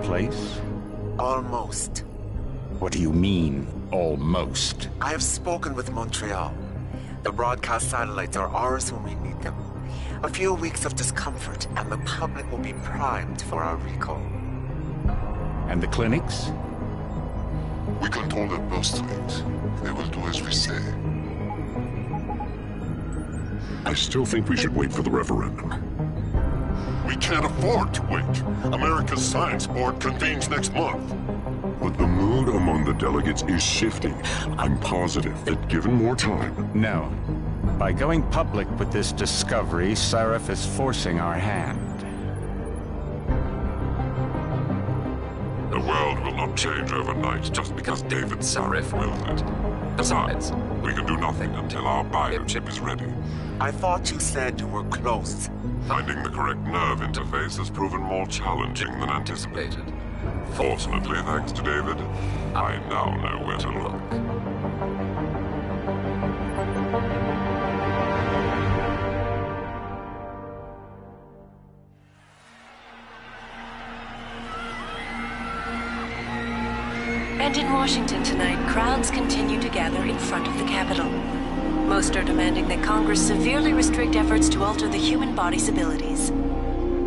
place? Almost. What do you mean, almost? I have spoken with Montreal. The broadcast satellites are ours when we need them. A few weeks of discomfort, and the public will be primed for our recall. And the clinics? We control their birth rate. They will do as we say. I still think we should wait for the referendum. We can't afford to wait. America's Science Board convenes next month. But the mood among the delegates is shifting. I'm positive that given more time... No. By going public with this discovery, Sarif is forcing our hand. The world will not change overnight just because David Sarif willed it. Besides, we can do nothing until our biochip is ready. I thought you said you were close. Finding the correct nerve interface has proven more challenging than anticipated. Fortunately, thanks to David, I now know where to look. And in Washington tonight, crowds continue to gather in front of the Capitol. Most are demanding that Congress severely restrict efforts to alter the human body's abilities.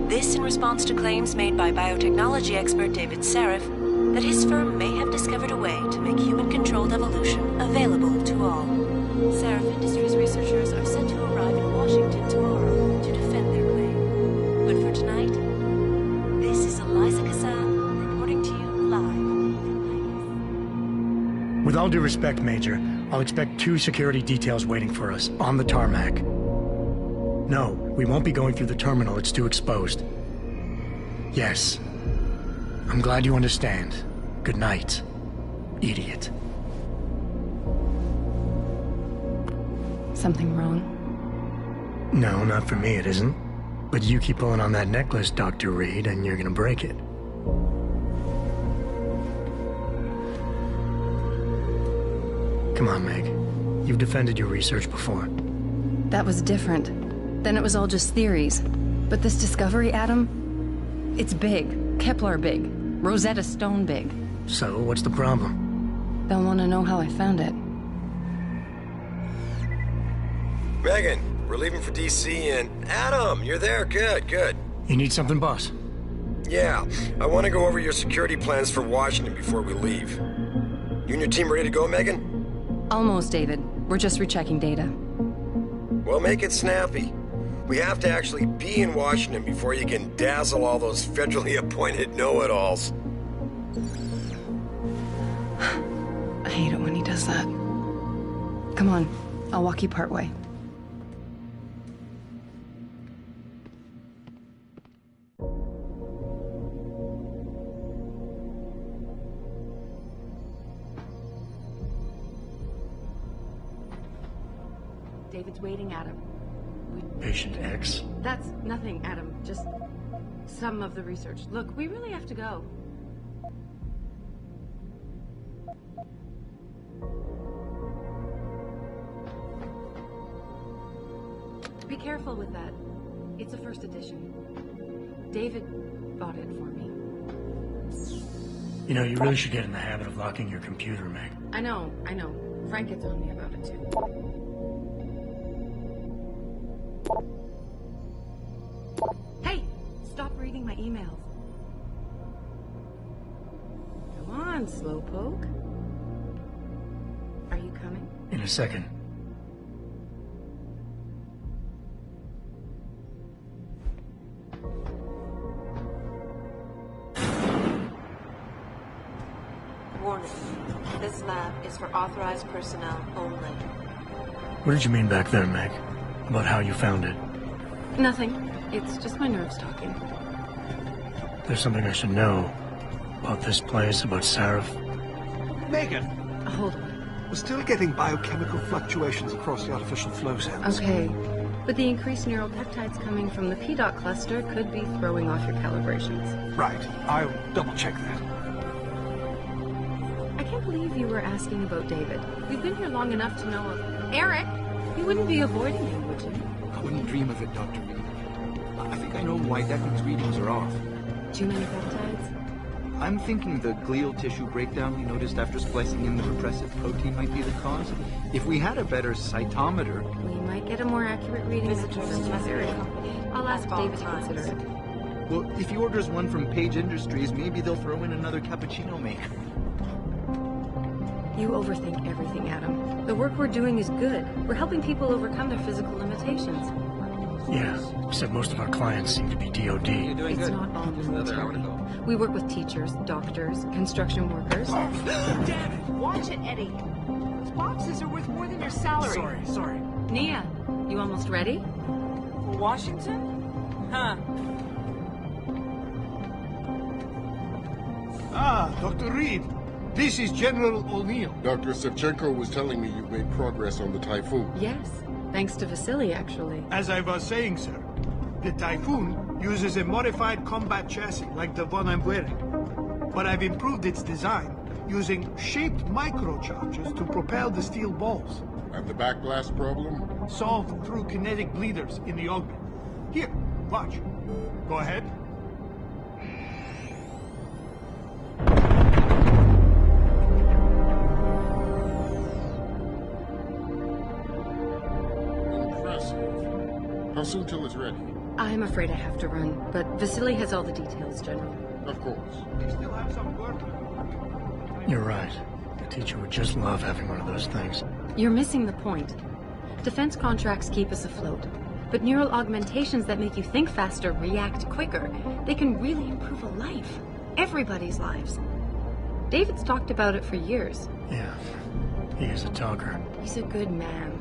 This in response to claims made by biotechnology expert David Sarif that his firm may have discovered a way to make human-controlled evolution available to all. Sarif Industries researchers are set to arrive in Washington tomorrow to defend their claim. But for tonight, this is Eliza Cassan reporting to you live. With all due respect, Major, I'll expect 2 security details waiting for us, on the tarmac. No, we won't be going through the terminal, it's too exposed. Yes. I'm glad you understand. Good night, idiot. Something wrong? No, not for me it isn't. But you keep pulling on that necklace, Dr. Reed, and you're gonna break it. Come on, Meg. You've defended your research before. That was different. Then it was all just theories. But this discovery, Adam, it's big. Kepler big. Rosetta Stone big. So, what's the problem? They'll want to know how I found it. Megan, we're leaving for DC and... Adam, you're there. Good, good. You need something, boss? Yeah, I want to go over your security plans for Washington before we leave. You and your team ready to go, Megan? Almost, David. We're just rechecking data. Well, make it snappy. We have to actually be in Washington before you can dazzle all those federally appointed know-it-alls. I hate it when he does that. Come on, I'll walk you partway. David's waiting, Adam. Patient X? That's nothing, Adam. Just some of the research. Look, we really have to go. Be careful with that. It's a first edition. David bought it for me. You know, you really should get in the habit of locking your computer, Meg. I know. Frank gets on me about it, too. Hey! Stop reading my emails. Come on, slowpoke. Are you coming? In a second. Warning. This lab is for authorized personnel only. What did you mean back there, Meg? About how you found it? Nothing. It's just my nerves talking. There's something I should know. About this place, about Sarif. Megan! Hold on. We're still getting biochemical fluctuations across the artificial flow cells. Okay. But the increased neural peptides coming from the PDOT cluster could be throwing off your calibrations. Right. I'll double-check that. I can't believe you were asking about David. We've been here long enough to know of... Eric! You wouldn't be avoiding him, would you? I wouldn't dream of it, Dr. Reed. I think I know why Declan's readings are off. Too many peptides? I'm thinking the glial tissue breakdown we noticed after splicing in the repressive protein might be the cause. If we had a better cytometer... We might get a more accurate reading. I'll ask David to consider it. Well, if he orders one from Page Industries, maybe they'll throw in another cappuccino maker. You overthink everything, Adam. The work we're doing is good. We're helping people overcome their physical limitations. Yeah, except most of our clients seem to be DOD. It's not all military. We work with teachers, doctors, construction workers. Oh, damn it! Watch it, Eddie. Those boxes are worth more than your salary. Sorry. Nia, you almost ready? For Washington? Huh. Ah, Dr. Reed. This is General O'Neill. Dr. Sevchenko was telling me you've made progress on the Typhoon. Yes, thanks to Vasily, actually. As I was saying, sir, the Typhoon uses a modified combat chassis like the one I'm wearing. But I've improved its design using shaped microcharges to propel the steel balls. And the backblast problem? Solved through kinetic bleeders in the augment. Here, watch. Go ahead. How soon till it's ready? I'm afraid I have to run, but Vasily has all the details, General. Of course. We still have some work. You're right. The teacher would just love having one of those things. You're missing the point. Defense contracts keep us afloat, but neural augmentations that make you think faster, react quicker, they can really improve a life. Everybody's lives. David's talked about it for years. Yeah, he is a talker. He's a good man.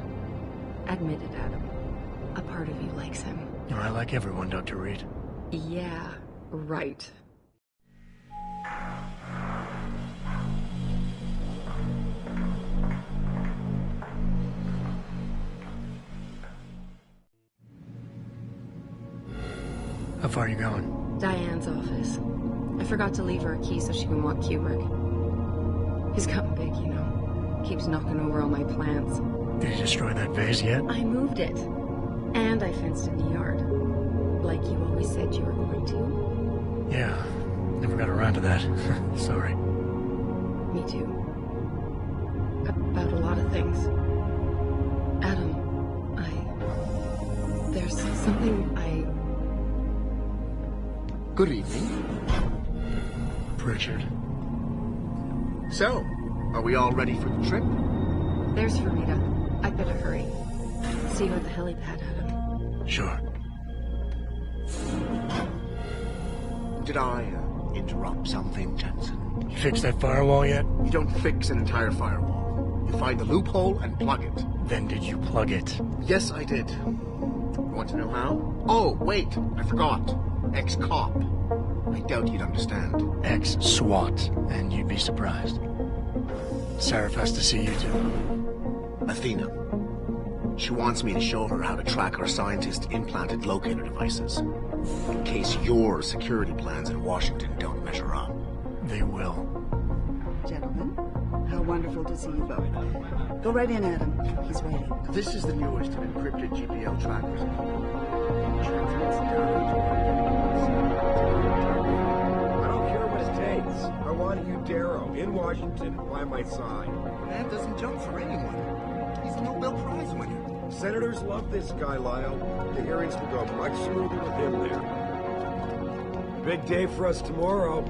Admit it, Adam. A part of you likes him. I like everyone, Dr. Reed. Yeah, right. How far are you going? Diane's office. I forgot to leave her a key so she can walk Kubrick. He's gotten big, you know. Keeps knocking over all my plants. Did you destroy that vase yet? I moved it. And I fenced in the yard. Like you always said you were going to. Yeah, never got around to that. Sorry. Me too. About a lot of things. Adam, there's something Good evening. Pritchard. So, are we all ready for the trip? There's Farida. I'd better hurry. See you at the helipad, Adam. Sure. Did I interrupt something, Jensen? You fixed that firewall yet? You don't fix an entire firewall. You find the loophole and plug it. Then did you plug it? Yes, I did. Want to know how? Oh, wait, I forgot. Ex-cop. I doubt you'd understand. Ex-SWAT, and you'd be surprised. Sarif has to see you too. Athena. She wants me to show her how to track our scientist-implanted locator devices. In case your security plans in Washington don't measure up. They will. Gentlemen, how wonderful to see you both. Go right in, Adam. He's waiting. This is the newest of encrypted GPL trackers. I don't care what it takes. I want you, Darrow, in Washington, by my side. Man doesn't jump for anyone. He's a Nobel Prize winner. Senators love this guy, Lyle. The hearings will go much smoother with him there. Big day for us tomorrow.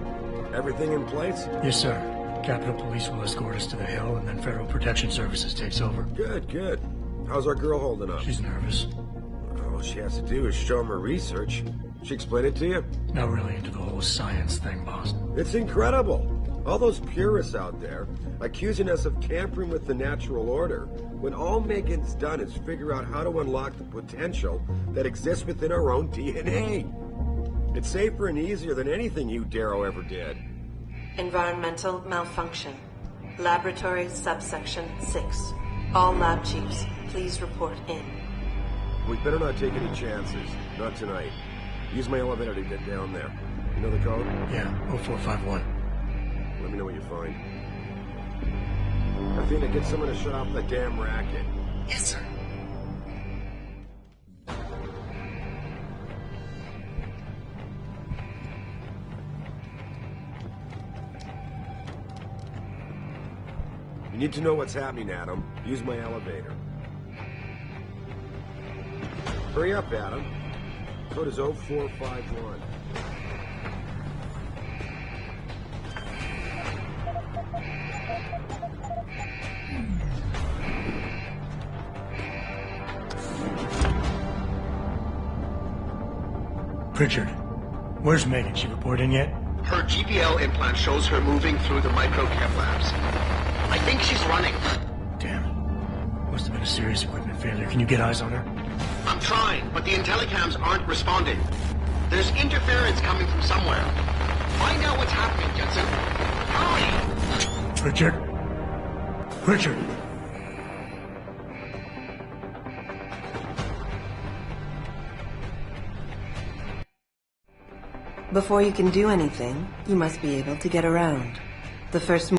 Everything in place? Yes, sir. Capitol Police will escort us to the Hill, and then Federal Protection Services takes over. Good, good. How's our girl holding up? She's nervous. All she has to do is show him her research. She explain it to you? Not really into the whole science thing, boss. It's incredible. All those purists out there accusing us of tampering with the natural order, when all Megan's done is figure out how to unlock the potential that exists within our own DNA. It's safer and easier than anything you, Darrow, ever did. Environmental malfunction. Laboratory subsection 6. All lab chiefs, please report in. We better not take any chances. Not tonight. Use my elevator to get down there. You know the code? Yeah, 0451. Let me know what you find. Athena, get someone to shut off the damn racket. Yes, sir. You need to know what's happening, Adam. Use my elevator. Hurry up, Adam. Code is 0451. Pritchard, where's Megan? She report in yet? Her GPL implant shows her moving through the microchem labs. I think she's running. Damn it. Must have been a serious equipment failure. Can you get eyes on her? I'm trying, but the intellicams aren't responding. There's interference coming from somewhere. Find out what's happening, Jensen. Hurry! Pritchard? Pritchard! Before you can do anything, you must be able to get around. The first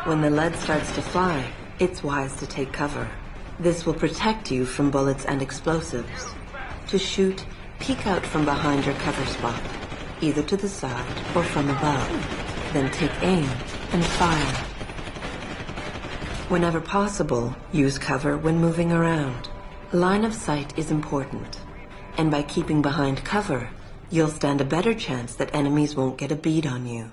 When the lead starts to fly, it's wise to take cover. This will protect you from bullets and explosives. To shoot, peek out from behind your cover spot, either to the side or from above. Then take aim and fire. Whenever possible, use cover when moving around. Line of sight is important, and by keeping behind cover, you'll stand a better chance that enemies won't get a bead on you.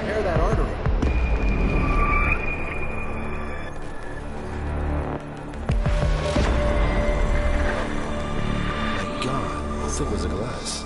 repair that artery. Thank God. How thick was the glass?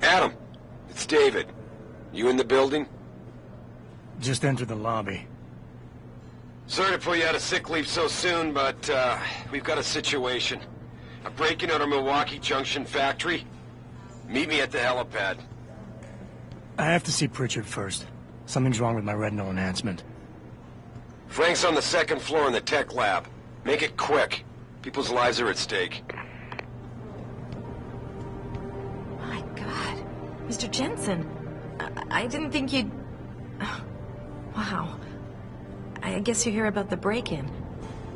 Adam, it's David. You in the building? Just entered the lobby. Sorry to pull you out of sick leave so soon, but we've got a situation. A break-in at our Milwaukee Junction factory. Meet me at the helipad. I have to see Pritchard first. Something's wrong with my retinal enhancement. Frank's on the second floor in the tech lab. Make it quick. People's lives are at stake. My God. Mr. Jensen. I didn't think you'd... Wow. I guess you hear about the break-in.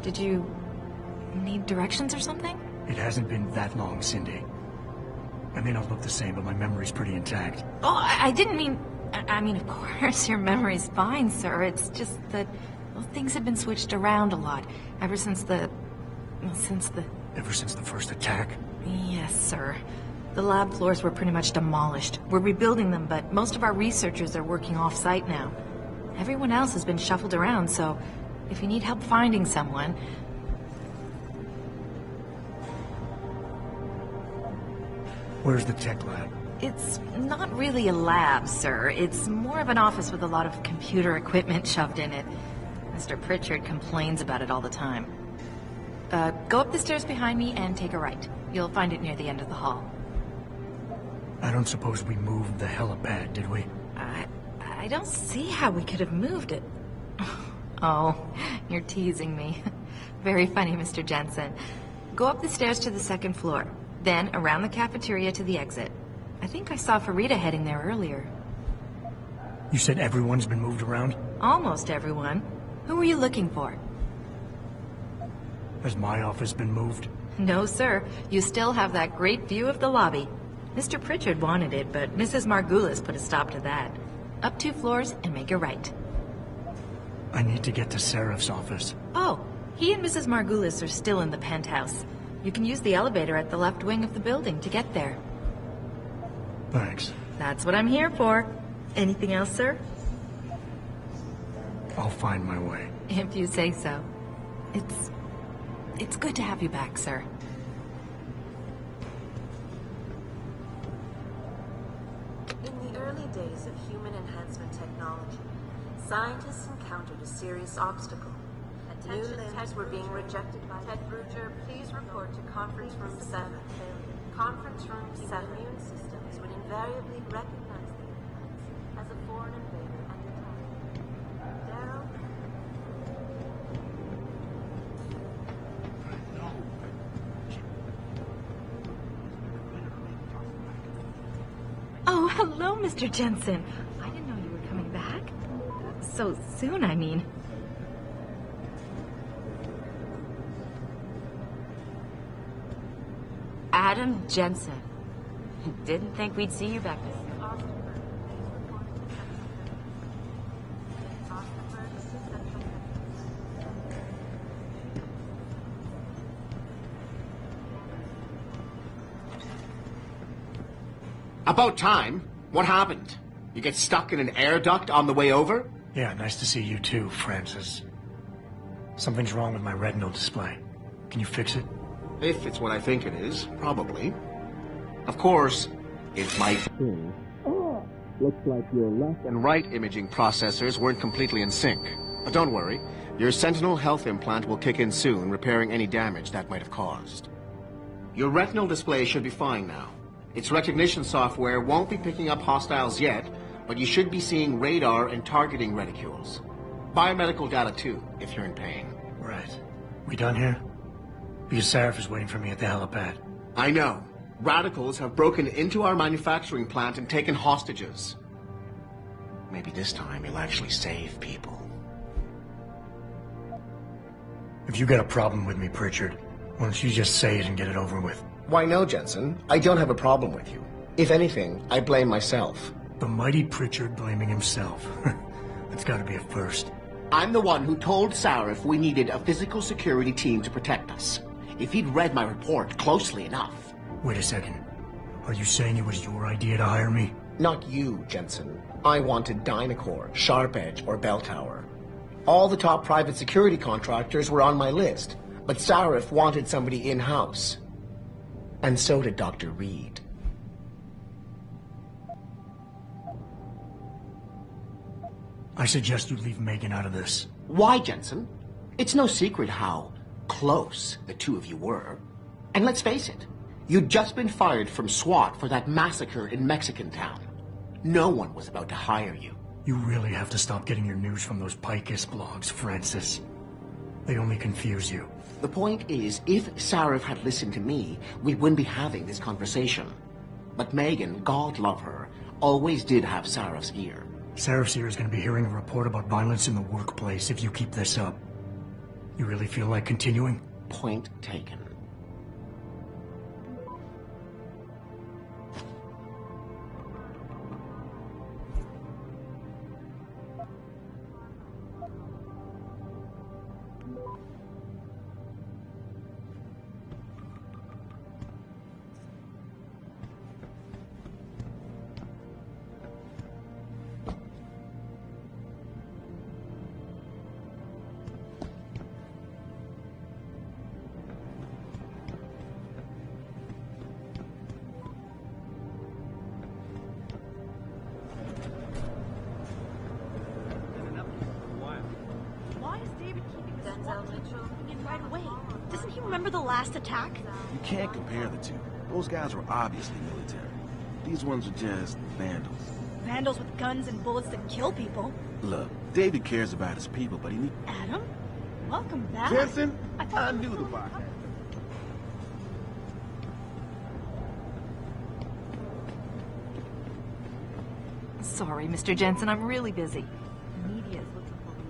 Did you need directions or something? It hasn't been that long, Cindy. I may not look the same, but my memory's pretty intact. Oh, I didn't mean... I mean, of course, your memory's fine, sir. It's just that, well, things have been switched around a lot. Ever since the... Ever since the first attack? Yes, sir. The lab floors were pretty much demolished. We're rebuilding them, but most of our researchers are working off-site now. Everyone else has been shuffled around, so if you need help finding someone... Where's the tech lab? It's not really a lab, sir. It's more of an office with a lot of computer equipment shoved in it. Mr. Pritchard complains about it all the time. Go up the stairs behind me and take a right. You'll find it near the end of the hall. I don't suppose we moved the helipad, did we? I don't see how we could have moved it. Oh, you're teasing me. Very funny, Mr. Jensen. Go up the stairs to the second floor, then around the cafeteria to the exit. I think I saw Farida heading there earlier. You said everyone's been moved around? Almost everyone. Who were you looking for? Has my office been moved? No, sir. You still have that great view of the lobby. Mr. Pritchard wanted it, but Mrs. Margulis put a stop to that. Up 2 floors and make a right. I need to get to Sarif's office. Oh, he and Mrs. Margulis are still in the penthouse. You can use the elevator at the left wing of the building to get there. Thanks. That's what I'm here for. Anything else, sir? I'll find my way. If you say so. It's good to have you back, sir. In the early days of human enhancement technology, scientists encountered a serious obstacle. New limbs were being rejected by Ted Bruger. Please report to conference room 7. Conference room 7. Immune systems would invariably recognize the implants as a foreign invader and attack. Darrow? Oh, hello, Mr. Jensen. I didn't know you were coming back. So soon, I mean. Adam Jensen. Didn't think we'd see you back there. About time. What happened? You get stuck in an air duct on the way over? Yeah, nice to see you too, Francis. Something's wrong with my retinal display. Can you fix it? If it's what I think it is, probably. Of course, it might be. Looks like your left and right imaging processors weren't completely in sync. But don't worry, your Sentinel health implant will kick in soon, repairing any damage that might have caused. Your retinal display should be fine now. Its recognition software won't be picking up hostiles yet, but you should be seeing radar and targeting reticules. Biomedical data too, if you're in pain. Right. We done here? Because Sarif is waiting for me at the helipad. I know. Radicals have broken into our manufacturing plant and taken hostages. Maybe this time you'll actually save people. If you got a problem with me, Pritchard, why don't you just say it and get it over with? Why no, Jensen. I don't have a problem with you. If anything, I blame myself. The mighty Pritchard blaming himself. That's gotta be a first. I'm the one who told Sarif we needed a physical security team to protect us. If he'd read my report closely enough. Wait a second. Are you saying it was your idea to hire me? Not you, Jensen. I wanted Dynacore, Sharp Edge, or Bell Tower. All the top private security contractors were on my list, but Sarif wanted somebody in-house. And so did Dr. Reed. I suggest you leave Megan out of this. Why, Jensen? It's no secret how close the two of you were. And let's face it, you'd just been fired from SWAT for that massacre in Mexican town. No one was about to hire you. You really have to stop getting your news from those Picus blogs, Francis. They only confuse you. The point is, if Sarif had listened to me, we wouldn't be having this conversation. But Megan, God love her, always did have Sarif's ear. Sarif's ear is going to be hearing a report about violence in the workplace if you keep this up. You really feel like continuing? Point taken. Attack? You can't compare the two. Those guys were obviously military. These ones are just vandals. Vandals with guns and bullets that kill people. Look, David cares about his people, but he needs... Adam? Welcome back. Jensen? I knew the bar. Sorry, Mr. Jensen, I'm really busy. The media is looking for me.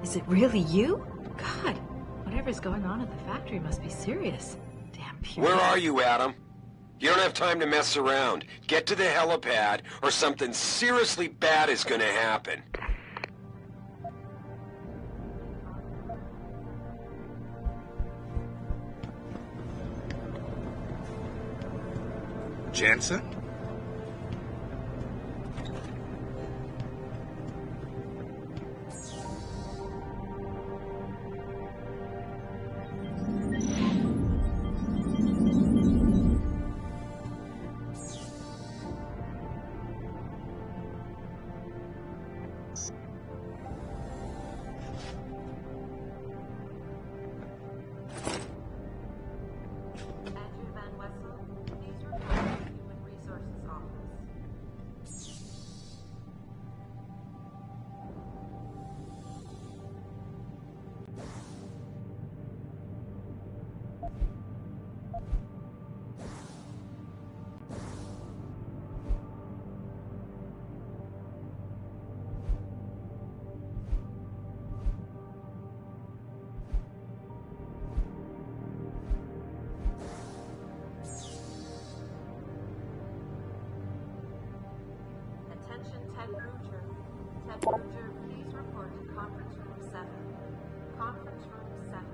Is it really you? God, whatever's going on at the factory must be serious. Damn pure. Where are you, Adam? You don't have time to mess around. Get to the helipad, or something seriously bad is gonna happen. Jensen? Attention, Ted Ruger. Ted Ruger, please report to Conference Room 7. Conference Room 7.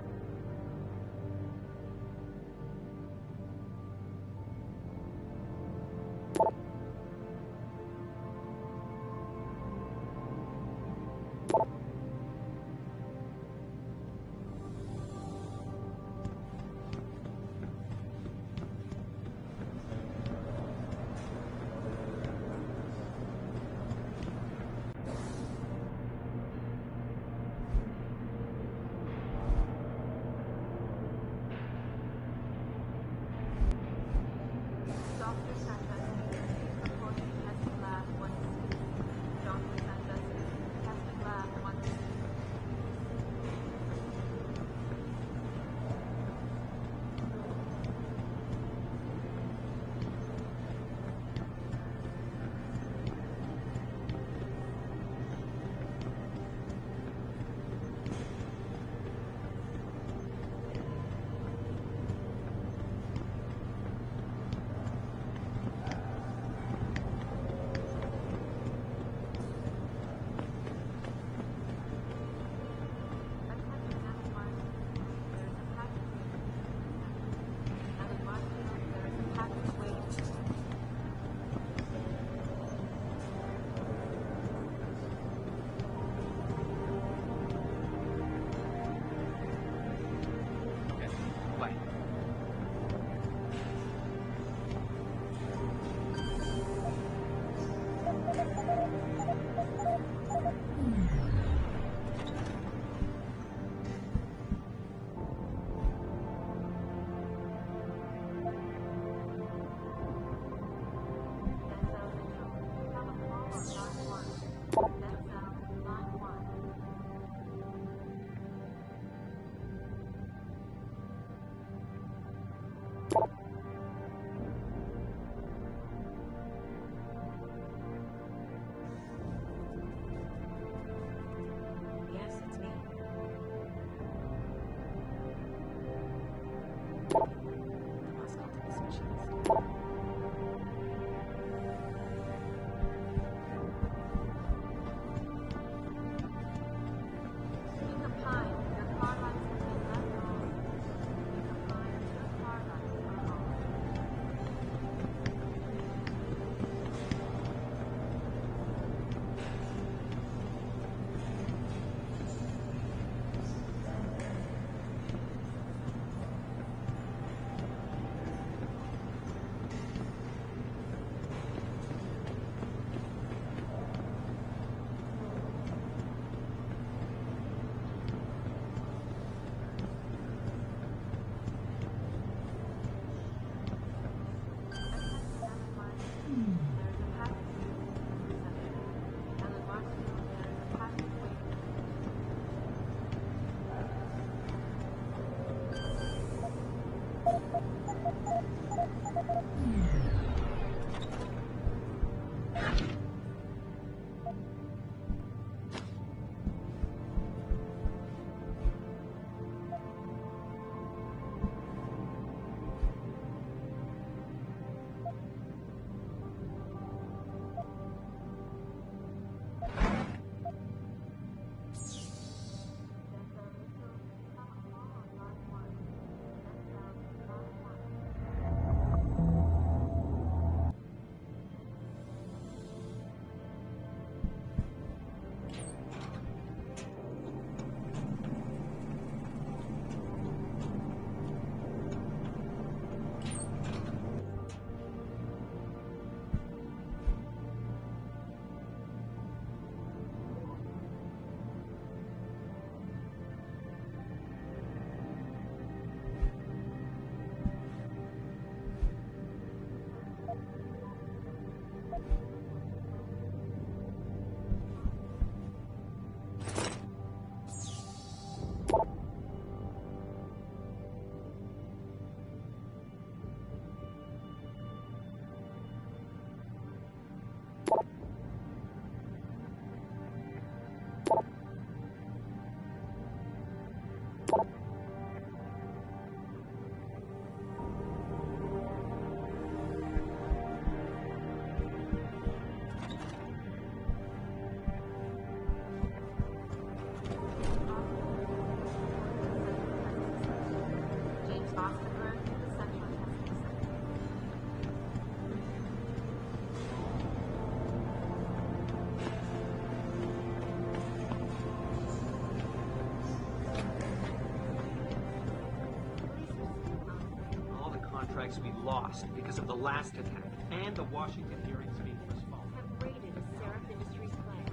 contracts we lost because of the last attack, and the Washington hearings being postponed. Have raided a Sarif Industries plant.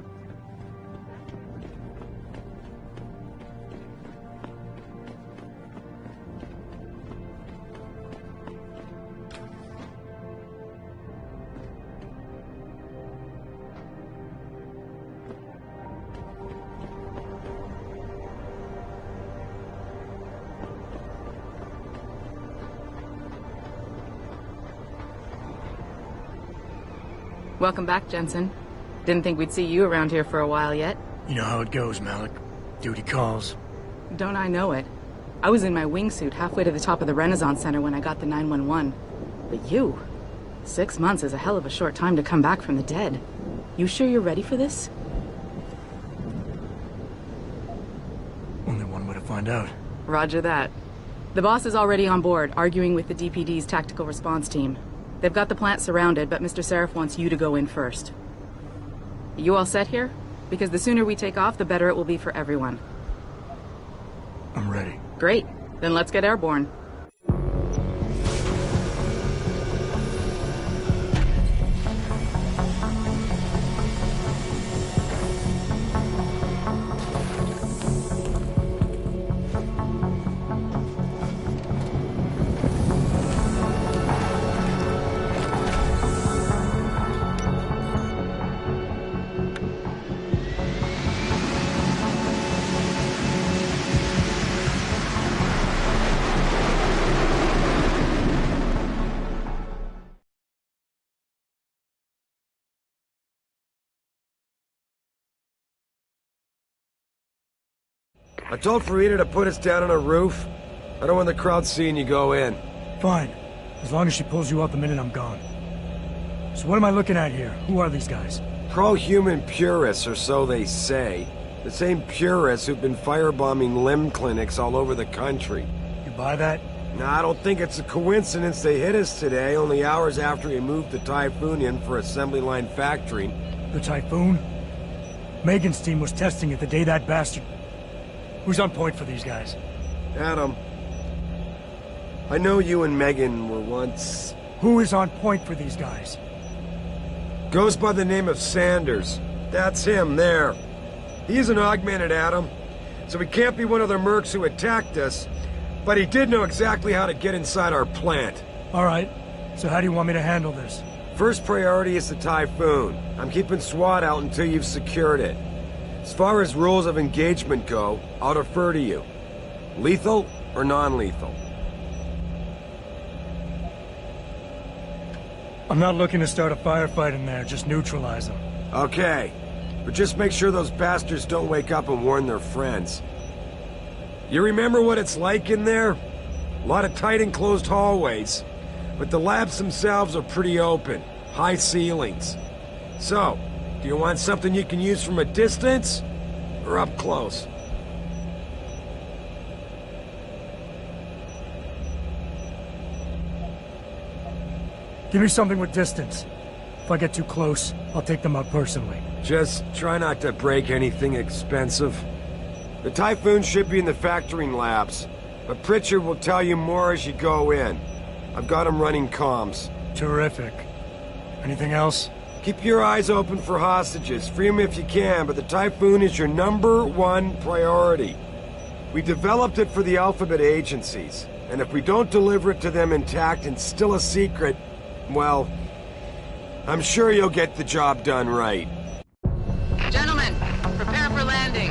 Welcome back, Jensen. Didn't think we'd see you around here for a while yet. You know how it goes, Malik. Duty calls. Don't I know it? I was in my wingsuit halfway to the top of the Renaissance Center when I got the 911. But you... 6 months is a hell of a short time to come back from the dead. You sure you're ready for this? Only one way to find out. Roger that. The boss is already on board, arguing with the DPD's tactical response team. They've got the plant surrounded, but Mr. Sarif wants you to go in first. You all set here? Because the sooner we take off, the better it will be for everyone. I'm ready. Great. Then let's get airborne. I told Farida to put us down on a roof. I don't want the crowd seeing you go in. Fine. As long as she pulls you out the minute I'm gone. So what am I looking at here? Who are these guys? Pro-human purists, or so they say. The same purists who've been firebombing L.I.M.B clinics all over the country. You buy that? Nah, I don't think it's a coincidence they hit us today, only hours after we moved the Typhoon in for assembly line factory. The Typhoon? Megan's team was testing it the day that bastard... Who's on point for these guys? Adam. I know you and Megan were once... Who is on point for these guys? Goes by the name of Sanders. That's him, there. He's an augmented Adam, so he can't be one of the mercs who attacked us, but he did know exactly how to get inside our plant. Alright, so how do you want me to handle this? First priority is the Typhoon. I'm keeping SWAT out until you've secured it. As far as rules of engagement go, I'll defer to you. Lethal or non-lethal? I'm not looking to start a firefight in there, just neutralize them. Okay, but just make sure those bastards don't wake up and warn their friends. You remember what it's like in there? A lot of tight enclosed hallways, but the labs themselves are pretty open, high ceilings. So, do you want something you can use from a distance, or up close? Give me something with distance. If I get too close, I'll take them out personally. Just try not to break anything expensive. The Typhoon should be in the factoring labs, but Pritchard will tell you more as you go in. I've got him running comms. Terrific. Anything else? Keep your eyes open for hostages. Free them if you can, but the Typhoon is your #1 priority. We developed it for the Alphabet agencies, and if we don't deliver it to them intact and still a secret, well, I'm sure you'll get the job done right. Gentlemen, prepare for landing.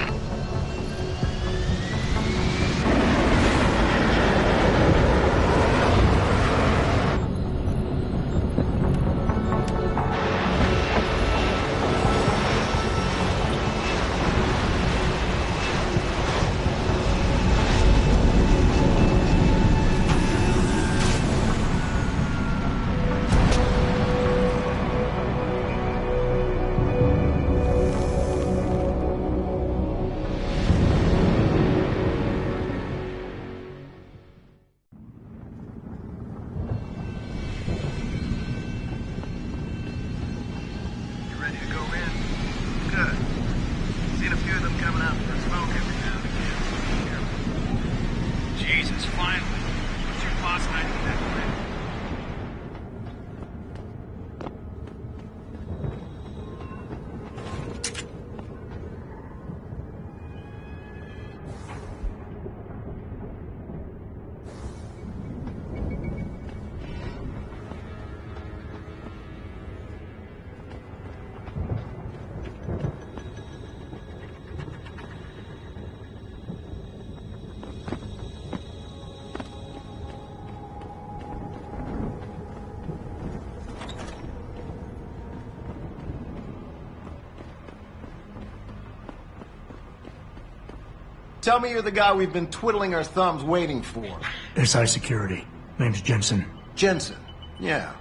Tell me you're the guy we've been twiddling our thumbs waiting for. SI Security. Name's Jensen. Jensen? Yeah.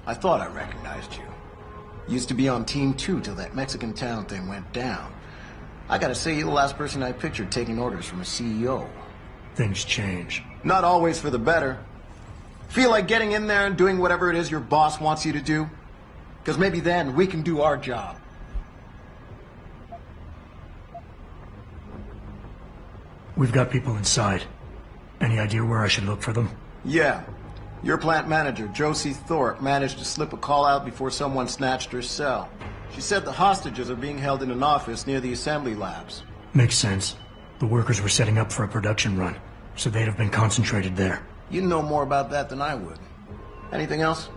I thought I recognized you. Used to be on Team 2 till that Mexican town thing went down. I gotta say, you're the last person I pictured taking orders from a CEO. Things change. Not always for the better. Feel like getting in there and doing whatever it is your boss wants you to do? Because maybe then we can do our job. We've got people inside. Any idea where I should look for them? Yeah. Your plant manager, Josie Thorpe, managed to slip a call out before someone snatched her cell. She said the hostages are being held in an office near the assembly labs. Makes sense. The workers were setting up for a production run, so they'd have been concentrated there. You know more about that than I would. Anything else?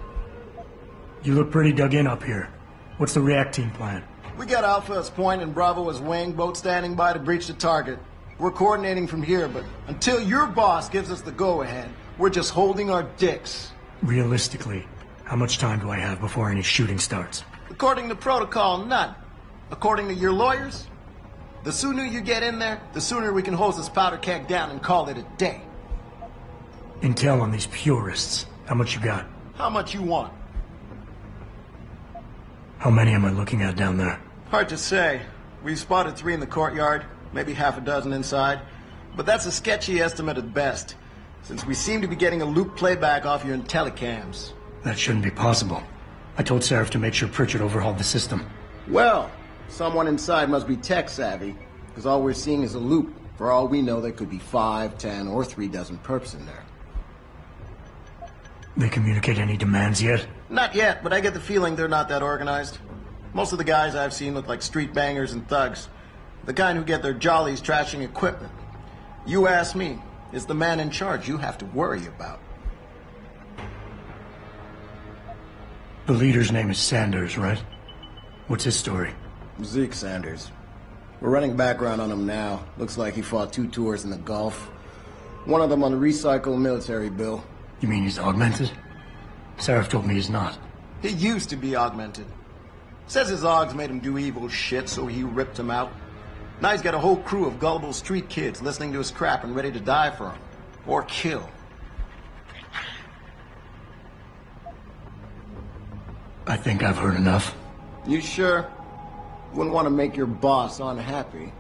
You look pretty dug in up here. What's the react team plan? We got Alpha as point and Bravo as wing, both standing by to breach the target. We're coordinating from here, but until your boss gives us the go-ahead, we're just holding our dicks. Realistically, how much time do I have before any shooting starts? According to protocol, none. According to your lawyers, the sooner you get in there, the sooner we can hose this powder keg down and call it a day. Intel on these purists. How much you got? How much you want? How many am I looking at down there? Hard to say. We've spotted 3 in the courtyard, maybe half a dozen inside. But that's a sketchy estimate at best, since we seem to be getting a loop playback off your telecams. That shouldn't be possible. I told Sarif to make sure Pritchard overhauled the system. Well, someone inside must be tech savvy, because all we're seeing is a loop. For all we know, there could be 5, 10, or 3 dozen perps in there. They communicate any demands yet? Not yet, but I get the feeling they're not that organized. Most of the guys I've seen look like street bangers and thugs. The kind who get their jollies trashing equipment. You ask me, it's the man in charge you have to worry about. The leader's name is Sanders, right? What's his story? Zeke Sanders. We're running background on him now. Looks like he fought 2 tours in the Gulf. One of them on a recycled military bill. You mean he's augmented? Sarif told me he's not. He used to be augmented. Says his augs made him do evil shit, so he ripped him out. Now he's got a whole crew of gullible street kids listening to his crap and ready to die for him. Or kill. I think I've heard enough. You sure? Wouldn't want to make your boss unhappy.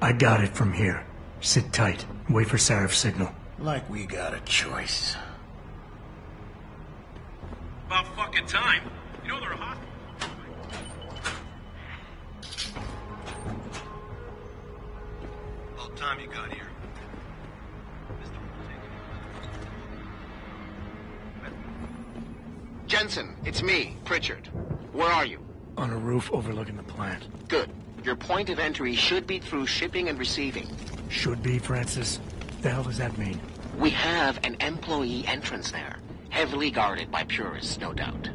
I got it from here. Sit tight. Wait for Sarif's signal. Like we got a choice. About fucking time. You know they're hot. About time you got here. Jensen, it's me, Pritchard. Where are you? On a roof overlooking the plant. Good. Your point of entry should be through shipping and receiving. Should be, Francis. The hell does that mean? We have an employee entrance there, heavily guarded by purists, no doubt.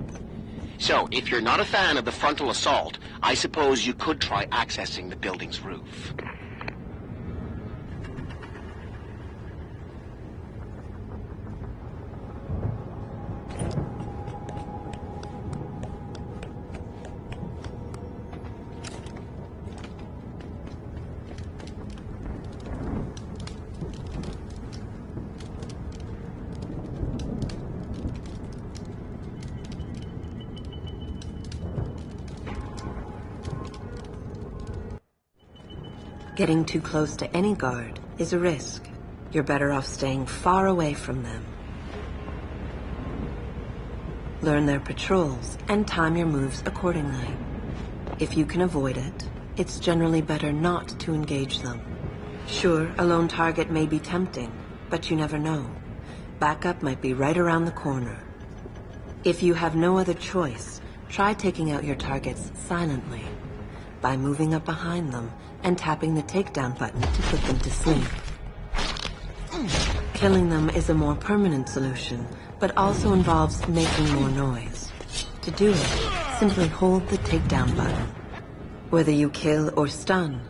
So, if you're not a fan of the frontal assault, I suppose you could try accessing the building's roof. Getting too close to any guard is a risk. You're better off staying far away from them. Learn their patrols and time your moves accordingly. If you can avoid it, it's generally better not to engage them. Sure, a lone target may be tempting, but you never know. Backup might be right around the corner. If you have no other choice, try taking out your targets silently by moving up behind them and tapping the takedown button to put them to sleep. Killing them is a more permanent solution, but also involves making more noise. To do it, simply hold the takedown button. Whether you kill or stun,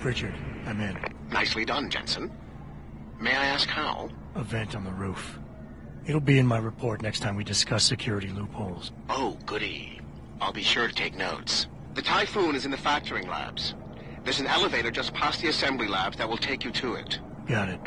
Pritchard, I'm in. Nicely done, Jensen. May I ask how? A vent on the roof. It'll be in my report next time we discuss security loopholes. Oh, goody. I'll be sure to take notes. The Typhoon is in the factoring labs. There's an elevator just past the assembly labs that will take you to it. Got it.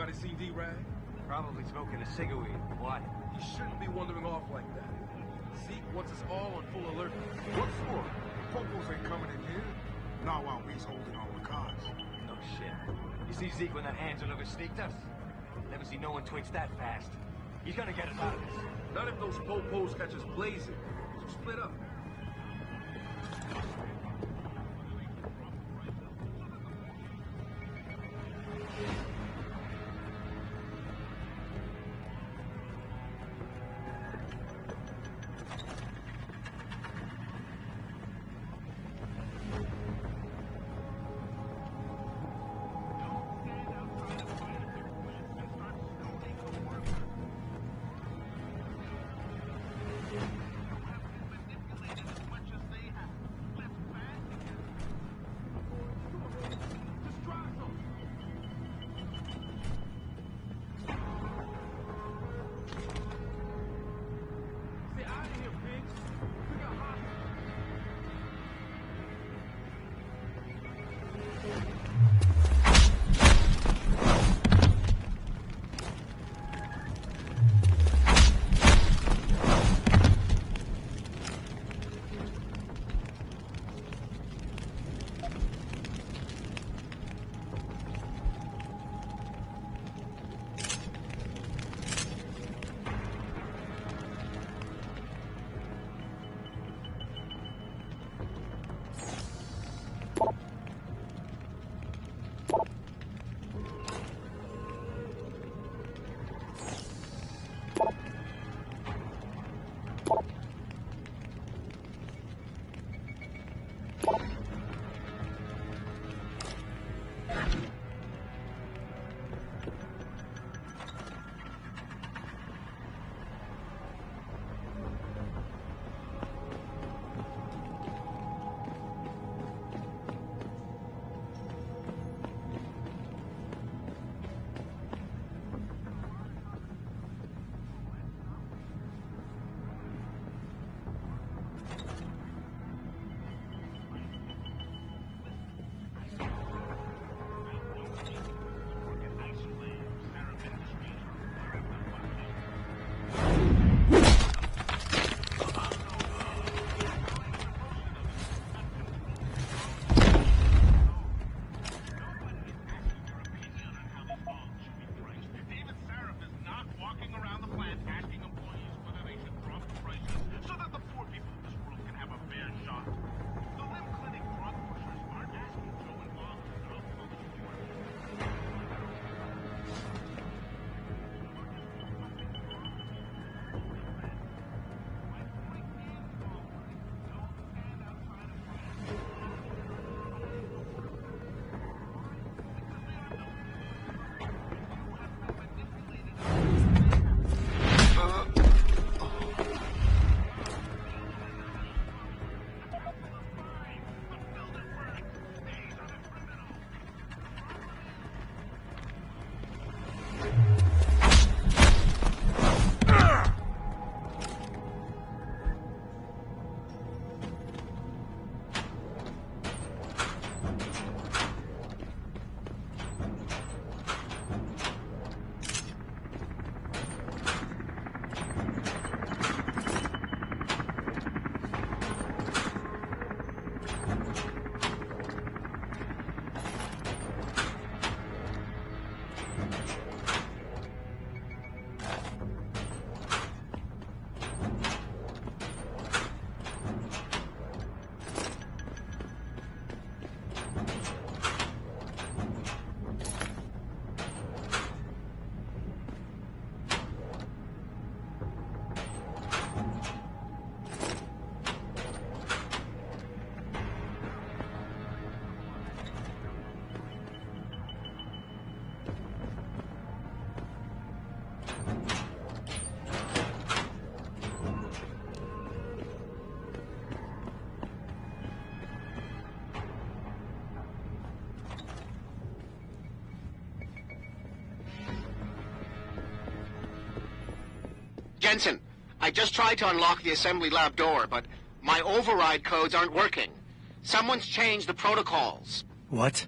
Anybody seen D-Rag? Probably smoking a cigarette. What? He shouldn't be wandering off like that. Zeke wants us all on full alert. What for? Popos ain't coming in here. Not while we's holding all the cards. No shit. You see Zeke when that Hansel ever sneaked us? Never see no one twitch that fast. He's gonna get us out of this. Not if those popos catch us blazing. So split up. Jensen, I just tried to unlock the assembly lab door, but my override codes aren't working. Someone's changed the protocols. What?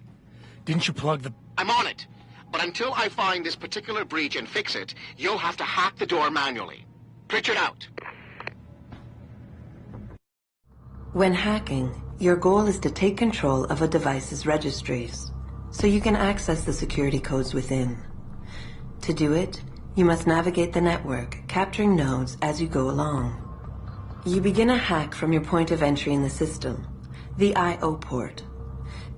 Didn't you plug the... I'm on it. But until I find this particular breach and fix it, you'll have to hack the door manually. Pritchard out. When hacking, your goal is to take control of a device's registries, so you can access the security codes within. To do it, you must navigate the network, capturing nodes as you go along. You begin a hack from your point of entry in the system, the I/O port.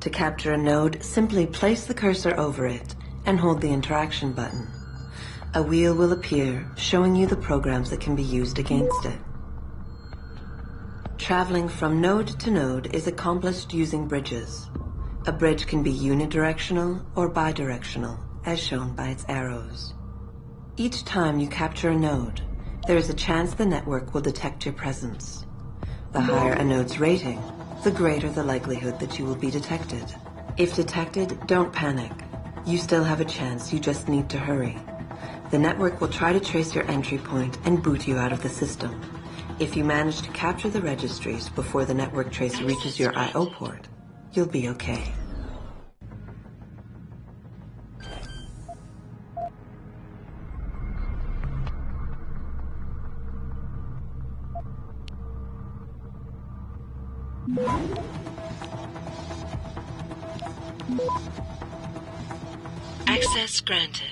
To capture a node, simply place the cursor over it and hold the interaction button. A wheel will appear, showing you the programs that can be used against it. Traveling from node to node is accomplished using bridges. A bridge can be unidirectional or bidirectional, as shown by its arrows. Each time you capture a node, there is a chance the network will detect your presence. The higher a node's rating, the greater the likelihood that you will be detected. If detected, don't panic. You still have a chance, you just need to hurry. The network will try to trace your entry point and boot you out of the system. If you manage to capture the registries before the network trace reaches your I/O port, you'll be okay. Access granted.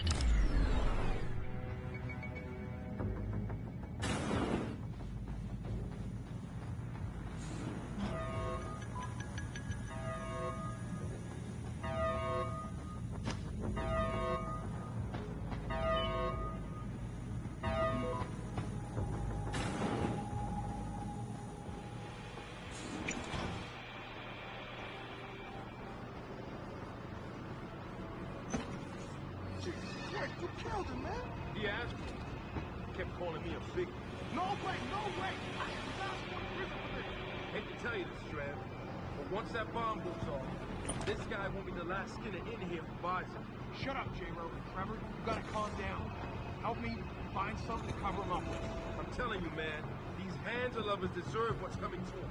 You killed him, man. He asked me. He kept calling me a big... No way, no way. I am not going to prison for this. Hate to tell you this, Trev, but once that bomb goes off, this guy won't be the last skinner in here for Bison. Shut up, J-Ro. Trevor, you gotta calm down. Help me find something to cover him up with. I'm telling you, man, these handler lovers deserve what's coming to them.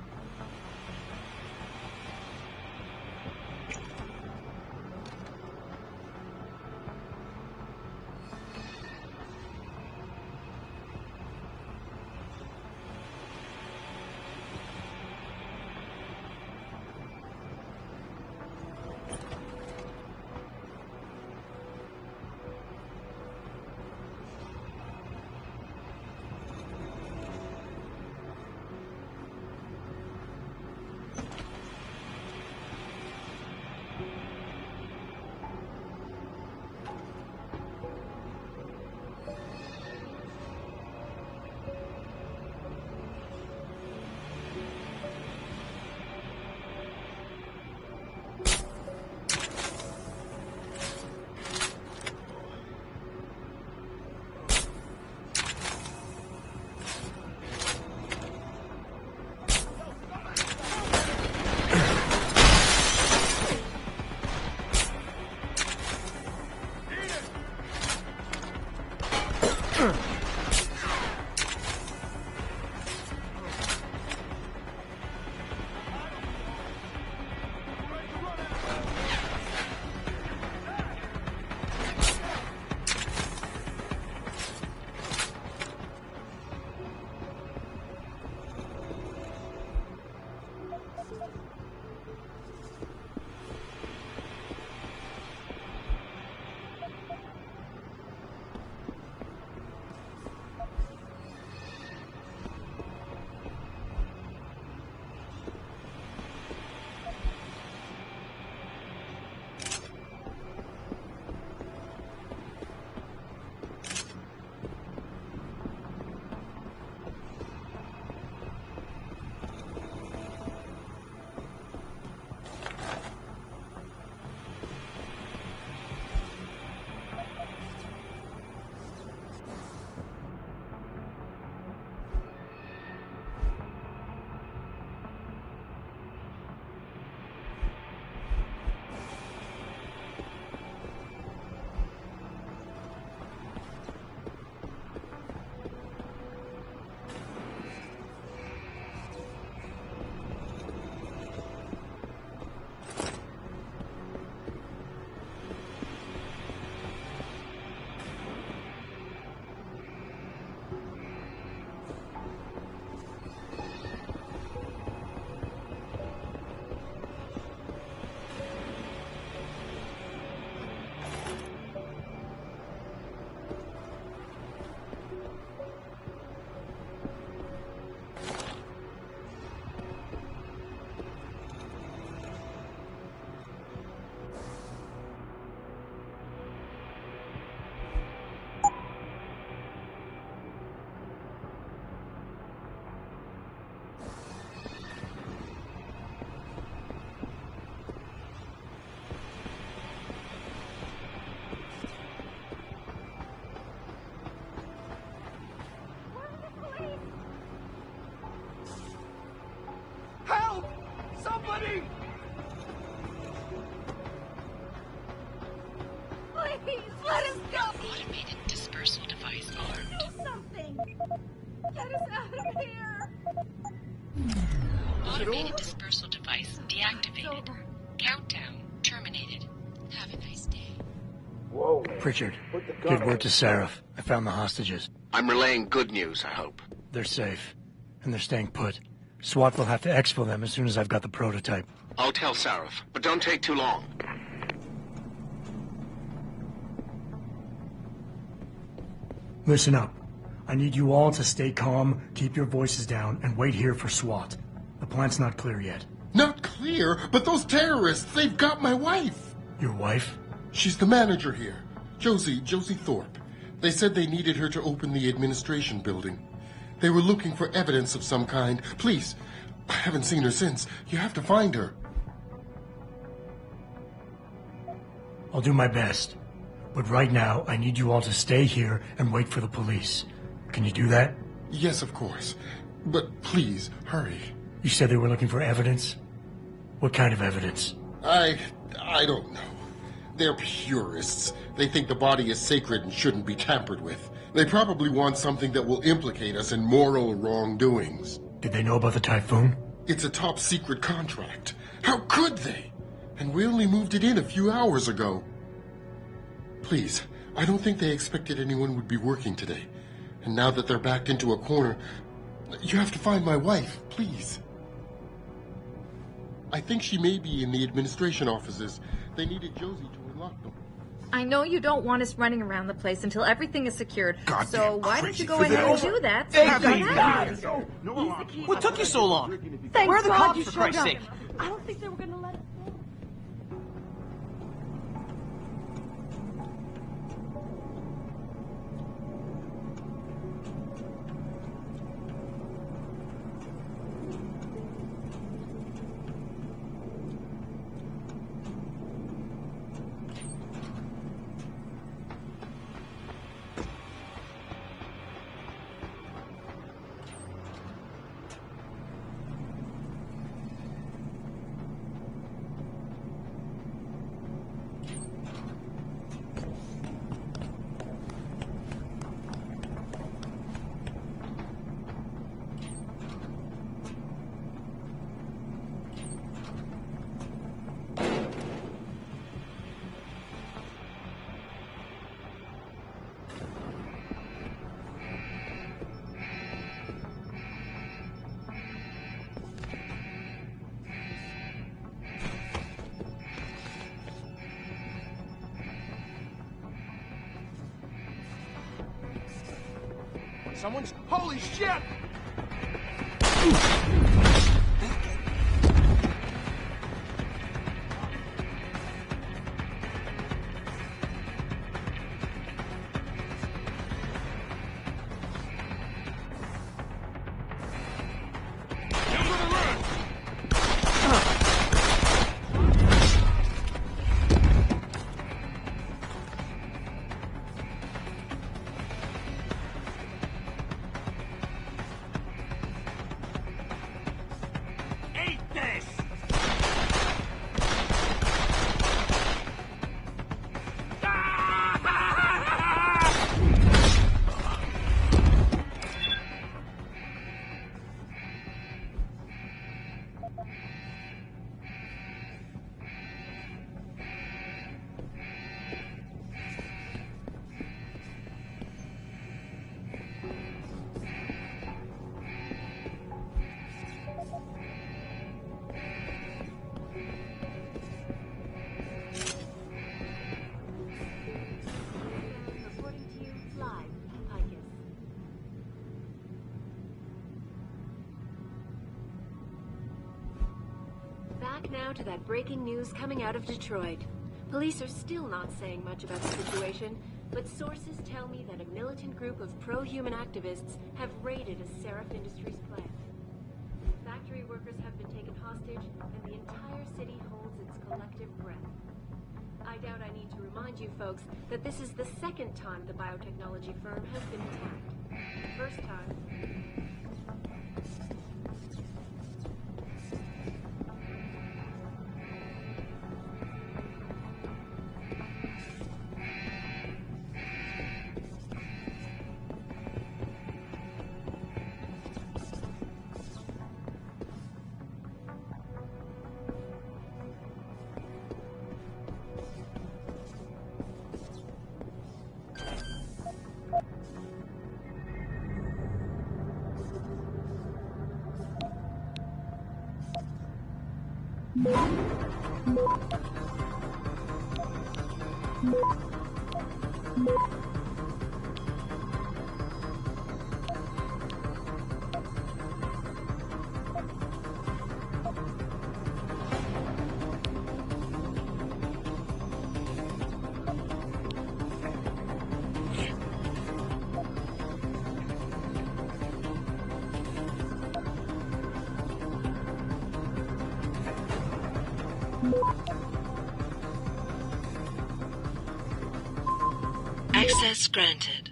Somebody! Please, let us go! Automated dispersal device armed. Do something! Get us out of here! Automated dispersal device deactivated. Countdown terminated. Have a nice day. Whoa. Pritchard, good word to Sarif. I found the hostages. I'm relaying good news, I hope. They're safe, and they're staying put. SWAT will have to exfil them as soon as I've got the prototype. I'll tell Sarif, but don't take too long. Listen up. I need you all to stay calm, keep your voices down, and wait here for SWAT. The plant's not clear yet. Not clear, but those terrorists, they've got my wife. Your wife? She's the manager here. Josie Thorpe. They said they needed her to open the administration building. They were looking for evidence of some kind. Please, I haven't seen her since. You have to find her. I'll do my best. But right now, I need you all to stay here and wait for the police. Can you do that? Yes, of course. But please, hurry. You said they were looking for evidence? What kind of evidence? I don't know. They're purists. They think the body is sacred and shouldn't be tampered with. They probably want something that will implicate us in moral wrongdoings. Did they know about the typhoon? It's a top secret contract. How could they? And we only moved it in a few hours ago. Please, I don't think they expected anyone would be working today. And now that they're backed into a corner, you have to find my wife, please. I think she may be in the administration offices. They needed Josie to unlock them. I know you don't want us running around the place until everything is secured. God, so why don't you go ahead and do that? What took you so long? Thank Where are the God cops, you for showed Christ's up. sake? I don't think they were gonna let us go. Someone's... Holy shit! Back now to that breaking news coming out of Detroit. Police are still not saying much about the situation, but sources tell me that a militant group of pro-human activists have raided a Sarif Industries plant. Factory workers have been taken hostage, and the entire city holds its collective breath. I doubt I need to remind you folks that this is the second time the biotechnology firm has been attacked. The first time... Access granted.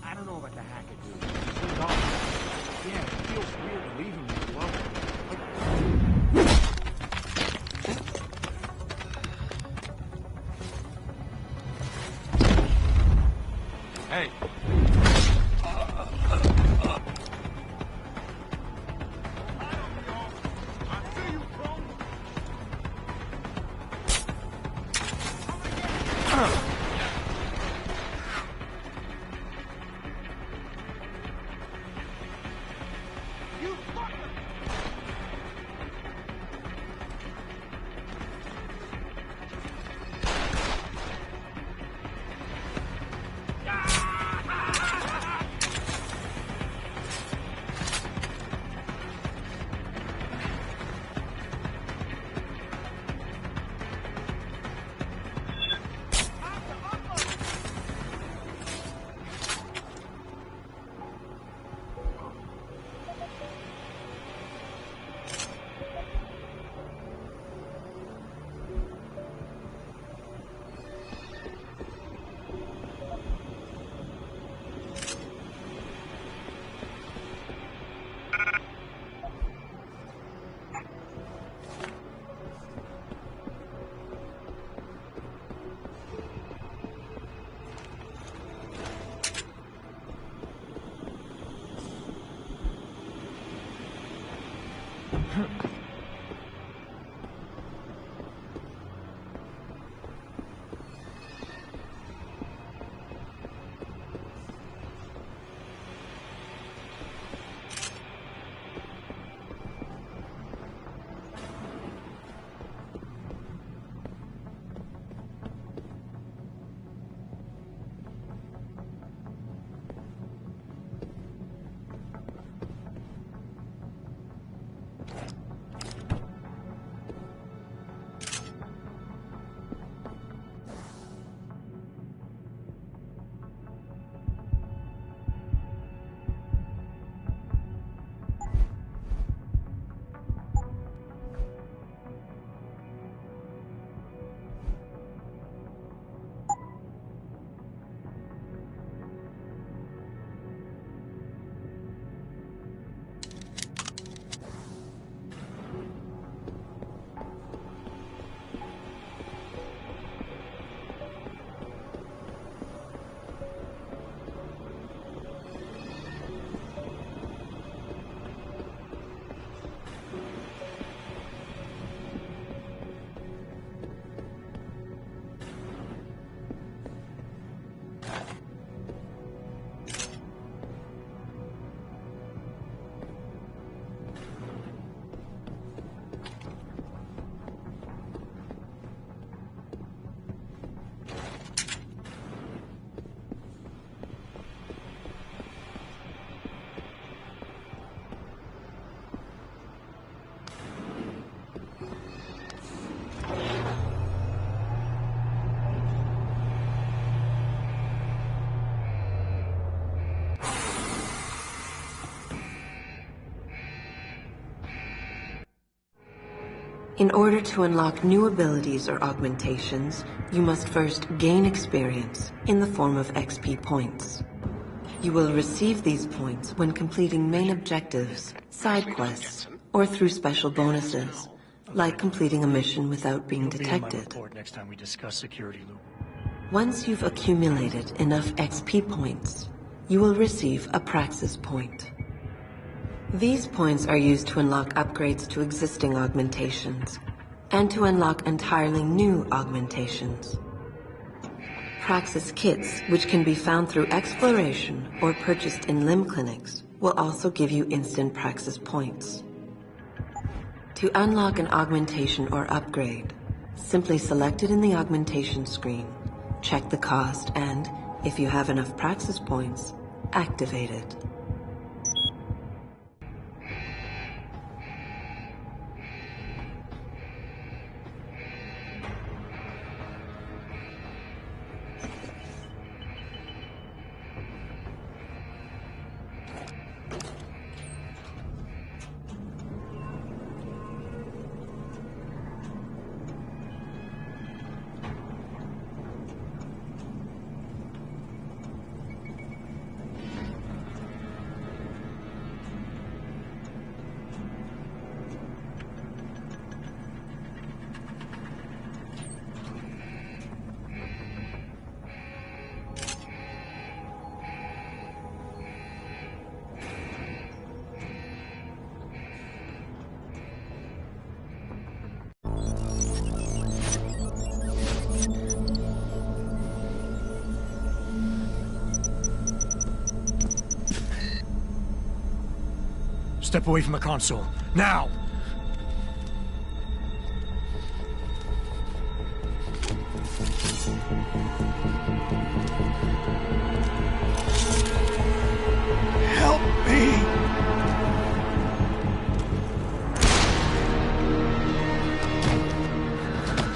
I don't know about the hacker dude. He seems off. Yeah, it feels weird leaving him alone. Hey. In order to unlock new abilities or augmentations, you must first gain experience in the form of XP points. You will receive these points when completing main objectives, side quests, or through special bonuses, like completing a mission without being detected. Next time we discuss security loop. Once you've accumulated enough XP points, you will receive a Praxis point. These points are used to unlock upgrades to existing augmentations. and to unlock entirely new augmentations. Praxis kits, which can be found through exploration or purchased in L.I.M clinics, will also give you instant Praxis points. To unlock an augmentation or upgrade, simply select it in the augmentation screen, check the cost, and, if you have enough Praxis points, activate it. Step away from the console. Now! Help me!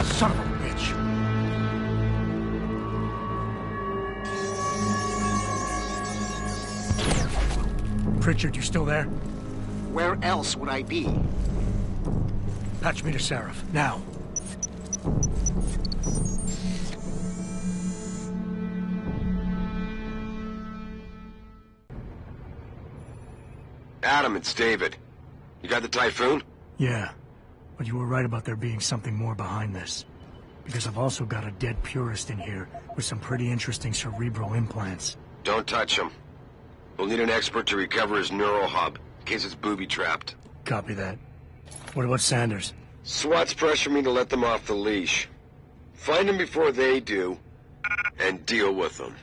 Son of a bitch! Pritchard, you still there? Where else would I be? Patch me to Sarif, now. Adam, it's David. You got the Typhoon? Yeah, but you were right about there being something more behind this. Because I've also got a dead purist in here with some pretty interesting cerebral implants. Don't touch him. We'll need an expert to recover his neural hub, in case it's booby-trapped. Copy that. What about Sanders? SWAT's pressured me to let them off the leash. Find them before they do, and deal with them.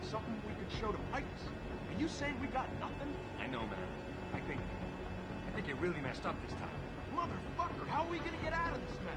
Something we could show to Pipes. Are you saying we got nothing? I know, man. I think you really messed up this time. Motherfucker, how are we gonna get out of this mess?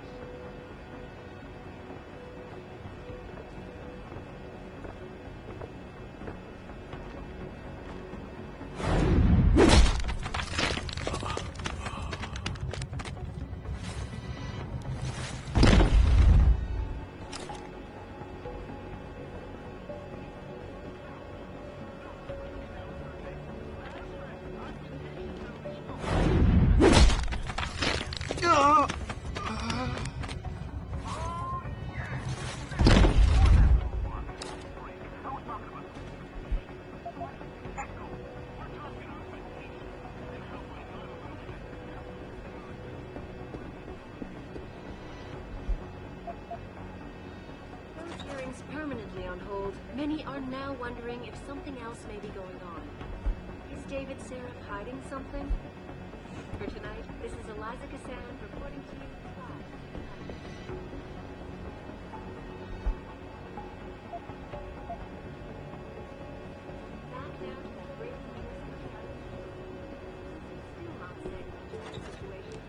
currently on hold, many are now wondering if something else may be going on. Is David Sarif hiding something? For tonight, this is Eliza Cassan reporting to you live. Back now to the breaking news from Canada. Still not saying much about the situation.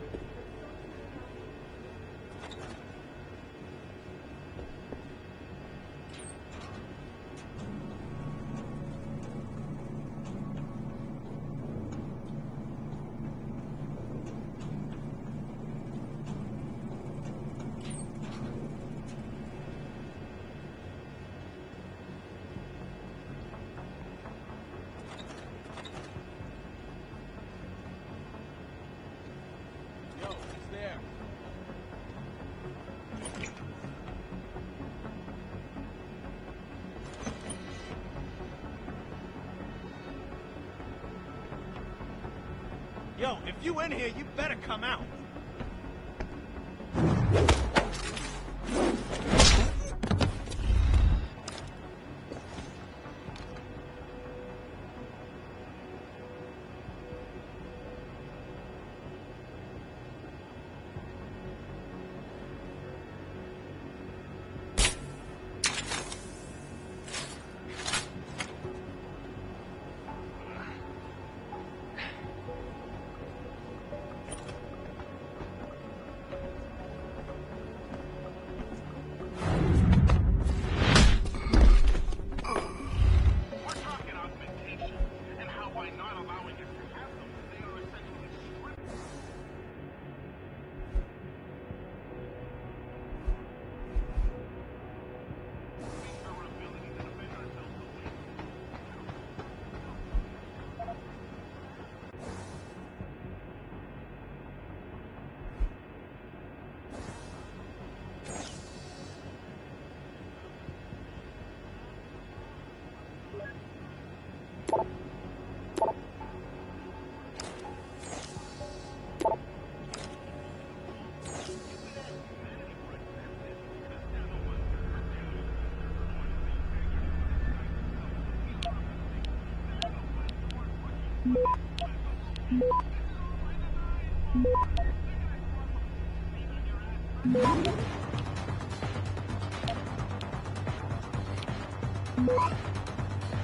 Yo, if you in here, you better come out.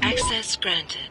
Access granted.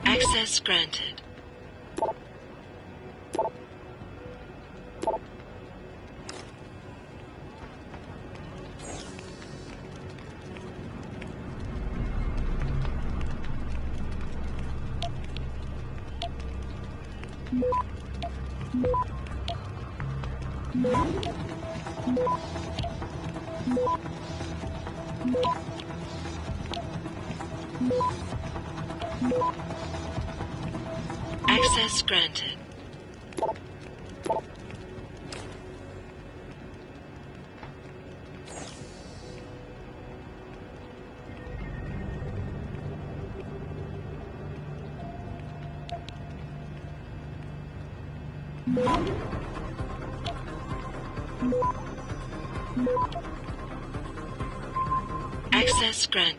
Access granted. Access granted. Access granted.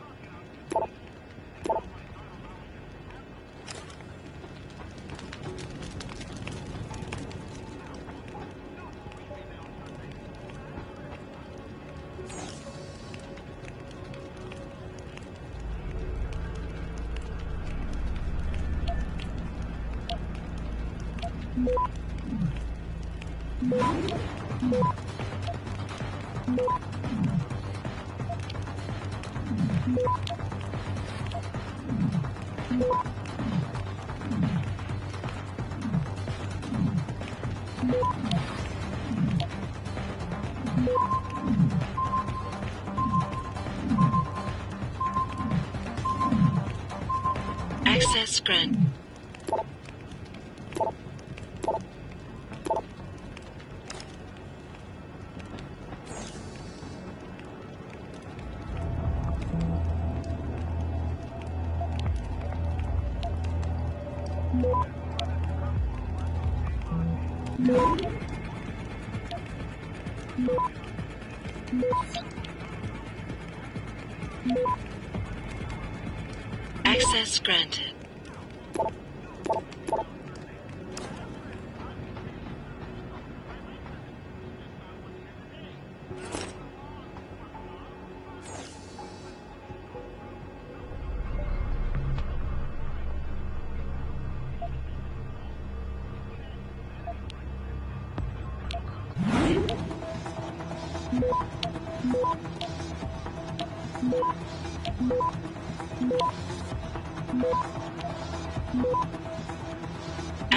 Access granted. Access granted.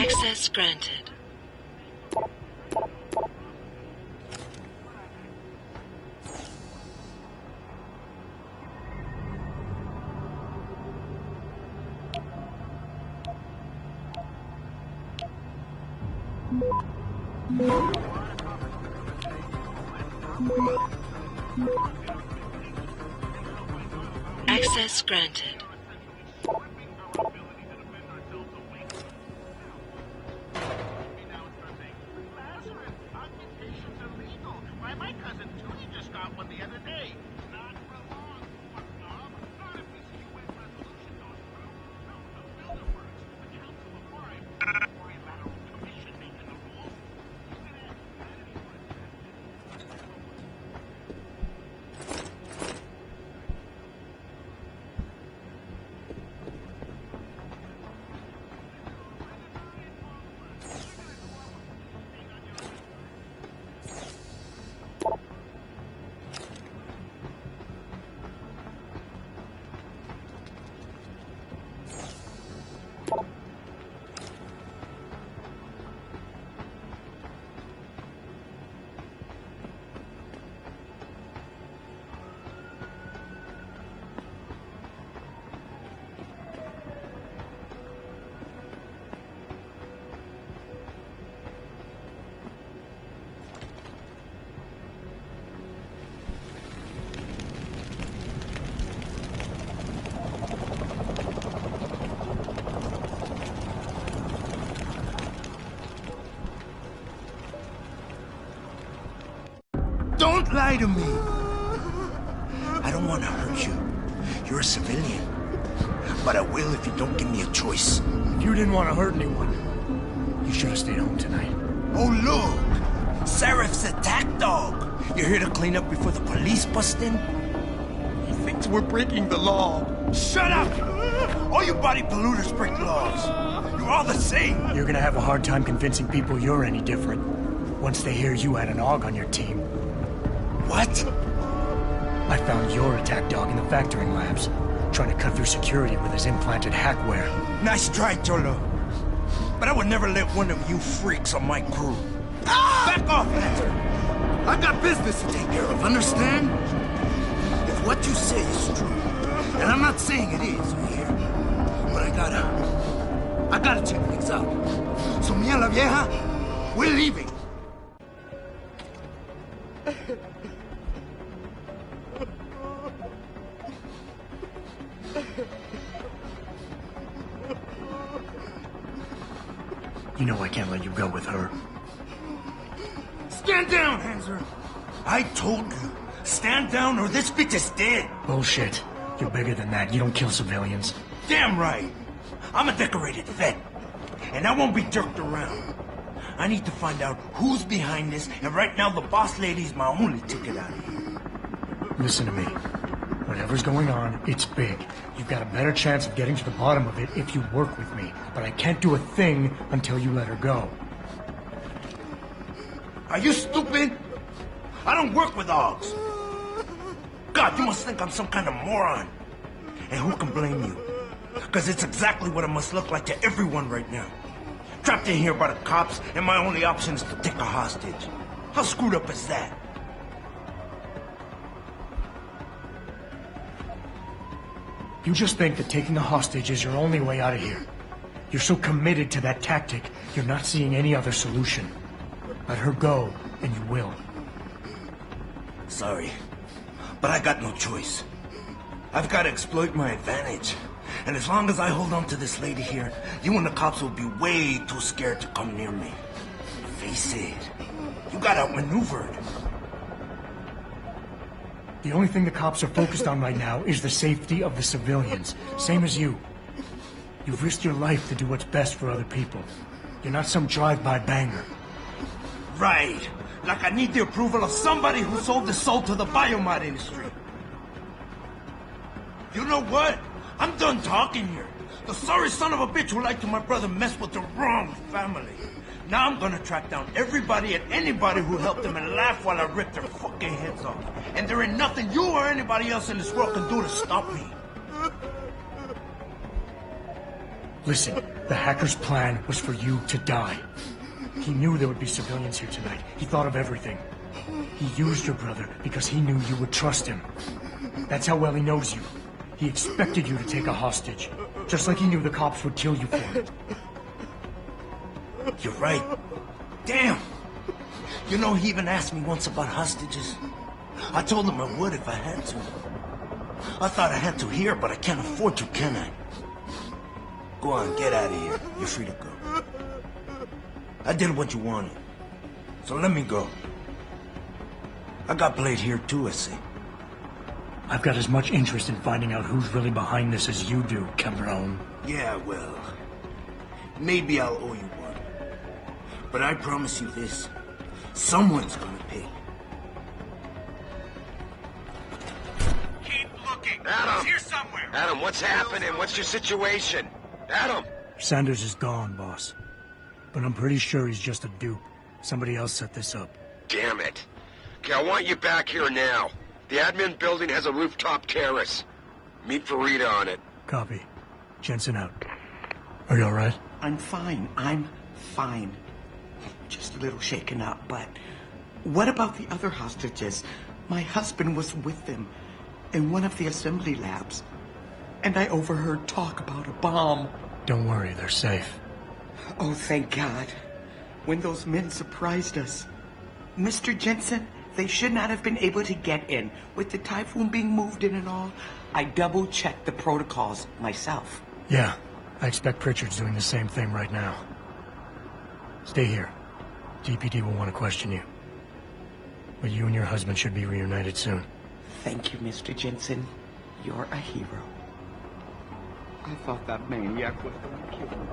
Access granted. Access granted. Don't lie to me! I don't want to hurt you. You're a civilian. But I will if you don't give me a choice. If you didn't want to hurt anyone, you should have stayed home tonight. Oh, look! Sarif's attack dog! You're here to clean up before the police bust in? He thinks we're breaking the law. Shut up! All you body polluters break laws. You're all the same. You're gonna have a hard time convincing people you're any different once they hear you had an AUG on your team. What? I found your attack dog in the factoring labs, trying to cut through security with his implanted hackware. Nice try, Cholo. But I would never let one of you freaks on my crew. Ah! Back off, Hunter! I've got business to take care of, understand? If what you say is true, and I'm not saying it is here, but I gotta check things out. So me and la vieja, we're leaving. You know I can't let you go with her. Stand down, Hanser! I told you, stand down or this bitch is dead! Bullshit. You're bigger than that. You don't kill civilians. Damn right! I'm a decorated vet, and I won't be jerked around. I need to find out who's behind this, and right now the boss lady's my only ticket out of here. Listen to me. Whatever's going on, it's big. You've got a better chance of getting to the bottom of it if you work with me. But I can't do a thing until you let her go. Are you stupid? I don't work with AUGs. God, you must think I'm some kind of moron. And who can blame you? Because it's exactly what it must look like to everyone right now. Trapped in here by the cops, and my only option is to take a hostage. How screwed up is that? You just think that taking a hostage is your only way out of here. You're so committed to that tactic, you're not seeing any other solution. Let her go, and you will. Sorry, but I got no choice. I've got to exploit my advantage. And as long as I hold on to this lady here, you and the cops will be way too scared to come near me. Face it, you got outmaneuvered. The only thing the cops are focused on right now is the safety of the civilians, same as you. You've risked your life to do what's best for other people. You're not some drive-by banger. Right, like I need the approval of somebody who sold his soul to the biomod industry. You know what? I'm done talking here. The sorry son of a bitch who lied to my brother messed with the wrong family. Now I'm gonna track down everybody and anybody who helped them and laugh while I rip their fucking heads off. And there ain't nothing you or anybody else in this world can do to stop me. Listen, the hacker's plan was for you to die. He knew there would be civilians here tonight. He thought of everything. He used your brother because he knew you would trust him. That's how well he knows you. He expected you to take a hostage, just like he knew the cops would kill you for it. You're right. Damn! You know, he even asked me once about hostages. I told him I would if I had to. I thought I had to here, but I can't afford to, can I? Go on, get out of here. You're free to go. I did what you wanted, so let me go. I got played here too, I see. I've got as much interest in finding out who's really behind this as you do, cabron. Yeah, well, maybe I'll owe you one. But I promise you this, someone's gonna pay. Keep looking. Adam! He's here somewhere. Adam, what's happening? What's your situation? Adam! Sanders is gone, boss. But I'm pretty sure he's just a dupe. Somebody else set this up. Damn it. Okay, I want you back here now. The admin building has a rooftop terrace. Meet Farida on it. Copy. Jensen out. Are you alright? I'm fine. I'm fine. Just a little shaken up, but... What about the other hostages? My husband was with them in one of the assembly labs. And I overheard talk about a bomb. Don't worry, they're safe. Oh, thank God. When those men surprised us. Mr. Jensen, they should not have been able to get in. With the Typhoon being moved in and all, I double-checked the protocols myself. Yeah, I expect Pritchard's doing the same thing right now. Stay here. DPD will want to question you. But you and your husband should be reunited soon. Thank you, Mr. Jensen. You're a hero. I thought that maniac was going to kill me.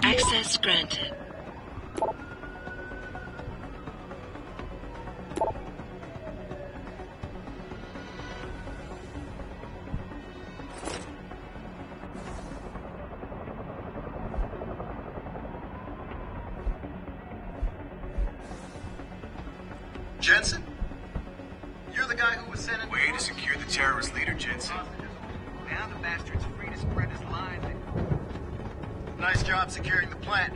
Access granted. Jensen? You're the guy who was sent in... Way to secure the terrorist leader, Jensen. Now the bastard's free to spread his lies. Nice job securing the plant.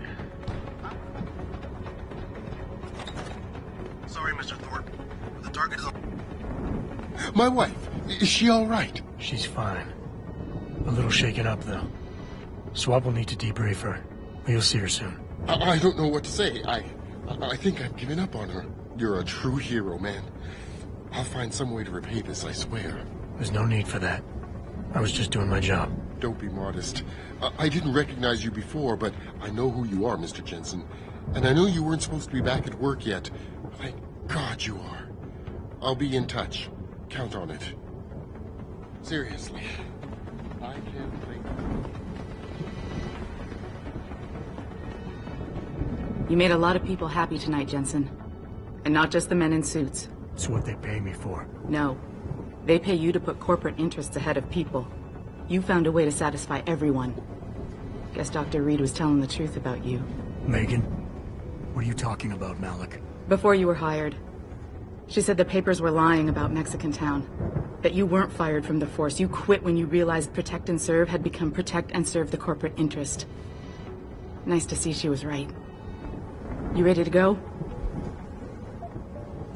Sorry, Mr. Thorpe. The target is... My wife, is she all right? She's fine. A little shaken up, though. Swab will need to debrief her. You'll see her soon. I don't know what to say. I think I've given up on her. You're a true hero, man. I'll find some way to repay this, I swear. There's no need for that. I was just doing my job. Don't be modest. I didn't recognize you before, but I know who you are, Mr. Jensen. And I know you weren't supposed to be back at work yet. Thank God you are. I'll be in touch. Count on it. Seriously. I can't think. You made a lot of people happy tonight, Jensen. And not just the men in suits. It's what they pay me for. No. They pay you to put corporate interests ahead of people. You found a way to satisfy everyone. Guess Dr. Reed was telling the truth about you. Megan? What are you talking about, Malik? Before you were hired. She said the papers were lying about Mexican Town. That you weren't fired from the force. You quit when you realized protect and serve had become protect and serve the corporate interest. Nice to see she was right. You ready to go?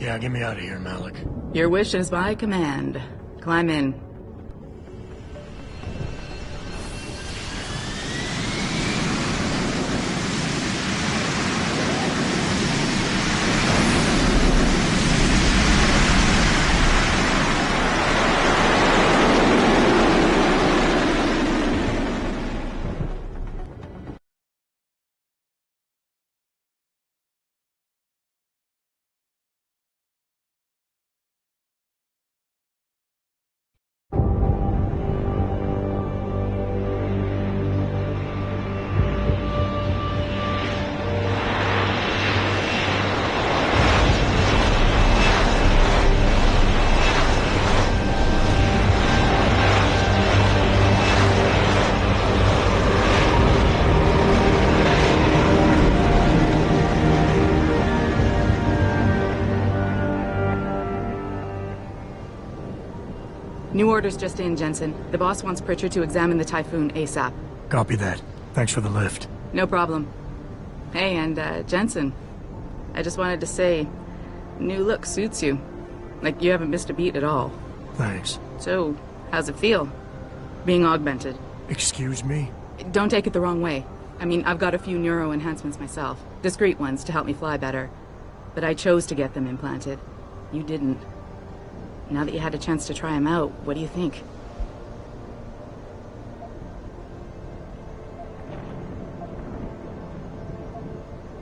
Yeah, get me out of here, Malik. Your wish is my command. Climb in. New orders just in, Jensen. The boss wants Pritchard to examine the Typhoon ASAP. Copy that. Thanks for the lift. No problem. Hey, and Jensen, I just wanted to say, new look suits you. Like you haven't missed a beat at all. Thanks. So, how's it feel? Being augmented? Excuse me? Don't take it the wrong way. I mean, I've got a few neuro enhancements myself. Discreet ones to help me fly better. But I chose to get them implanted. You didn't. Now that you had a chance to try them out, what do you think?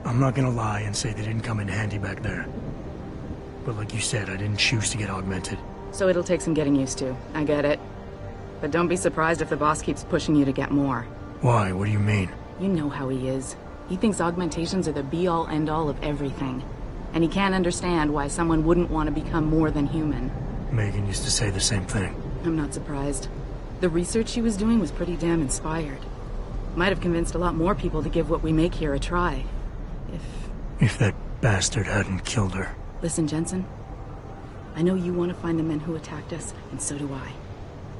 I'm not gonna lie and say they didn't come in handy back there. But like you said, I didn't choose to get augmented. So it'll take some getting used to. I get it. But don't be surprised if the boss keeps pushing you to get more. Why? What do you mean? You know how he is. He thinks augmentations are the be-all, end-all of everything. And he can't understand why someone wouldn't want to become more than human. Megan used to say the same thing. I'm not surprised. The research she was doing was pretty damn inspired. Might have convinced a lot more people to give what we make here a try. If that bastard hadn't killed her. Listen, Jensen. I know you want to find the men who attacked us, and so do I.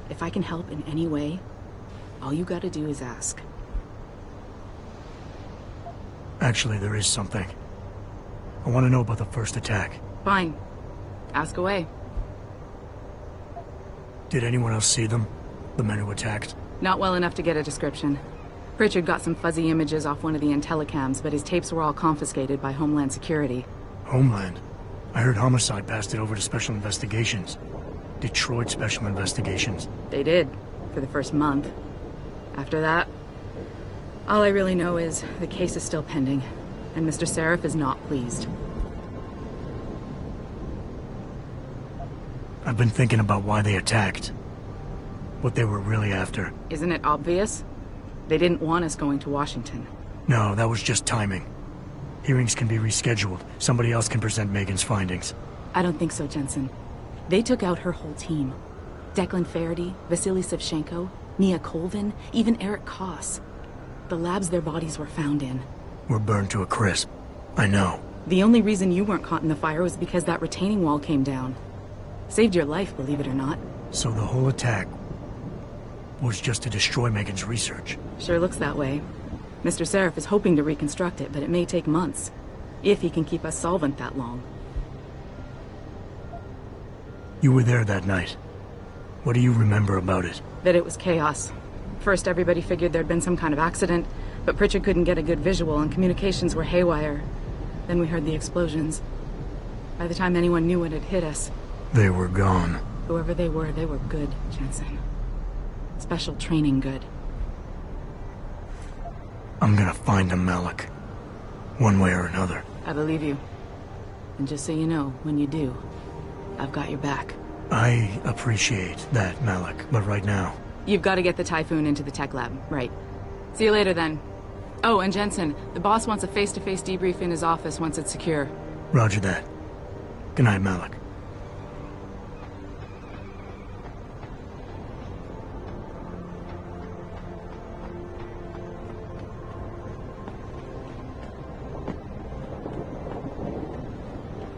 If I can help in any way, all you gotta do is ask. Actually, there is something. I want to know about the first attack. Fine. Ask away. Did anyone else see them? The men who attacked? Not well enough to get a description. Pritchard got some fuzzy images off one of the Intellicams, but his tapes were all confiscated by Homeland Security. Homeland? I heard Homicide passed it over to Special Investigations. Detroit Special Investigations. They did, for the first month. After that, all I really know is the case is still pending, and Mr. Sarif is not pleased. I've been thinking about why they attacked. What they were really after. Isn't it obvious? They didn't want us going to Washington. No, that was just timing. Hearings can be rescheduled. Somebody else can present Megan's findings. I don't think so, Jensen. They took out her whole team. Declan Faraday, Vasily Savchenko, Nia Colvin, even Eric Koss. The labs their bodies were found in. Were burned to a crisp. I know. The only reason you weren't caught in the fire was because that retaining wall came down. Saved your life, believe it or not. So the whole attack was just to destroy Megan's research. Sure looks that way. Mr. Sarif is hoping to reconstruct it, but it may take months. If he can keep us solvent that long. You were there that night. What do you remember about it? That it was chaos. First, everybody figured there'd been some kind of accident, but Pritchard couldn't get a good visual and communications were haywire. Then we heard the explosions. By the time anyone knew what had hit us... They were gone. Whoever they were good, Jensen. Special training good. I'm gonna find them, Malik. One way or another. I believe you. And just so you know, when you do, I've got your back. I appreciate that, Malik, but right now... You've got to get the Typhoon into the tech lab, right. See you later, then. Oh, and Jensen, the boss wants a face-to-face debrief in his office once it's secure. Roger that. Good night, Malik.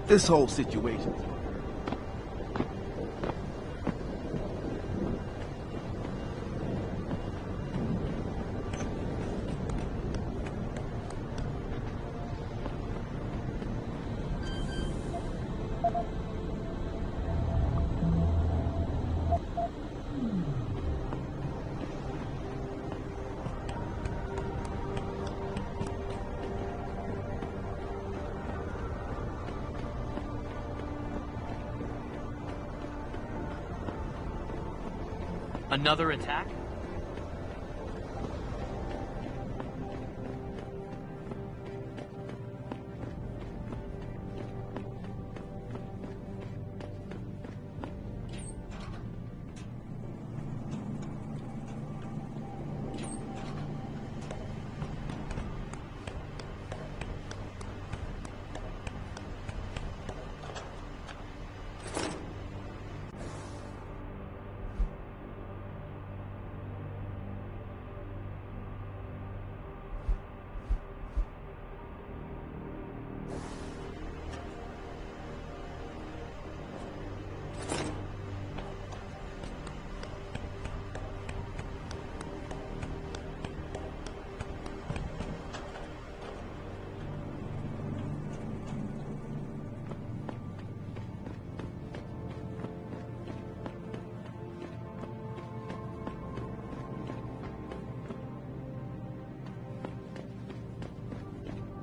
This whole situation. Another attack?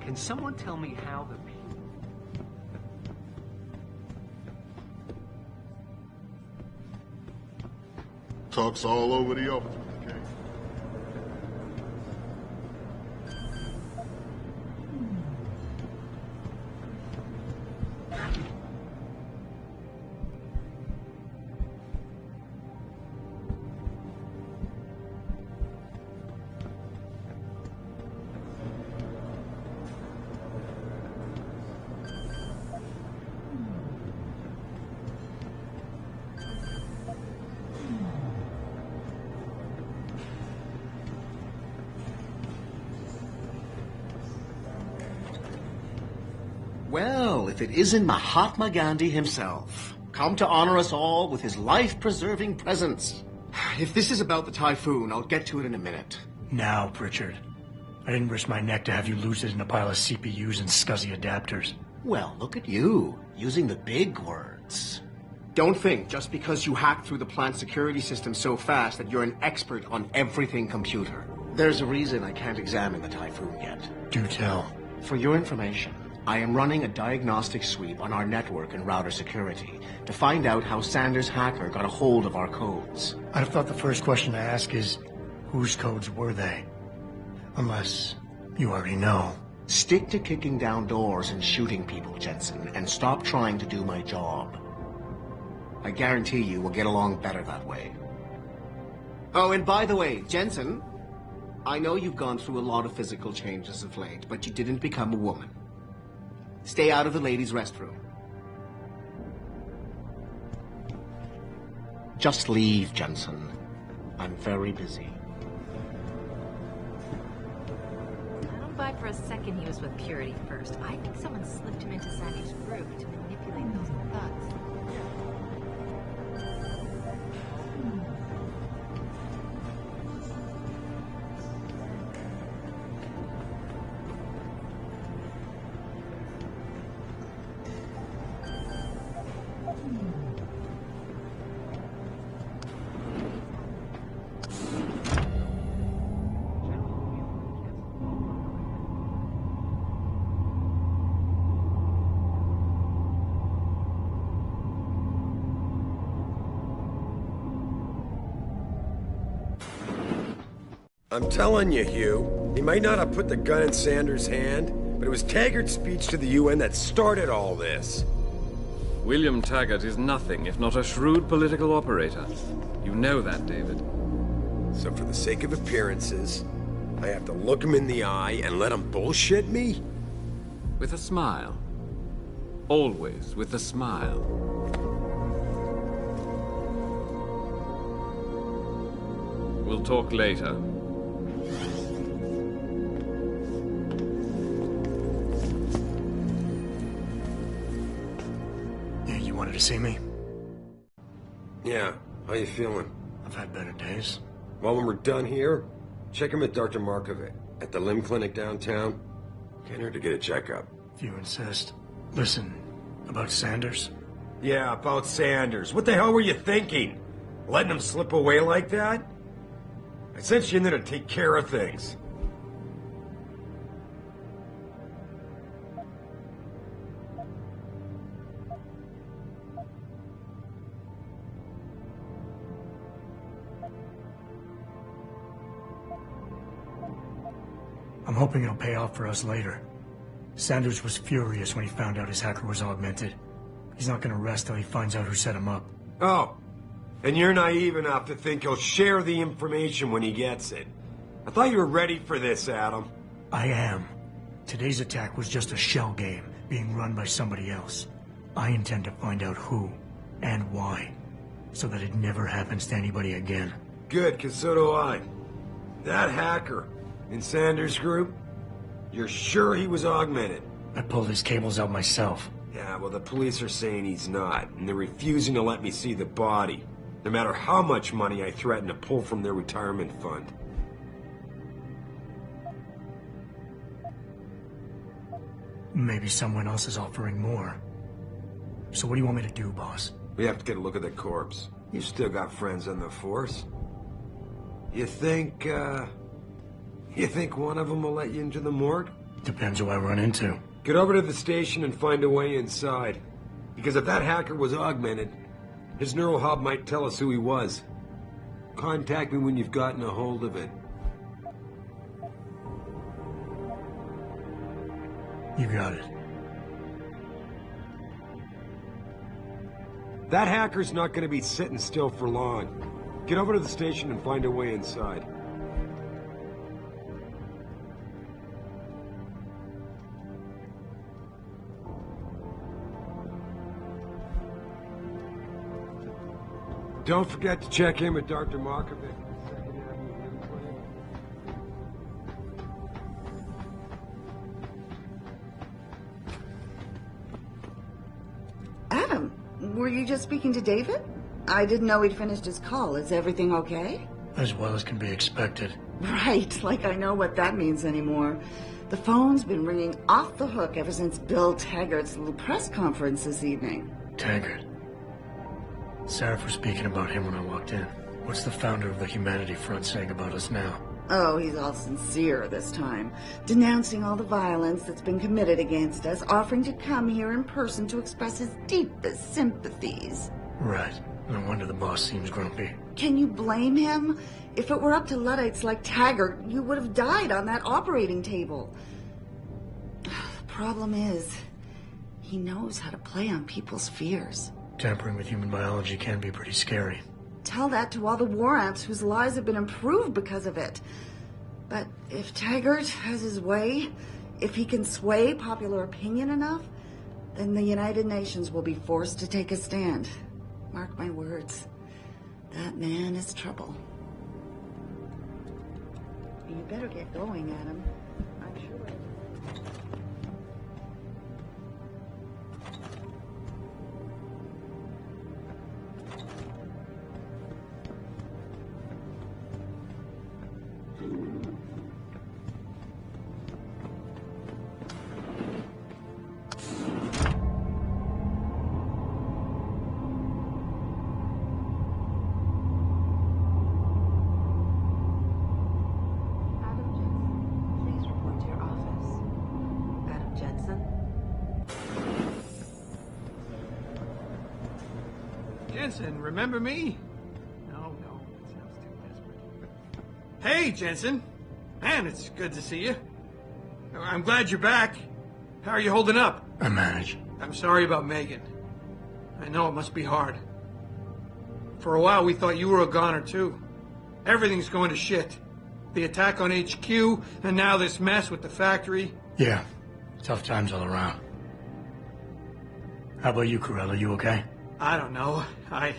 Can someone tell me how the Talks all over the office. Okay. Well, if it isn't Mahatma Gandhi himself, come to honor us all with his life-preserving presence. If this is about the typhoon, I'll get to it in a minute. Now, Pritchard. I didn't risk my neck to have you lose it in a pile of CPUs and scuzzy adapters. Well, look at you, using the big words. Don't think just because you hacked through the plant security system so fast that you're an expert on everything computer. There's a reason I can't examine the typhoon yet. Do tell. For your information, I am running a diagnostic sweep on our network and router security to find out how Sanders' hacker got a hold of our codes. I'd have thought the first question to ask is, whose codes were they? Unless you already know. Stick to kicking down doors and shooting people, Jensen, and stop trying to do my job. I guarantee you we'll get along better that way. Oh, and by the way, Jensen, I know you've gone through a lot of physical changes of late, but you didn't become a woman. Stay out of the ladies' restroom. Just leave, Jensen. I'm very busy. I don't buy for a second he was with Purity first. I think someone slipped him into Sandy's group to manipulate those thugs. I'm telling you, Hugh, he might not have put the gun in Sanders' hand, but it was Taggart's speech to the UN that started all this. William Taggart is nothing if not a shrewd political operator. You know that, David. So for the sake of appearances, I have to look him in the eye and let him bullshit me? With a smile. Always with a smile. We'll talk later. You wanted to see me? Yeah, how you feeling? I've had better days. Well, when we're done here, check him at Dr. Markovic at the L.I.M. clinic downtown. Can't hurt to get a checkup. If you insist. Listen, about Sanders? Yeah, about Sanders. What the hell were you thinking? Letting him slip away like that? I sent you in there to take care of things. I'm hoping it'll pay off for us later. Sanders was furious when he found out his hacker was augmented. He's not gonna rest till he finds out who set him up. Oh, and you're naive enough to think he'll share the information when he gets it. I thought you were ready for this, Adam. I am. Today's attack was just a shell game, being run by somebody else. I intend to find out who and why, so that it never happens to anybody again. Good, because so do I. That hacker in Sanders' group, you're sure he was augmented? I pulled his cables out myself. Yeah, well, the police are saying he's not, and they're refusing to let me see the body, no matter how much money I threaten to pull from their retirement fund. Maybe someone else is offering more. So what do you want me to do, boss? We have to get a look at the corpse. You still got friends on the force. You think one of them will let you into the morgue? Depends who I run into. Get over to the station and find a way inside. Because if that hacker was augmented, his neural hub might tell us who he was. Contact me when you've gotten a hold of it. You got it. That hacker's not going to be sitting still for long. Get over to the station and find a way inside. Don't forget to check in with Dr. Markovic. Adam, were you just speaking to David? I didn't know he'd finished his call. Is everything okay? As well as can be expected. Right, like I know what that means anymore. The phone's been ringing off the hook ever since Bill Taggart's little press conference this evening. Taggart. Sarif was speaking about him when I walked in. What's the founder of the Humanity Front saying about us now? Oh, he's all sincere this time, denouncing all the violence that's been committed against us, offering to come here in person to express his deepest sympathies. Right. No wonder the boss seems grumpy. Can you blame him? If it were up to Luddites like Taggart, you would have died on that operating table. The problem is, he knows how to play on people's fears. Tampering with human biology can be pretty scary. Tell that to all the war ants whose lives have been improved because of it. But if Taggart has his way, if he can sway popular opinion enough, then the United Nations will be forced to take a stand. Mark my words. That man is trouble. You better get going, Adam. I'm sure. Jensen, remember me? No, it sounds too desperate. Hey, Jensen. Man, it's good to see you. I'm glad you're back. How are you holding up? I manage. I'm sorry about Megan. I know it must be hard. For a while, we thought you were a goner, too. Everything's going to shit. The attack on HQ, and now this mess with the factory. Yeah, tough times all around. How about you, Corella? You okay? I don't know. I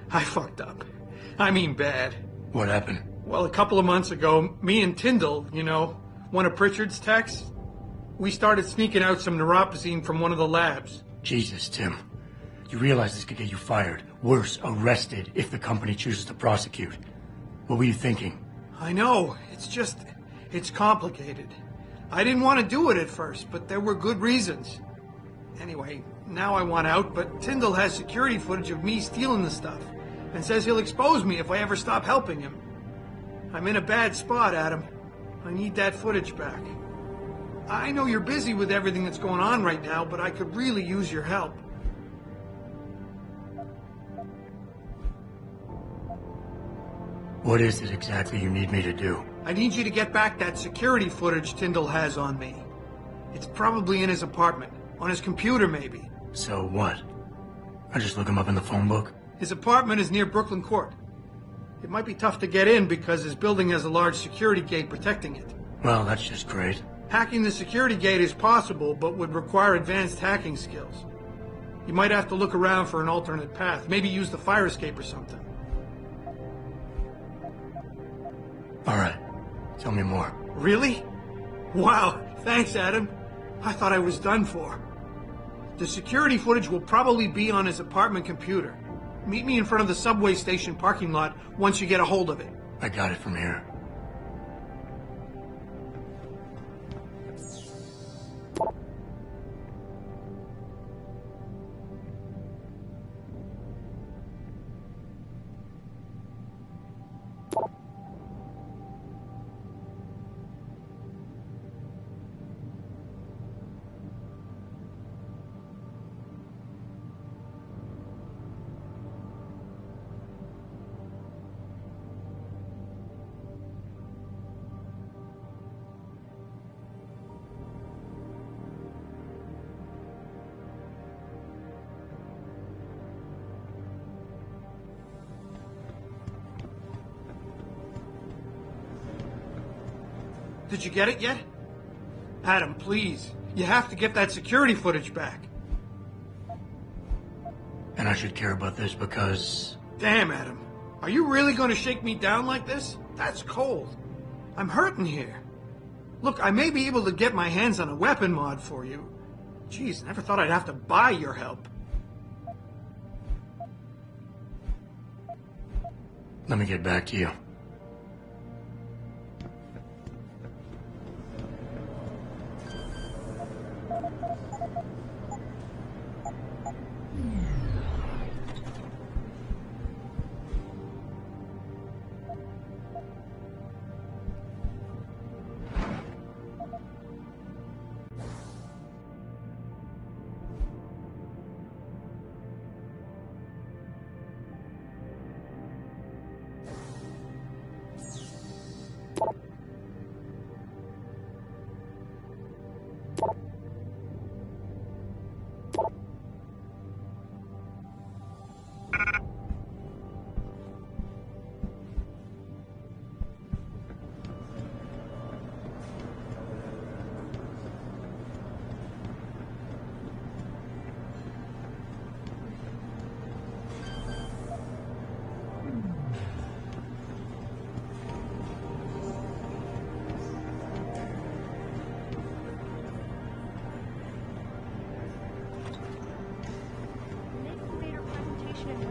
fucked up. I mean bad. What happened? Well, a couple of months ago, me and Tyndall, you know, one of Pritchard's techs, we started sneaking out some neuropazine from one of the labs. Jesus, Tim. You realize this could get you fired. Worse, arrested if the company chooses to prosecute. What were you thinking? I know. It's complicated. I didn't want to do it at first, but there were good reasons. Anyway, now I want out, but Tyndall has security footage of me stealing the stuff and says he'll expose me if I ever stop helping him. I'm in a bad spot, Adam. I need that footage back. I know you're busy with everything that's going on right now, but I could really use your help. What is it exactly you need me to do? I need you to get back that security footage Tyndall has on me. It's probably in his apartment. On his computer, maybe. So what? I just look him up in the phone book? His apartment is near Brooklyn Court. It might be tough to get in because his building has a large security gate protecting it. Well, that's just great. Hacking the security gate is possible, but would require advanced hacking skills. You might have to look around for an alternate path. Maybe use the fire escape or something. All right. Tell me more. Really? Wow. Thanks, Adam. I thought I was done for. The security footage will probably be on his apartment computer. Meet me in front of the subway station parking lot once you get a hold of it. I got it from here. Did you get it yet? Adam, please. You have to get that security footage back. And I should care about this because... Damn, Adam. Are you really going to shake me down like this? That's cold. I'm hurting here. Look, I may be able to get my hands on a weapon mod for you. Jeez, never thought I'd have to buy your help. Let me get back to you.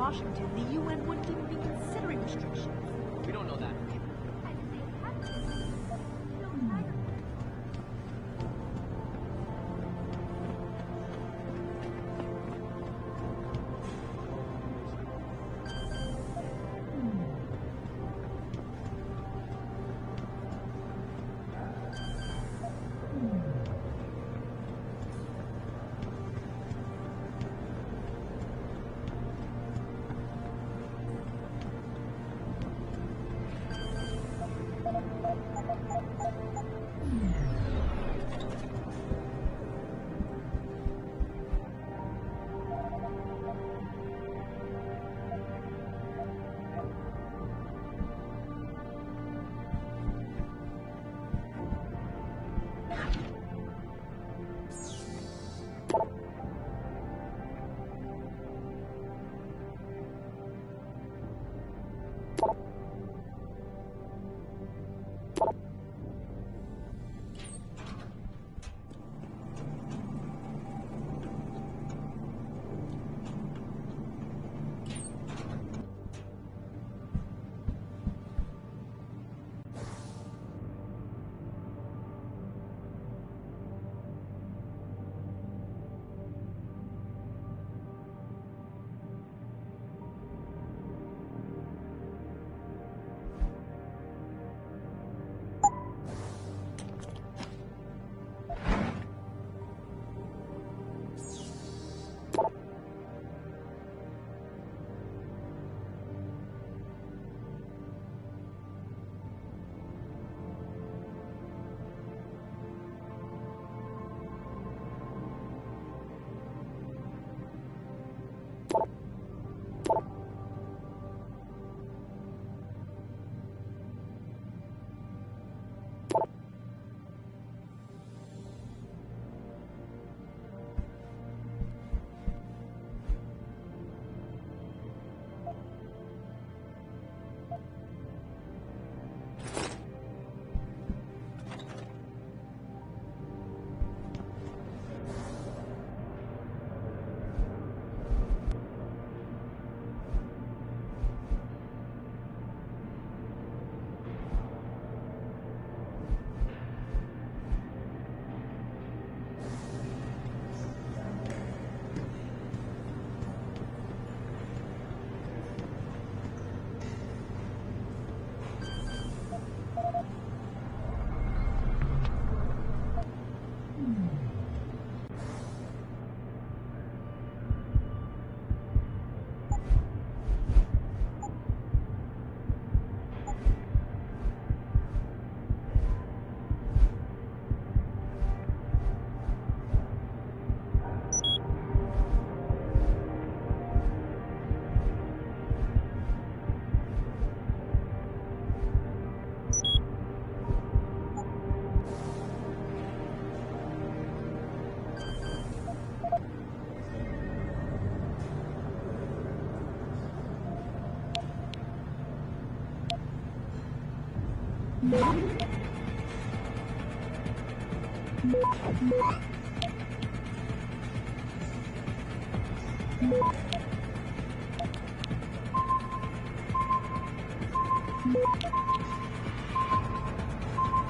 Washington, the UN wouldn't even be considering restrictions. We don't know that for sure.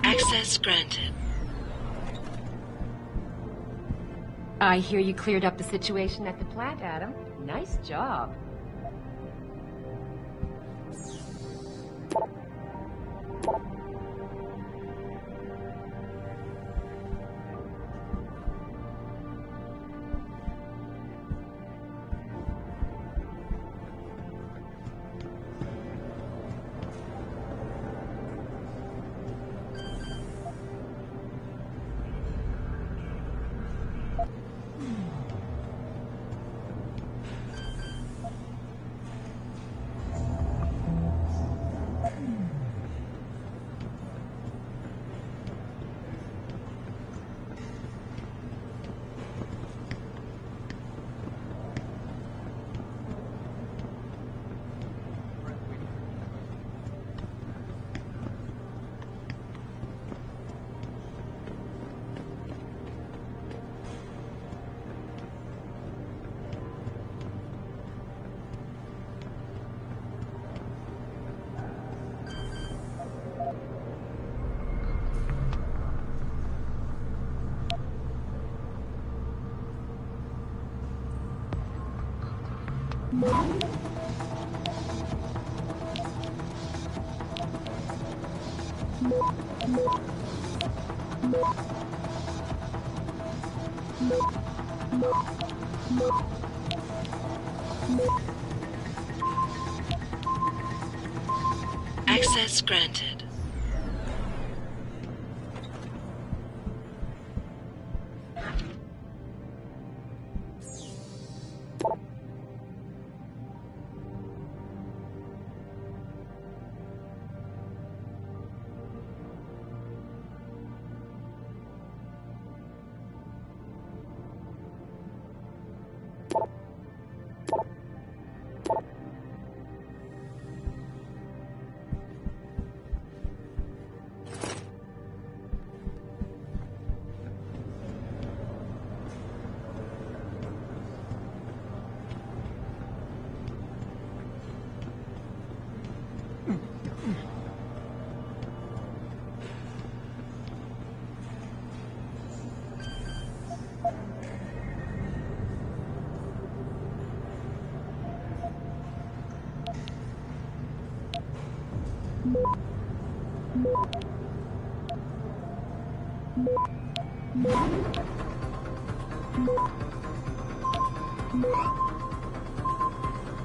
Access granted. I hear you cleared up the situation at the plant, Adam. Nice job. Access granted.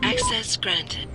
Access granted.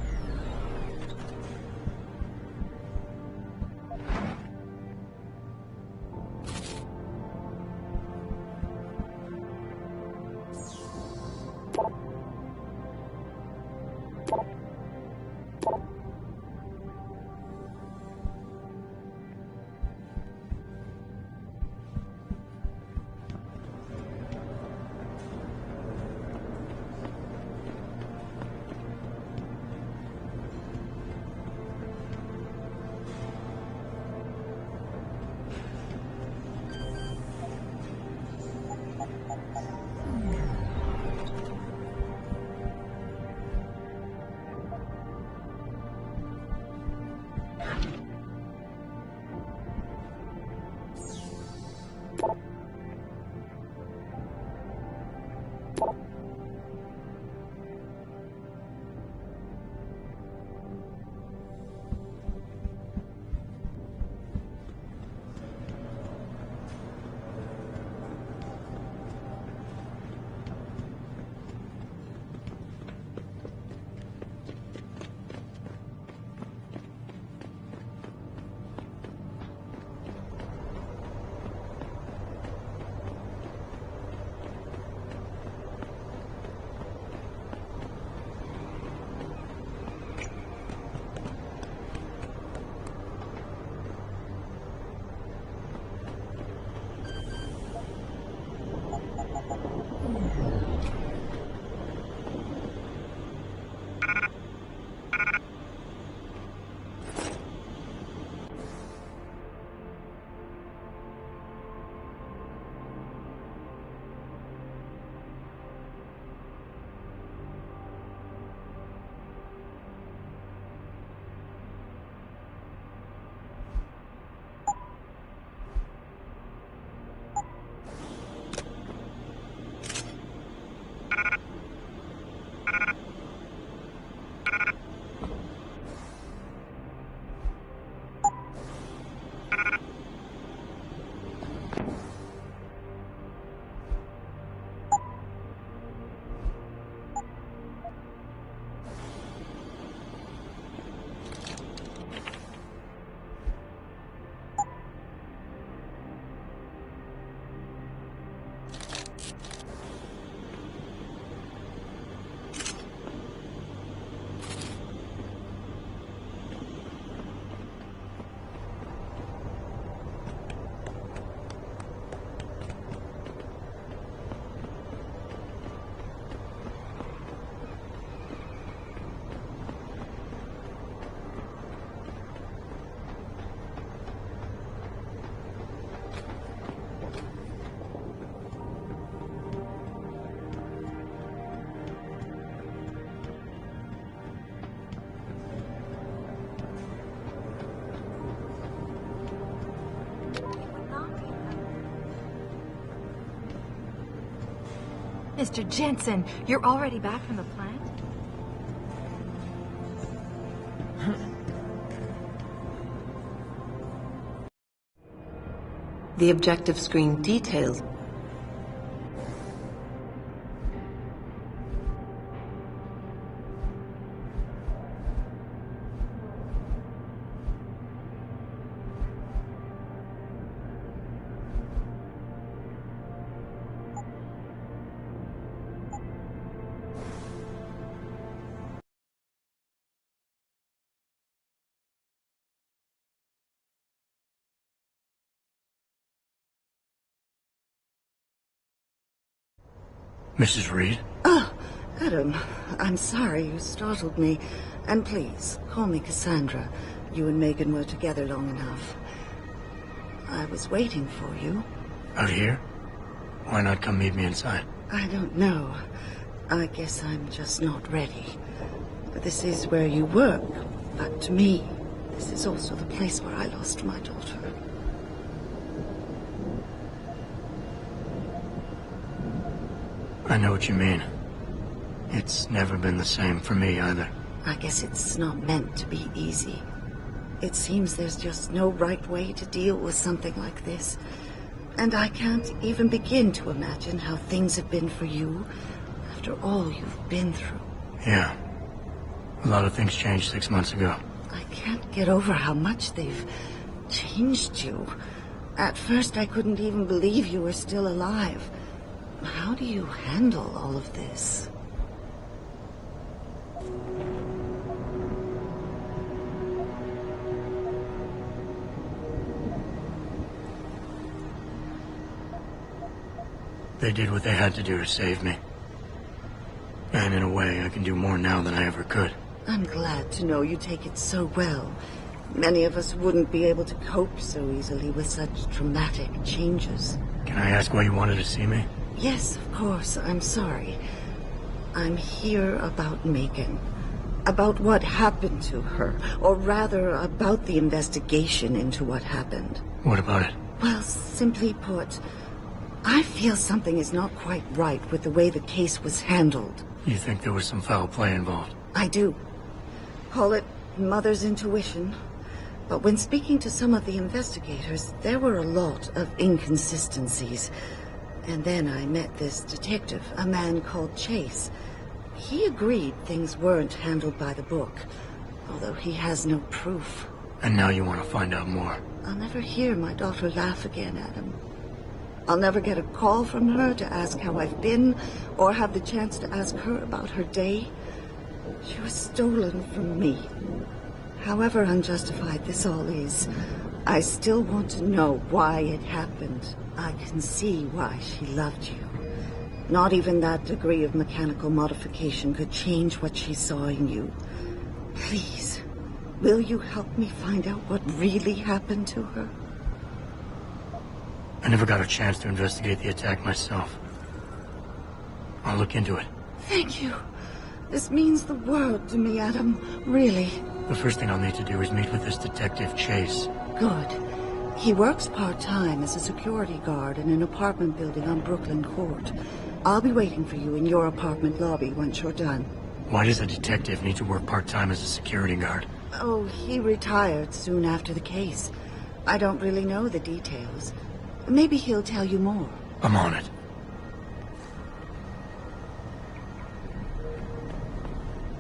Mr. Jensen, you're already back from the plant? The objective screen details. Mrs. Reed? Oh, Adam, I'm sorry you startled me. And please, call me Cassandra. You and Megan were together long enough. I was waiting for you. Out here? Why not come meet me inside? I don't know. I guess I'm just not ready. This is where you work, but to me, this is also the place where I lost my daughter. I know what you mean. It's never been the same for me either. I guess it's not meant to be easy. It seems there's just no right way to deal with something like this. And I can't even begin to imagine how things have been for you after all you've been through. Yeah. A lot of things changed 6 months ago. I can't get over how much they've changed you. At first I couldn't even believe you were still alive. How do you handle all of this? They did what they had to do to save me. And in a way, I can do more now than I ever could. I'm glad to know you take it so well. Many of us wouldn't be able to cope so easily with such dramatic changes. Can I ask why you wanted to see me? Yes, of course. I'm sorry. I'm here about Megan. About what happened to her. Or rather, about the investigation into what happened. What about it? Well, simply put, I feel something is not quite right with the way the case was handled. You think there was some foul play involved? I do. Call it mother's intuition. But when speaking to some of the investigators, there were a lot of inconsistencies. And then I met this detective, a man called Chase. He agreed things weren't handled by the book, although he has no proof. And now you want to find out more? I'll never hear my daughter laugh again, Adam. I'll never get a call from her to ask how I've been, or have the chance to ask her about her day. She was stolen from me. However unjustified this all is, I still want to know why it happened. I can see why she loved you. Not even that degree of mechanical modification could change what she saw in you. Please, will you help me find out what really happened to her? I never got a chance to investigate the attack myself. I'll look into it. Thank you. This means the world to me, Adam. Really. The first thing I'll need to do is meet with this detective, Chase. Good. He works part-time as a security guard in an apartment building on Brooklyn Court. I'll be waiting for you in your apartment lobby once you're done. Why does a detective need to work part-time as a security guard? Oh, he retired soon after the case. I don't really know the details. Maybe he'll tell you more. I'm on it.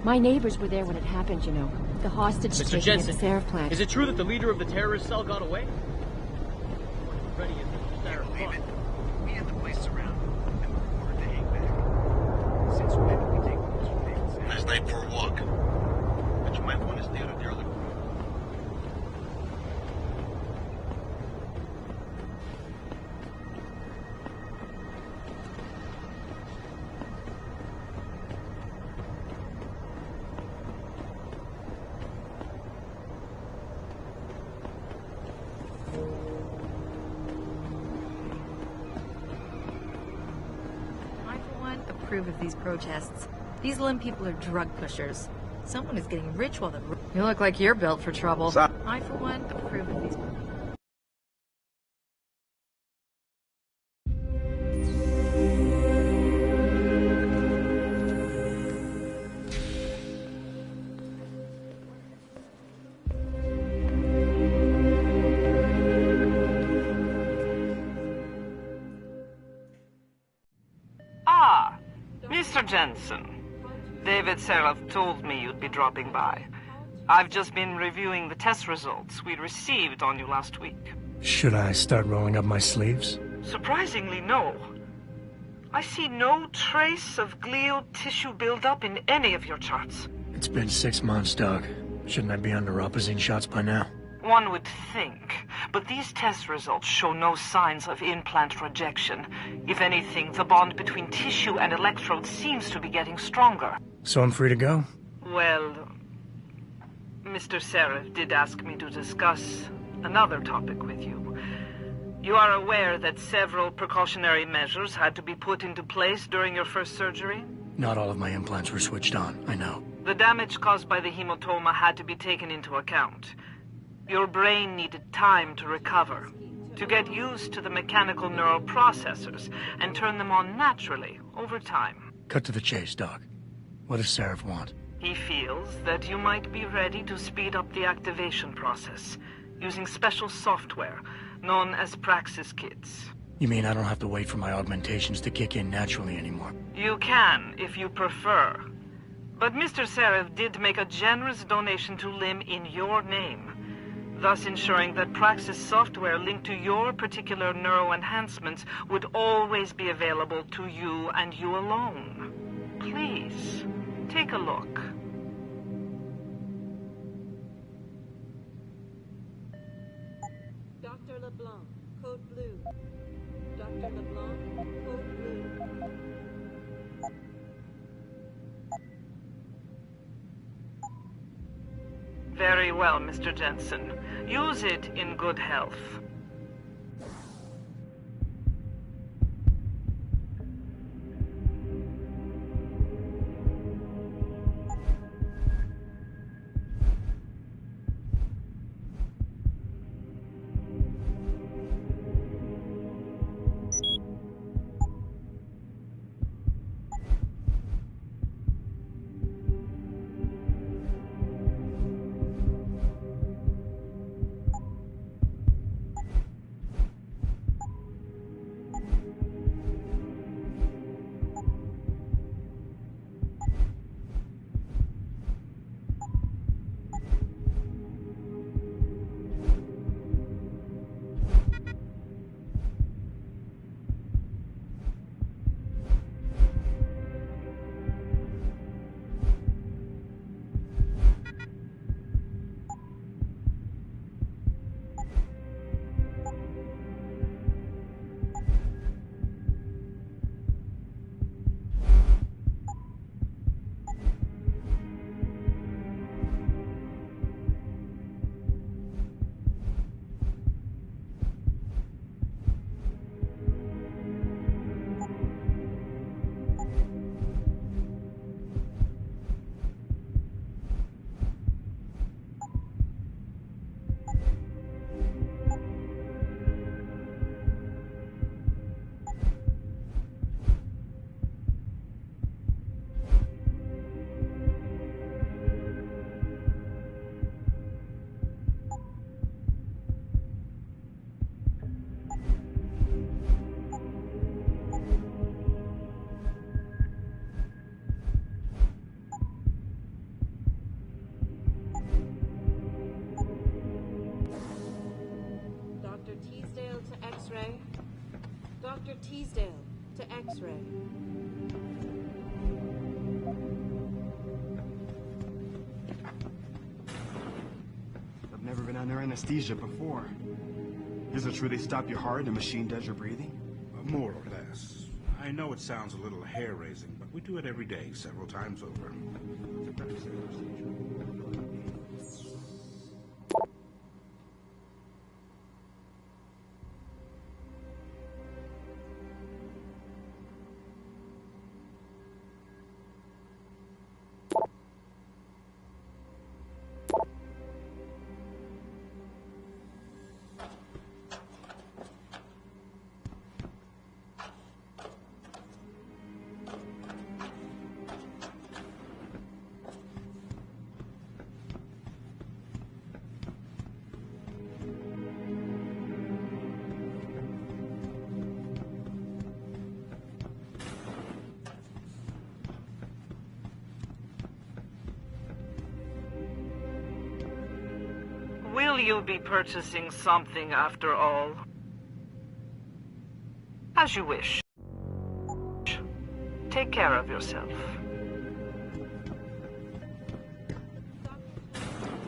My neighbors were there when it happened, you know. The hostage Mr. taking Jensen, at the Sarif plant. Is it true that the leader of the terrorist cell got away? Ready at the Sarif plant. We had the place around, and we're ordered to hang back. Since when did we take orders from David? Last night for a walk. But you might want to stay out of there a little. Approve of these protests. These L.I.M. people are drug pushers. Someone is getting rich while the... You look like you're built for trouble. I, for one, approve of these... Mr. Jensen, David Sarif told me you'd be dropping by. I've just been reviewing the test results we received on you last week. Should I start rolling up my sleeves? Surprisingly, no. I see no trace of glial tissue buildup in any of your charts. It's been 6 months, Doc. Shouldn't I be under Opposine shots by now? One would think, but these test results show no signs of implant rejection. If anything, the bond between tissue and electrodes seems to be getting stronger. So I'm free to go? Well, Mr. Sarif did ask me to discuss another topic with you. You are aware that several precautionary measures had to be put into place during your first surgery? Not all of my implants were switched on, I know. The damage caused by the hematoma had to be taken into account. Your brain needed time to recover, to get used to the mechanical neural processors and turn them on naturally over time. Cut to the chase, Doc. What does Sarif want? He feels that you might be ready to speed up the activation process using special software known as Praxis kits. You mean I don't have to wait for my augmentations to kick in naturally anymore? You can, if you prefer. But Mr. Sarif did make a generous donation to L.I.M. in your name, thus ensuring that Praxis software linked to your particular neuro enhancements would always be available to you and you alone. Please, take a look. Dr. LeBlanc, code blue. Dr. LeBlanc, code blue. Very well, Mr. Jensen. Use it in good health. Dr. Teasdale to X-ray. I've never been under anesthesia before. Is it true they stop your heart and the machine does your breathing? More or less. I know it sounds a little hair-raising, but we do it every day, several times over. Will you be purchasing something after all? As you wish. Take care of yourself.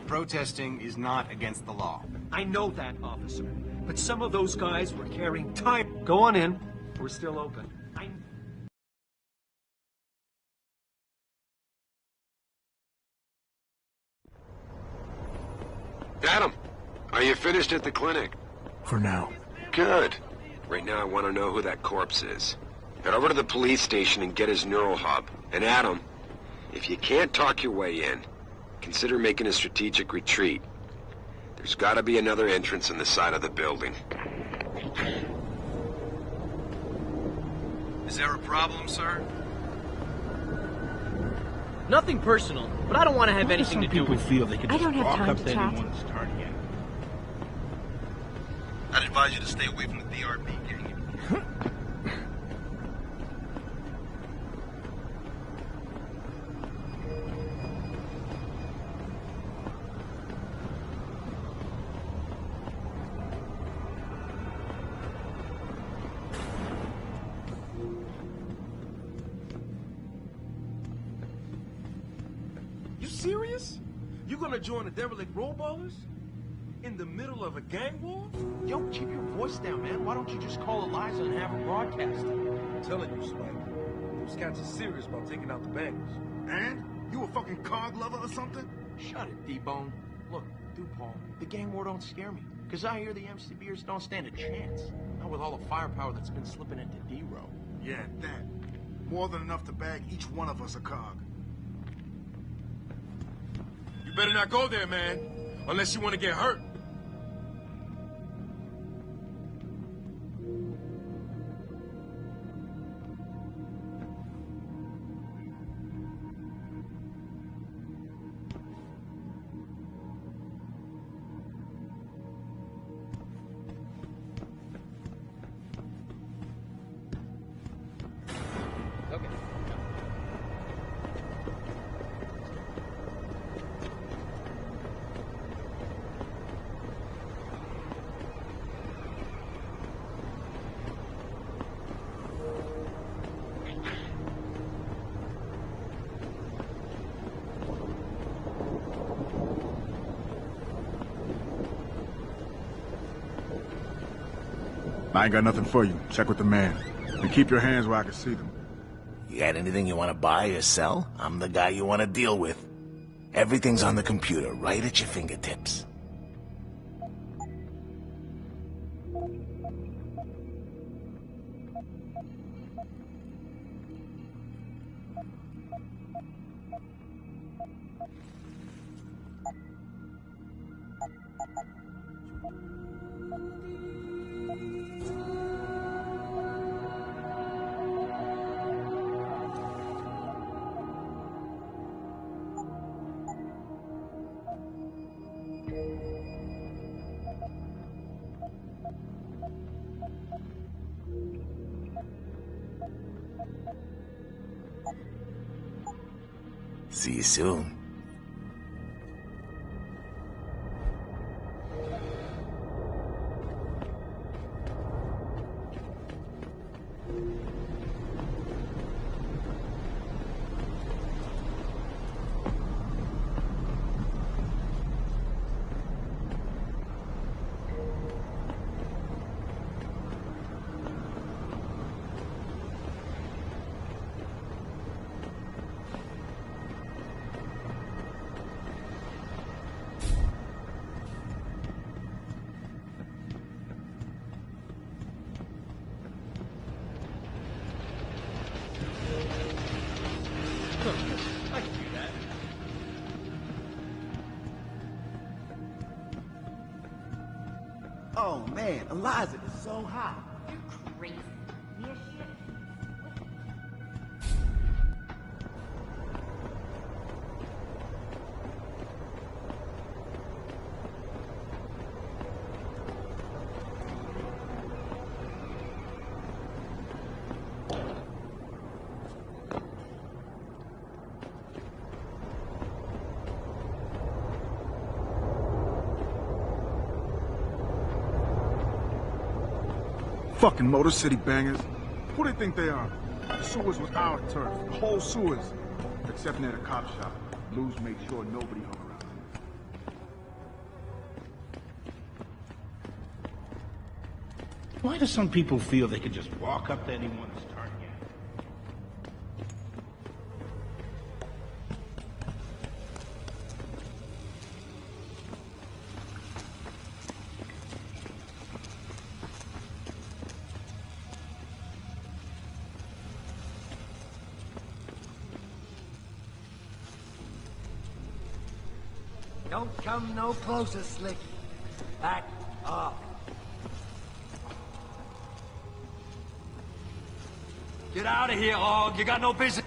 Protesting is not against the law. I know that, officer. But some of those guys were carrying time. Go on in. We're still open. Adam, are you finished at the clinic? For now. Good. Right now I want to know who that corpse is. Head over to the police station and get his neural hub. And Adam, if you can't talk your way in, consider making a strategic retreat. There's got to be another entrance in the side of the building. Is there a problem, sir? Nothing personal, but I don't want to have anything to do with feel they could I just don't have walk time up to to chat. anyone and start again. I'd advise you to stay away from the DRB gang. You serious? You gonna join the derelict rollballers? In the middle of a gang war? Yo, keep your voice down, man. Why don't you just call Eliza and have her broadcast? I'm telling you, Spike. Those cats are serious about taking out the bangers. And? You a fucking cog lover or something? Shut it, D-Bone. Look, Paul, the gang war don't scare me. Because I hear the MCBers don't stand a chance. Not with all the firepower that's been slipping into D-Row. Yeah, that. More than enough to bag each one of us a cog. You better not go there, man. Unless you want to get hurt. I ain't got nothing for you. Check with the man. And keep your hands where I can see them. You got anything you want to buy or sell? I'm the guy you want to deal with. Everything's on the computer, right at your fingertips. See you soon. I can do that. Oh man, Eliza is so hot. You're crazy. Yeah, shit. Fucking Motor City bangers. Who do they think they are? The sewers was our turf. The whole sewers. Except near the cop shop. Blues made sure nobody hung around. Why do some people feel they can just walk up to anyone and start yelling? Don't come no closer, Slick. Back off. Get out of here, Hog. You got no business.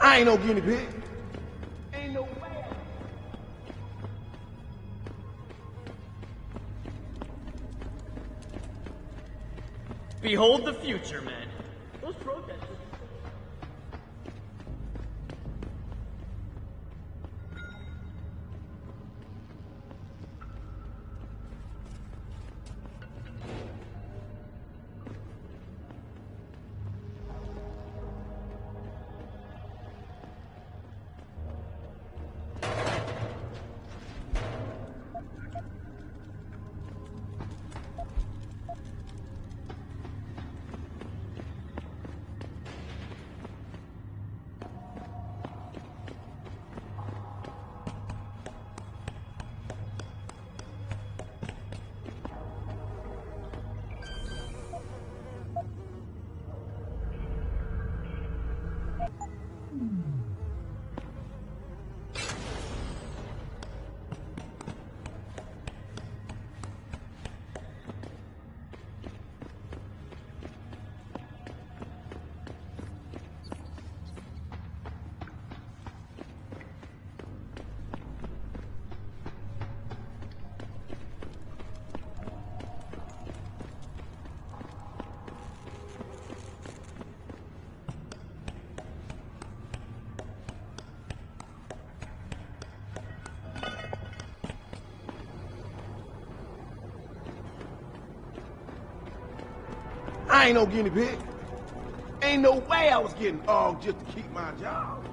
I ain't no guinea pig. Ain't no way. Behold the future, man. Those protesters. I ain't no guinea pig. Ain't no way I was getting off just to keep my job.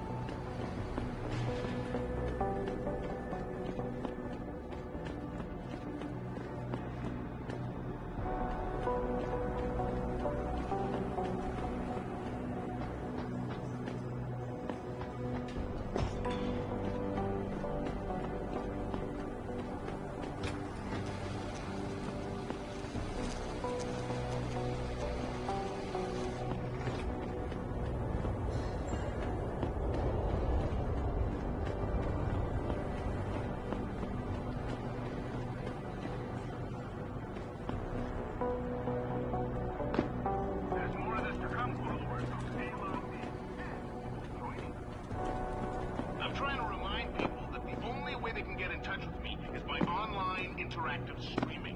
I'm trying to remind people that the only way they can get in touch with me is by online interactive streaming.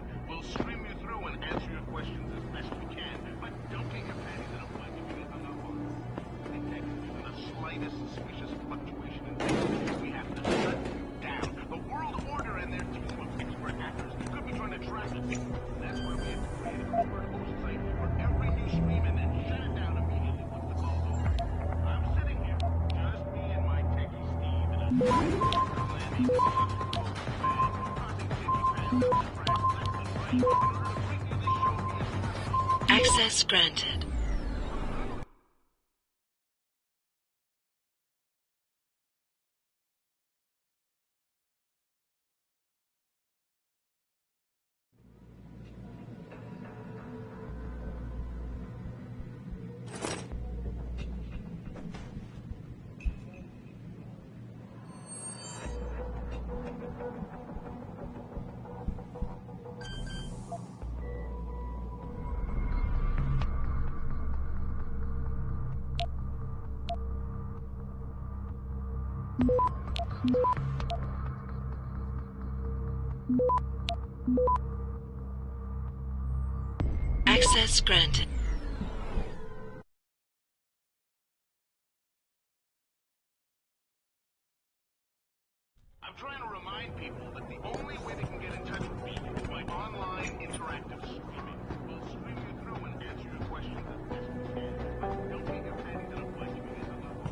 slightest suspicious fluctuation in data, we have to shut you down. The World Order and their team of expert hackers could be trying to track us. That's why we have to create a covert oversight for every new stream and then shut it down immediately once the call's over. I'm sitting here, just me and my techie Steve, and I'm Access granted. Access granted. I'm trying to remind people that the only way they can get in touch with me is by online interactive streaming. We'll stream you through and answer your questions as best we can. But don't make your pennies that apply to me as a level.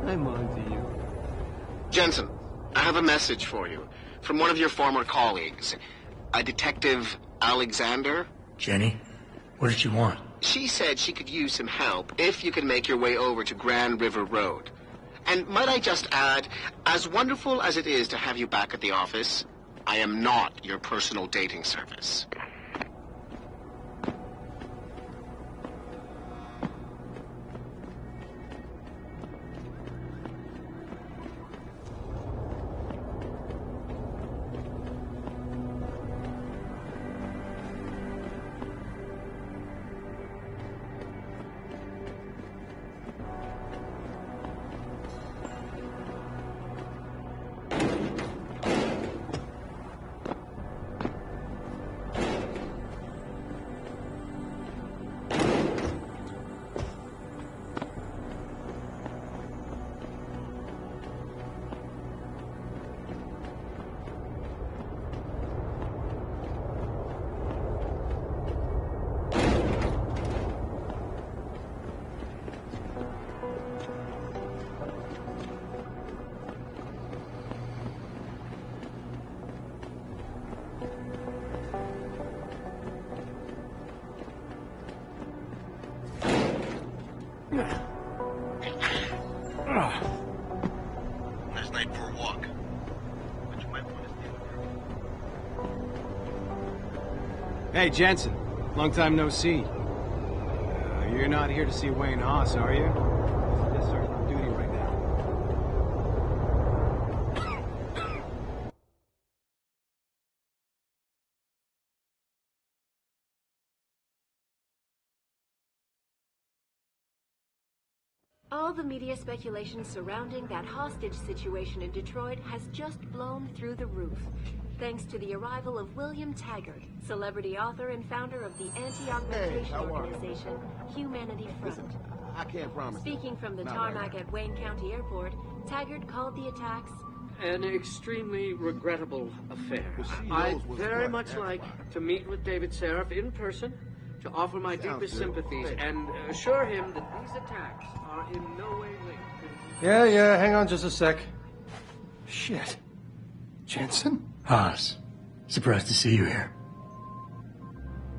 I'm on to you. Jensen, I have a message for you from one of your former colleagues, a Detective Alexander. Jenny, what did she want? She said she could use some help if you can make your way over to Grand River Road. And might I just add, as wonderful as it is to have you back at the office, I am not your personal dating service. Nice night for a walk. But you might want to stay with her. Hey, Jensen. Long time no see. I You're not here to see Wayne Haas, are you? Yes, sir. On duty right now. All the media speculation surrounding that hostage situation in Detroit has just blown through the roof, thanks to the arrival of William Taggart, celebrity author and founder of the anti-augmentation organization Humanity Front. Listen, I can't promise. Speaking from the Not tarmac right at Wayne County Airport, Taggart called the attacks an extremely regrettable affair. Well, I'd very much like to meet with David Sarif in person to offer my deepest sympathies and assure him that these attacks are in no way linked to... Yeah, hang on just a sec. Shit. Jensen? Haas. Surprised to see you here.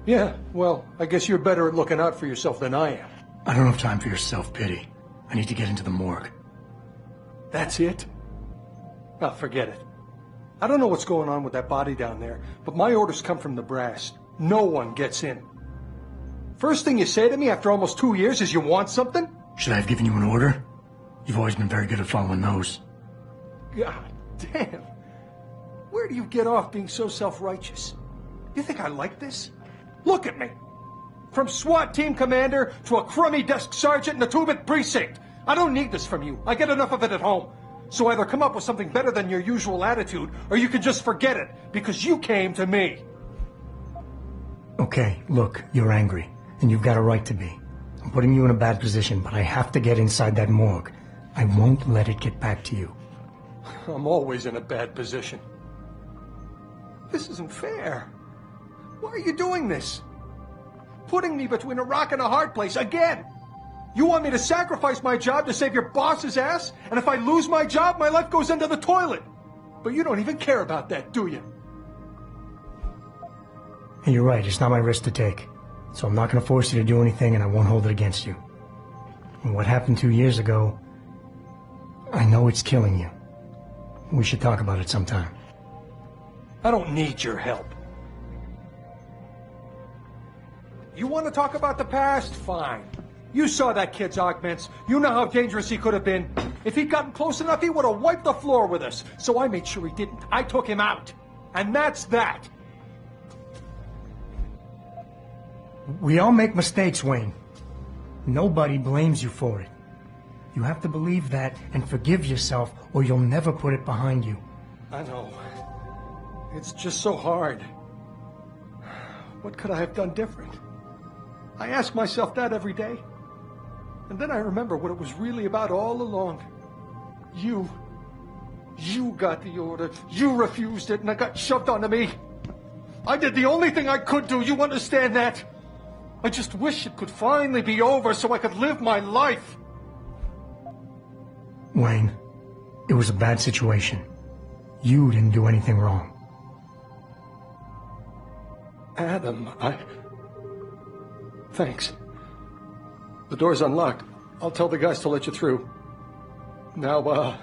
Yeah, well, I guess you're better at looking out for yourself than I am. I don't have time for your self-pity. I need to get into the morgue. That's it? Oh, forget it. I don't know what's going on with that body down there, but my orders come from the brass. No one gets in. First thing you say to me after almost 2 years is you want something? Should I have given you an order? You've always been very good at following those. God damn. Where do you get off being so self-righteous? You think I like this? Look at me. From SWAT team commander to a crummy desk sergeant in the 2-bit precinct. I don't need this from you. I get enough of it at home. So either come up with something better than your usual attitude, or you can just forget it, because you came to me. Okay, look, you're angry, and you've got a right to be. I'm putting you in a bad position, but I have to get inside that morgue. I won't let it get back to you. I'm always in a bad position. This isn't fair. Why are you doing this? Putting me between a rock and a hard place again. You want me to sacrifice my job to save your boss's ass? And if I lose my job, my life goes into the toilet. But you don't even care about that, do you? And you're right, it's not my risk to take. So I'm not going to force you to do anything, and I won't hold it against you. And what happened 2 years ago, I know it's killing you. We should talk about it sometime. I don't need your help. You want to talk about the past? Fine. You saw that kid's augments. You know how dangerous he could have been. If he'd gotten close enough, he would have wiped the floor with us. So I made sure he didn't. I took him out. And that's that. We all make mistakes, Wayne. Nobody blames you for it. You have to believe that and forgive yourself, or you'll never put it behind you. I know. It's just so hard. What could I have done different? I ask myself that every day. And then I remember what it was really about all along. You. You got the order. You refused it, and it got shoved onto me. I did the only thing I could do. You understand that? I just wish it could finally be over so I could live my life. Wayne, it was a bad situation. You didn't do anything wrong. Adam, Thanks. The door's unlocked. I'll tell the guys to let you through. Now,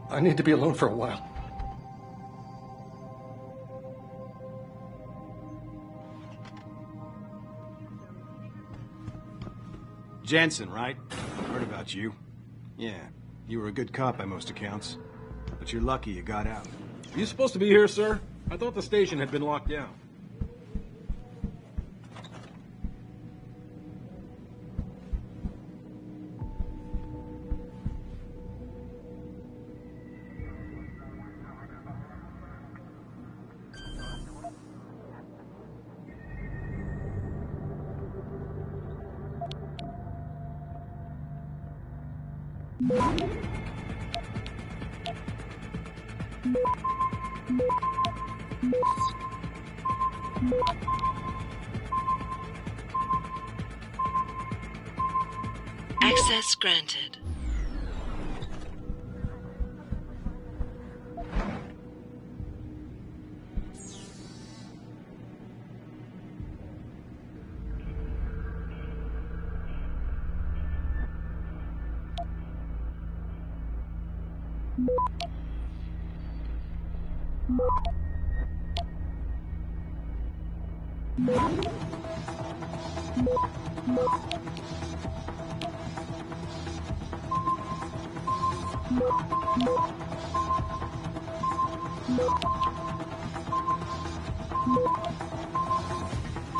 I need to be alone for a while. Jensen, right? Heard about you. Yeah, you were a good cop by most accounts. But you're lucky you got out. Are you supposed to be here, sir? I thought the station had been locked down. Access granted.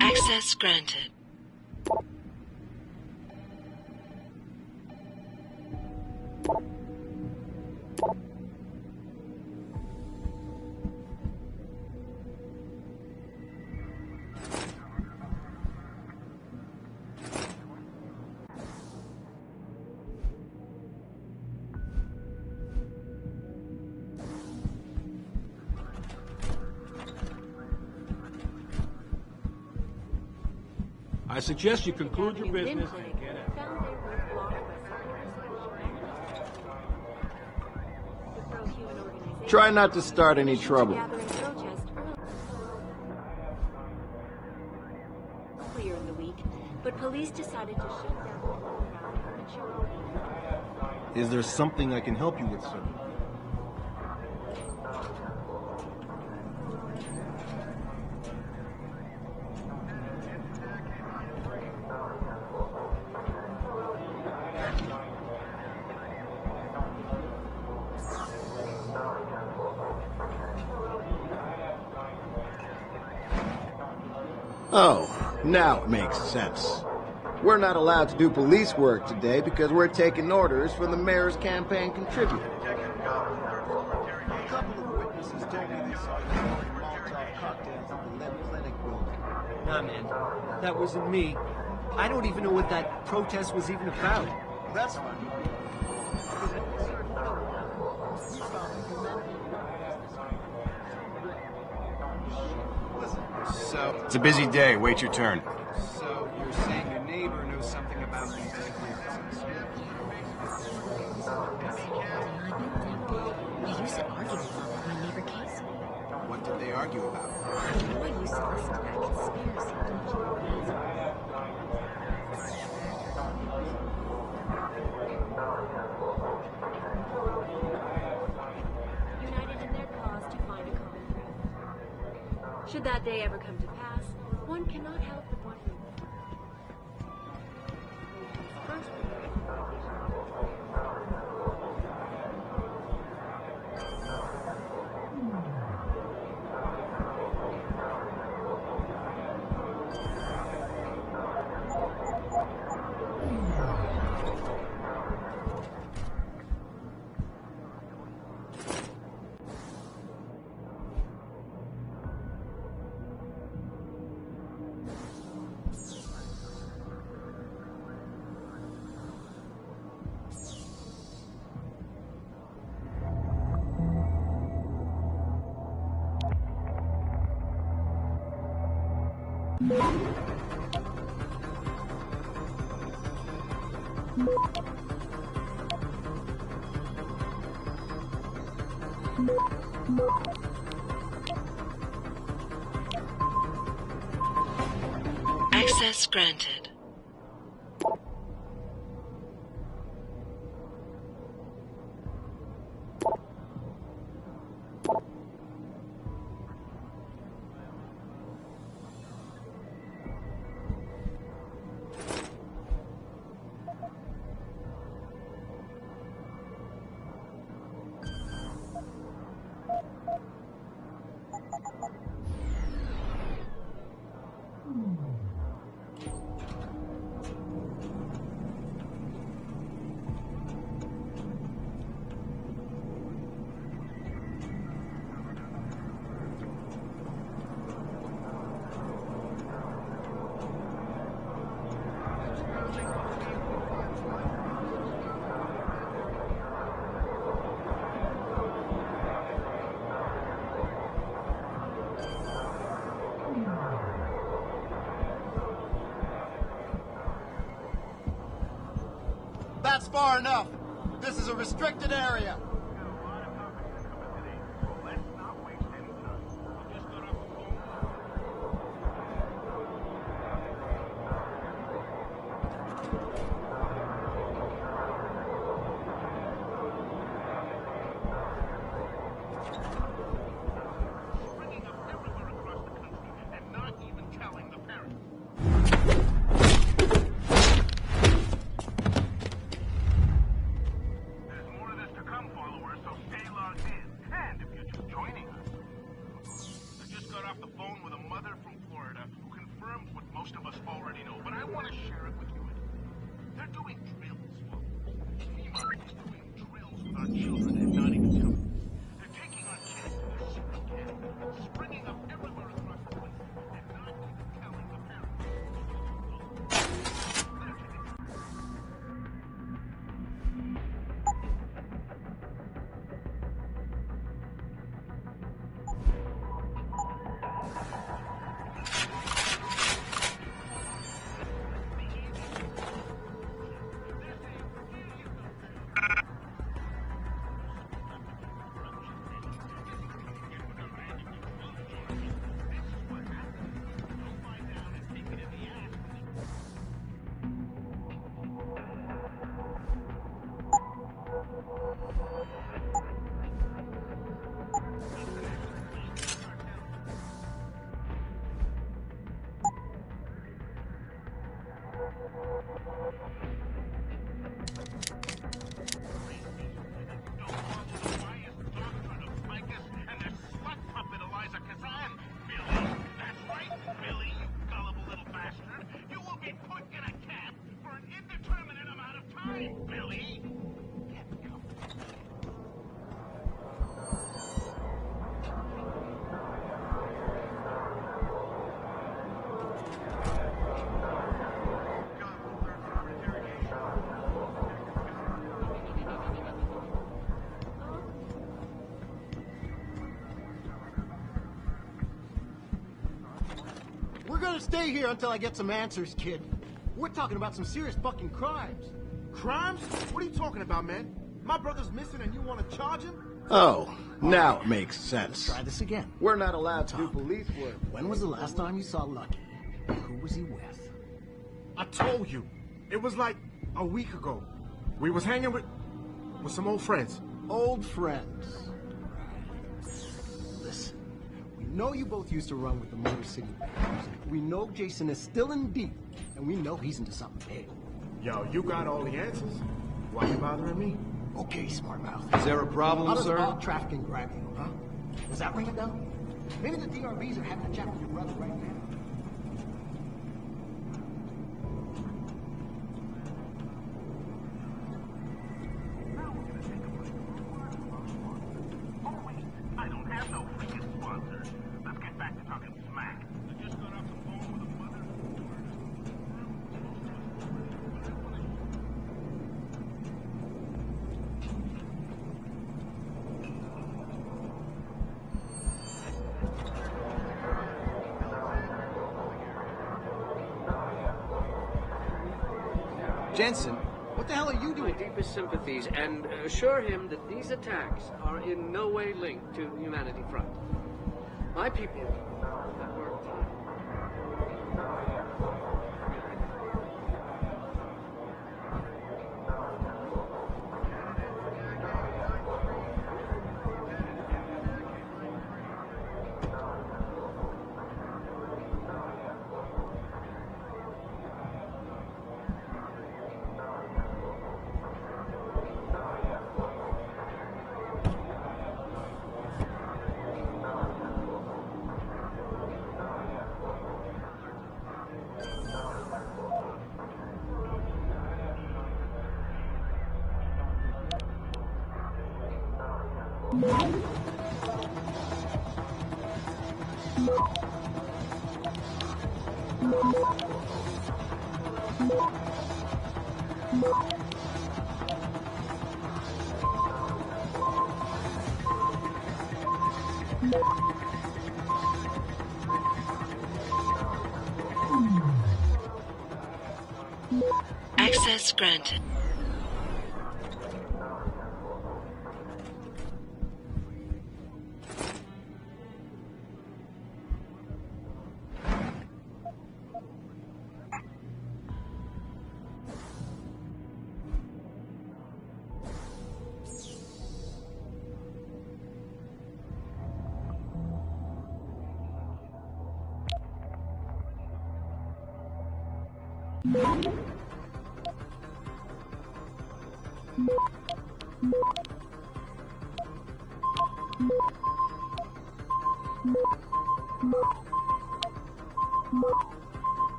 Access granted. I suggest you conclude your business and get out. Try not to start any trouble. Earlier in the week, but police decided to shut down the Montreal. Is there something I can help you with, sir? Oh, now it makes sense. We're not allowed to do police work today because we're taking orders from the mayor's campaign contributor. A couple of witnesses told me they saw you throwing Molotov cocktails at the L.I.M.B clinic building. Nah, man. That wasn't me. I don't even know what that protest was even about. That's fine. So, It's a busy day. Wait your turn. so you're saying your neighbor knows something about these clearances? They used to argue about my neighbor Cassan. What did they argue about? The boy used to listen to that conspiracy. United in their cause to find a common ground. Should that day ever come to pass, one cannot help but wonder. First, Access granted. That's far enough. This is a restricted area. Bringing up everywhere across the country and not even telling the parents. most of us already know, but I want to share it with you. They're doing drills. FEMA is doing drills with our children and not even telling us. They're taking our kids to their secret camp, springing up everywhere across the place, and not even telling the parents. We're gonna stay here until I get some answers, kid. We're talking about some serious fucking crimes. Crimes? What are you talking about, man? My brother's missing and you want to charge him? Oh, now it makes sense. Try this again. We're not allowed to do police work. When was the last time you saw Lucky? Who was he with? I told you. It was like a week ago. We was hanging with some old friends. Old friends. Listen, we know you both used to run with the Motor City Bangers. We know Jason is still in deep, and we know he's into something big. Yo, you got all the answers? Why you bothering me? Okay, smart mouth. Is there a problem, sir? sir? How does trafficking grab you, huh? Does that ring a bell? Maybe the DRBs are having a chat with your brother right now. I don't have no freaking sponsor. Let's get back to talking smack. I just got off the phone with a mother. Jensen, what the hell are you doing? My deepest sympathies, and assure him that these attacks are in no way linked to the Humanity Front. My people have worked hard. Access granted.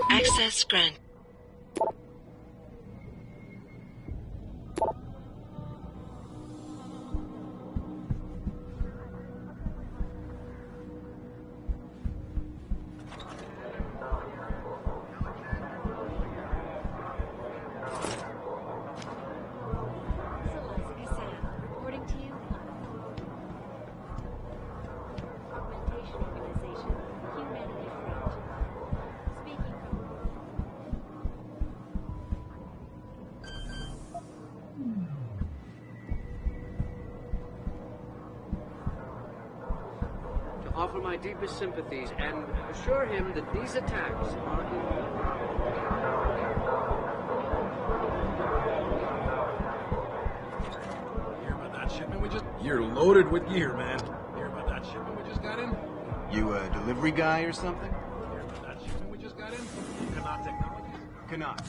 Access granted. Cassan, reporting to you Augmentation Organization, Humanity Front. Speaking from... To offer my deepest sympathies and assure him that these attacks are Hear about that shipment we just... You're loaded with gear, man. Hear about that shipment we just got in? You a delivery guy or something? Hear about that shipment we just got in? Cannot Technologies? Cannot.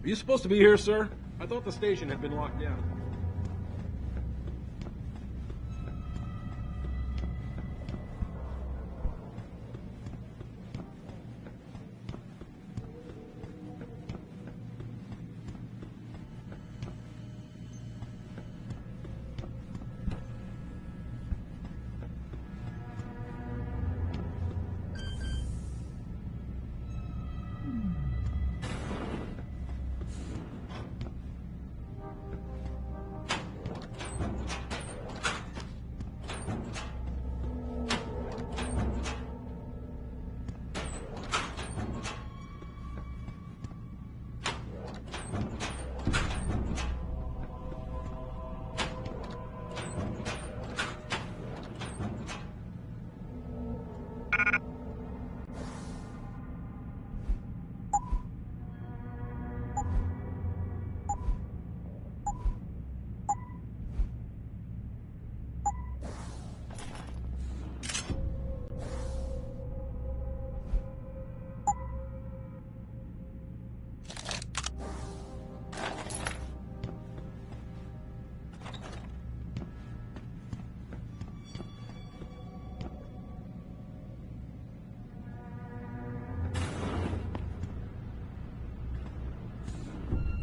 Are you supposed to be here, sir? I thought the station had been locked down.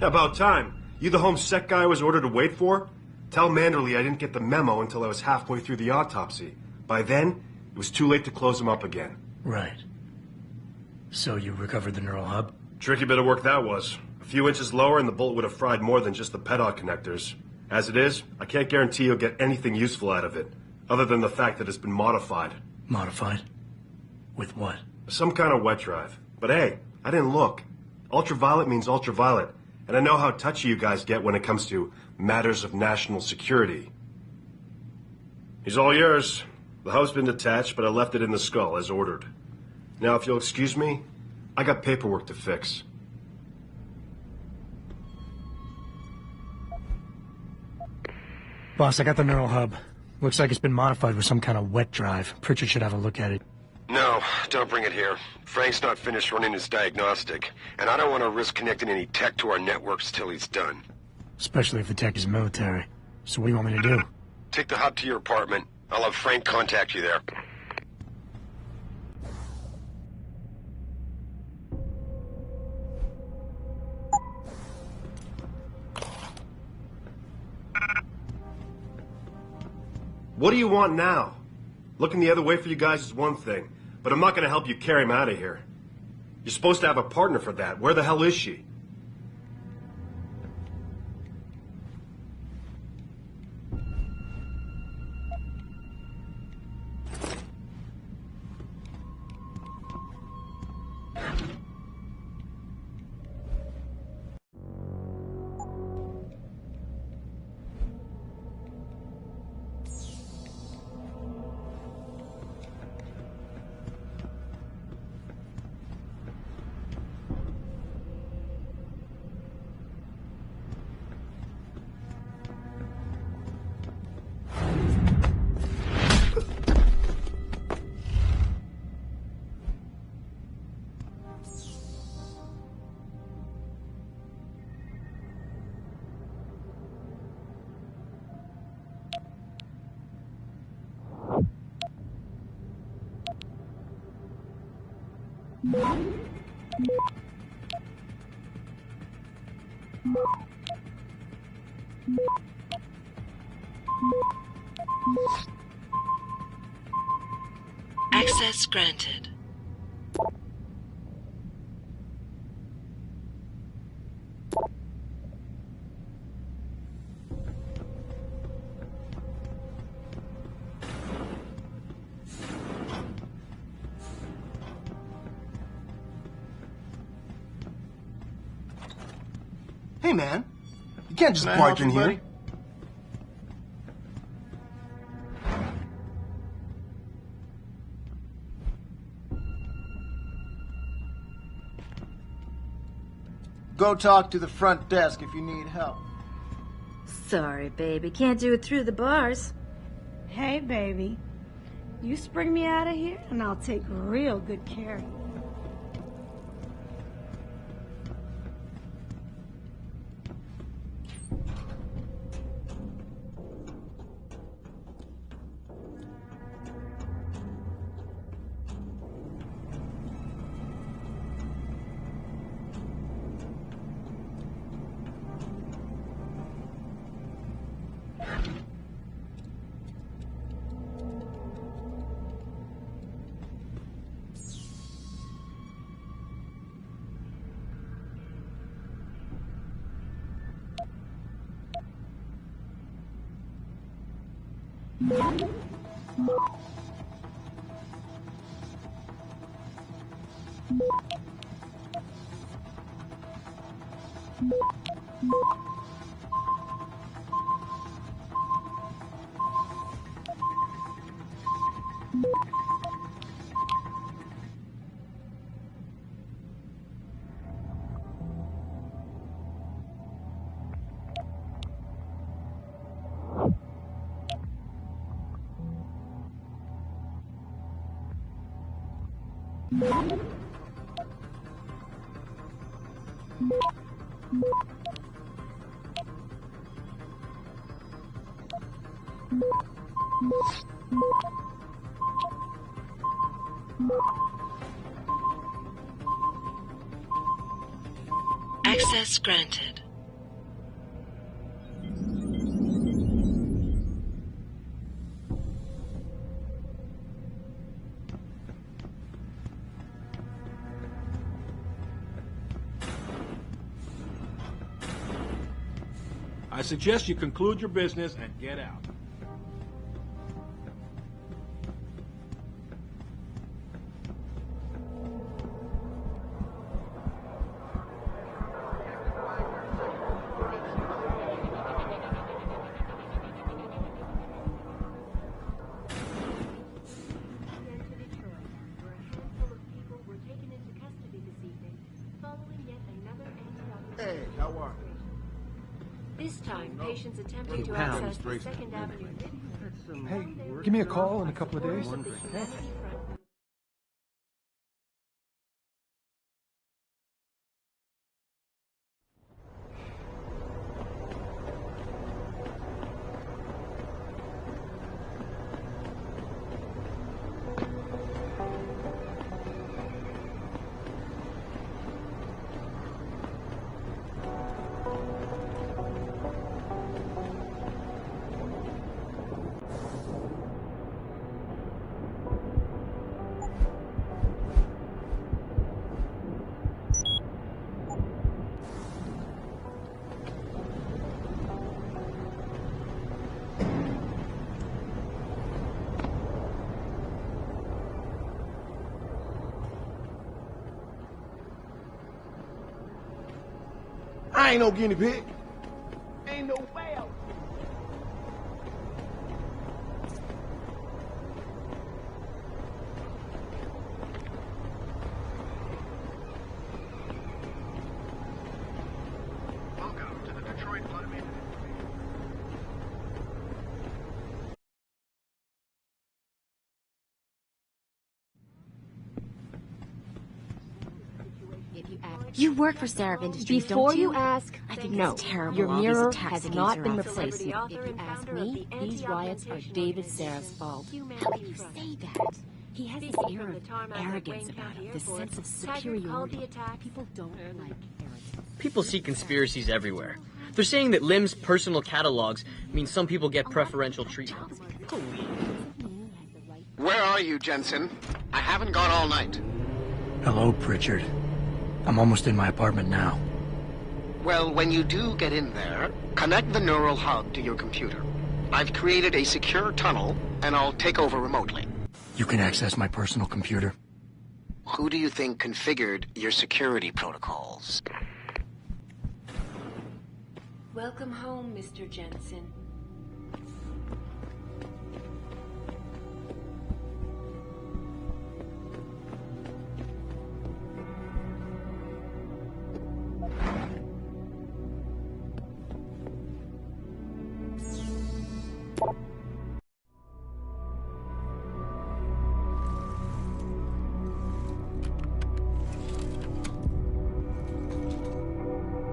About time. You the home sec guy I was ordered to wait for? Tell Manderley I didn't get the memo until I was halfway through the autopsy. By then, it was too late to close him up again. Right. So you recovered the neural hub? Tricky bit of work that was. A few inches lower and the bullet would have fried more than just the pedot connectors. As it is, I can't guarantee you'll get anything useful out of it, other than the fact that it's been modified. Modified? With what? Some kind of wet drive. But hey, I didn't look. Ultraviolet means ultraviolet. And I know how touchy you guys get when it comes to matters of national security. He's all yours. The hub's been detached, but I left it in the skull, as ordered. Now, if you'll excuse me, I got paperwork to fix. Boss, I got the neural hub. Looks like it's been modified with some kind of wet drive. Pritchard should have a look at it. No, don't bring it here. Frank's not finished running his diagnostic, and I don't want to risk connecting any tech to our networks till he's done. Especially if the tech is military. So what do you want me to do? Take the hub to your apartment. I'll have Frank contact you there. What do you want now? Looking the other way for you guys is one thing, but I'm not going to help you carry him out of here. You're supposed to have a partner for that. Where the hell is she? Access granted. Hey, man. You can't just Can I barge help in you, here. buddy? Go talk to the front desk if you need help. Sorry, baby. Can't do it through the bars. Hey, baby. You spring me out of here, and I'll take real good care of you. Access granted. I suggest you conclude your business and get out. Hey, how are you? This time, patients attempting to access the Second Avenue. Hey, give me a call in a couple of days. Okay? I ain't no guinea pig. Ain't no whale. Welcome to the Detroit L.I.M.B. You work for Sarif Industries, Before don't you? you ask, I think no. it's terrible. Your all these mirror attacks has against not her been office. replaced. If you ask me, these riots are David Sarif's fault. How can you say that? He has this Speaking air from of the tarmac at arrogance Wayne about County him, this Airport, sense of Taggart called superiority. the attack. People don't like arrogance. People see conspiracies everywhere. They're saying that L.I.M.'s personal catalogs mean some people get preferential treatment. Where are you, Jensen? I haven't gone all night. Hello, Pritchard. I'm almost in my apartment now. Well, when you do get in there, connect the neural hub to your computer. I've created a secure tunnel, and I'll take over remotely. You can access my personal computer. Who do you think configured your security protocols? Welcome home, Mr. Jensen.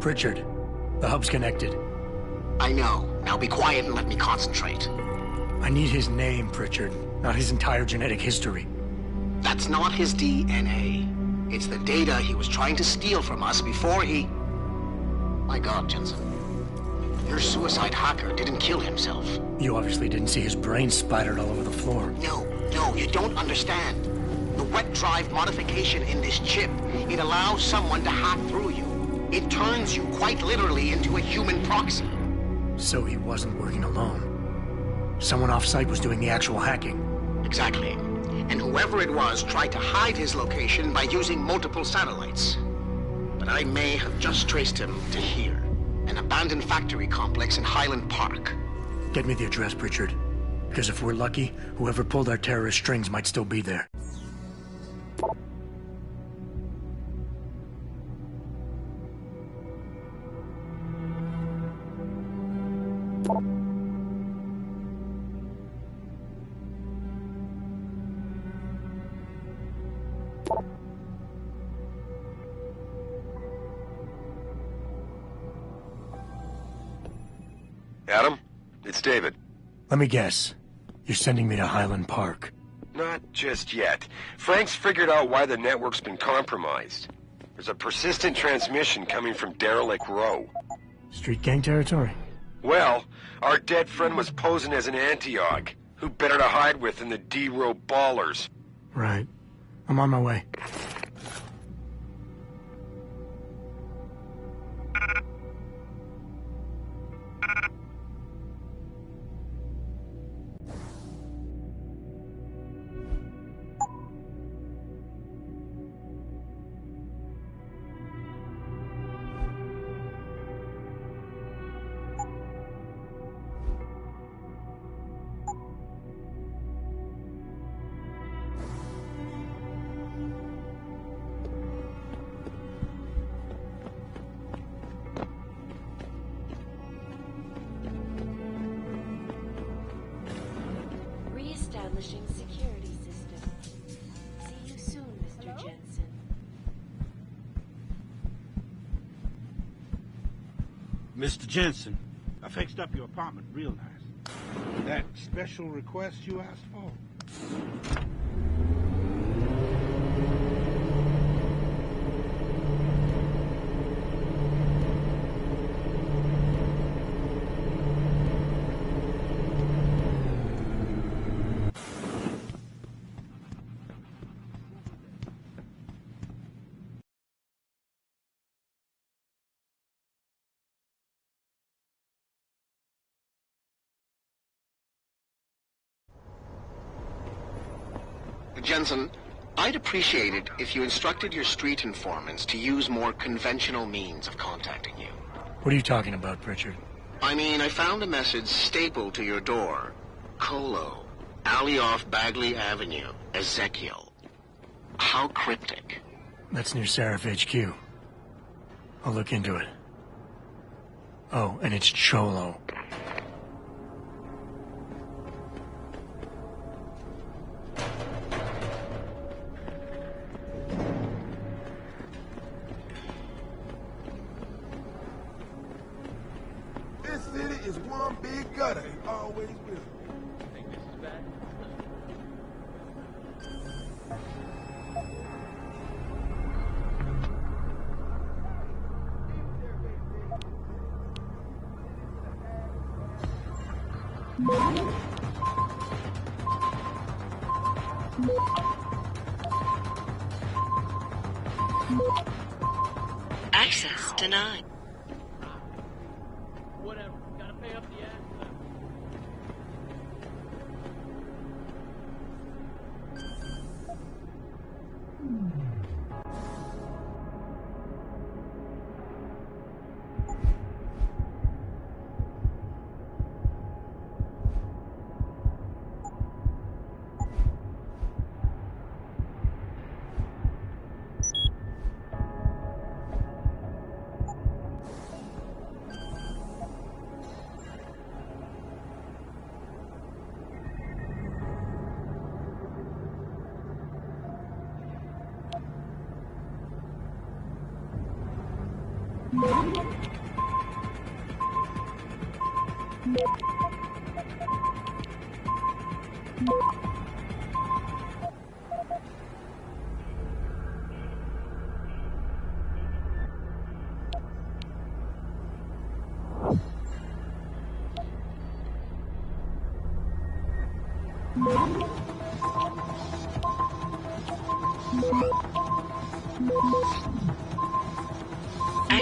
Pritchard, the hub's connected. I know. Now be quiet and let me concentrate. I need his name, Pritchard, not his entire genetic history. That's not his DNA. It's the data he was trying to steal from us before he... My God, Jensen. Your suicide hacker didn't kill himself. You obviously didn't see his brain splattered all over the floor. No, you don't understand. The wet drive modification in this chip, it allows someone to hack through you. It turns you quite literally into a human proxy. So he wasn't working alone. Someone off-site was doing the actual hacking. Exactly. And whoever it was tried to hide his location by using multiple satellites. But I may have just traced him to here, an abandoned factory complex in Highland Park. Get me the address, Pritchard. Because if we're lucky, whoever pulled our terrorist strings might still be there. Adam, it's David. Let me guess. You're sending me to Highland Park. Not just yet. Frank's figured out why the network's been compromised. There's a persistent transmission coming from Derelict Row. Street gang territory? Well, our dead friend was posing as an anti-aug. Who better to hide with than the D-Row ballers? Right. I'm on my way. Establishing security system. See you soon, Mr. Jensen. Mr. Jensen, I fixed up your apartment real nice. That special request you asked for? Jensen, I'd appreciate it if you instructed your street informants to use more conventional means of contacting you. What are you talking about, Pritchard? I mean, I found a message stapled to your door. Colo, alley off Bagley Avenue, Ezekiel. How cryptic. That's near Sarif HQ. I'll look into it. Oh, and it's Cholo. This city is one big gutter. It always will. Think this is bad? Access denied. Whatever. Gotta pay up the ad.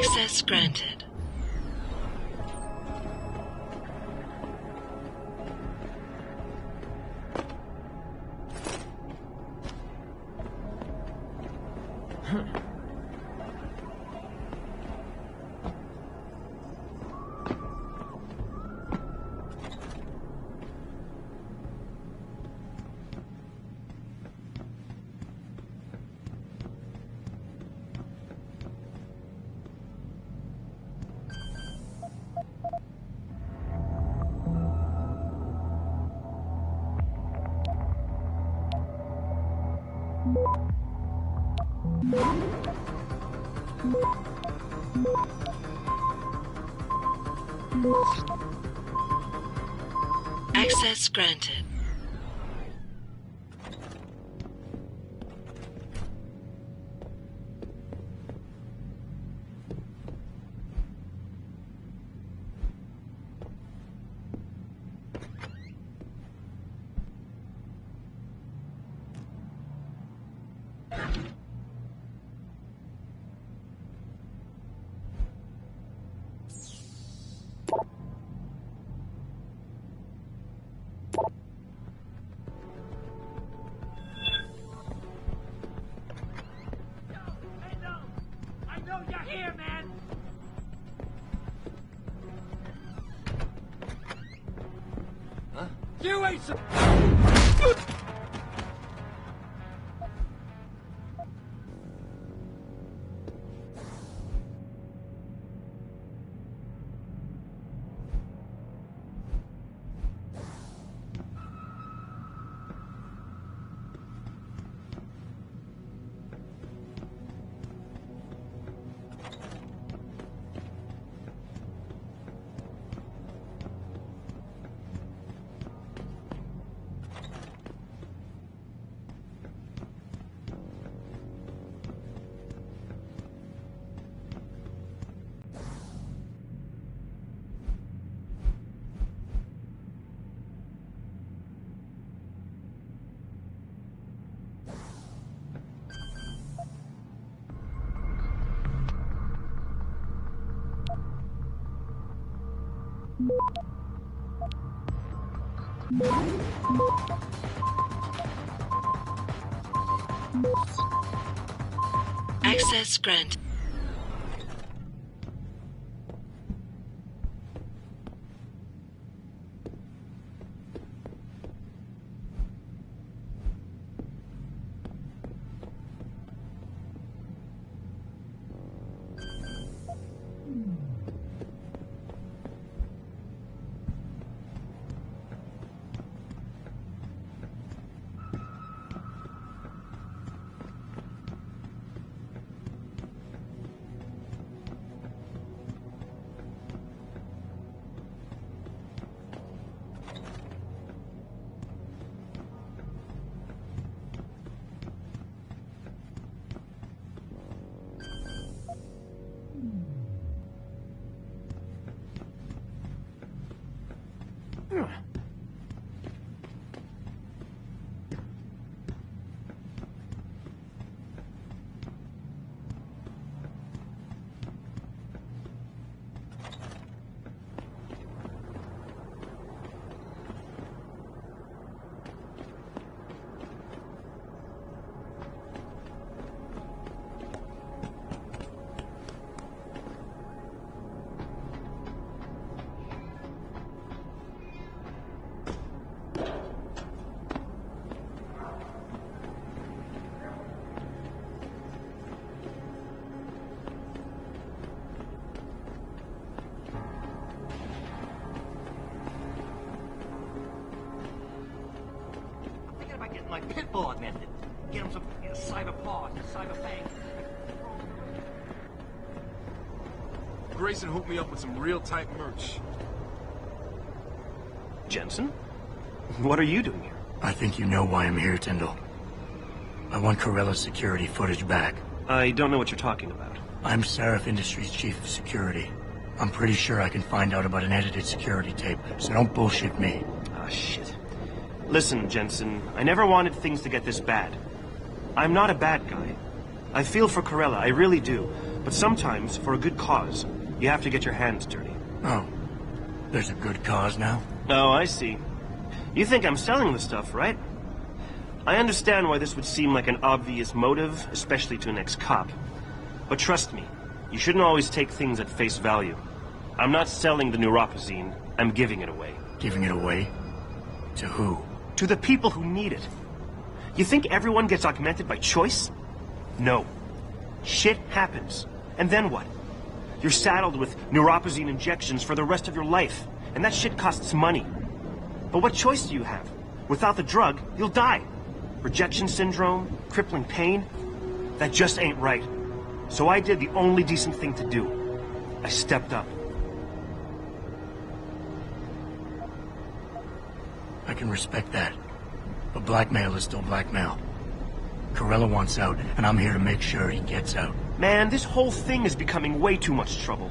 Access granted. Access granted. You ain't so... Access granted. Pitbull augmented. Get him some cyber paws, cyber fang. Grayson hooked me up with some real tight merch. Jensen? What are you doing here? I think you know why I'm here, Tyndall. I want Corella's security footage back. I don't know what you're talking about. I'm Sarif Industries' chief of security. I'm pretty sure I can find out about an edited security tape, so don't bullshit me. Ah, shit. Listen, Jensen, I never wanted things to get this bad. I'm not a bad guy. I feel for Corella, I really do. But sometimes, for a good cause, you have to get your hands dirty. Oh. There's a good cause now? Oh, I see. You think I'm selling the stuff, right? I understand why this would seem like an obvious motive, especially to an ex-cop. But trust me, you shouldn't always take things at face value. I'm not selling the neuropazine, I'm giving it away. Giving it away? To who? To the people who need it. You think everyone gets augmented by choice? No. Shit happens. And then what? You're saddled with neuropazine injections for the rest of your life, and that shit costs money. But what choice do you have? Without the drug, you'll die. Rejection syndrome, crippling pain. That just ain't right. So I did the only decent thing to do. I stepped up. I can respect that. But blackmail is still blackmail. Corella wants out, and I'm here to make sure he gets out. Man, this whole thing is becoming way too much trouble.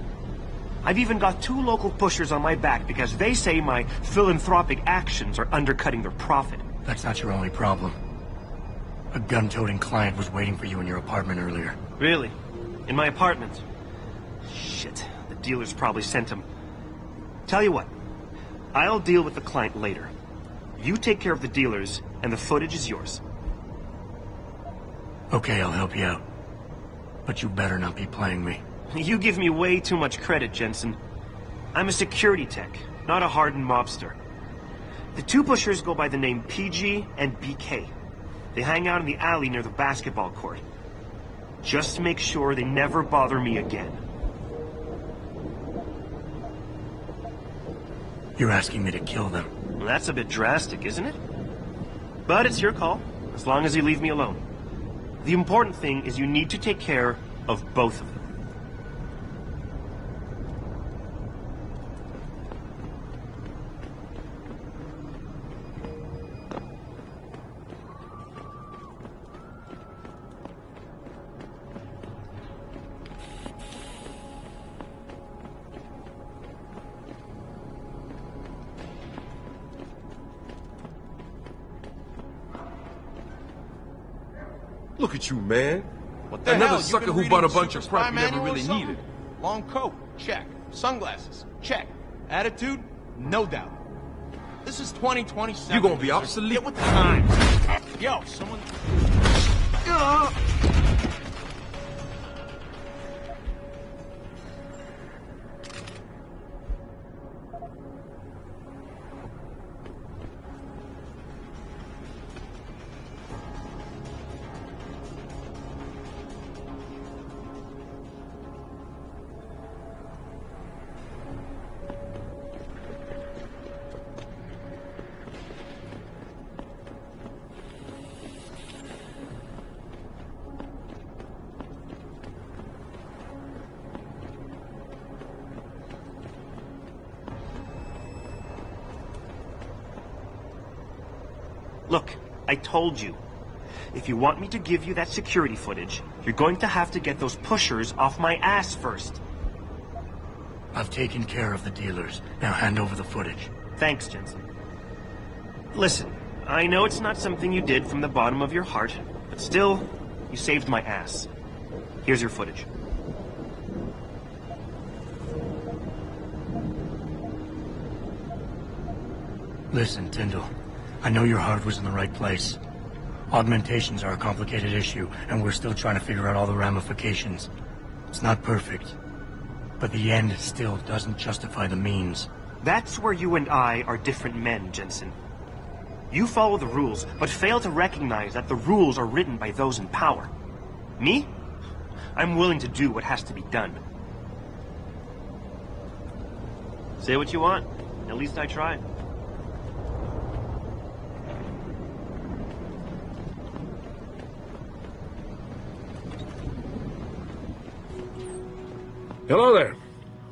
I've even got 2 local pushers on my back because they say my philanthropic actions are undercutting their profit. That's not your only problem. A gun-toting client was waiting for you in your apartment earlier. Really? In my apartment? Shit, the dealers probably sent him. Tell you what, I'll deal with the client later. You take care of the dealers, and the footage is yours. Okay, I'll help you out. But you better not be playing me. You give me way too much credit, Jensen. I'm a security tech, not a hardened mobster. The 2 pushers go by the name PG and BK. They hang out in the alley near the basketball court. Just make sure they never bother me again. You're asking me to kill them. Well, that's a bit drastic, isn't it? But it's your call, as long as you leave me alone. The important thing is you need to take care of both of them. Look at you, man. What the Another hell? sucker who bought a bunch of crap you never really needed. Long coat, check. Sunglasses, check. Attitude, no doubt. This is 2027. You gonna be obsolete. Get with the times. Yo, someone... Look, I told you. If you want me to give you that security footage, you're going to have to get those pushers off my ass first. I've taken care of the dealers. Now hand over the footage. Thanks, Jensen. Listen, I know it's not something you did from the bottom of your heart, but still, you saved my ass. Here's your footage. Listen, Tyndall. I know your heart was in the right place. Augmentations are a complicated issue, and we're still trying to figure out all the ramifications. It's not perfect, but the end still doesn't justify the means. That's where you and I are different men, Jensen. You follow the rules, but fail to recognize that the rules are written by those in power. Me? I'm willing to do what has to be done. Say what you want. At least I tried. Hello there.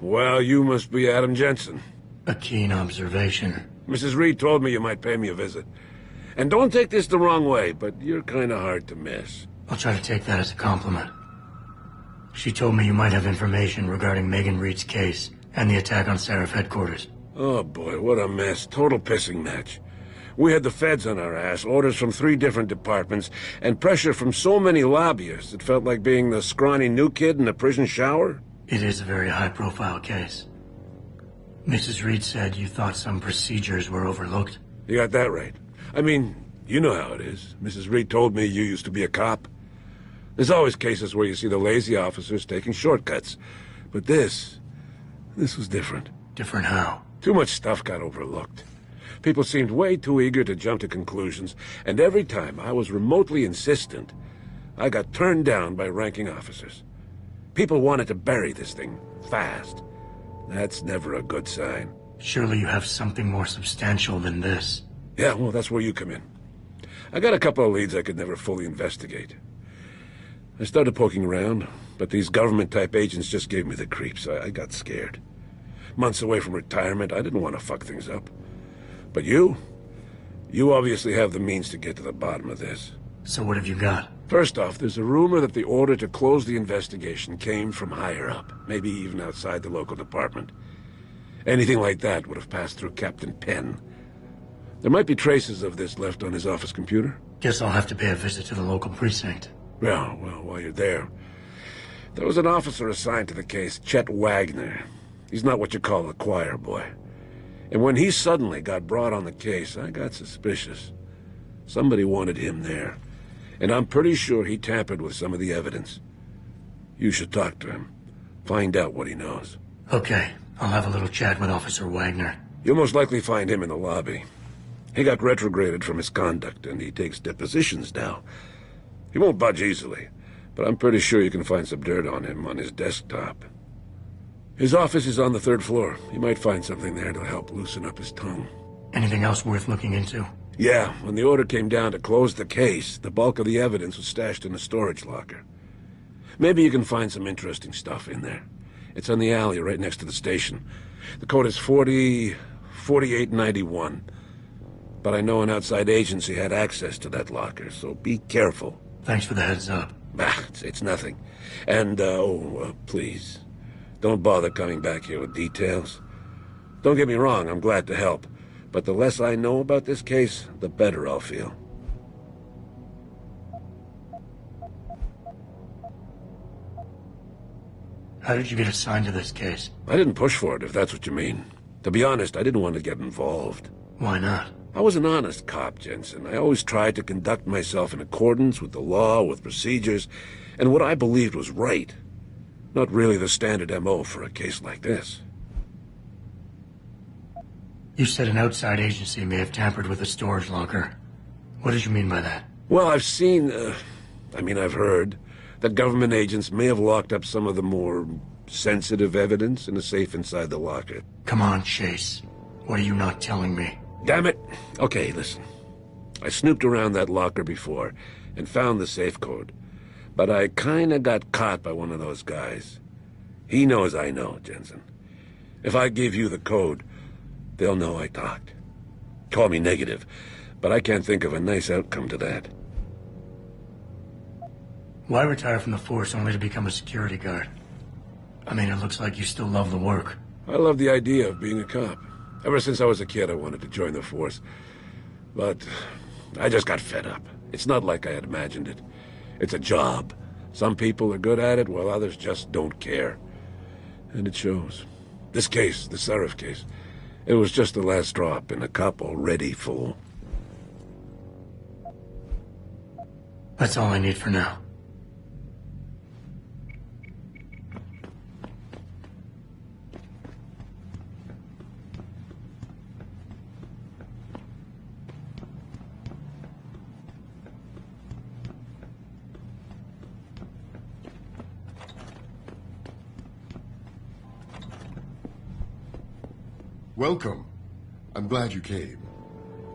Well, you must be Adam Jensen. A keen observation. Mrs. Reed told me you might pay me a visit. And don't take this the wrong way, but you're kind of hard to miss. I'll try to take that as a compliment. She told me you might have information regarding Megan Reed's case and the attack on Sarif headquarters. Oh boy, what a mess. Total pissing match. We had the feds on our ass, orders from 3 different departments, and pressure from so many lobbyists it felt like being the scrawny new kid in a prison shower. It is a very high-profile case. Mrs. Reed said you thought some procedures were overlooked. You got that right. I mean, you know how it is. Mrs. Reed told me you used to be a cop. There's always cases where you see the lazy officers taking shortcuts. But this was different. Different how? Too much stuff got overlooked. People seemed way too eager to jump to conclusions, and every time I was remotely insistent, I got turned down by ranking officers. People wanted to bury this thing fast. That's never a good sign. Surely you have something more substantial than this. Yeah, well, that's where you come in. I got a couple of leads I could never fully investigate. I started poking around, but these government-type agents just gave me the creeps. I got scared. Months away from retirement, I didn't want to fuck things up. But you obviously have the means to get to the bottom of this. So what have you got? First off, there's a rumor that the order to close the investigation came from higher up, maybe even outside the local department. Anything like that would have passed through Captain Penn. There might be traces of this left on his office computer. Guess I'll have to pay a visit to the local precinct. Well, while you're there, there was an officer assigned to the case, Chet Wagner. He's not what you call a choir boy. And when he suddenly got brought on the case, I got suspicious. Somebody wanted him there. And I'm pretty sure he tampered with some of the evidence. You should talk to him. Find out what he knows. Okay, I'll have a little chat with Officer Wagner. You'll most likely find him in the lobby. He got retrograded from his conduct, and he takes depositions now. He won't budge easily, but I'm pretty sure you can find some dirt on him on his desktop. His office is on the 3rd floor. You might find something there to help loosen up his tongue. Anything else worth looking into? Yeah, when the order came down to close the case, the bulk of the evidence was stashed in a storage locker. Maybe you can find some interesting stuff in there. It's on the alley right next to the station. The code is 4891. But I know an outside agency had access to that locker, so be careful. Thanks for the heads up. It's nothing. And, please, don't bother coming back here with details. Don't get me wrong, I'm glad to help. But the less I know about this case, the better I'll feel. How did you get assigned to this case? I didn't push for it, if that's what you mean. To be honest, I didn't want to get involved. Why not? I was an honest cop, Jensen. I always tried to conduct myself in accordance with the law, with procedures, and what I believed was right. Not really the standard MO for a case like this. You said an outside agency may have tampered with the storage locker. What did you mean by that? Well, I've seen, I've heard that government agents may have locked up some of the more sensitive evidence in a safe inside the locker. Come on, Chase. What are you not telling me? Damn it! Okay, listen. I snooped around that locker before and found the safe code. But I kinda got caught by one of those guys. He knows I know, Jensen. If I give you the code, they'll know I talked. Call me negative, but I can't think of a nice outcome to that. Why retire from the force only to become a security guard? I mean, it looks like you still love the work. I love the idea of being a cop. Ever since I was a kid, I wanted to join the force. But I just got fed up. It's not like I had imagined it. It's a job. Some people are good at it, while others just don't care. And it shows. This case, the Sarif case, it was just the last drop in a cup already full. That's all I need for now. Welcome. I'm glad you came.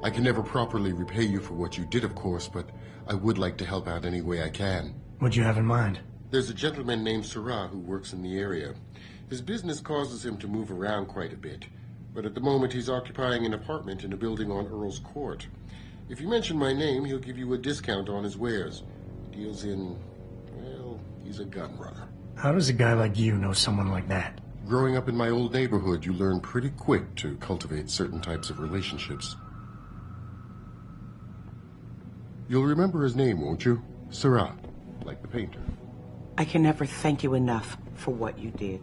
I can never properly repay you for what you did, of course, but I would like to help out any way I can. What'd you have in mind? There's a gentleman named Sarah who works in the area. His business causes him to move around quite a bit, but at the moment he's occupying an apartment in a building on Earl's Court. If you mention my name, he'll give you a discount on his wares. Deals in, well, he's a gun runner. How does a guy like you know someone like that? Growing up in my old neighborhood, you learn pretty quick to cultivate certain types of relationships. You'll remember his name, won't you? Sarif, like the painter. I can never thank you enough for what you did.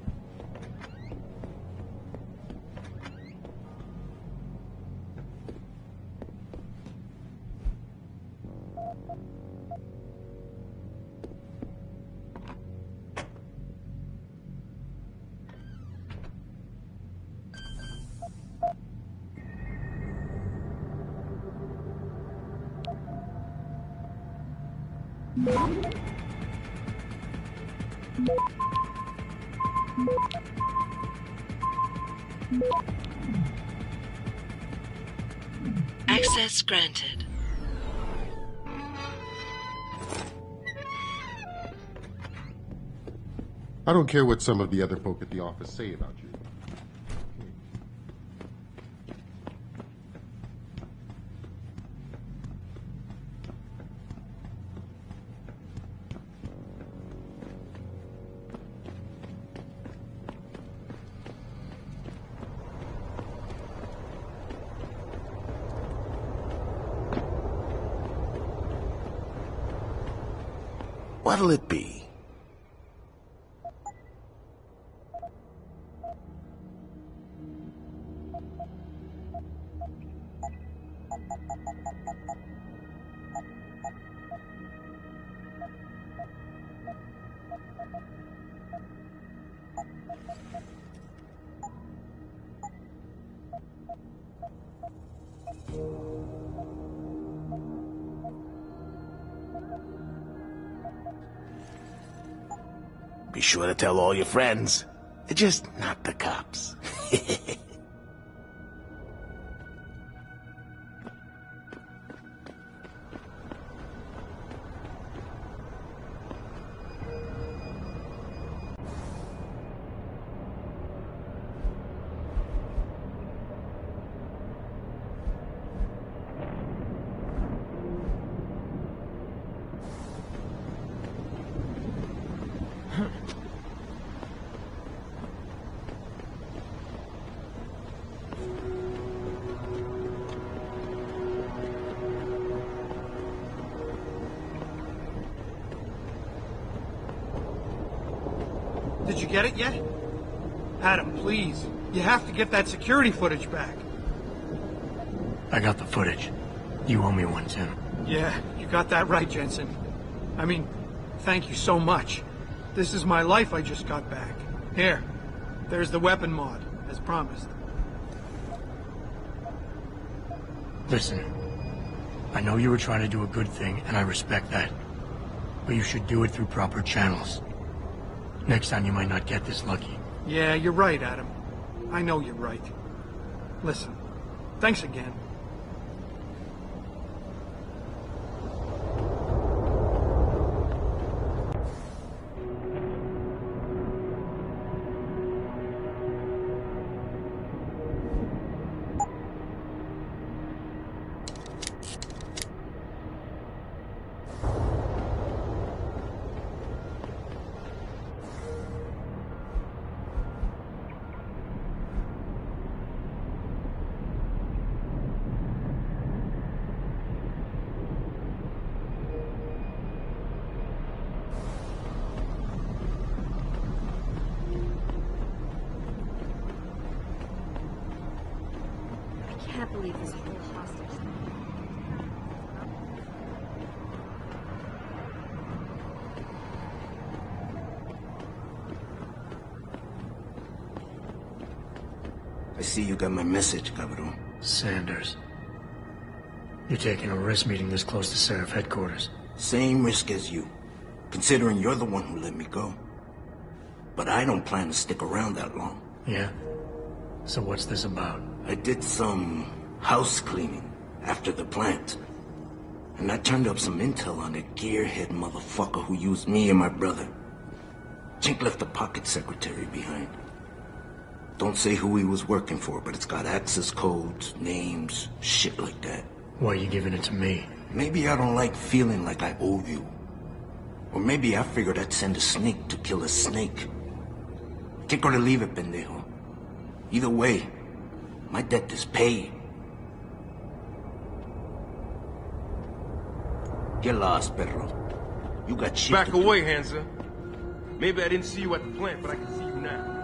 Access granted. I don't care what some of the other folk at the office say about you. What'll it be? Be sure to tell all your friends. Just not the cops. Did you get it yet? Adam, please. You have to get that security footage back. I got the footage. You owe me one, Tim. Yeah, you got that right, Jensen. I mean, thank you so much. This is my life I just got back. Here, there's the weapon mod, as promised. Listen, I know you were trying to do a good thing, and I respect that. But you should do it through proper channels. Next time you might not get this lucky. Yeah, you're right, Adam. I know you're right. Listen, thanks again. I can't believe this whole hostage thing. I see you got my message, Cabrón. Sanders. You're taking a risk meeting this close to Sarif headquarters. Same risk as you, considering you're the one who let me go. But I don't plan to stick around that long. Yeah? So what's this about? I did some house cleaning after the plant. And I turned up some intel on a gearhead motherfucker who used me and my brother. Chink left the pocket secretary behind. Don't say who he was working for, but it's got access codes, names, shit like that. Why are you giving it to me? Maybe I don't like feeling like I owe you. Or maybe I figured I'd send a snake to kill a snake. Take or leave it, pendejo. Either way, my debt is paid. Get lost, perro. You got shit Back to do. away, Hengsha. Maybe I didn't see you at the plant, but I can see you now.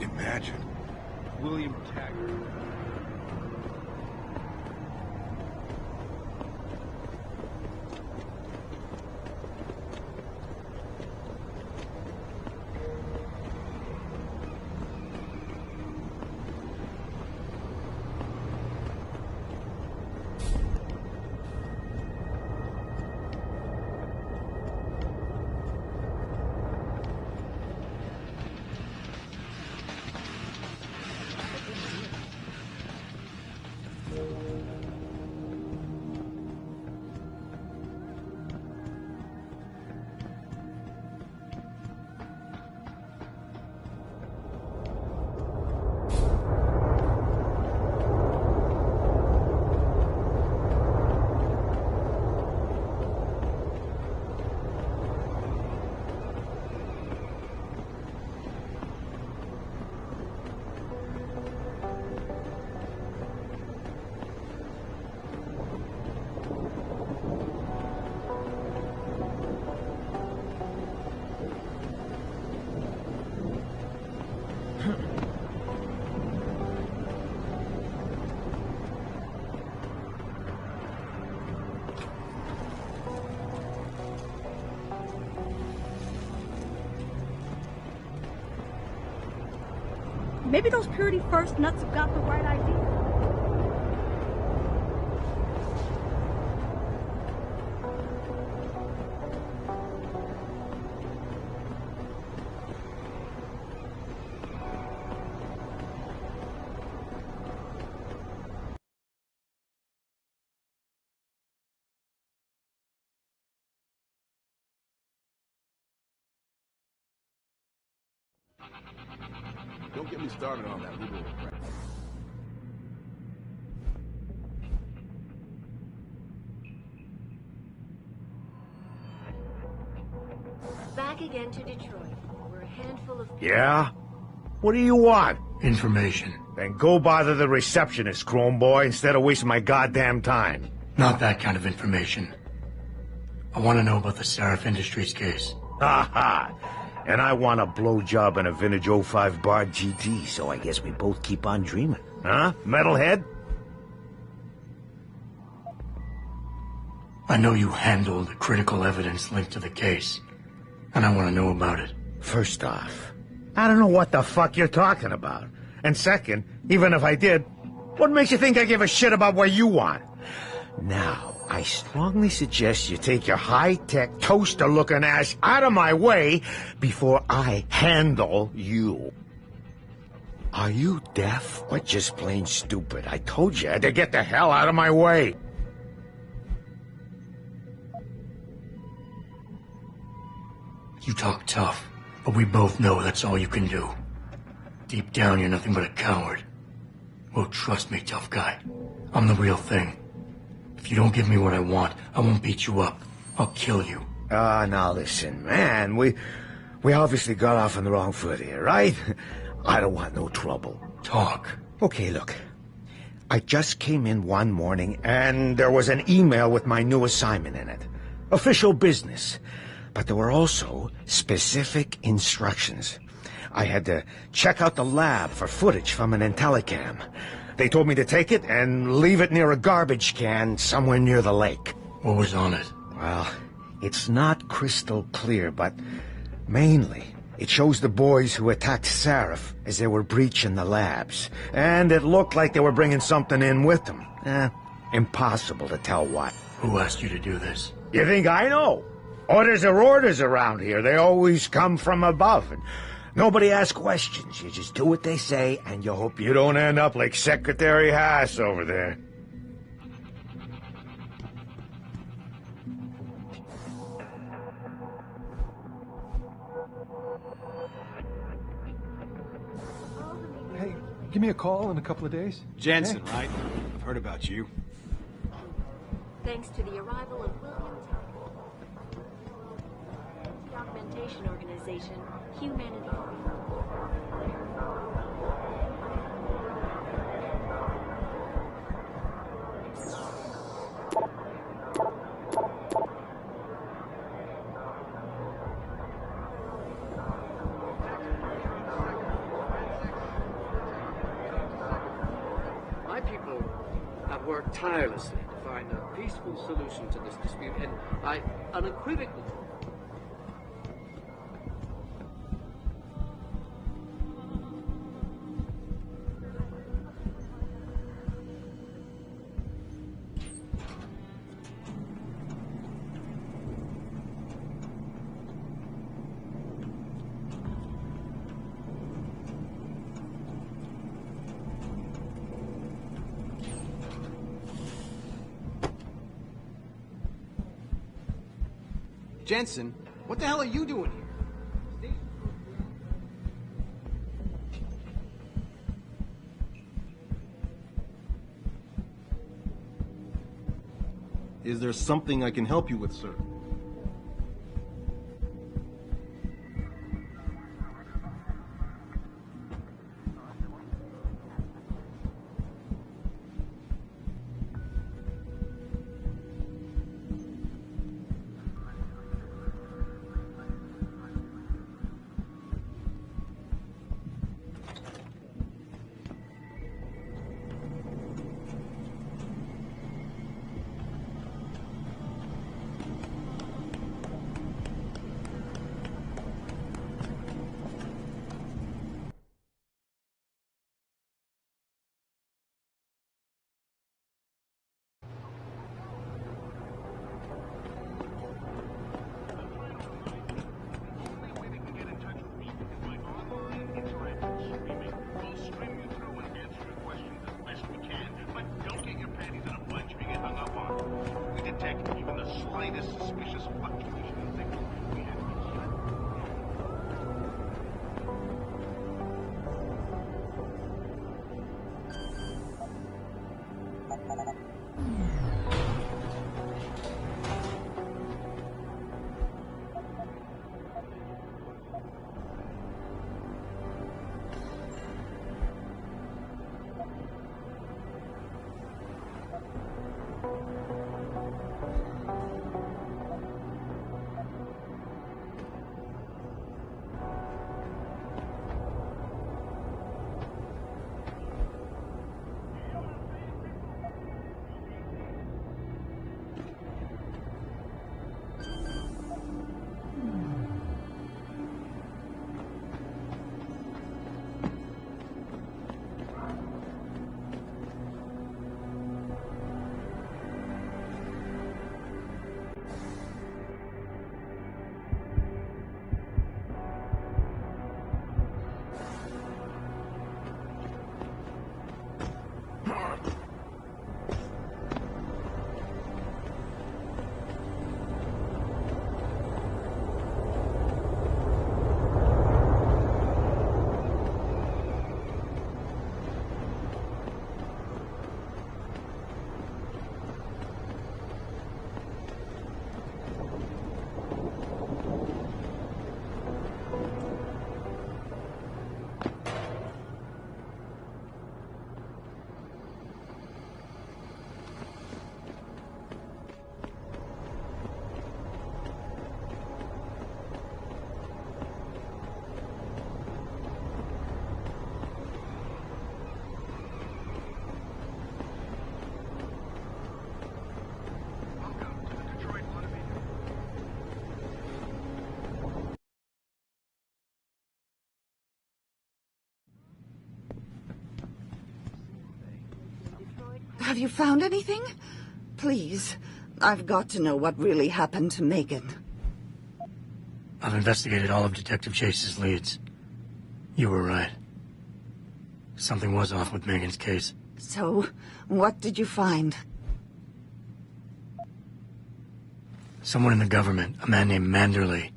Imagine. William Taggart. Maybe those Purity First nuts have got the right idea. Don't get me started on that liberal crap. Back again to Detroit. We're a handful of people. Yeah? What do you want? Information. Then go bother the receptionist, Chrome Boy, instead of wasting my goddamn time. Not that kind of information. I want to know about the Sarif Industries case. Ha ha! And I want a blowjob in a vintage 05 bar GT, so I guess we both keep on dreaming. Huh, metalhead? I know you handled the critical evidence linked to the case, and I want to know about it. First off, I don't know what the fuck you're talking about. And second, even if I did, what makes you think I give a shit about what you want? Now, I strongly suggest you take your high-tech, toaster-looking ass out of my way before I handle you. Are you deaf or just plain stupid? I told you to get the hell out of my way. You talk tough, but we both know that's all you can do. Deep down, you're nothing but a coward. Well, trust me, tough guy. I'm the real thing. If you don't give me what I want, I won't beat you up. I'll kill you. Now listen, man. We obviously got off on the wrong foot here, right? I don't want no trouble. Talk. Okay, look. I just came in one morning, and there was an email with my new assignment in it. Official business. But there were also specific instructions. I had to check out the lab for footage from an IntelliCam. They told me to take it and leave it near a garbage can somewhere near the lake. What was on it? Well, it's not crystal clear, but mainly It shows the boys who attacked Sarif as they were breaching the labs. And it looked like they were bringing something in with them. Impossible to tell what. Who asked you to do this? You think I know? Orders are orders around here. They always come from above. And nobody asks questions. You just do what they say, and you hope you don't end up like Secretary Haas over there. Hey, give me a call in a couple of days. Jensen, Hey. right? I've heard about you. Thanks to the arrival of William Taggart, documentation organization, Humanity. My people have worked tirelessly to find a peaceful solution to this dispute, and I unequivocally Jensen, what the hell are you doing here? Is there something I can help you with, sir? Have you found anything? Please, I've got to know what really happened to Megan. I've investigated all of Detective Chase's leads. You were right. Something was off with Megan's case. So, what did you find? Someone in the government, a man named Manderley,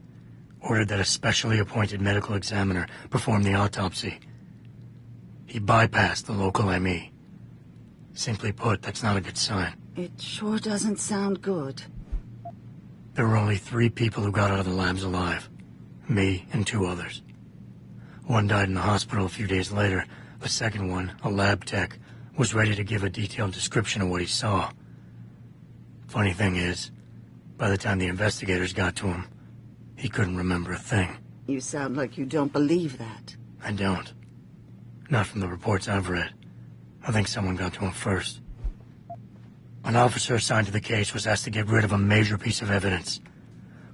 ordered that a specially appointed medical examiner perform the autopsy. He bypassed the local M.E. Simply put, that's not a good sign. It sure doesn't sound good. There were only 3 people who got out of the labs alive. Me and 2 others. One died in the hospital a few days later. The second one, a lab tech, was ready to give a detailed description of what he saw. Funny thing is, by the time the investigators got to him, he couldn't remember a thing. You sound like you don't believe that. I don't. Not from the reports I've read. I think someone got to him first. An officer assigned to the case was asked to get rid of a major piece of evidence.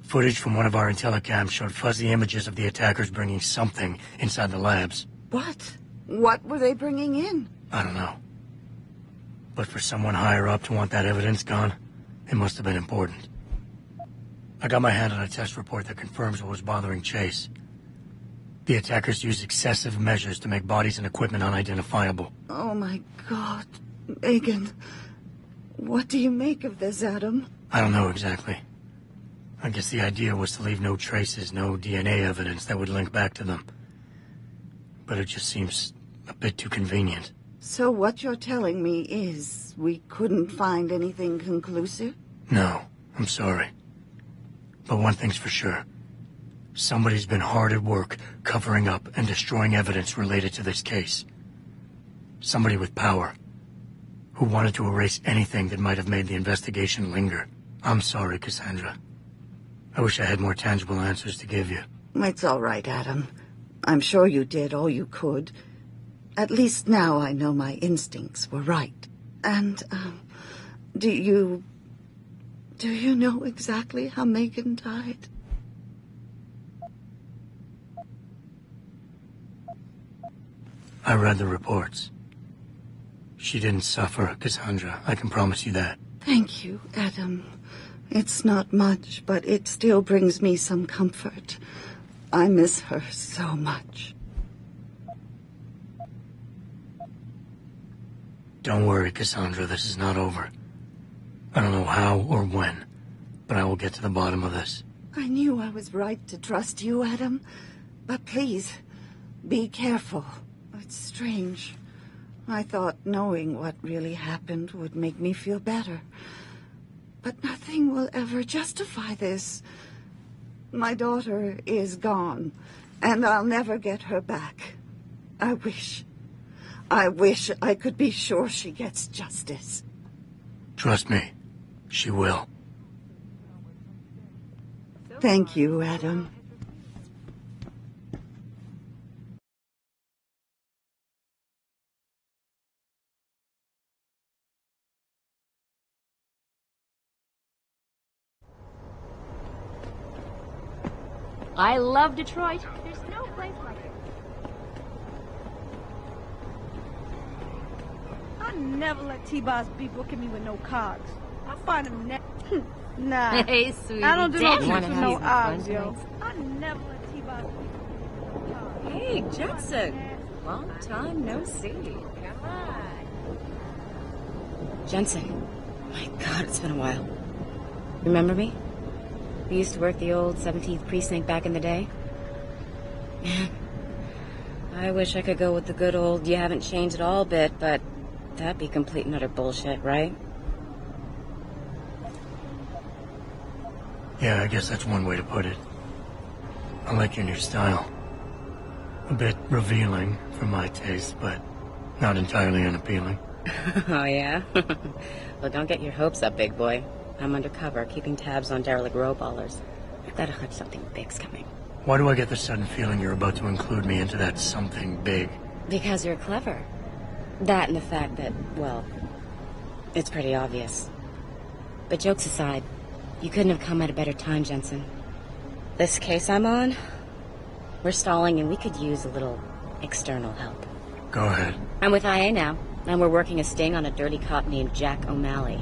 Footage from one of our intellicams showed fuzzy images of the attackers bringing something inside the labs. What? What were they bringing in? I don't know. But for someone higher up to want that evidence gone, it must have been important. I got my hand on a test report that confirms what was bothering Chase. The attackers used excessive measures to make bodies and equipment unidentifiable. Oh my God, Megan. What do you make of this, Adam? I don't know exactly. I guess the idea was to leave no traces, no DNA evidence that would link back to them. But it just seems a bit too convenient. So what you're telling me is we couldn't find anything conclusive? No, I'm sorry. But one thing's for sure. Somebody's been hard at work covering up and destroying evidence related to this case. Somebody with power, who wanted to erase anything that might have made the investigation linger. I'm sorry, Cassandra. I wish I had more tangible answers to give you. It's all right, Adam. I'm sure you did all you could. At least now I know my instincts were right. And, do you know exactly how Megan died? I read the reports. She didn't suffer, Cassandra. I can promise you that. Thank you, Adam. It's not much, but it still brings me some comfort. I miss her so much. Don't worry, Cassandra. This is not over. I don't know how or when, but I will get to the bottom of this. I knew I was right to trust you, Adam. But please, be careful. It's strange. I thought knowing what really happened would make me feel better. But nothing will ever justify this. My daughter is gone, and I'll never get her back. I wish I could be sure she gets justice. Trust me, she will. Thank you, Adam. I love Detroit. There's no place like it. I never let T-Boss be booking me with no cogs. I find him nah. Hey, sweetie. I don't do no Damn. tricks with no odds, yo. I never let T-Boss be cogs. Hey, Jensen. Long time no see. Come on. Jensen. My God, it's been a while. Remember me? We used to work the old 17th precinct back in the day. Man, I wish I could go with the good old you haven't changed at all bit, but that'd be complete and utter bullshit, right? Yeah, I guess that's one way to put it. I like your new style. A bit revealing for my taste, but not entirely unappealing. Oh, yeah? Well, don't get your hopes up, big boy. I'm undercover, keeping tabs on derelict row-ballers. I've got a hunch something big's coming. Why do I get the sudden feeling you're about to include me into that something big? Because you're clever. That and the fact that, well, it's pretty obvious. But jokes aside, you couldn't have come at a better time, Jensen. This case I'm on, we're stalling and we could use a little external help. Go ahead. I'm with IA now. and we're working a sting on a dirty cop named Jack O'Malley.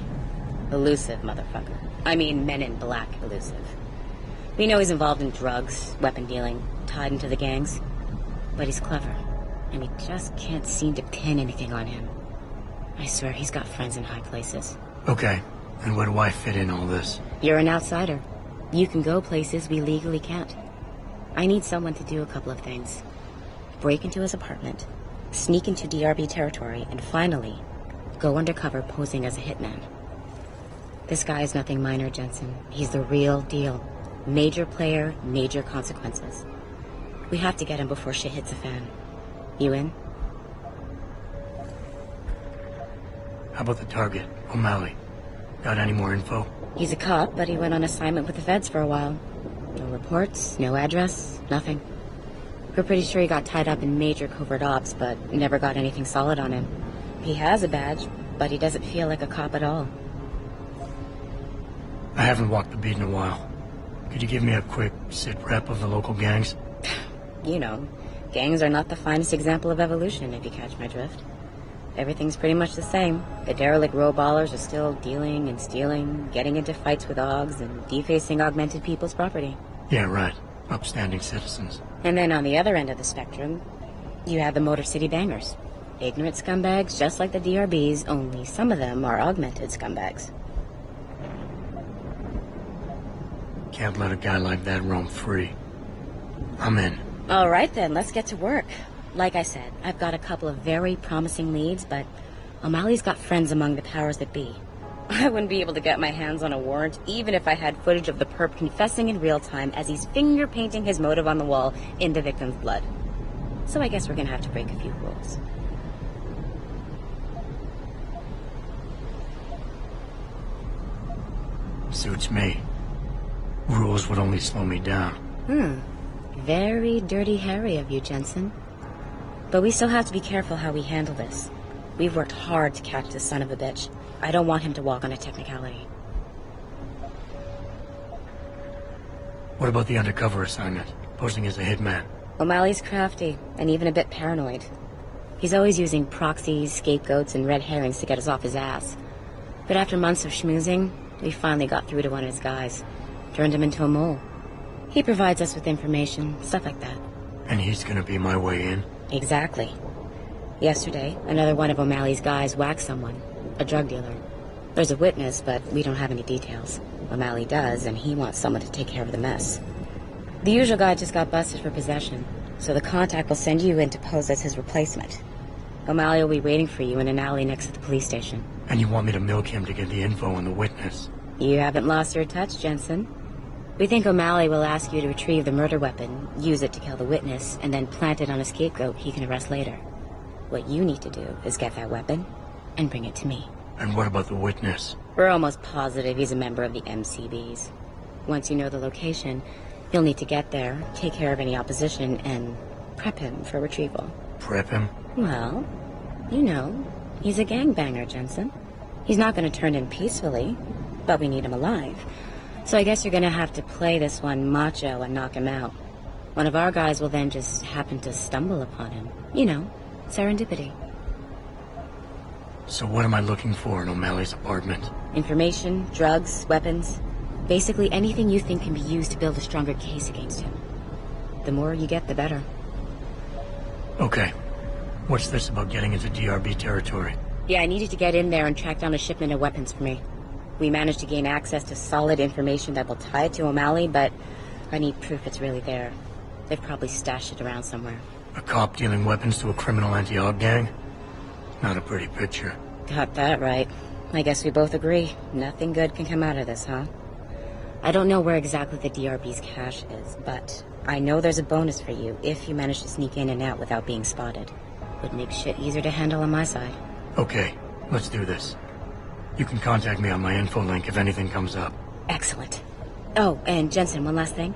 Elusive motherfucker. I mean, Men in Black elusive. We know he's involved in drugs, weapon dealing, tied into the gangs. But he's clever, and we just can't seem to pin anything on him. I swear he's got friends in high places. Okay, and where do I fit in all this? You're an outsider. You can go places we legally can't. I need someone to do a couple of things. Break into his apartment, sneak into DRB territory, and finally, go undercover posing as a hitman. This guy is nothing minor, Jensen. He's the real deal. Major player, major consequences. We have to get him before shit hits the fan. You in? How about the target, O'Malley? Got any more info? He's a cop, but he went on assignment with the feds for a while. No reports, no address, nothing. We're pretty sure he got tied up in major covert ops, but never got anything solid on him. He has a badge, but he doesn't feel like a cop at all. I haven't walked the beat in a while. Could you give me a quick sit rep of the local gangs? You know, gangs are not the finest example of evolution, if you catch my drift. Everything's pretty much the same. The derelict row-ballers are still dealing and stealing, getting into fights with OGs, and defacing augmented people's property. Yeah, right. Upstanding citizens. And then on the other end of the spectrum, you have the Motor City Bangers. Ignorant scumbags just like the DRBs, only some of them are augmented scumbags. Can't let a guy like that roam free. I'm in. All right then, let's get to work. Like I said, I've got a couple of very promising leads, but O'Malley's got friends among the powers that be. I wouldn't be able to get my hands on a warrant, even if I had footage of the perp confessing in real time as he's finger-painting his motive on the wall in the victim's blood. So I guess we're gonna have to break a few rules. Suits me. Rules would only slow me down. Very Dirty Harry of you, Jensen. But we still have to be careful how we handle this. We've worked hard to catch this son of a bitch. I don't want him to walk on a technicality. What about the undercover assignment? Posing as a hitman? O'Malley's crafty, and even a bit paranoid. He's always using proxies, scapegoats, and red herrings to get us off his ass. But after months of schmoozing, we finally got through to one of his guys. Turned him into a mole. He provides us with information, stuff like that. And he's gonna be my way in? Exactly. Yesterday, another one of O'Malley's guys whacked someone, a drug dealer. There's a witness, but we don't have any details. O'Malley does, and he wants someone to take care of the mess. The usual guy just got busted for possession, so the contact will send you in to pose as his replacement. O'Malley will be waiting for you in an alley next to the police station. And you want me to milk him to get the info on the witness? You haven't lost your touch, Jensen. We think O'Malley will ask you to retrieve the murder weapon, use it to kill the witness, and then plant it on a scapegoat he can arrest later. What you need to do is get that weapon and bring it to me. And what about the witness? We're almost positive he's a member of the MCBs. Once you know the location, you'll need to get there, take care of any opposition, and prep him for retrieval. Prep him? Well, you know, he's a gangbanger, Jensen. He's not going to turn in peacefully, but we need him alive. So I guess you're going to have to play this one macho and knock him out. One of our guys will then just happen to stumble upon him. You know, serendipity. So what am I looking for in O'Malley's apartment? Information, drugs, weapons. Basically anything you think can be used to build a stronger case against him. The more you get, the better. Okay. What's this about getting into DRB territory? Yeah, I needed to get in there and track down a shipment of weapons for me. We managed to gain access to solid information that will tie it to O'Malley, but I need proof it's really there. They've probably stashed it around somewhere. A cop dealing weapons to a criminal anti-AUG gang? Not a pretty picture. Got that right. I guess we both agree. Nothing good can come out of this, huh? I don't know where exactly the DRB's cache is, but I know there's a bonus for you if you manage to sneak in and out without being spotted. Would make shit easier to handle on my side. Okay, let's do this. You can contact me on my info link if anything comes up. Excellent. Oh, and Jensen, one last thing.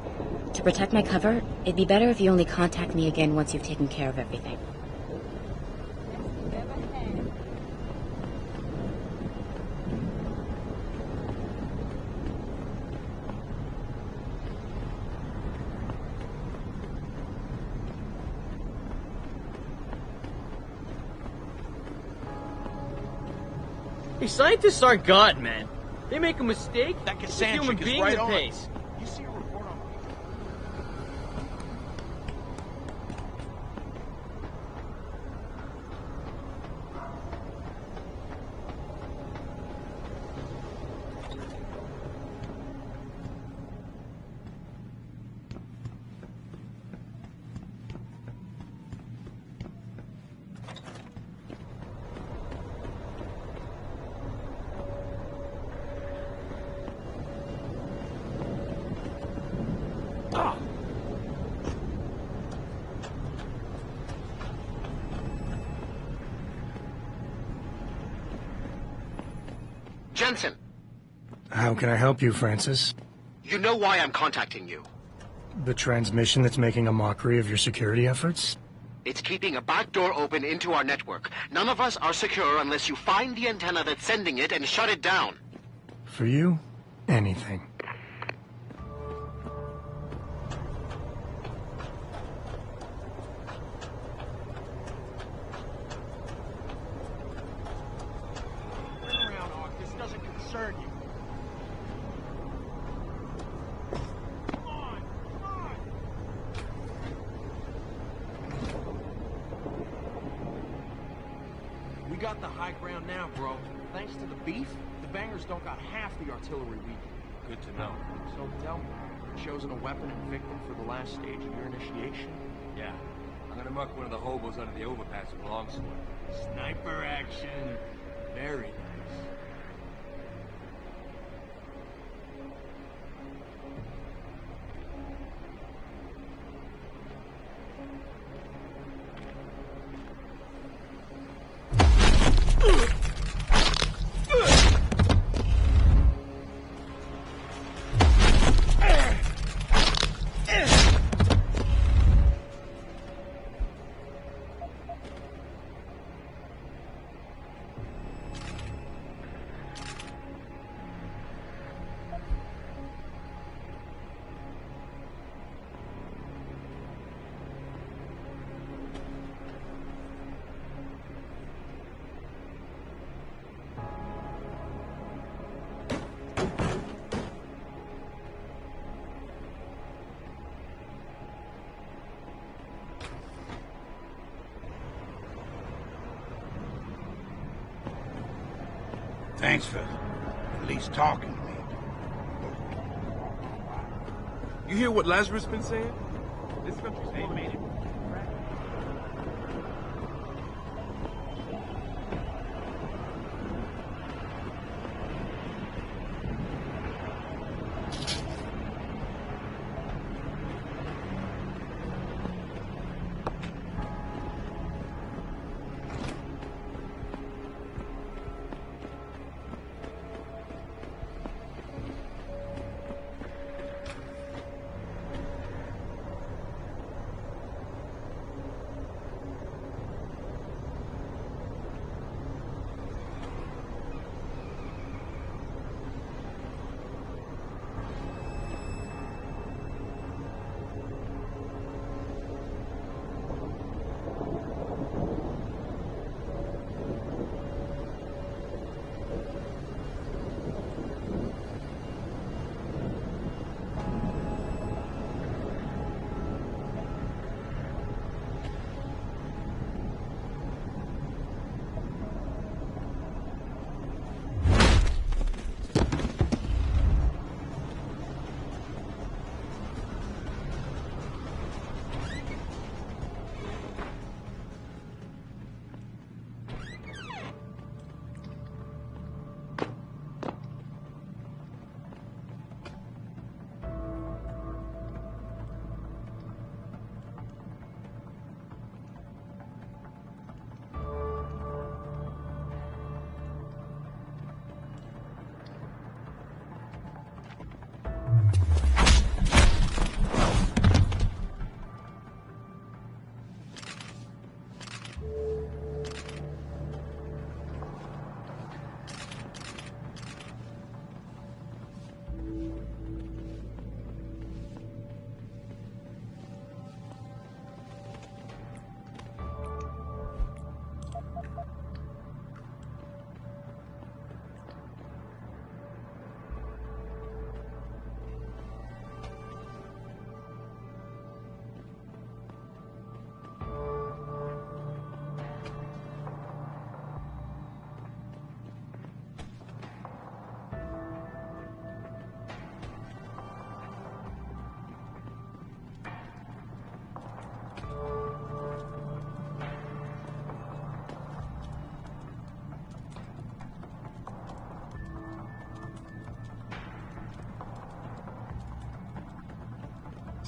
To protect my cover, it'd be better if you only contact me again once you've taken care of everything. Hey, scientists aren't God, man. They make a mistake. That it's a Cassan human chick is being right that on. pays. You see a report on... Jensen, How can I help you, Francis? you know why I'm contacting you. The transmission that's making a mockery of your security efforts? It's keeping a back door open into our network. None of us are secure unless you find the antenna that's sending it and shut it down. For you, anything. We got the high ground now, bro. Thanks to the beef, the bangers don't got half the artillery we do. Good to know. So tell me, you chosen a weapon and victim for the last stage of your initiation? Yeah. I'm gonna muck one of the hobos under the overpass with a longsword. Sniper action. Very nice. Thanks for at least talking to me. You hear what Lazarus been saying? This country's automated.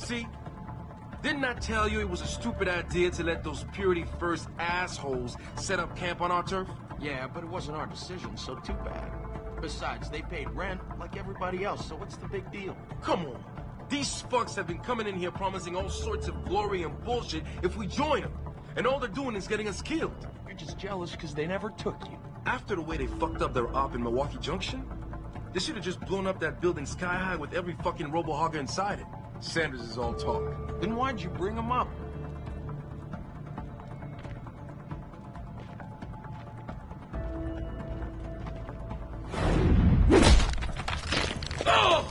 See? Didn't I tell you it was a stupid idea to let those Purity First assholes set up camp on our turf? Yeah, but it wasn't our decision, so too bad. Besides, they paid rent like everybody else, so what's the big deal? Come on. These fucks have been coming in here promising all sorts of glory and bullshit if we join them. And all they're doing is getting us killed. You're just jealous because they never took you. After the way they fucked up their op in Milwaukee Junction, they should have just blown up that building sky high with every fucking robo-hogger inside it. Sanders is all talk. Then why'd you bring him up? Oh!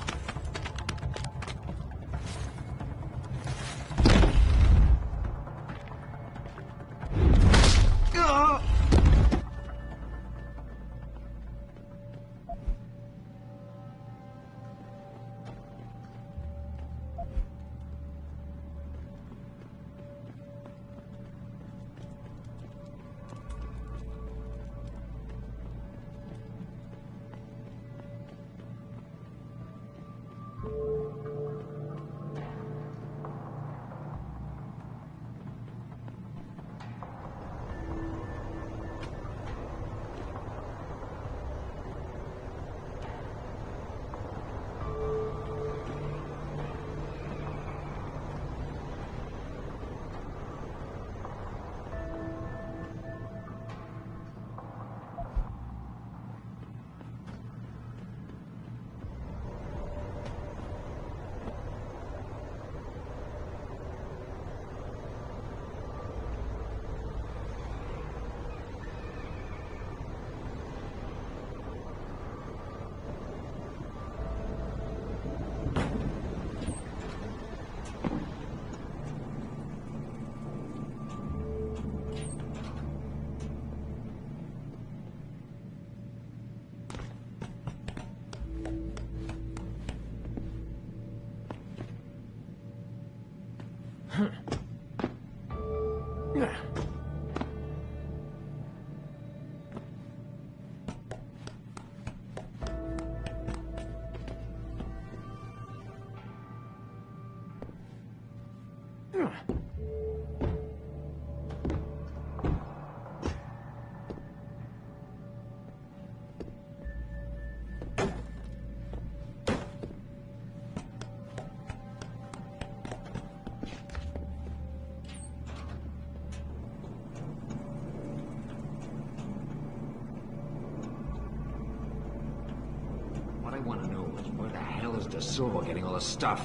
What I want to know is where the hell is De Silva getting all the stuff?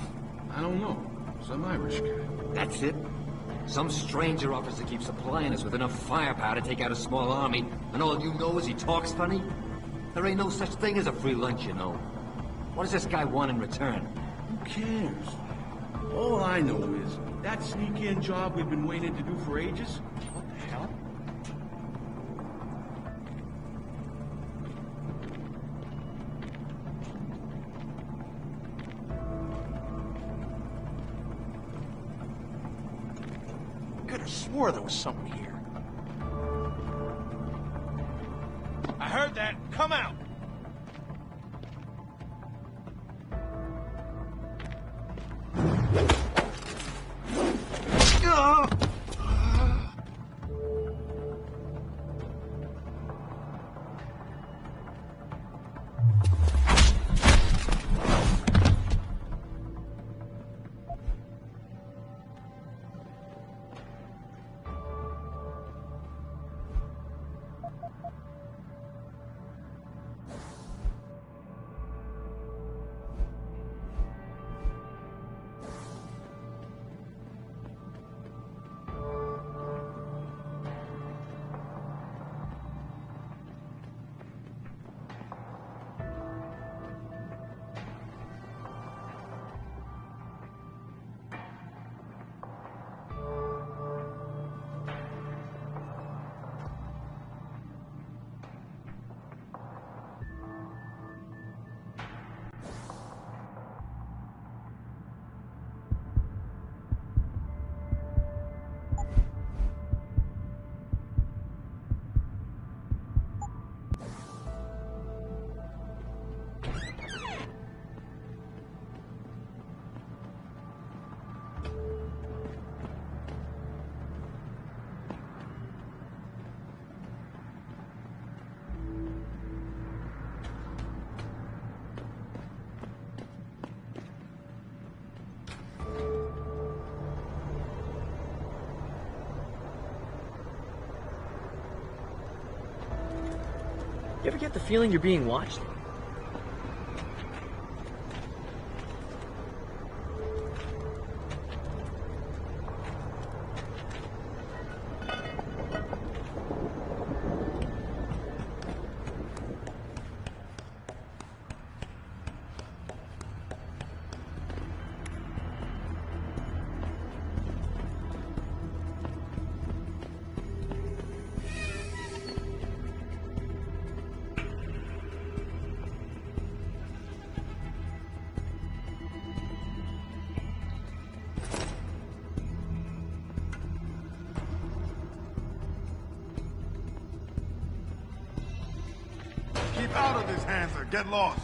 I don't know. Some Irish guy. That's it? Some stranger officer keeps supplying us with enough firepower to take out a small army, and all you know is he talks funny? There ain't no such thing as a free lunch, you know. What does this guy want in return? Who cares? All I know is that sneak-in job we've been waiting to do for ages. What the hell? Could have swore there was someone here. I heard that. Come out! You ever get the feeling you're being watched? Keep out of this, Hansa. Get lost.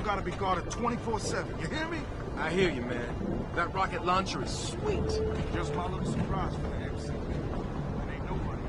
Gotta be guarded 24/7. You hear me? I hear you, man. That rocket launcher is sweet. Just my little surprise for the MC. Ain't nobody.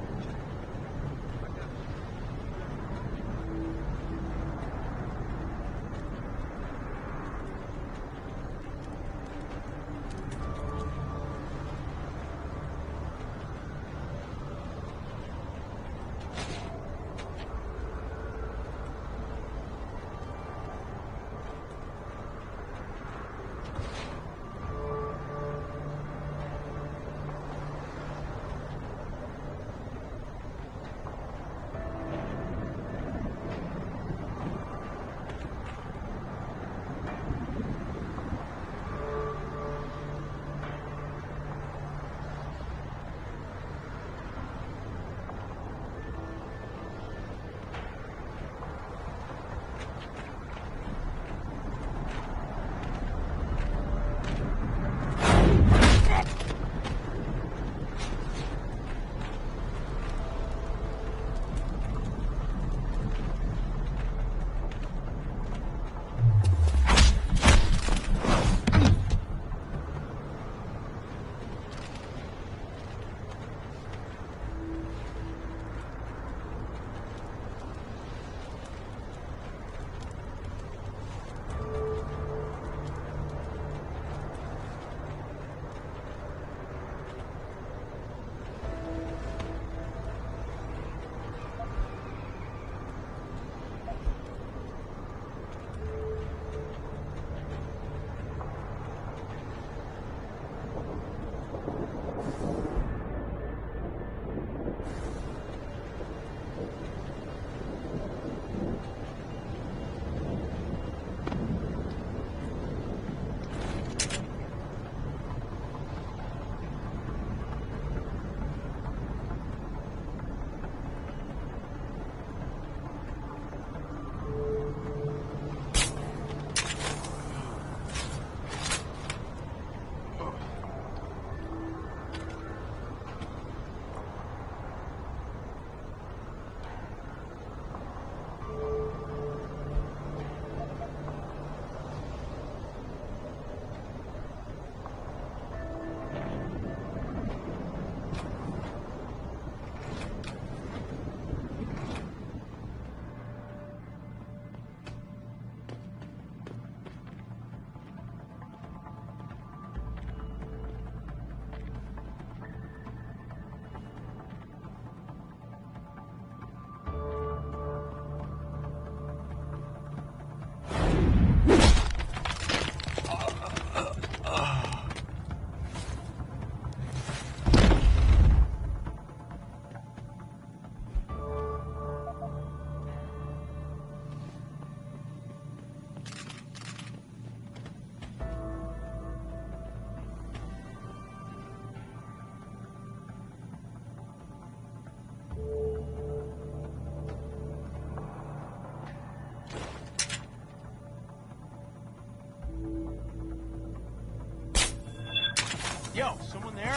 Yo, someone there?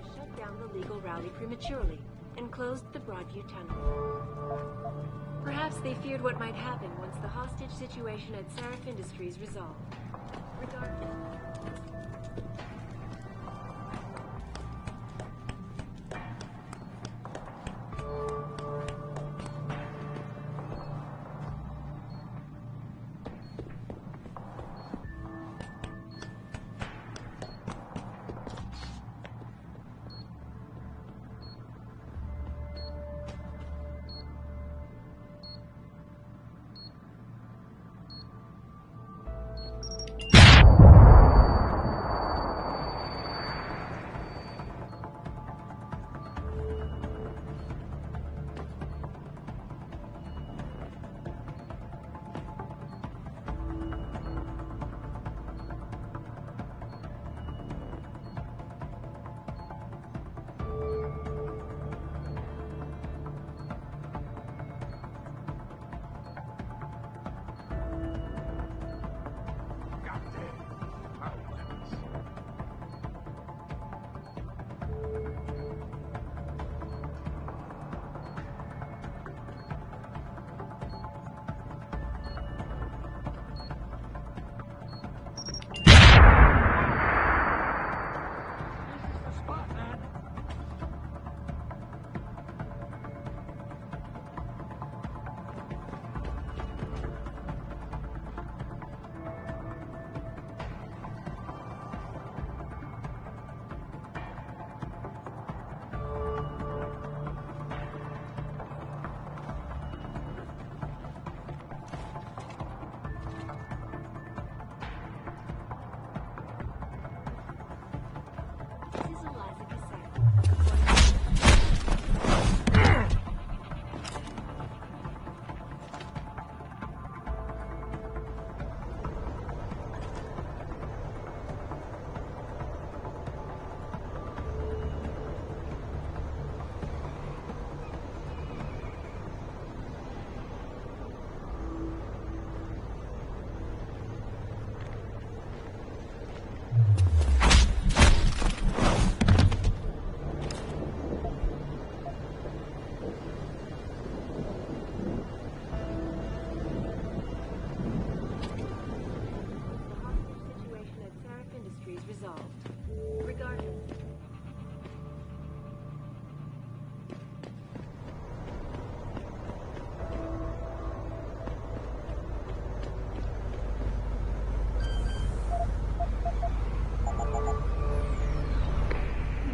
Shut down the legal rally prematurely and closed the Broadview Tunnel. Perhaps they feared what might happen once the hostage situation at Sarif Industries resolved. Regardless.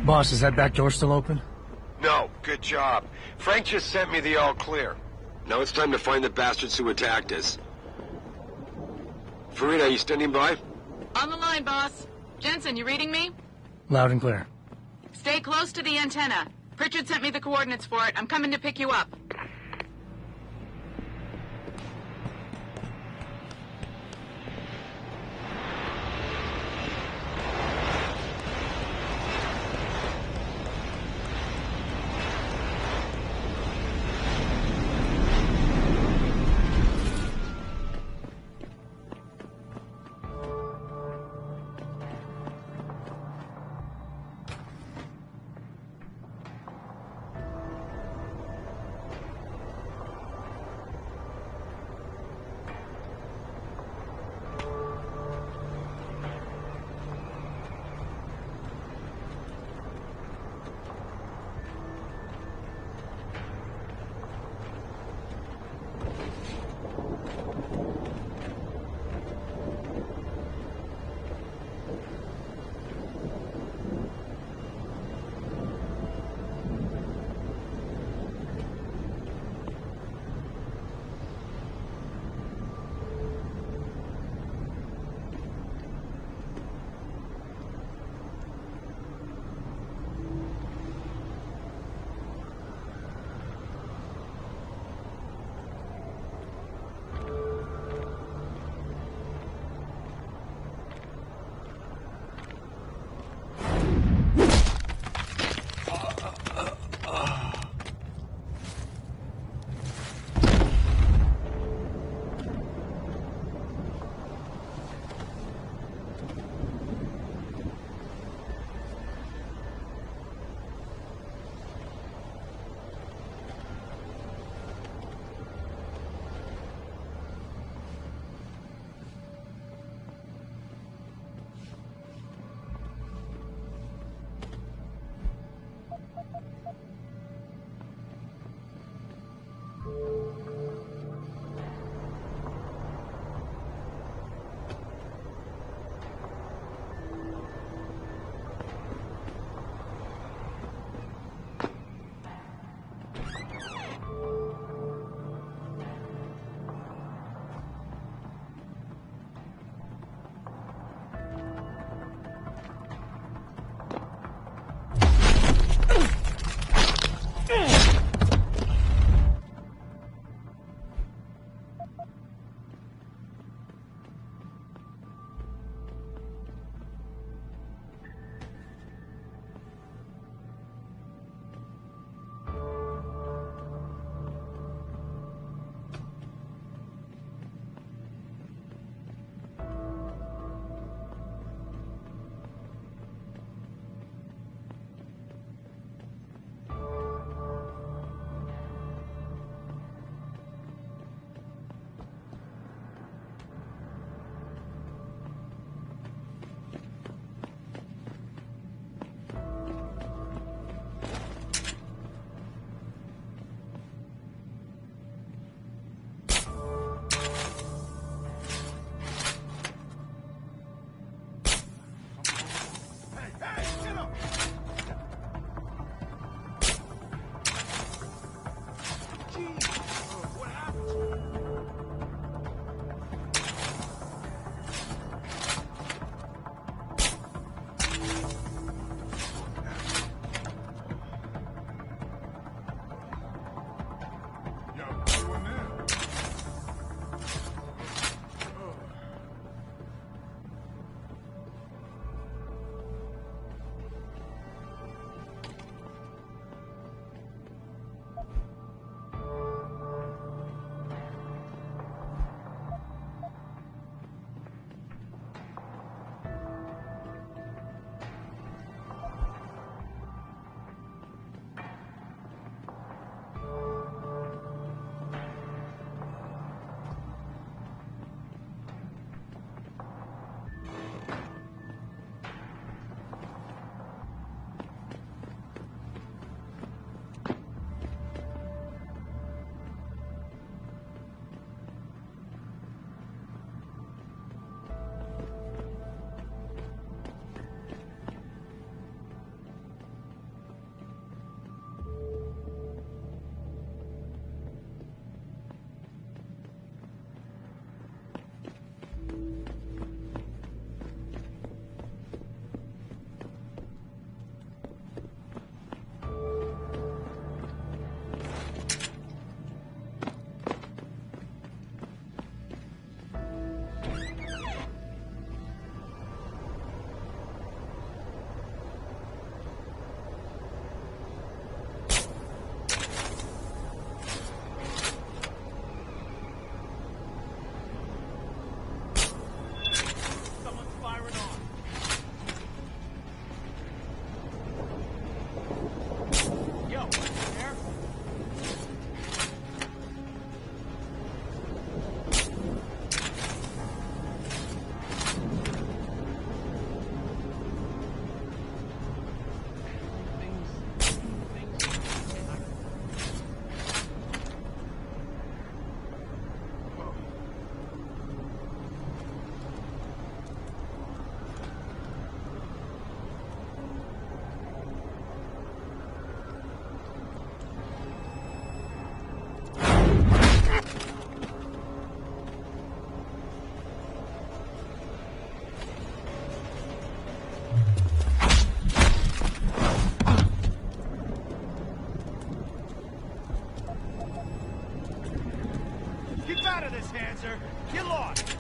Boss, is that back door still open? No, good job. Frank just sent me the all clear. Now it's time to find the bastards who attacked us. Farida, you standing by? On the line, boss. Jensen, you reading me? Loud and clear. Stay close to the antenna. Pritchard sent me the coordinates for it. I'm coming to pick you up. sir. Get lost!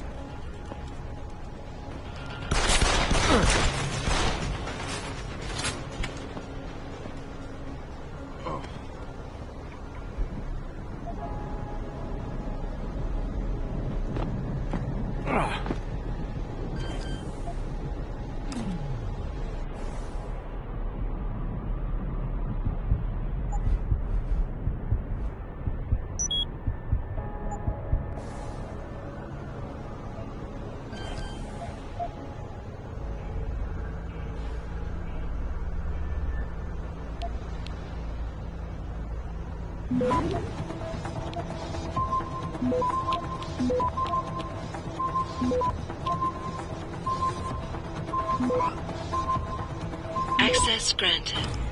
Access granted.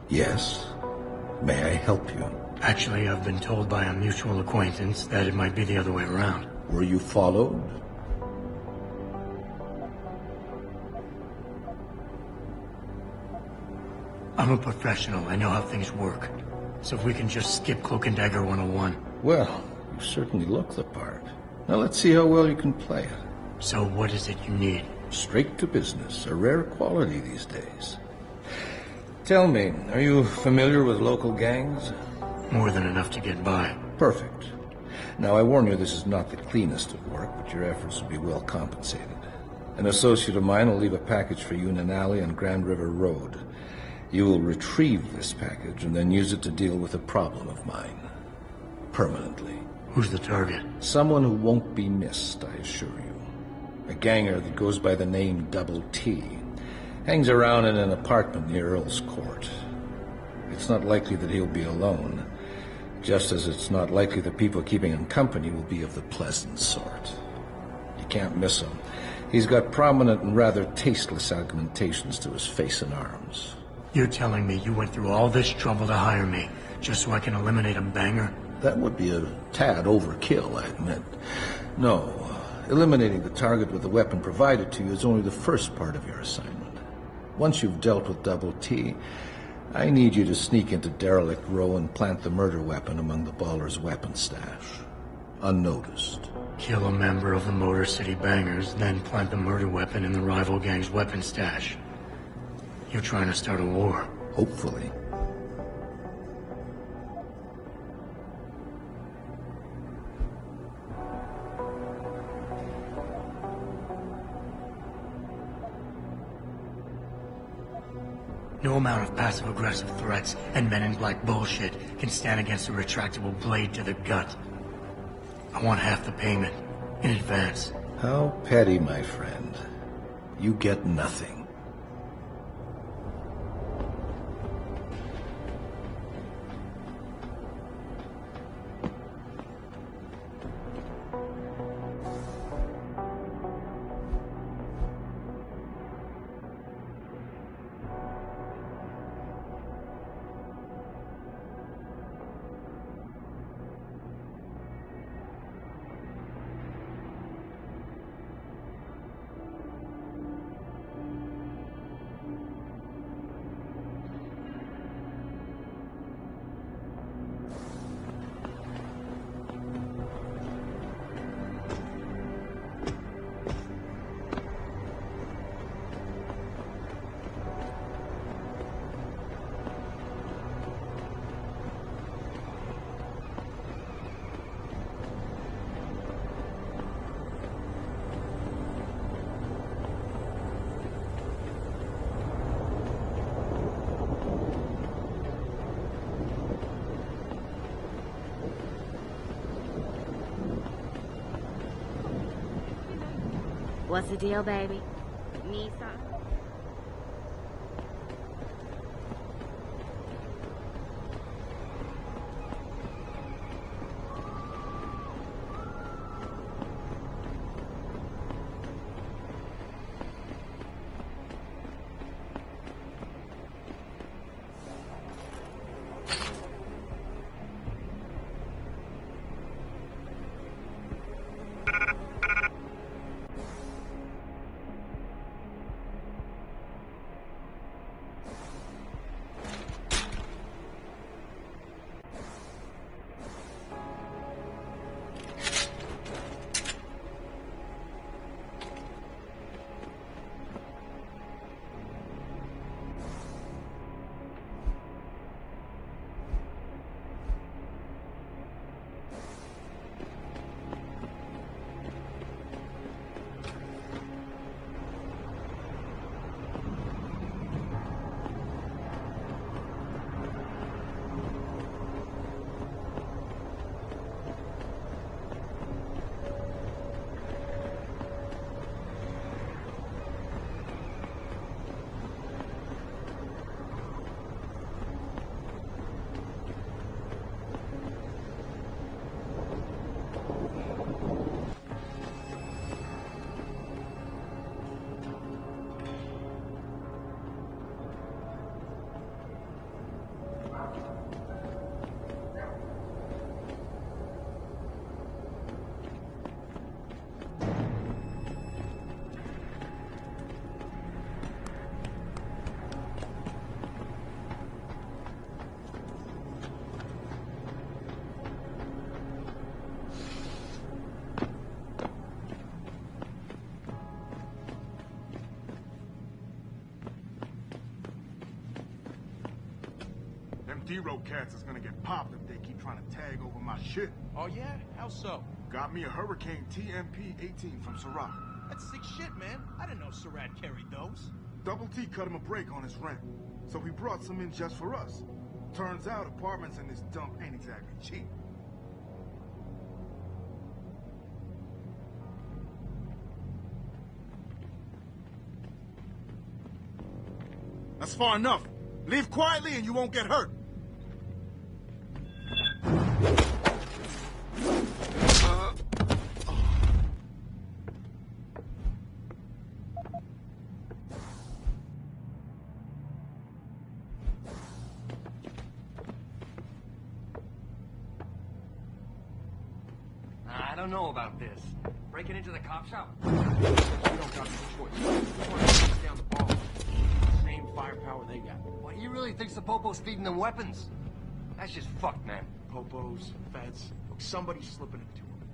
Yes? May I help you? Actually, I've been told by a mutual acquaintance that it might be the other way around. Were you followed? I'm a professional. I know how things work. So if we can just skip Cloak and Dagger 101. Well, you certainly look the part. Now let's see how well you can play it. So what is it you need? Straight to business. A rare quality these days. Tell me, are you familiar with local gangs? More than enough to get by. Perfect. Now, I warn you, this is not the cleanest of work, but your efforts will be well compensated. An associate of mine will leave a package for you in an alley on Grand River Road. You will retrieve this package and then use it to deal with a problem of mine. Permanently. Who's the target? Someone who won't be missed, I assure you. A ganger that goes by the name Double T. Hangs around in an apartment near Earl's Court. It's not likely that he'll be alone, just as it's not likely the people keeping him company will be of the pleasant sort. You can't miss him. He's got prominent and rather tasteless augmentations to his face and arms. You're telling me you went through all this trouble to hire me, just so I can eliminate a banger? That would be a tad overkill, I admit. No, eliminating the target with the weapon provided to you is only the first part of your assignment. Once you've dealt with Double T, I need you to sneak into Derelict Row and plant the murder weapon among the Baller's weapon stash. Unnoticed. Kill a member of the Motor City Bangers, then plant the murder weapon in the rival gang's weapon stash. You're trying to start a war. Hopefully. No amount of passive-aggressive threats and men-in-black bullshit can stand against a retractable blade to the gut. I want half the payment, in advance. How petty, my friend. You get nothing. What's the deal, baby? Need something? D-Road cats is gonna get popped if they keep trying to tag over my shit. Oh yeah? How so? Got me a Hurricane TMP-18 from Sarif. That's sick shit, man. I didn't know Surratt carried those. Double T cut him a break on his rent, so he brought some in just for us. Turns out apartments in this dump ain't exactly cheap. That's far enough. Leave quietly and you won't get hurt. I don't know about this. Breaking into the cop shop? We don't got a choice. We want to chase down the ball. Same firepower they got. What, you really think the Popo's feeding them weapons? That's just fucked, man. Popos, feds, look, somebody's slipping it to them.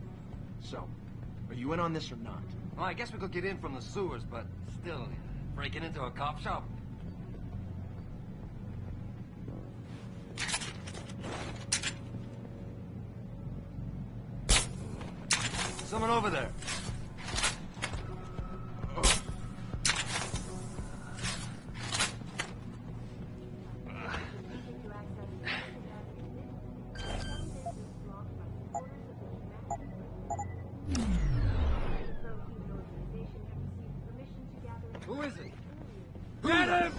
So, are you in on this or not? Well, I guess we could get in from the sewers, but still, breaking into a cop shop? Someone over there. Who is it? Get him!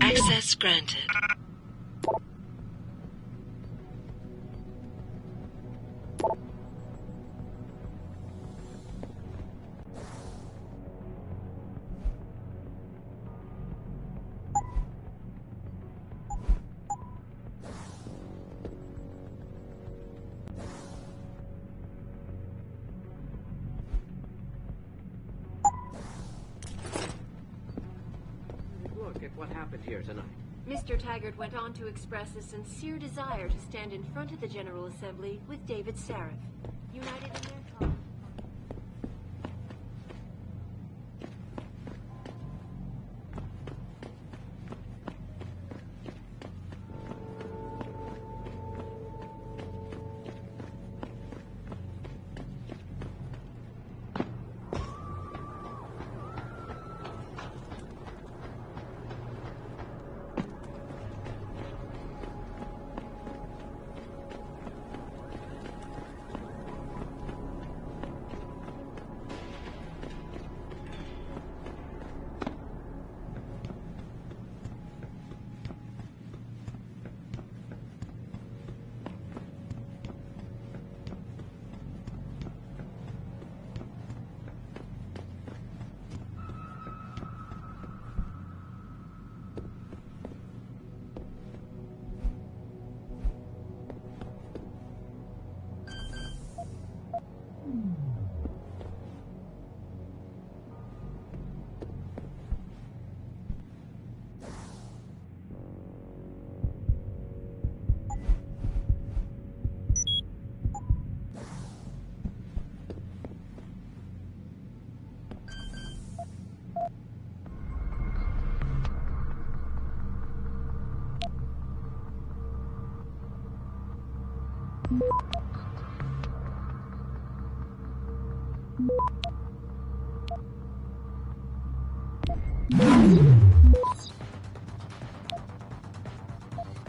Access granted. Look at what happened here tonight. Mr. Taggart went on to express a sincere desire to stand in front of the General Assembly with David Sarif, united in their cause.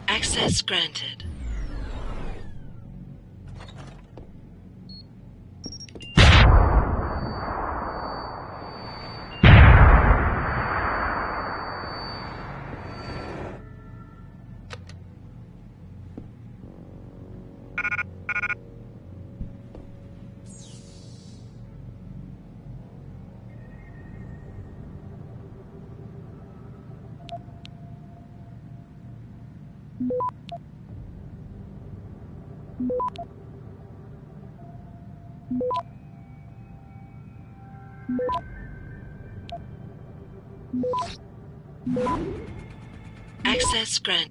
Access granted. Access grant.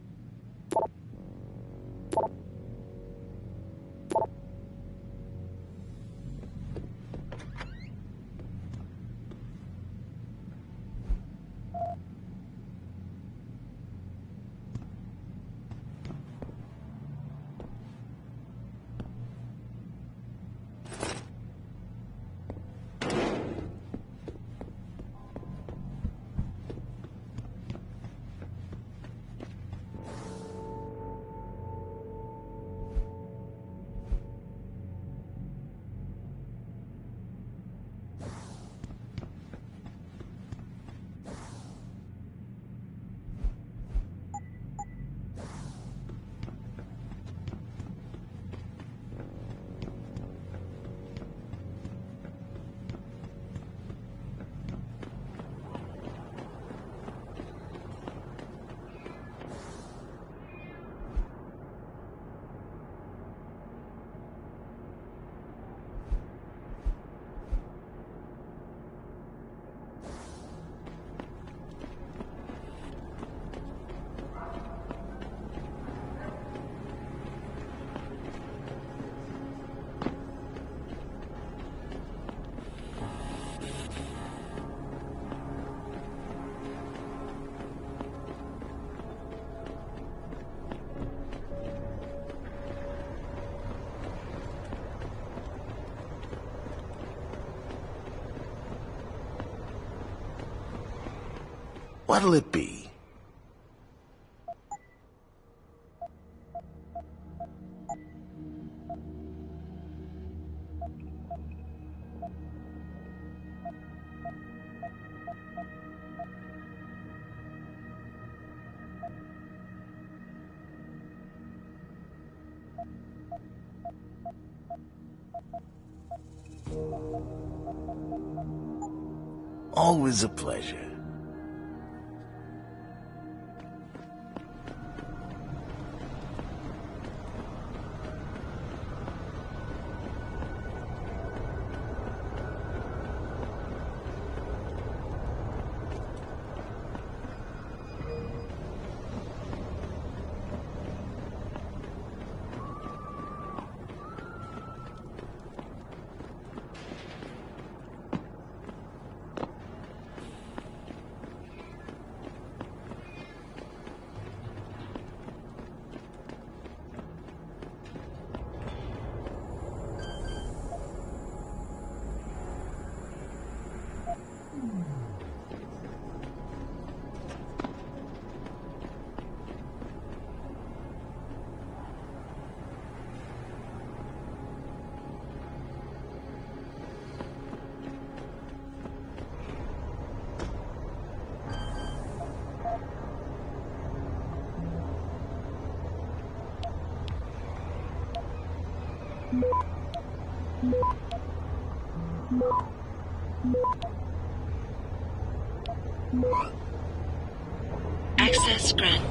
What'll it be? Always a pleasure. Access grant.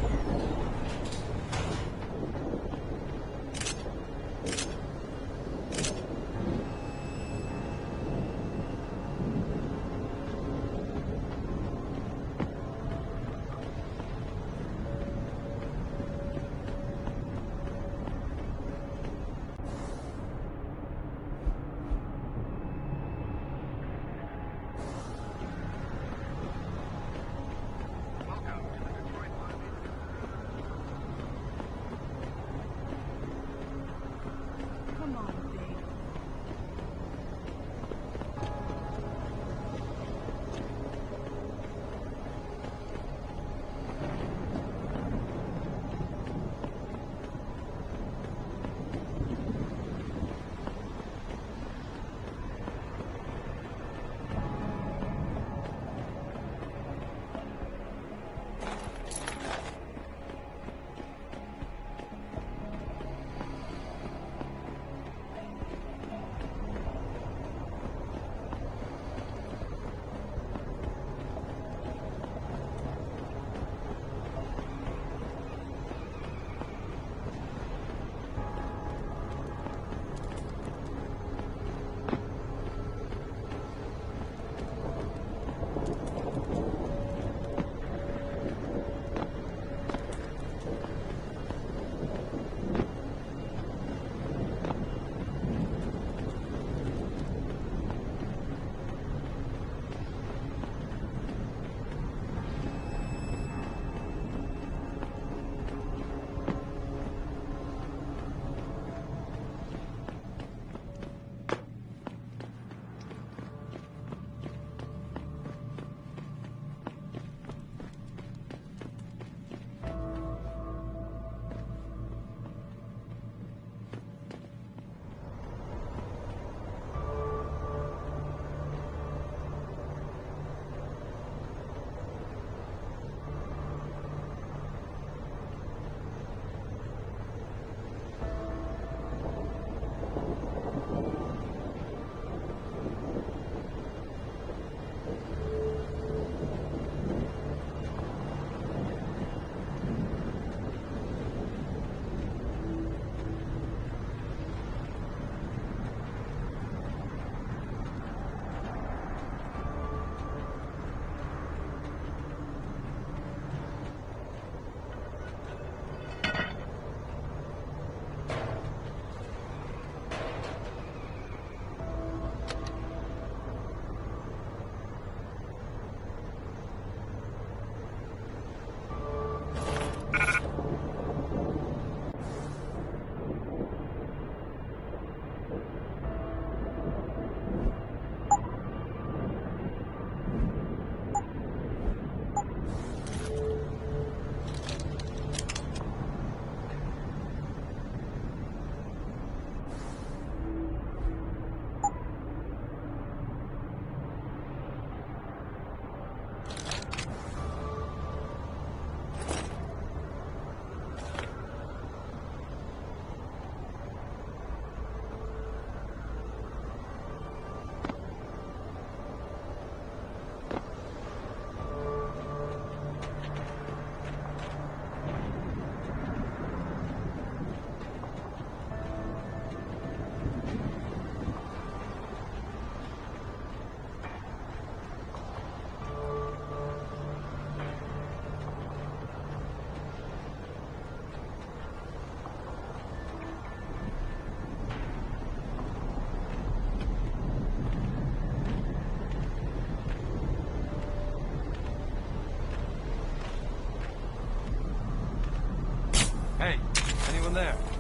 from there.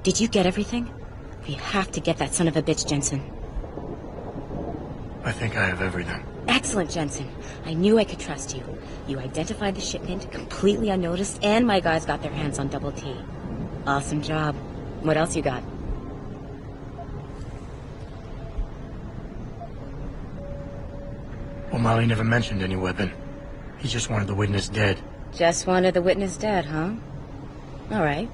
Did you get everything? We have to get that son of a bitch, Jensen. I think I have everything. Excellent, Jensen. I knew I could trust you. You identified the shipment completely unnoticed, and my guys got their hands on Double T. Awesome job. What else you got? O'Malley never mentioned any weapon. He just wanted the witness dead. Just wanted the witness dead, huh? All right.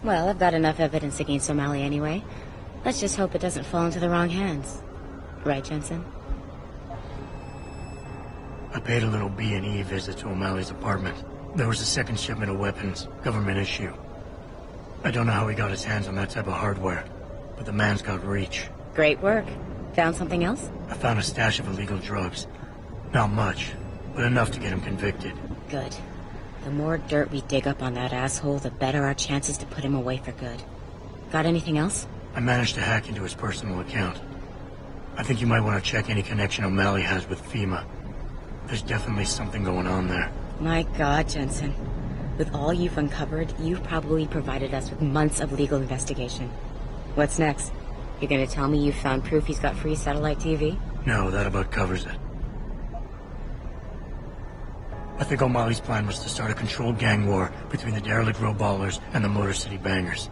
Well, I've got enough evidence against O'Malley anyway. Let's just hope it doesn't fall into the wrong hands. Right, Jensen? I paid a little B&E visit to O'Malley's apartment. There was a second shipment of weapons, government issue. I don't know how he got his hands on that type of hardware, but the man's got reach. Great work. Found something else? I found a stash of illegal drugs. Not much, but enough to get him convicted. Good. The more dirt we dig up on that asshole, the better our chances to put him away for good. Got anything else? I managed to hack into his personal account. I think you might want to check any connection O'Malley has with FEMA. There's definitely something going on there. My God, Jensen. With all you've uncovered, you've probably provided us with months of legal investigation. What's next? You're gonna tell me you found proof he's got free satellite TV? No, that about covers it. I think O'Malley's plan was to start a controlled gang war between the derelict row ballers and the Motor City bangers.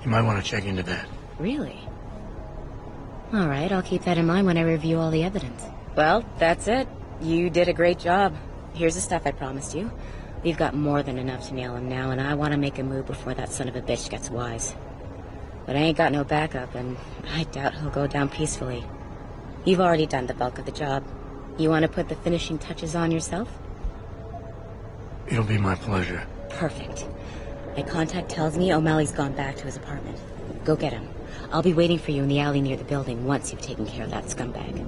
You might want to check into that. Really? All right, I'll keep that in mind when I review all the evidence. Well, that's it. You did a great job. Here's the stuff I promised you. We've got more than enough to nail him now, and I want to make a move before that son of a bitch gets wise. But I ain't got no backup, and I doubt he'll go down peacefully. You've already done the bulk of the job. You want to put the finishing touches on yourself? It'll be my pleasure. Perfect. My contact tells me O'Malley's gone back to his apartment. Go get him. I'll be waiting for you in the alley near the building once you've taken care of that scumbag.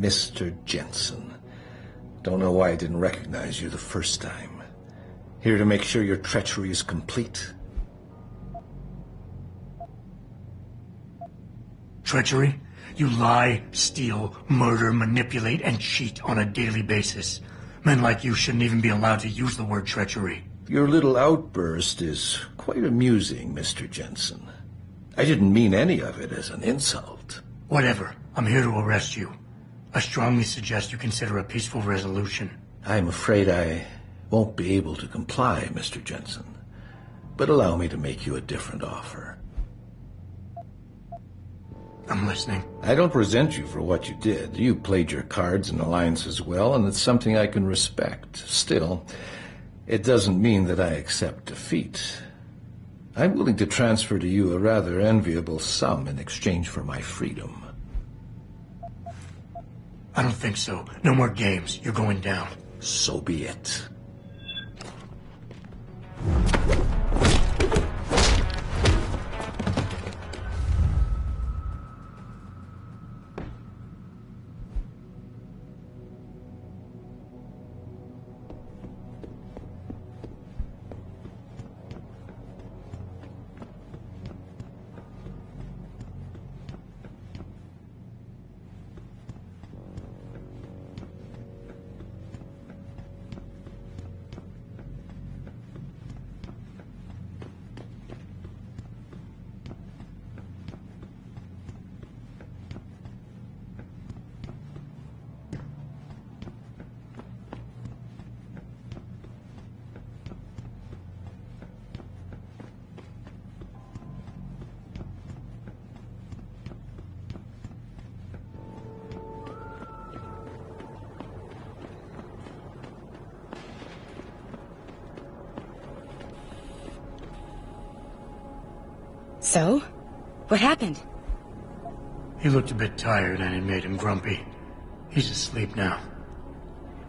Mr. Jensen. Don't know why I didn't recognize you the first time. Here to make sure your treachery is complete. Treachery? You lie, steal, murder, manipulate, and cheat on a daily basis. Men like you shouldn't even be allowed to use the word treachery. Your little outburst is quite amusing, Mr. Jensen. I didn't mean any of it as an insult. Whatever. I'm here to arrest you. I strongly suggest you consider a peaceful resolution. I'm afraid I won't be able to comply, Mr. Jensen. But allow me to make you a different offer. I'm listening. I don't resent you for what you did. You played your cards and alliances well, and it's something I can respect. Still, it doesn't mean that I accept defeat. I'm willing to transfer to you a rather enviable sum in exchange for my freedom. I don't think so. No more games. You're going down. So be it. So? What happened? He looked a bit tired and it made him grumpy. He's asleep now.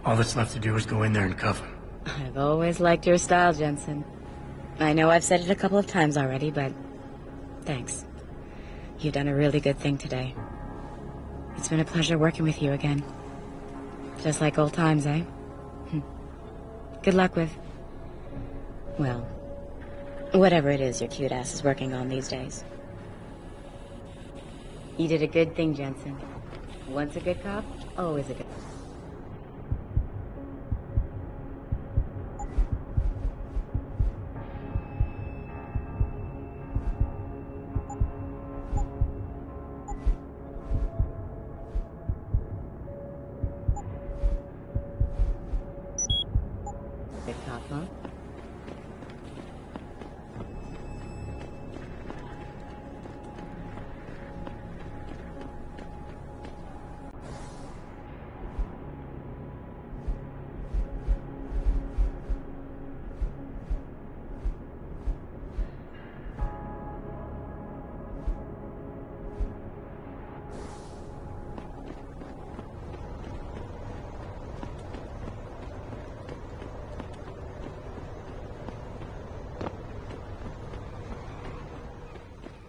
All that's left to do is go in there and cuff him. I've always liked your style, Jensen. I know I've said it a couple of times already, but thanks. You've done a really good thing today. It's been a pleasure working with you again. Just like old times, eh? Good luck with... well, whatever it is your cute ass is working on these days. You did a good thing, Jensen. Once a good cop, always a good... good cop, huh?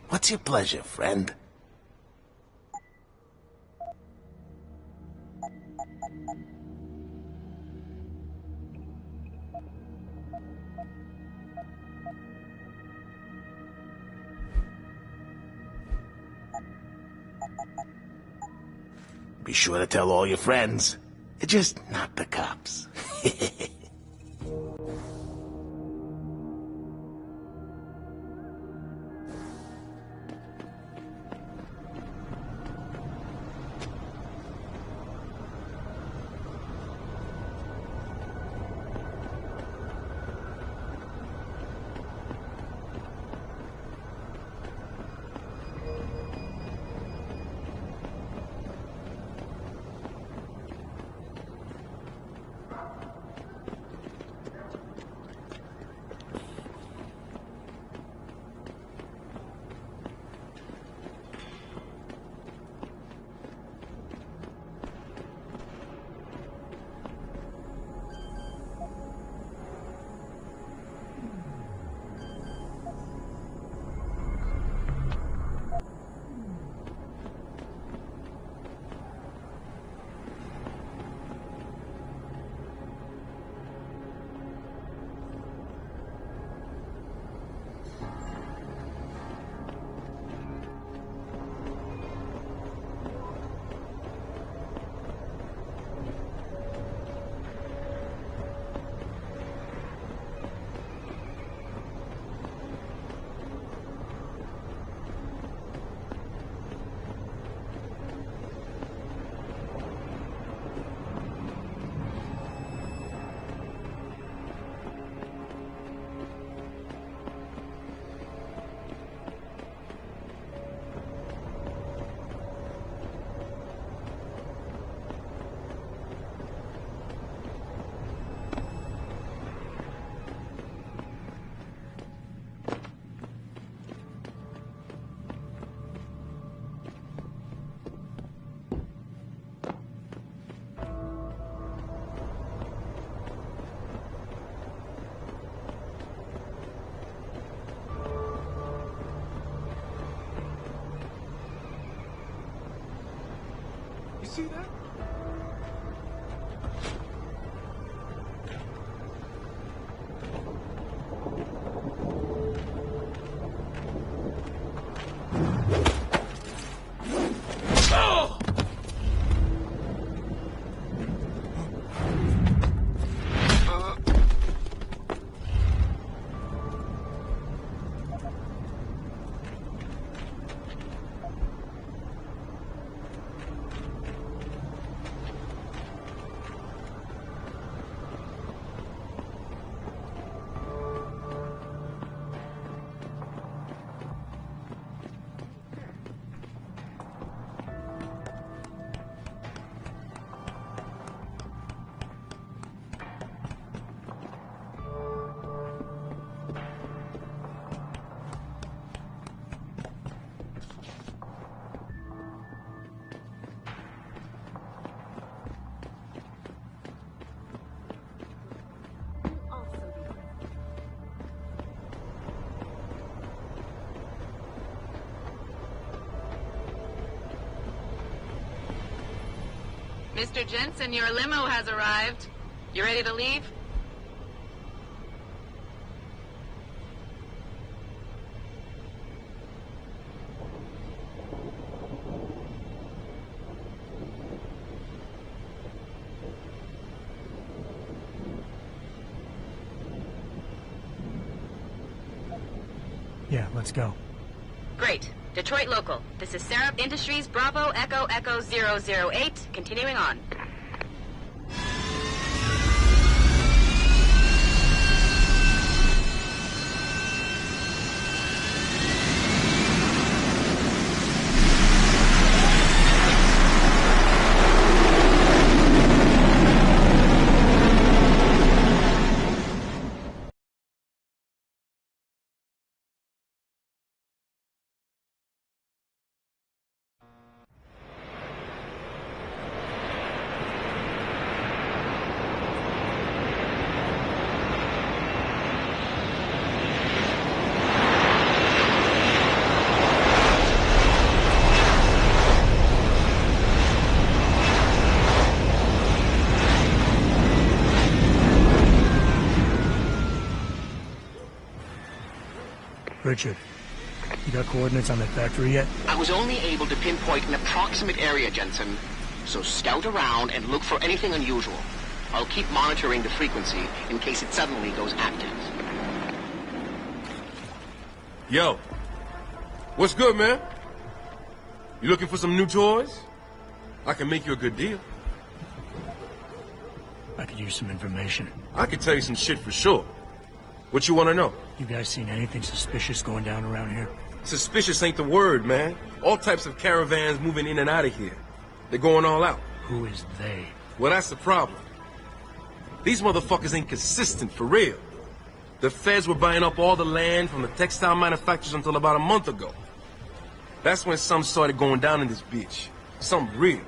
What's your pleasure, friend? Be sure to tell all your friends. Just not the cops. see that? Mr. Jensen, your limo has arrived. You ready to leave? Yeah, let's go. Great. Detroit local. This is Sarif Industries, Bravo, Echo, Echo 008. Continuing on. Richard, you got coordinates on that factory yet? I was only able to pinpoint an approximate area, Jensen. So scout around and look for anything unusual. I'll keep monitoring the frequency in case it suddenly goes active. Yo. What's good, man? You looking for some new toys? I can make you a good deal. I could use some information. I could tell you some shit for sure. What you want to know? You guys seen anything suspicious going down around here? Suspicious ain't the word, man. All types of caravans moving in and out of here. They're going all out. Who is they? Well, that's the problem. These motherfuckers ain't consistent, for real. The feds were buying up all the land from the textile manufacturers until about a month ago. That's when some started going down in this bitch. Something real.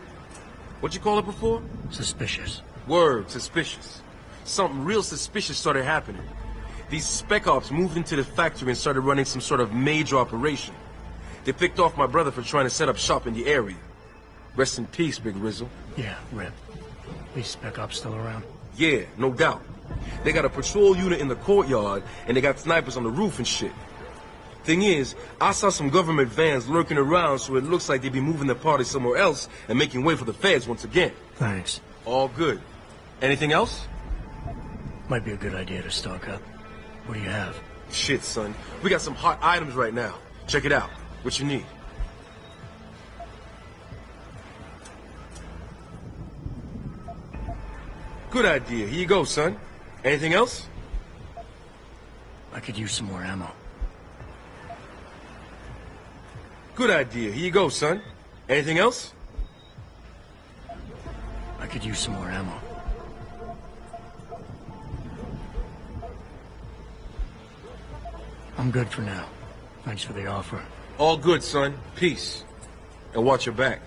What you call it before? Suspicious. Word, suspicious. Something real suspicious started happening. These spec ops moved into the factory and started running some sort of major operation. They picked off my brother for trying to set up shop in the area. Rest in peace, Big Rizzle. Yeah, rip. These spec ops still around? Yeah, no doubt. They got a patrol unit in the courtyard, and they got snipers on the roof and shit. Thing is, I saw some government vans lurking around, so it looks like they be moving the party somewhere else and making way for the feds once again. Thanks. All good. Anything else? Might be a good idea to stock up. What do you have? Shit, son. We got some hot items right now. Check it out. What you need? Good idea. Here you go, son. Anything else? I could use some more ammo. Good idea. Here you go, son. Anything else? I could use some more ammo. I'm good for now. Thanks for the offer. All good, son. Peace. And watch your back.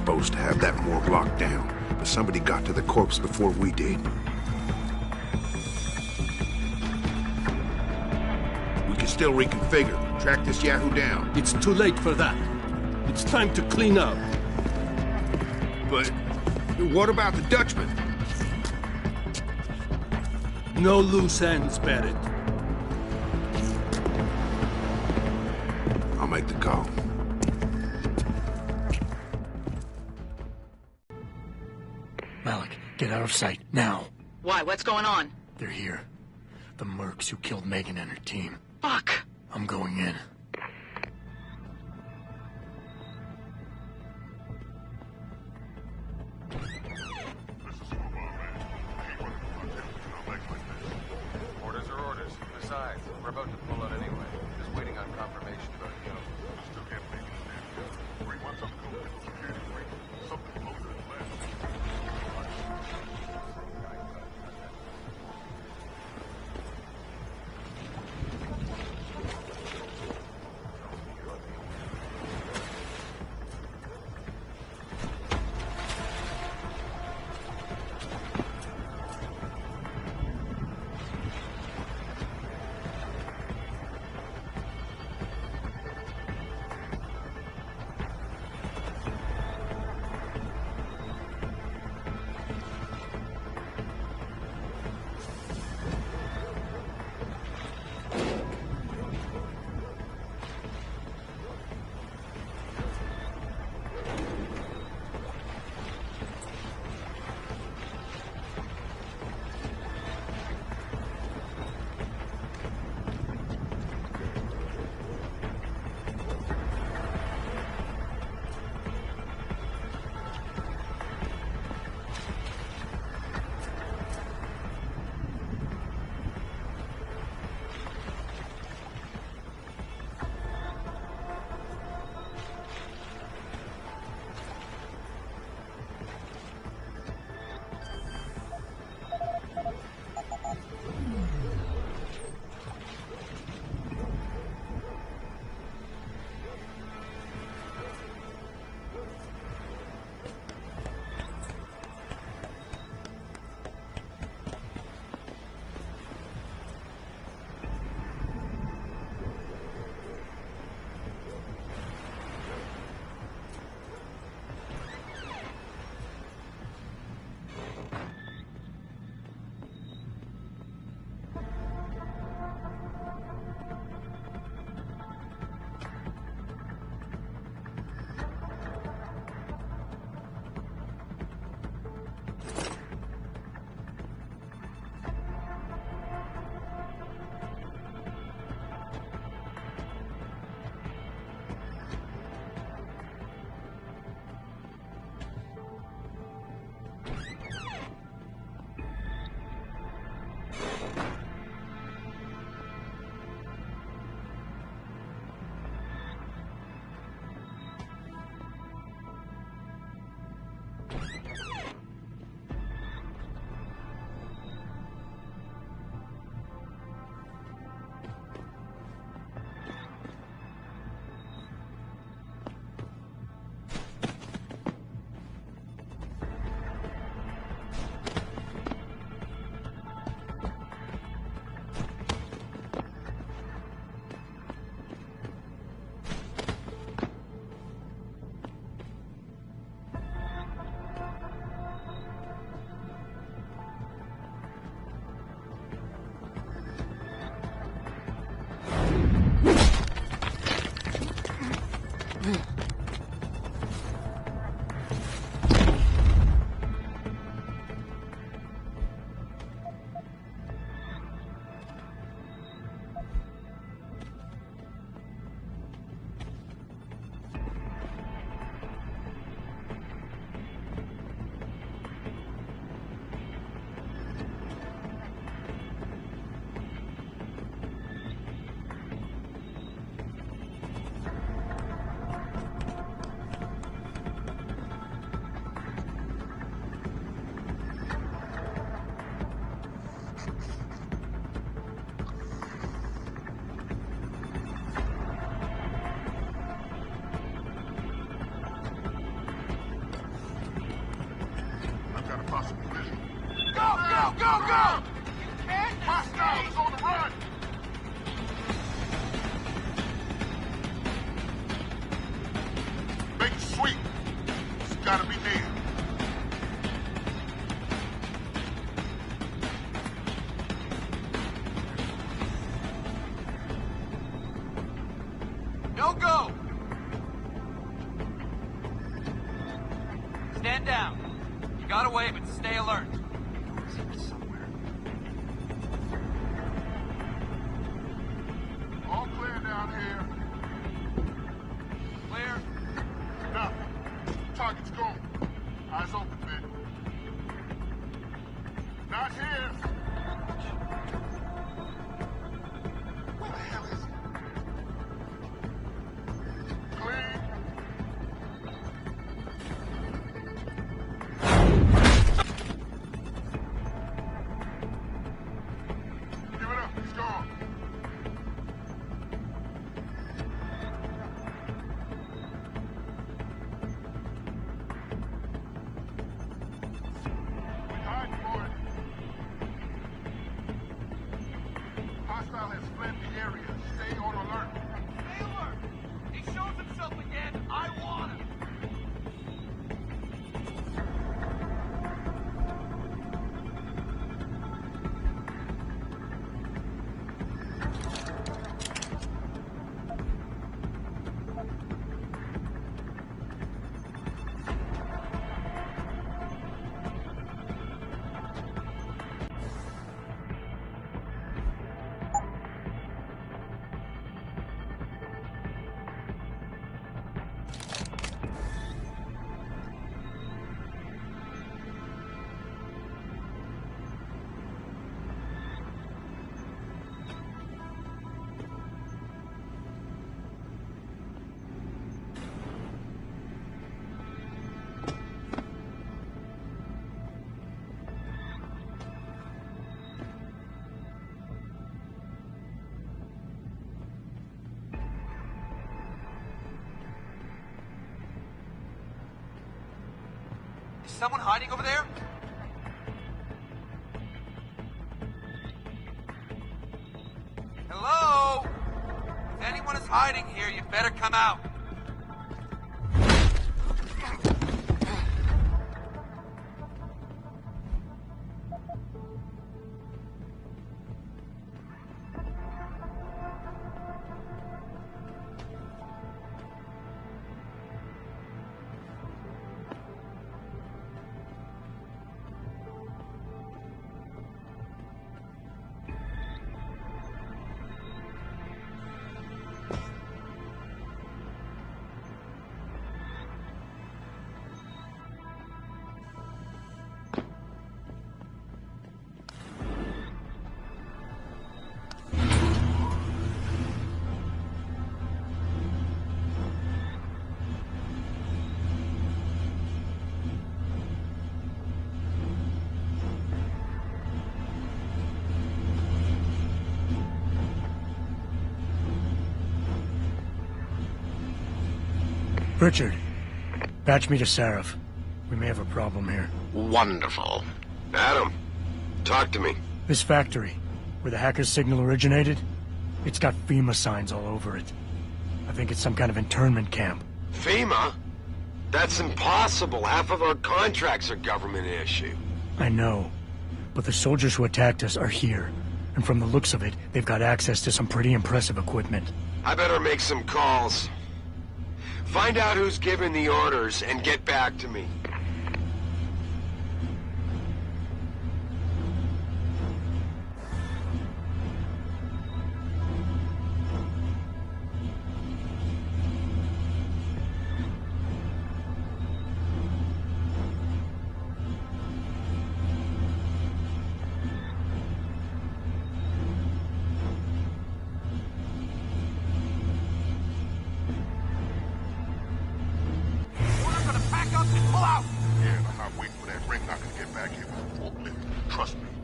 supposed to have that morgue locked down, but somebody got to the corpse before we did. We can still reconfigure, track this Yahoo down. It's too late for that. It's time to clean up. But what about the Dutchman? No loose ends, Barrett. I'll make the call. Malik, get out of sight, now. Why? What's going on? They're here. The mercs who killed Megan and her team. Fuck! I'm going in. Orders are orders. Besides, we're about to pull out anyway. Just waiting on confirmation about Yong. Still can't make it stand. We want some cool security break. Something closer than left. Go, go, go! Hostile is on the run! Make it sweet. It's gotta be near. No go! Stand down. You got away, but stay alert. All clear down here. Clear. Nothing. Target's gone. Eyes open, man. Not here. Where the hell is he? Clean. Give it up. He's gone. Hostile has fled the area. Stay on alert. Stay alert! He shows himself again. I want him. Is someone hiding over there? Hello? If anyone is hiding here, you better come out. Richard, patch me to Sarif. We may have a problem here. Wonderful. Adam, talk to me. This factory, where the hacker's signal originated, it's got FEMA signs all over it. I think it's some kind of internment camp. FEMA? That's impossible. Half of our contracts are government issue. I know, but the soldiers who attacked us are here. And from the looks of it, they've got access to some pretty impressive equipment. I better make some calls. Find out who's giving the orders and get back to me.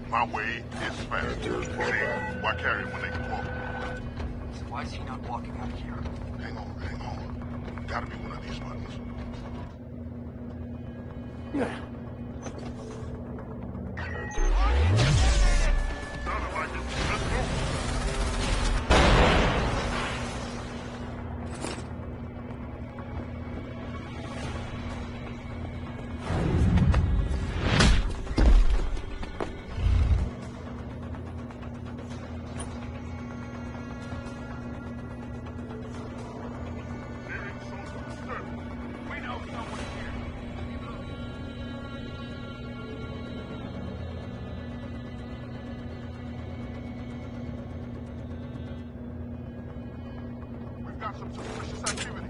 My way is faster. See, why carry when they can walk? So why is he not walking out of here? Hang on. Gotta be one of these buttons. some suspicious activity.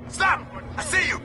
Stop! I see you!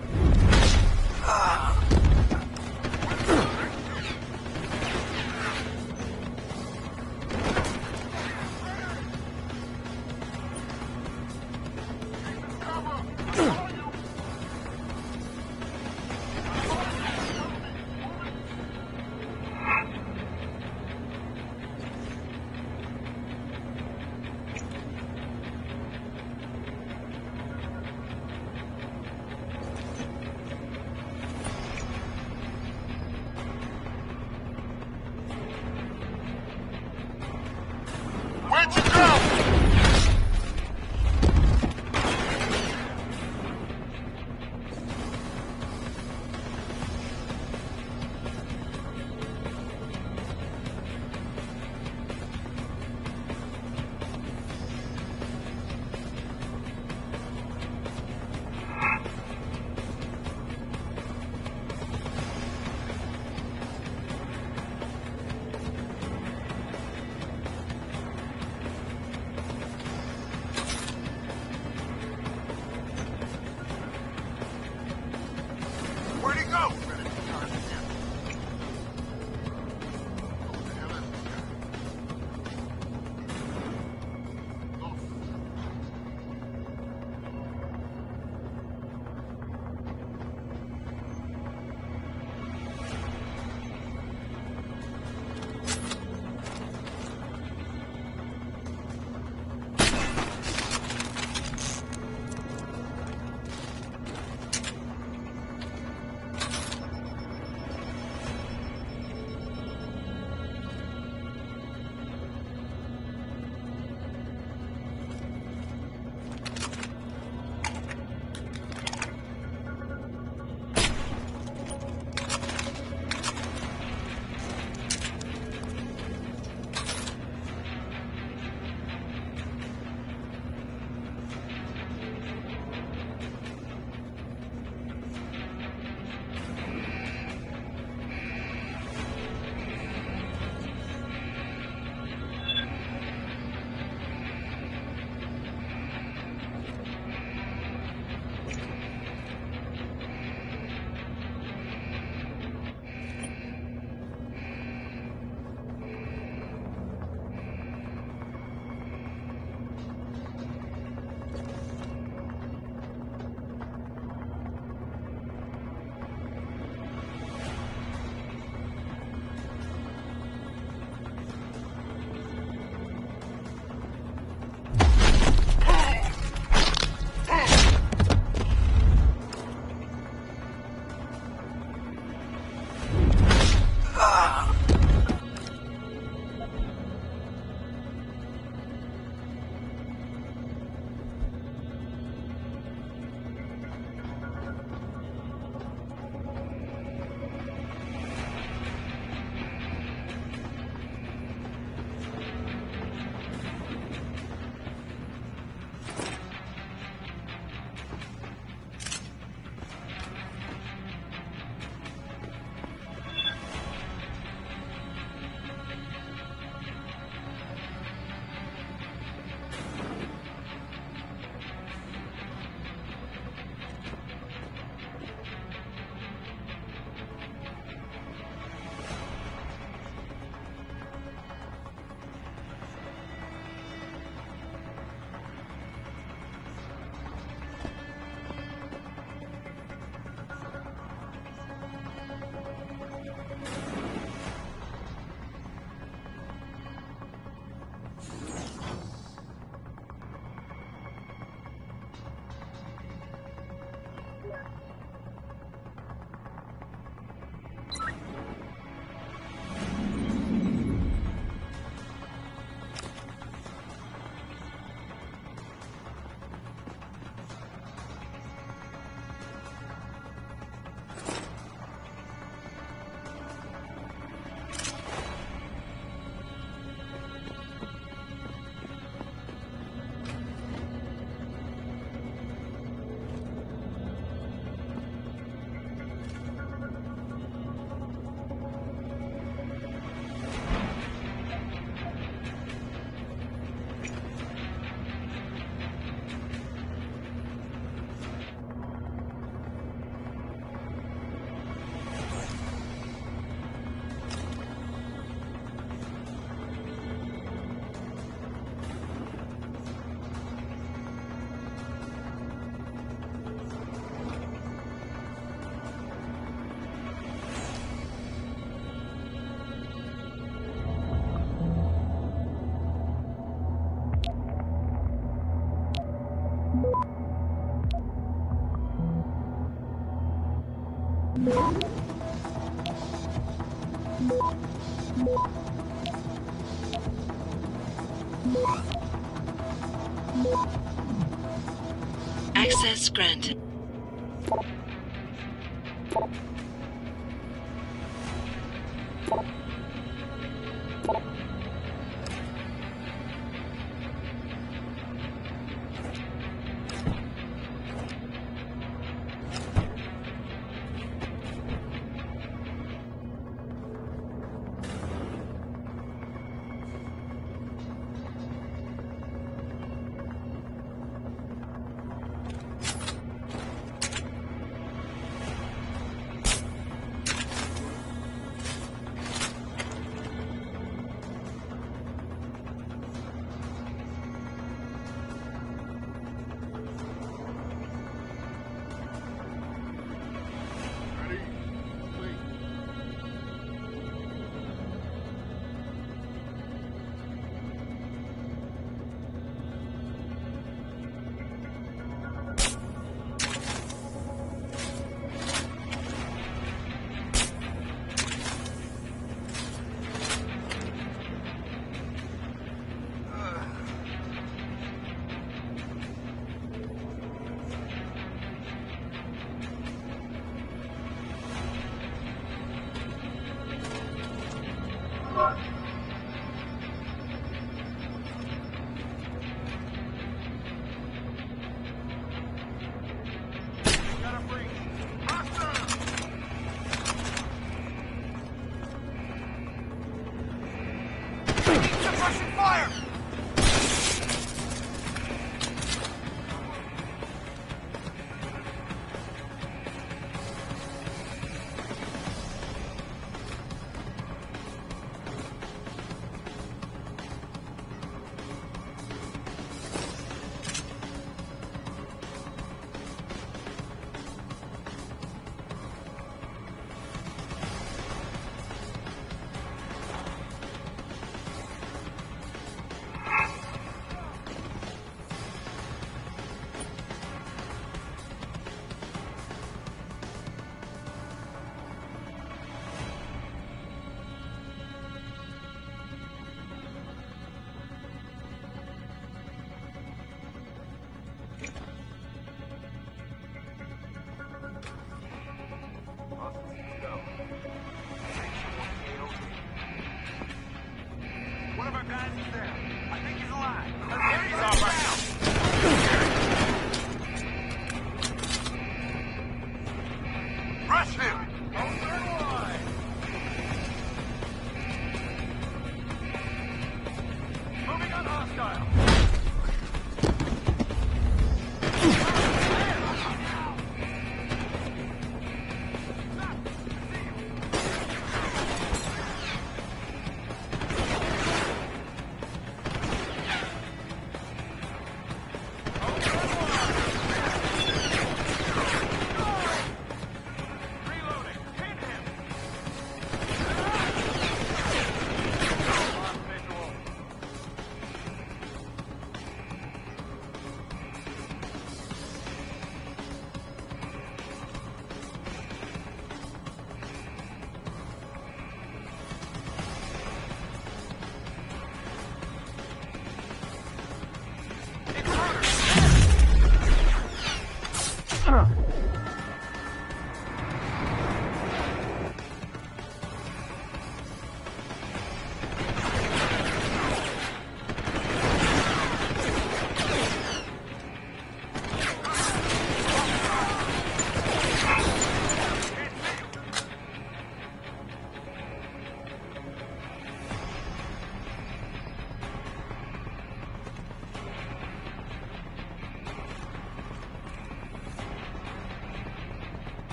Access granted.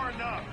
far enough.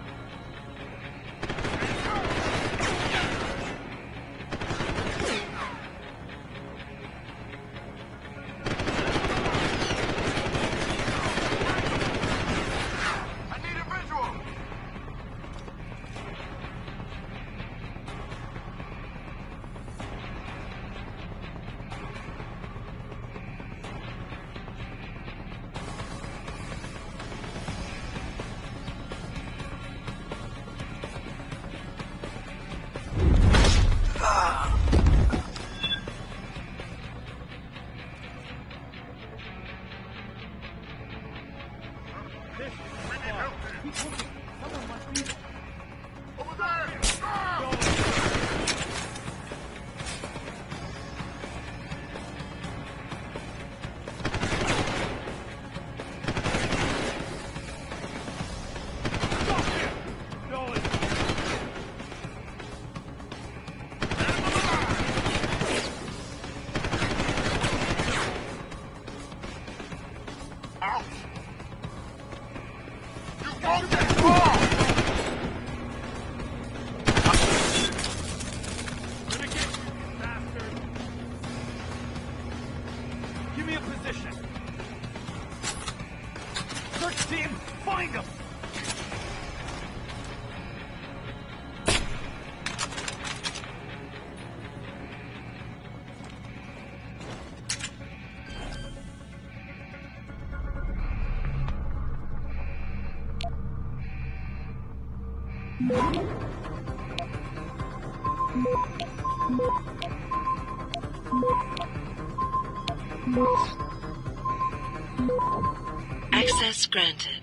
Access granted.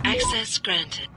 Access granted.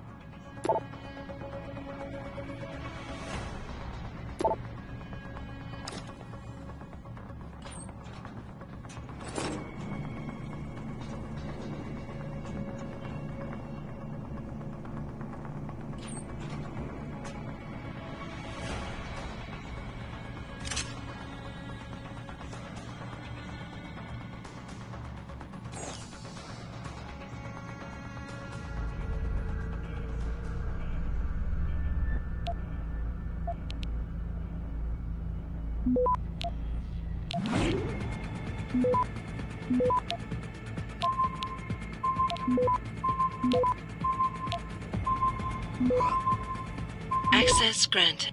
Access granted.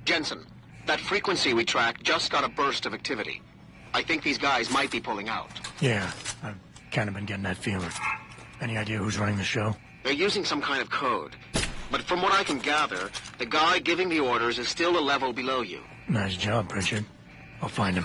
Jensen, that frequency we tracked just got a burst of activity. I think these guys might be pulling out. Yeah, I've kind of been getting that feeling. Any idea who's running the show? They're using some kind of code. But from what I can gather, the guy giving the orders is still a level below you. Nice job, Pritchard. I'll find him.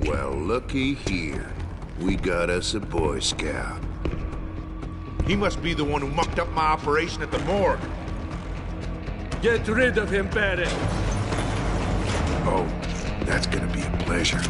Well, looky here. We got us a Boy Scout. He must be the one who mucked up my operation at the morgue. Get rid of him, Barrett. Oh, that's gonna be a pleasure.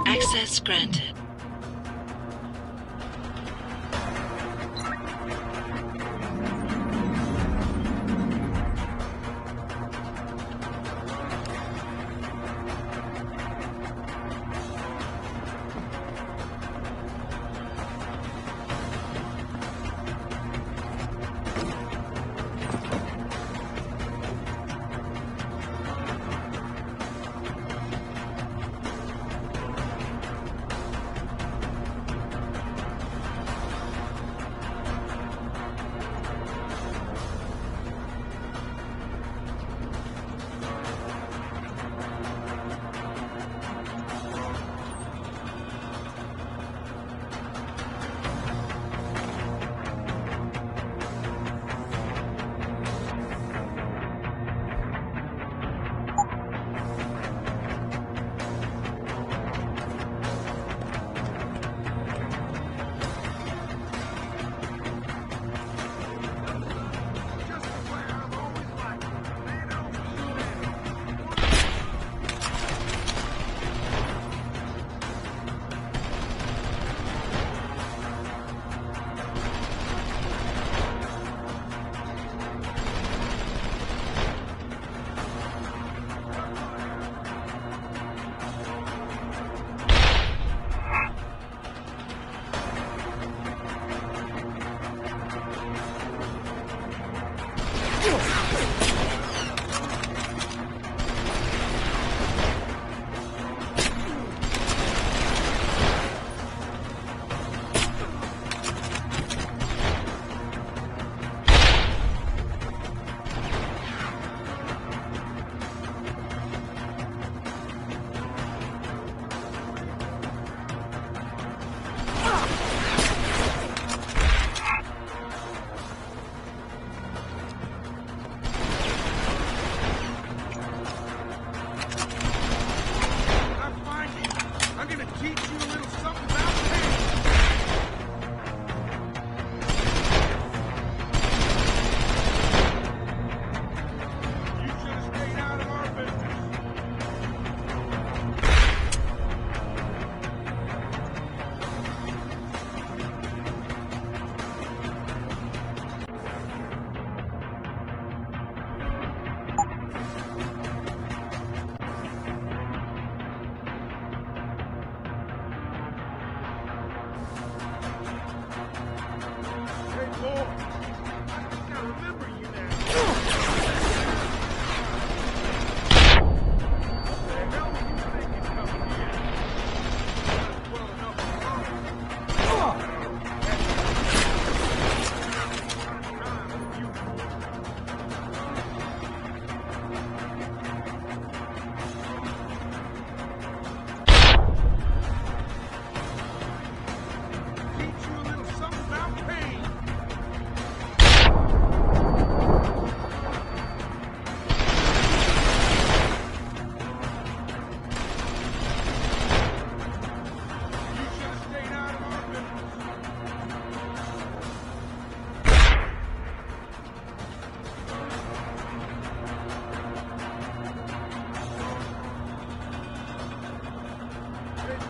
Access granted.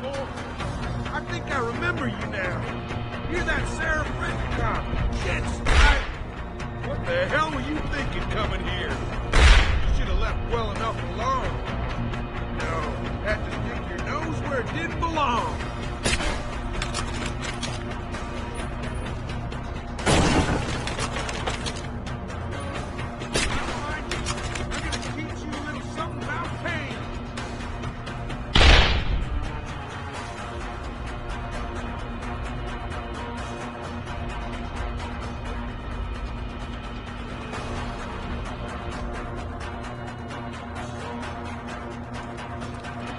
Oh, I think I remember you now. You're that Sarif cop. Shit, Stripe. What the hell were you thinking coming here? You should have left well enough alone. No, had to stick your nose where it didn't belong.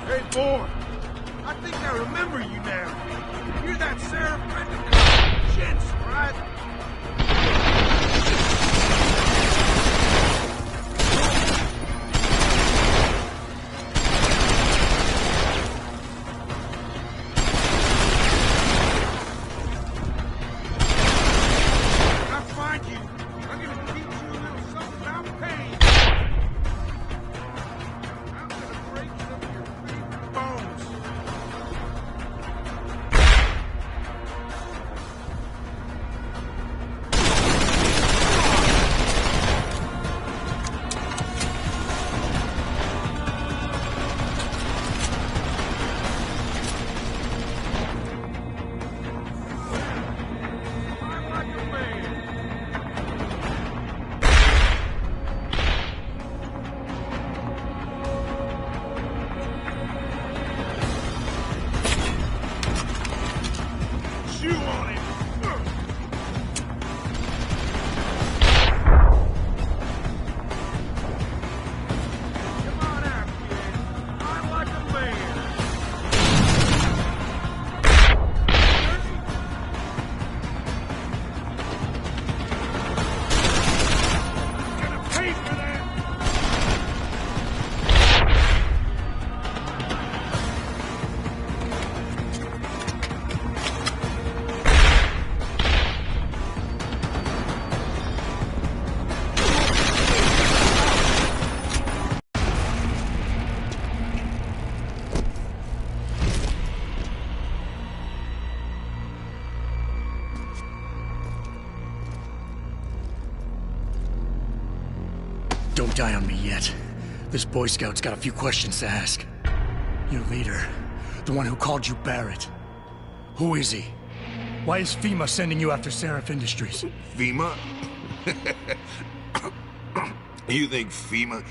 Hey, boy, I think I remember you now. You're that Sarif cop. Shit, Stripe. Don't die on me yet. This Boy Scout's got a few questions to ask. Your leader, the one who called you Barrett. Who is he? Why is FEMA sending you after Sarif Industries? FEMA? You think FEMA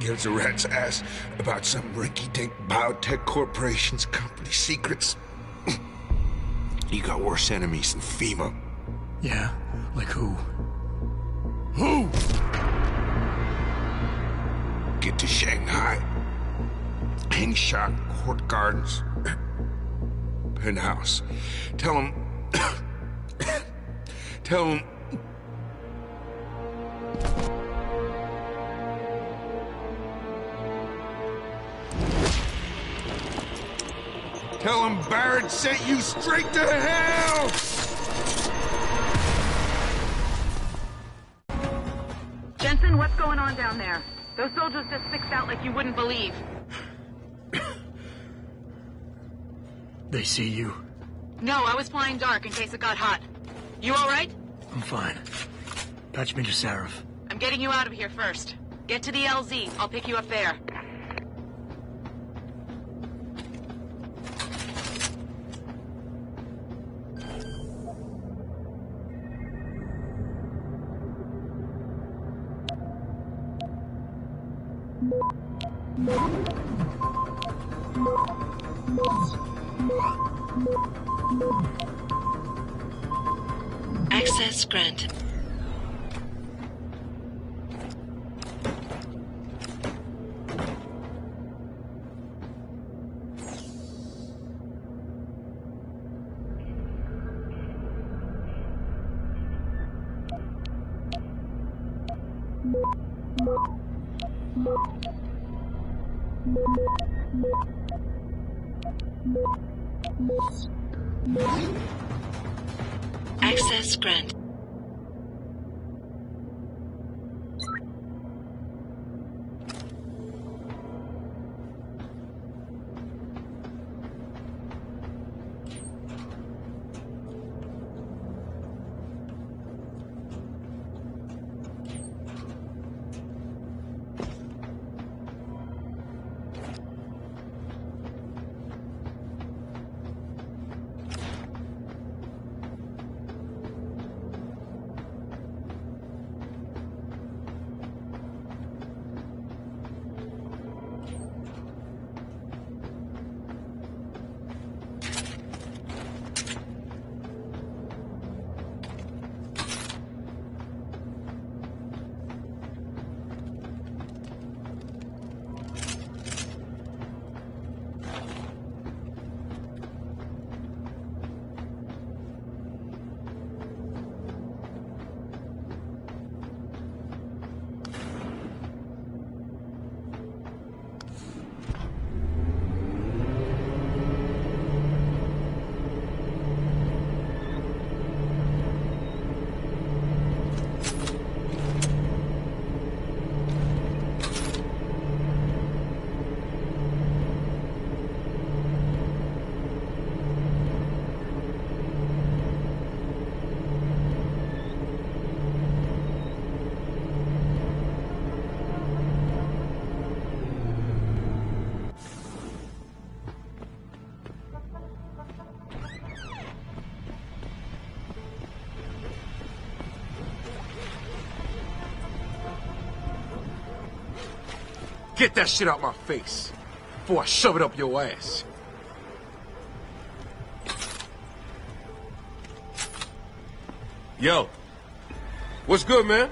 gives a rat's ass about some rinky-dink biotech corporation's company secrets? You got worse enemies than FEMA. Yeah? Like who? Who? Get to Shanghai. Hengsha Court Gardens. Penthouse. Tell him... Tell him... Tell him Barrett sent you straight to hell! Jensen, what's going on down there? Those soldiers just sixed out like you wouldn't believe. They see you? No, I was flying dark in case it got hot. You all right? I'm fine. Patch me to Sarif. I'm getting you out of here first. Get to the LZ. I'll pick you up there. Access granted. Access granted. Get that shit out my face before I shove it up your ass. Yo, what's good, man?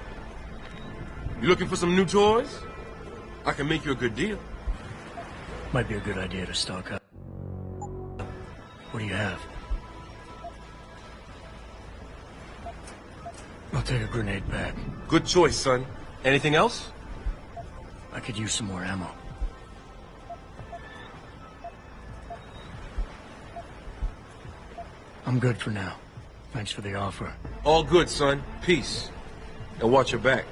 You looking for some new toys? I can make you a good deal. Might be a good idea to stock up. What do you have? I'll take a grenade pack. Good choice, son. Anything else? I could use some more ammo. I'm good for now. Thanks for the offer. All good, son. Peace. And watch your back.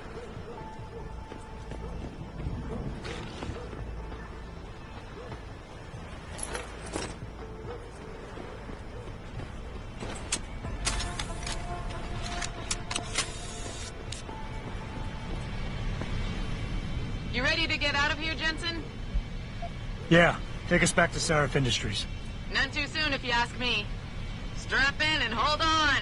You ready to get out of here, Jensen? Yeah, take us back to Sarif Industries. None too soon, if you ask me. Strap in and hold on.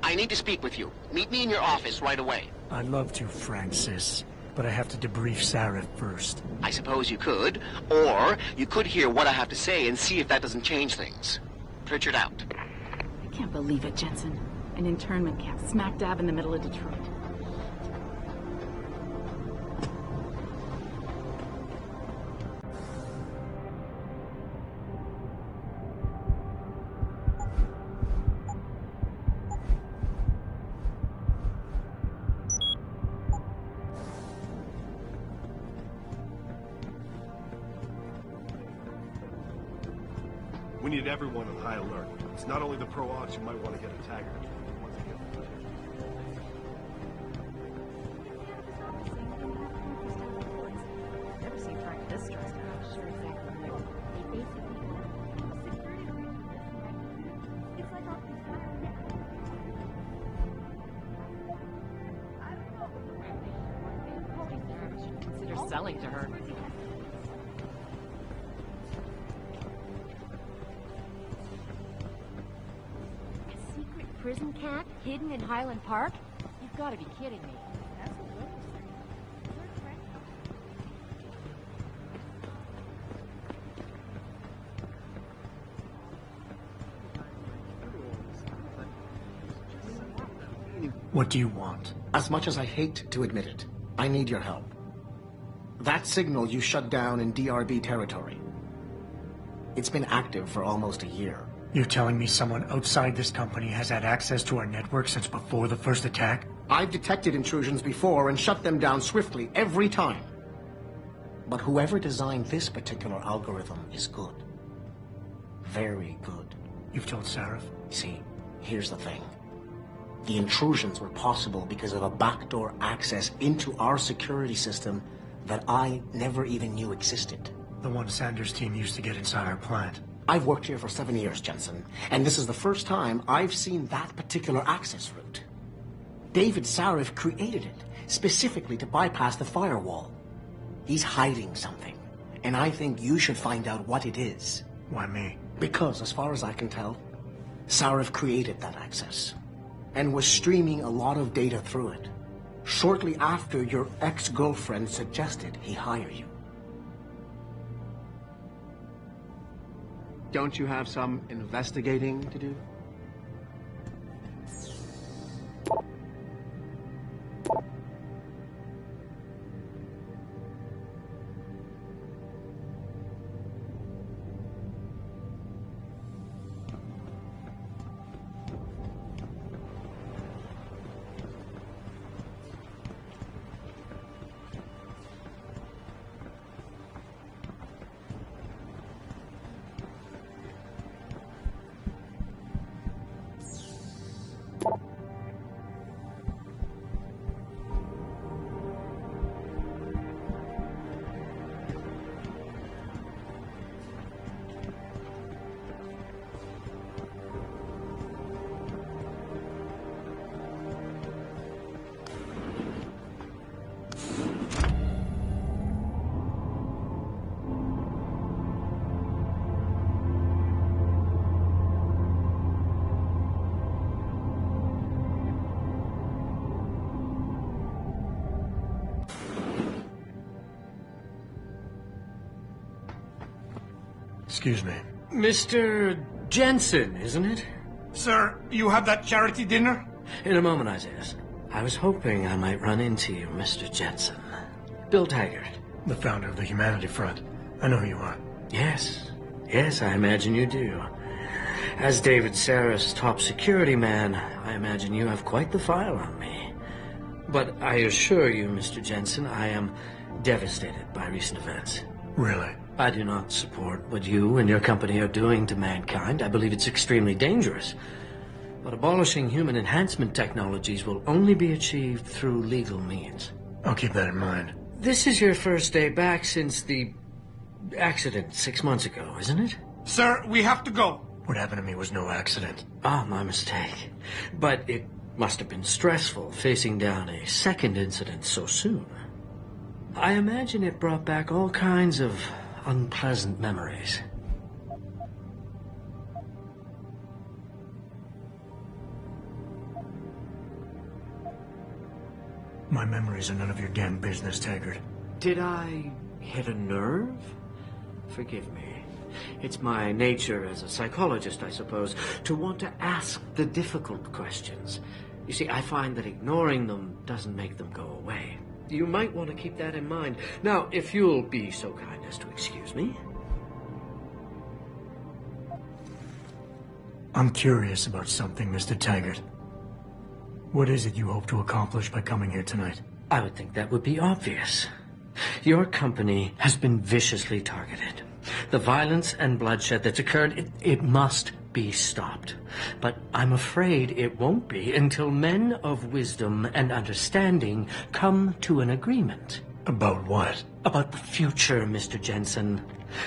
I need to speak with you. Meet me in your office right away. I'd love to, Francis, but I have to debrief Sarif first. I suppose you could, or you could hear what I have to say and see if that doesn't change things. Pritchard out. I can't believe it, Jensen. An internment camp smack dab in the middle of Detroit. We need everyone on high alert. It's not only the Prologues who might want to get a tagger. Never seen Frank this stressed out. Sure, exactly. Consider selling to her. Prison camp hidden in Highland Park? You've got to be kidding me. That's what Will was saying. What do you want? As much as I hate to admit it, I need your help. That signal you shut down in DRB territory. It's been active for almost a year. You're telling me someone outside this company has had access to our network since before the first attack? I've detected intrusions before and shut them down swiftly every time. But whoever designed this particular algorithm is good. Very good. You've told Sarif? See, here's the thing. The intrusions were possible because of a backdoor access into our security system that I never even knew existed. The one Sanders' team used to get inside our plant. I've worked here for 7 years, Jensen, and this is the first time I've seen that particular access route. David Sarif created it, specifically to bypass the firewall. He's hiding something, and I think you should find out what it is. Why me? Because, as far as I can tell, Sarif created that access, and was streaming a lot of data through it, shortly after your ex-girlfriend suggested he hire you. Don't you have some investigating to do? Excuse me. Mr. Jensen, isn't it? Sir, you have that charity dinner? In a moment, Isaiah. I was hoping I might run into you, Mr. Jensen. Bill Taggart. The founder of the Humanity Front. I know who you are. Yes. Yes, I imagine you do. As David Sarif's top security man, I imagine you have quite the file on me. But I assure you, Mr. Jensen, I am devastated by recent events. Really? I do not support what you and your company are doing to mankind. I believe it's extremely dangerous. But abolishing human enhancement technologies will only be achieved through legal means. I'll keep that in mind. This is your first day back since the accident 6 months ago, isn't it? Sir, we have to go. What happened to me was no accident. Ah, my mistake. But it must have been stressful facing down a second incident so soon. I imagine it brought back all kinds of unpleasant memories. My memories are none of your damn business, Taggart. Did I hit a nerve? Forgive me. It's my nature as a psychologist, I suppose, to want to ask the difficult questions. You see, I find that ignoring them doesn't make them go away. You might want to keep that in mind. Now, if you'll be so kind as to excuse me. I'm curious about something, Mr. Taggart. What is it you hope to accomplish by coming here tonight? I would think that would be obvious. Your company has been viciously targeted. The violence and bloodshed that's occurred, it must be stopped. But I'm afraid it won't be until men of wisdom and understanding come to an agreement. About what? About the future, Mr. Jensen.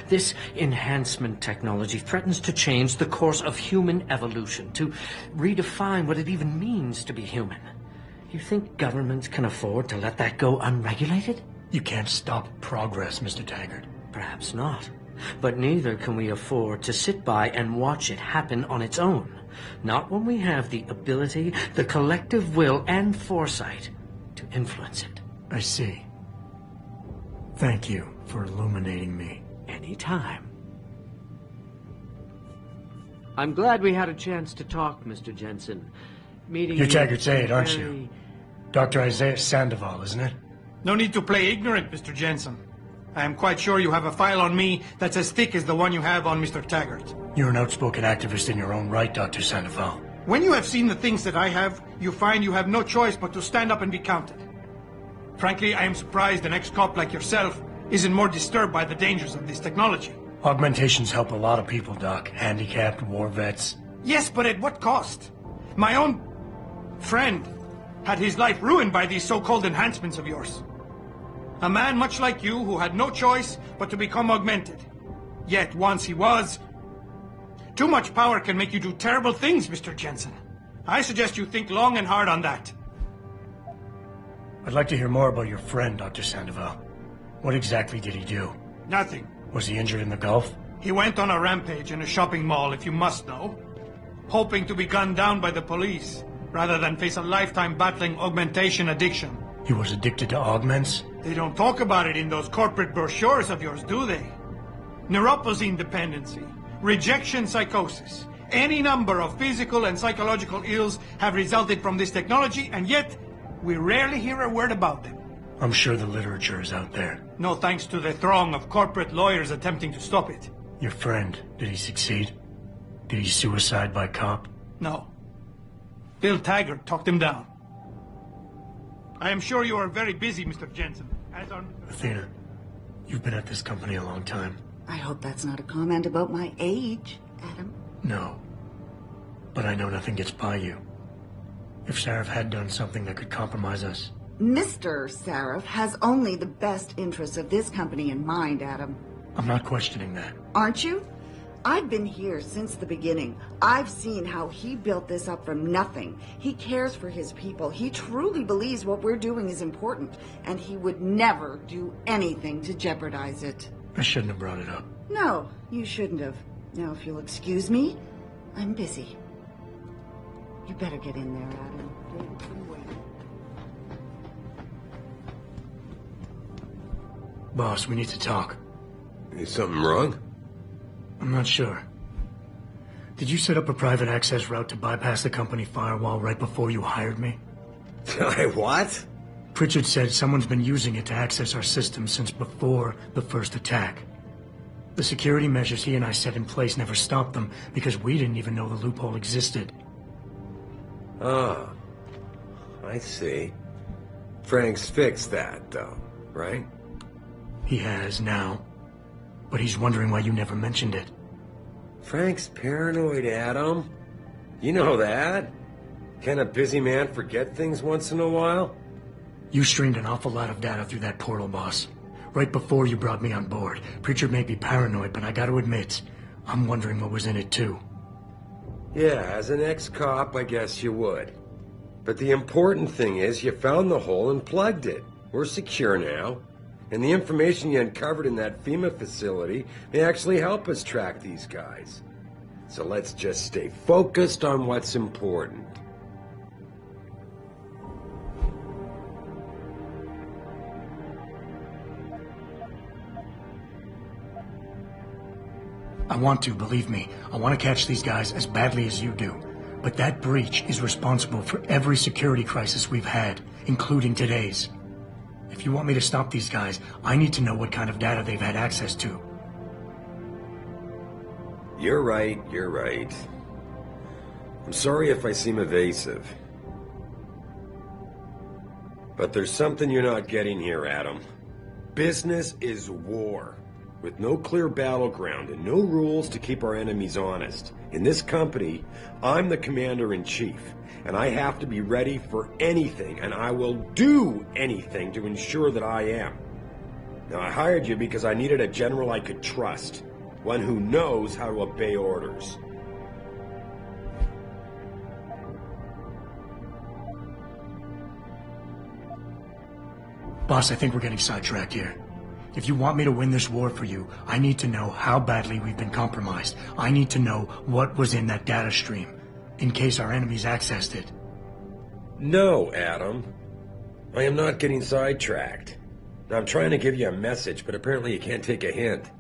This enhancement technology threatens to change the course of human evolution, to redefine what it even means to be human. You think governments can afford to let that go unregulated? You can't stop progress, Mr. Taggart. Perhaps not. But neither can we afford to sit by and watch it happen on its own. Not when we have the ability, the collective will, and foresight to influence it. I see. Thank you for illuminating me. Anytime. I'm glad we had a chance to talk, Mr. Jensen. Meeting You're you Taggart's aide, aren't very... you? Dr. Isaiah Sandoval, isn't it? No need to play ignorant, Mr. Jensen. I am quite sure you have a file on me that's as thick as the one you have on Mr. Taggart. You're an outspoken activist in your own right, Dr. Sandoval. When you have seen the things that I have, you find you have no choice but to stand up and be counted. Frankly, I am surprised an ex-cop like yourself isn't more disturbed by the dangers of this technology. Augmentations help a lot of people, Doc. Handicapped, war vets. Yes, but at what cost? My own friend had his life ruined by these so-called enhancements of yours. A man much like you who had no choice but to become augmented. Yet once he was... Too much power can make you do terrible things, Mr. Jensen. I suggest you think long and hard on that. I'd like to hear more about your friend, Dr. Sandoval. What exactly did he do? Nothing. Was he injured in the Gulf? He went on a rampage in a shopping mall, if you must know. Hoping to be gunned down by the police, rather than face a lifetime battling augmentation addiction. He was addicted to augments? They don't talk about it in those corporate brochures of yours, do they? Neuropathy dependency, rejection psychosis, any number of physical and psychological ills have resulted from this technology, and yet we rarely hear a word about them. I'm sure the literature is out there. No thanks to the throng of corporate lawyers attempting to stop it. Your friend, did he succeed? Did he suicide by cop? No. Bill Taggart talked him down. I am sure you are very busy, Mr. Jensen. As are... Athena, you've been at this company a long time. I hope that's not a comment about my age, Adam. No. But I know nothing gets by you. If Sarif had done something that could compromise us... Mr. Sarif has only the best interests of this company in mind, Adam. I'm not questioning that. Aren't you? I've been here since the beginning. I've seen how he built this up from nothing. He cares for his people. He truly believes what we're doing is important, and he would never do anything to jeopardize it. I shouldn't have brought it up. No, you shouldn't have. Now, if you'll excuse me, I'm busy. You better get in there, Adam. David's been waiting. Boss, we need to talk. Is something wrong? I'm not sure. Did you set up a private access route to bypass the company firewall right before you hired me? What? Pritchard said someone's been using it to access our system since before the first attack. The security measures he and I set in place never stopped them because we didn't even know the loophole existed. Oh, I see. Frank's fixed that, though, right? He has now, but he's wondering why you never mentioned it. Frank's paranoid, Adam. You know that. Can a busy man forget things once in a while? You streamed an awful lot of data through that portal, boss. Right before you brought me on board. Pritchard may be paranoid, but I gotta admit, I'm wondering what was in it too. Yeah, as an ex-cop, I guess you would. But the important thing is you found the hole and plugged it. We're secure now. And the information you uncovered in that FEMA facility may actually help us track these guys. So let's just stay focused on what's important. I want to, believe me. I want to catch these guys as badly as you do. But that breach is responsible for every security crisis we've had, including today's. If you want me to stop these guys, I need to know what kind of data they've had access to. You're right, you're right. I'm sorry if I seem evasive. But there's something you're not getting here, Adam. Business is war. With no clear battleground and no rules to keep our enemies honest. In this company, I'm the commander-in-chief, and I have to be ready for anything, and I will do anything to ensure that I am. Now, I hired you because I needed a general I could trust, one who knows how to obey orders. Boss, I think we're getting sidetracked here. If you want me to win this war for you, I need to know how badly we've been compromised. I need to know what was in that data stream, in case our enemies accessed it. No, Adam. I am not getting sidetracked. I'm trying to give you a message, but apparently you can't take a hint.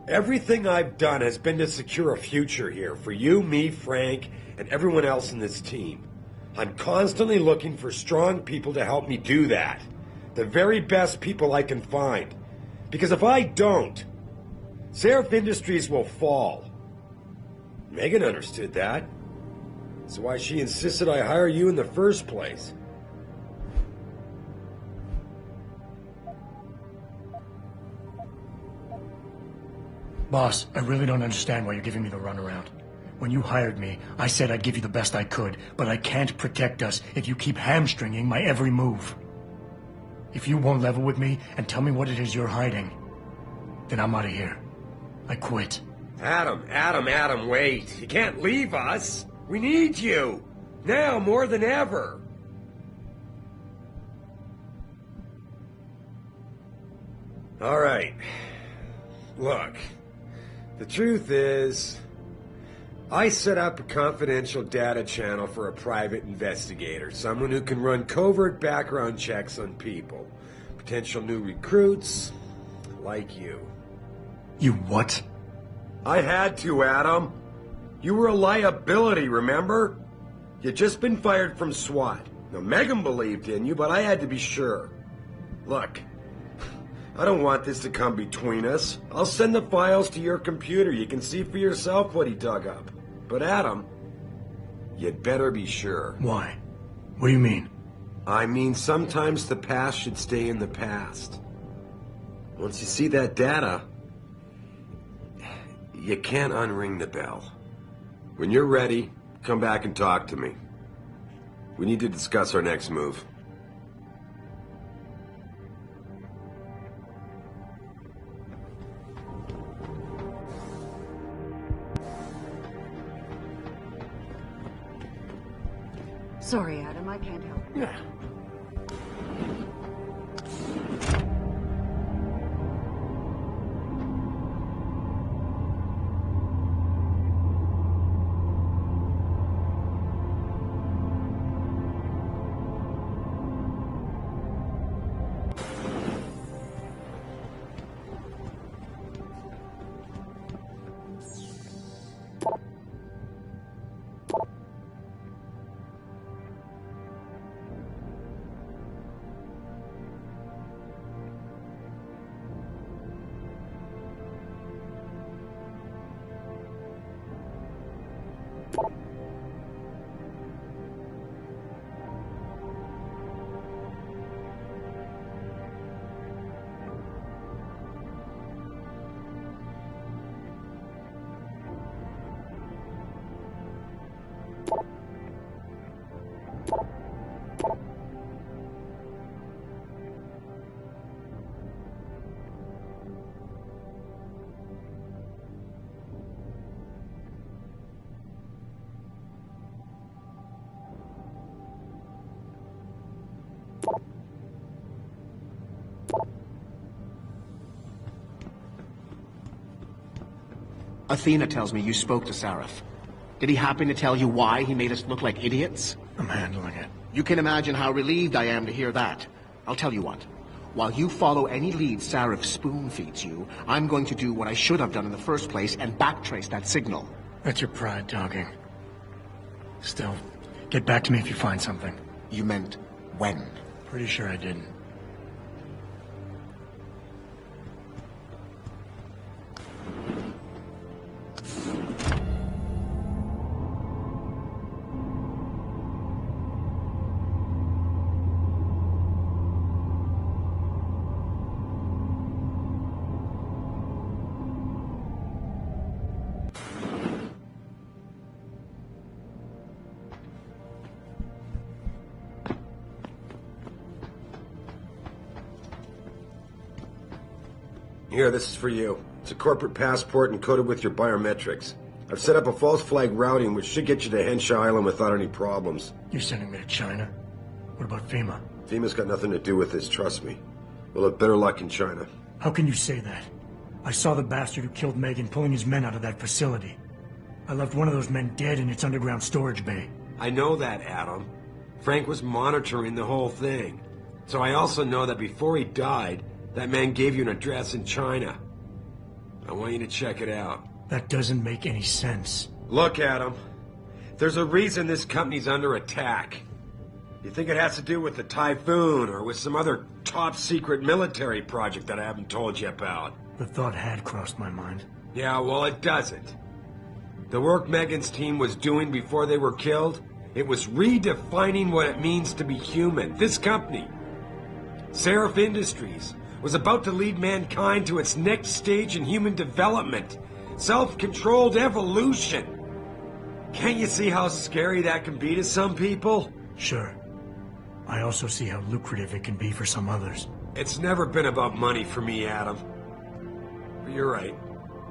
Everything I've done has been to secure a future here for you, me, Frank, and everyone else in this team. I'm constantly looking for strong people to help me do that. The very best people I can find. Because if I don't, Sarif Industries will fall. Megan understood that. That's why she insisted I hire you in the first place. Boss, I really don't understand why you're giving me the runaround. When you hired me, I said I'd give you the best I could, but I can't protect us if you keep hamstringing my every move. If you won't level with me and tell me what it is you're hiding, then I'm out of here. I quit. Adam, wait. You can't leave us. We need you. Now more than ever. All right. Look, the truth is, I set up a confidential data channel for a private investigator, someone who can run covert background checks on people, potential new recruits, like you. You what? I had to, Adam. You were a liability, remember? You'd just been fired from SWAT. Now, Megan believed in you, but I had to be sure. Look, I don't want this to come between us. I'll send the files to your computer. You can see for yourself what he dug up. But Adam, you'd better be sure. Why? What do you mean? I mean, sometimes the past should stay in the past. Once you see that data, you can't unring the bell. When you're ready, come back and talk to me. We need to discuss our next move. Sorry, Adam, I can't help. Yeah. Athena tells me you spoke to Sarif. Did he happen to tell you why he made us look like idiots? I'm handling it. You can imagine how relieved I am to hear that. I'll tell you what. While you follow any leads Sarif spoon-feeds you, I'm going to do what I should have done in the first place and backtrace that signal. That's your pride talking. Still, get back to me if you find something. You meant when? Pretty sure I didn't. Here, this is for you. It's a corporate passport encoded with your biometrics. I've set up a false flag routing which should get you to Hengsha Island without any problems. You're sending me to China? What about FEMA? FEMA's got nothing to do with this, trust me. We'll have better luck in China. How can you say that? I saw the bastard who killed Megan pulling his men out of that facility. I left one of those men dead in its underground storage bay. I know that, Adam. Frank was monitoring the whole thing. So I also know that before he died, that man gave you an address in China. I want you to check it out. That doesn't make any sense. Look, Adam. There's a reason this company's under attack. You think it has to do with the Typhoon or with some other top-secret military project that I haven't told you about? The thought had crossed my mind. Yeah, well, it doesn't. The work Megan's team was doing before they were killed, it was redefining what it means to be human. This company, Sarif Industries, was about to lead mankind to its next stage in human development. Self-controlled evolution. Can't you see how scary that can be to some people? Sure. I also see how lucrative it can be for some others. It's never been about money for me, Adam. But you're right.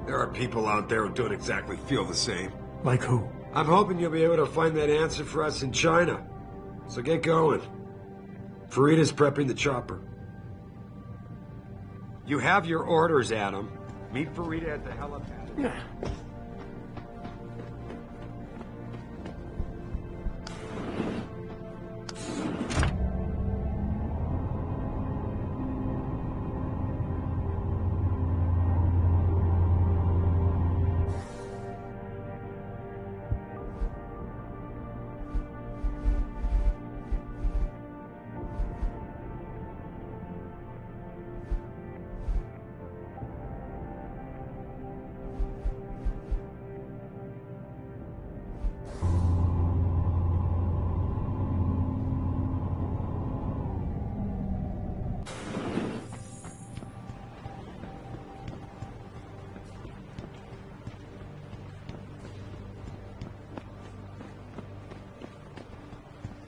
There are people out there who don't exactly feel the same. Like who? I'm hoping you'll be able to find that answer for us in China. So get going. Farida's prepping the chopper. You have your orders, Adam. Meet Farida at the helipad. Yeah.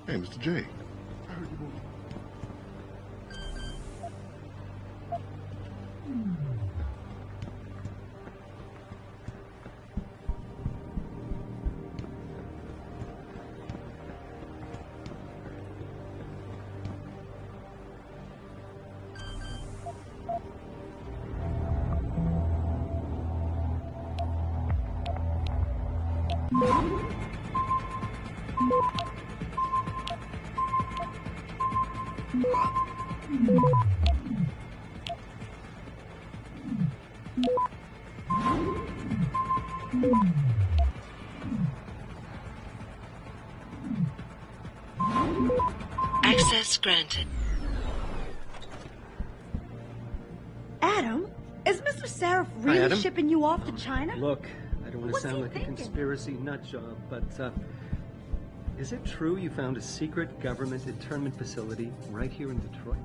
Hey, Mr. J. I heard you moving. Access granted. Adam, is Mr. Sarif really Adam? shipping you off to China? Look, I don't want to What's sound he like thinking? a conspiracy nut job, but is it true you found a secret government internment facility right here in Detroit?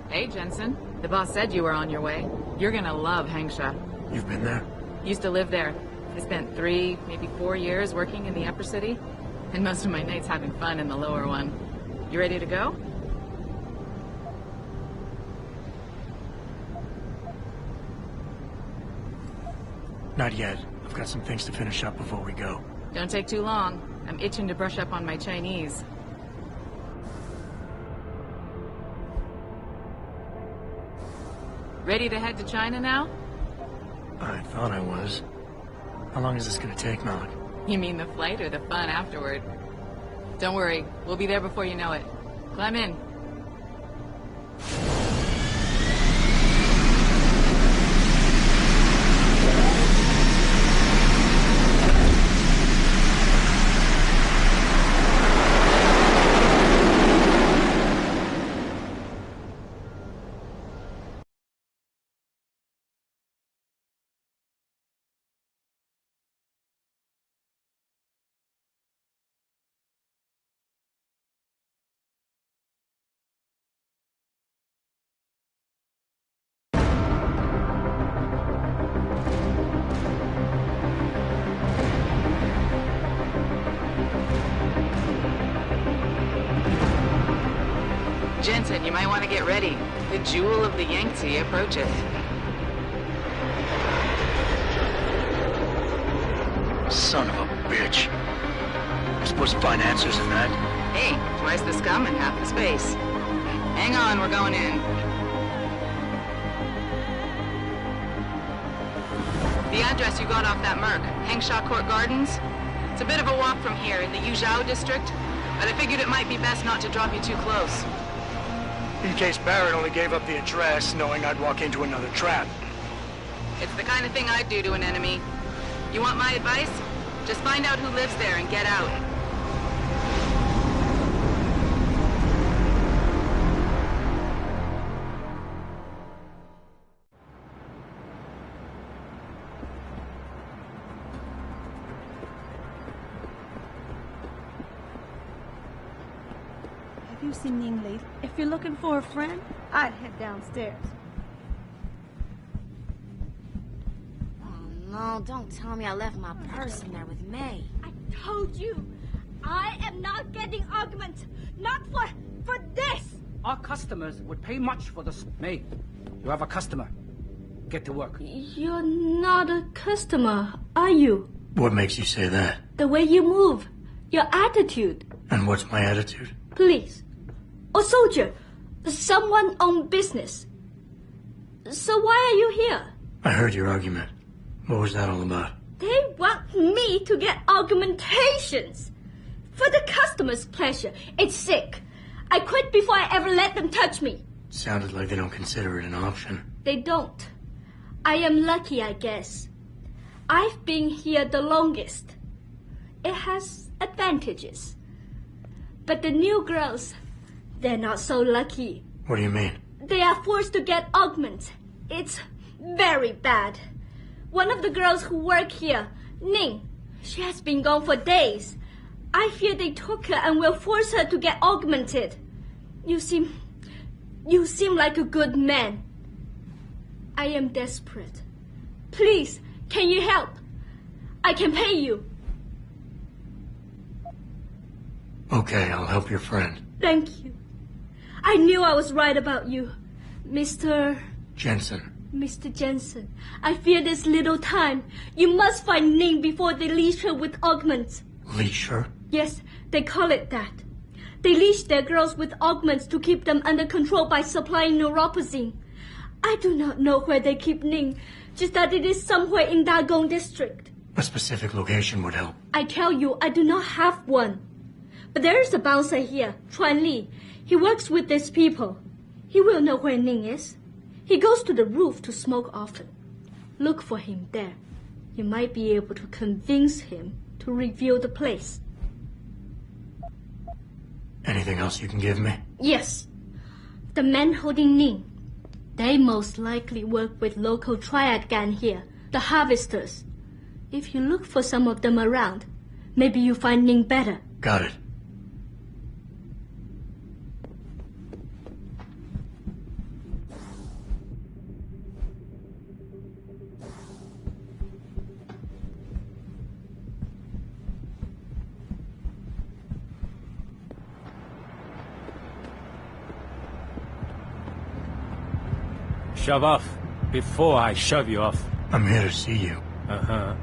Hey, Jensen. The boss said you were on your way. You're gonna love Hengsha. You've been there? Used to live there. I spent 3, maybe 4 years working in the upper city, and most of my nights having fun in the lower one. You ready to go? Not yet. I've got some things to finish up before we go. Don't take too long. I'm itching to brush up on my Chinese. Ready to head to China now? I thought I was. How long is this gonna take, Malik? You mean the flight or the fun afterward? Don't worry, we'll be there before you know it. Climb in. Jensen, you might want to get ready. The jewel of the Yangtze approaches. Son of a bitch. We're supposed to find answers in that. Hey, twice the scum and half the space. Hang on, we're going in. The address you got off that Merc, Hengsha Court Gardens. It's a bit of a walk from here in the Yuzhou district, but I figured it might be best not to drop you too close. In case Barrett only gave up the address, knowing I'd walk into another trap. It's the kind of thing I'd do to an enemy. You want my advice? Just find out who lives there and get out. Have you seen Ning Li? If you're looking for a friend, I'd head downstairs. No, don't tell me I left my purse in there with May. I told you, I am not getting arguments. Not for this. Our customers would pay much for this. May, you have a customer. Get to work. You're not a customer, are you? What makes you say that? The way you move, your attitude. And what's my attitude? Police. Or soldier. Someone on business. So why are you here? I heard your argument. What was that all about? They want me to get argumentations. For the customer's pleasure. It's sick. I quit before I ever let them touch me. Sounded like they don't consider it an option. They don't. I am lucky, I guess. I've been here the longest. It has advantages. But the new girls, they're not so lucky. What do you mean? They are forced to get augments. It's very bad. One of the girls who work here, Ning, She has been gone for days. I fear they took her and will force her to get augmented. You seem like a good man. I am desperate. Please, can you help? I can pay you. Okay, I'll help your friend. Thank you. I knew I was right about you, Mr. Jensen. Mr. Jensen, I fear there's little time. You must find Ning before they leash her with augments. Leash her? Yes, they call it that. They leash their girls with augments to keep them under control by supplying neuropazine. I do not know where they keep Ning, just that it is somewhere in Dagong district. A specific location would help. I tell you, I do not have one. But there is a bouncer here, Chuan Li. He works with these people. He will know where Ning is. He goes to the roof to smoke often. Look for him there. You might be able to convince him to reveal the place. Anything else you can give me? Yes. The men holding Ning. They most likely work with local triad gang here, the Harvesters. If you look for some of them around, maybe you find Ning better. Got it. Shove off, before I shove you off. I'm here to see you. Uh-huh.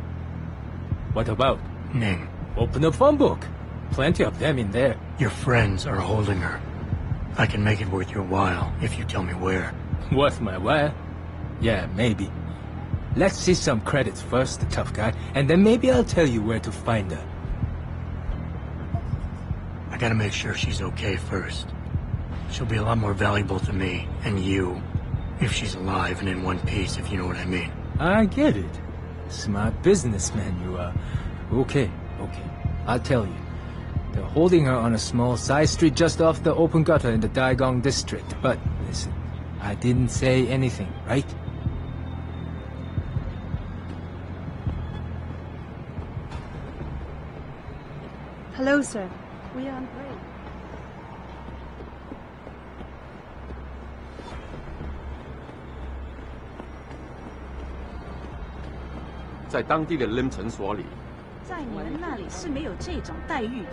What about? Ning. Open the phone book. Plenty of them in there. Your friends are holding her. I can make it worth your while if you tell me where. Worth my while? Yeah, maybe. Let's see some credits first, the tough guy, and then maybe I'll tell you where to find her. I gotta make sure she's okay first. She'll be a lot more valuable to me, and you, if she's alive and in one piece, if you know what I mean. I get it. Smart businessman you are. Okay. I'll tell you. They're holding her on a small side street just off the open gutter in the Daigong district. But listen, I didn't say anything, right? Hello, sir. We are on break. 在当地的 L.I.M 诊所里，在你们那里是没有这种待遇的。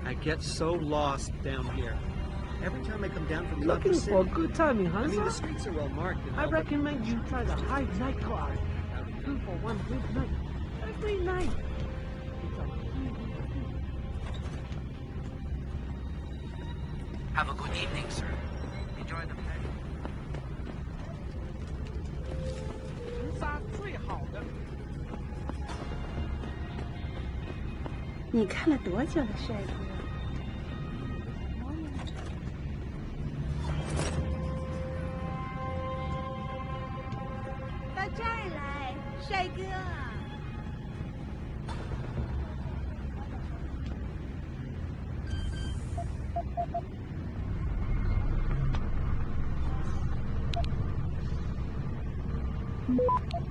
I get so lost down here. Every time I come down from the Looking upper city, for a good time in I mean, Hengsha? the streets are well marked. And I all, recommend you try the High nightclub. 2 for 1 good night. Every night. Have a good evening, sir. Enjoy the play. 杀最好的。你看了多久了，帅哥？到这儿来，帅哥。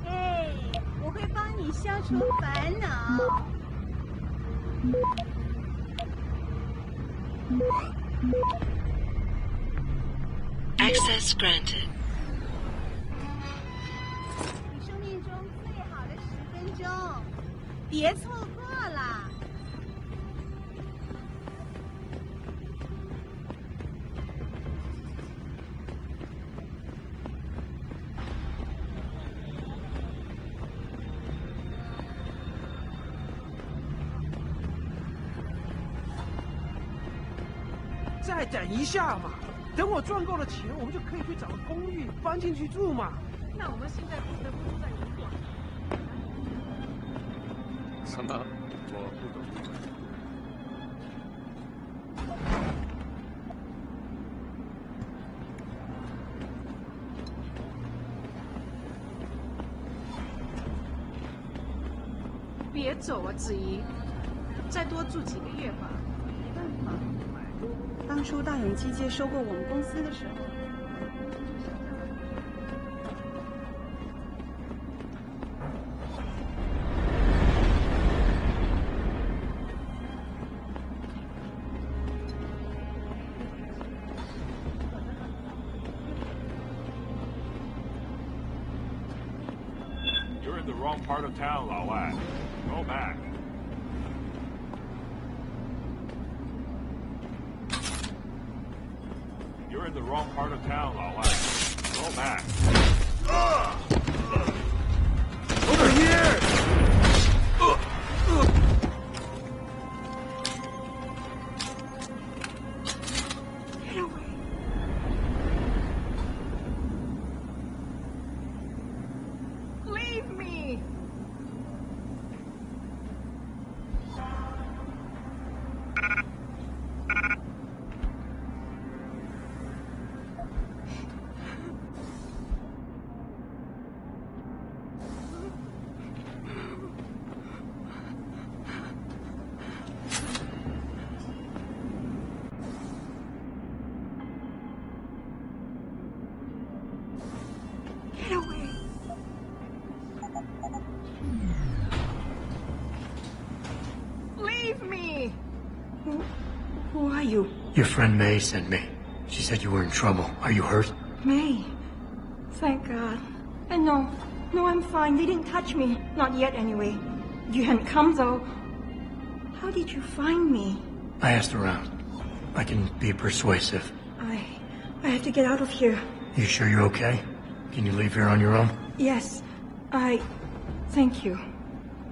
哎，我会帮你消除烦恼。Access granted. 你生命中最好的10分钟，别错过了。再等一下嘛，等我赚够了钱，我们就可以去找个公寓搬进去住嘛。那我们现在不得不住在旅馆。什么？我不懂。别走啊，子怡，再多住几个月吧。没办法，当初大永机械收购我们公司的时候， in the wrong part of town, L.I.M.B. Go back. You're in the wrong part of town, L.I.M.B. Go back. Over here! Get away. Leave me! Get away. Leave me! Who are you? Your friend May sent me. She said you were in trouble. Are you hurt? May. Thank God. And no, I'm fine. They didn't touch me. Not yet, anyway. You hadn't come, though. How did you find me? I asked around. I can be persuasive. I have to get out of here. You sure you're okay? Can you leave here on your own? Yes, thank you.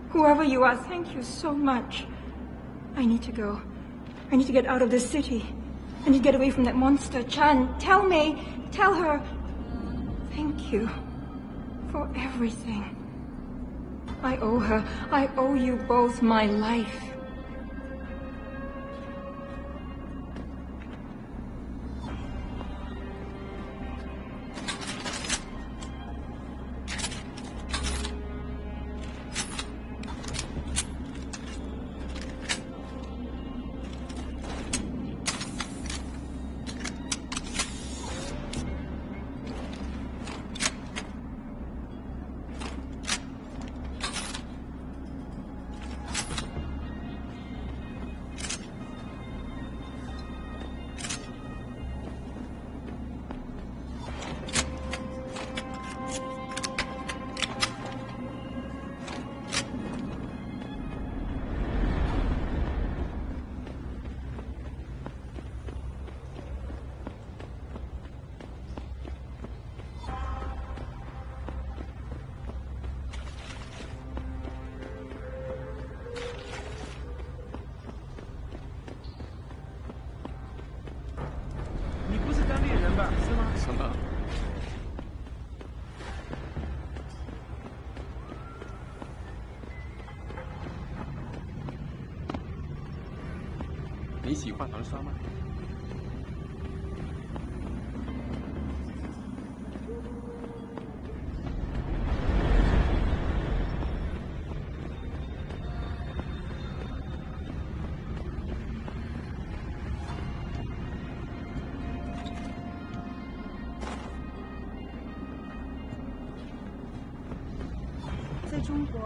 Whoever you are, thank you so much. I need to go. I need to get out of this city. I need to get away from that monster, Chan. Tell May, tell her. Thank you for everything. I owe her. I owe you both my life.你喜欢儿酸吗？在中国，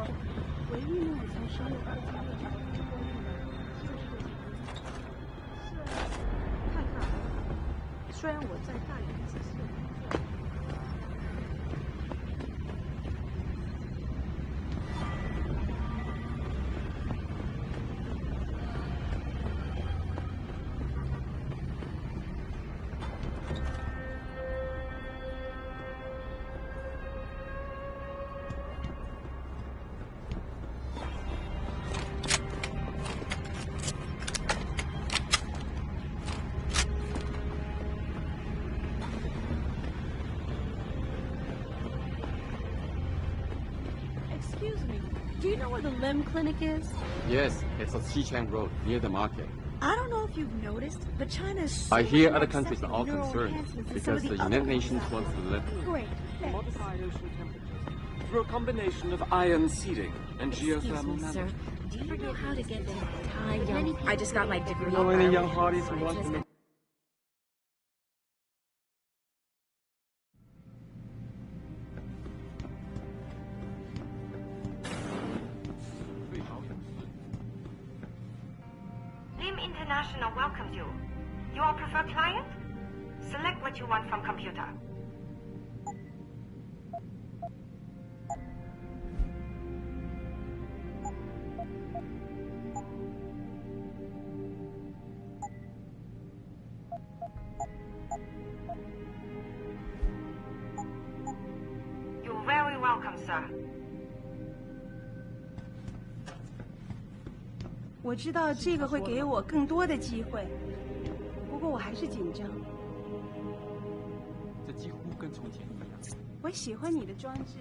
唯一令我从生活到经历中经过一的，就是看看。虽然我在大连只是工作。Excuse me, do you know where the L.I.M.B clinic is? Yes, it's on Xichang Road, near the market. I don't know if you've noticed, but China is so I hear much other more countries are all accepting of neural concerned enhancements than because some the of the United other Nations countries. wants to lift. Great. Modified ocean temperatures through a combination of ion seeding and geothermal Excuse me, sir. management. Do you know how to get to Thai Young? I just got my degree. You know any young hearties who want to make L.I.M.B International welcomes you. You all prefer client? Select what you want from computer. welcome, sir. 我知道这个会给我更多的机会，不过我还是紧张。这几乎跟从前一样。我喜欢你的装置。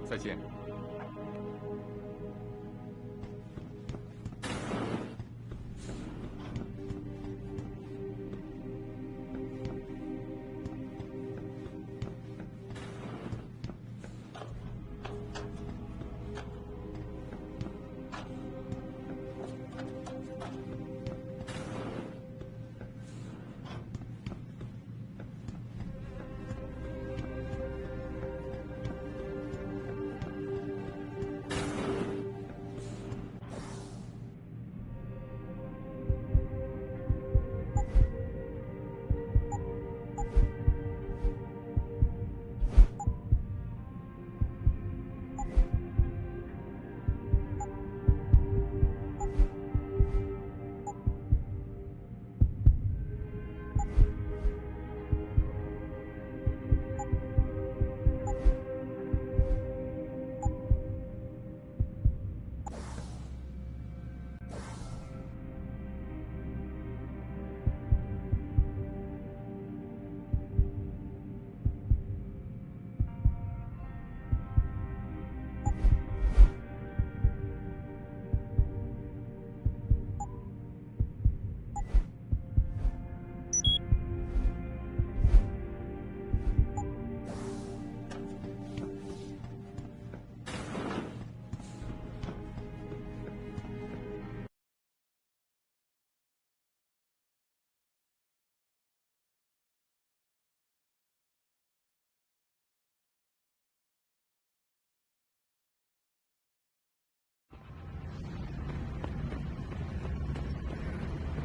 再见。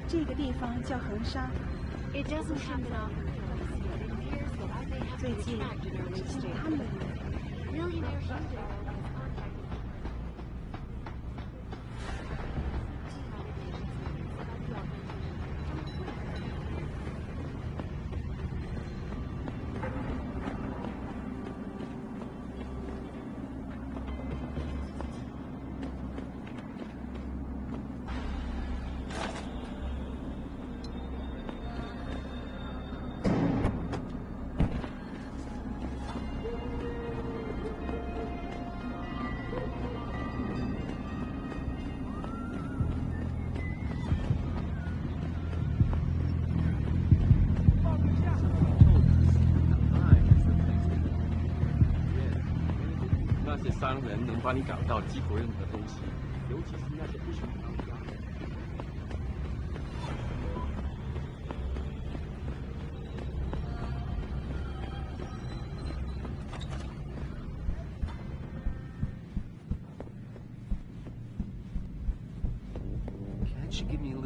这个地方叫恒沙。It doesn't have an offer. It appears that I may have been tracked in early stage. Millionaire Hengsha.商人能帮你搞到几乎任何东西，尤其是那些不寻常的。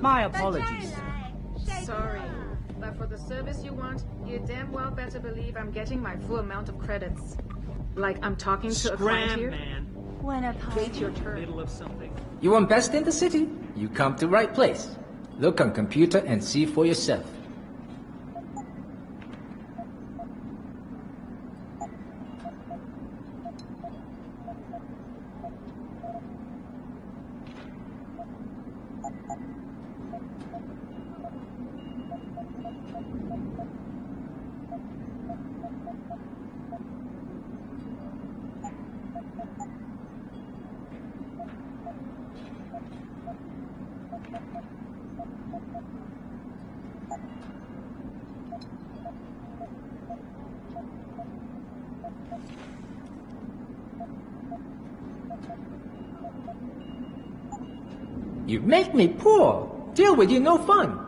My apologies. Sorry, but for the service you want, you damn well better believe I'm getting my full amount of credits. Like I'm talking to a client here. Man. Wait your turn. Middle of something. You want best in the city? You come to right place. Look on computer and see for yourself. You make me poor. Deal with you no fun.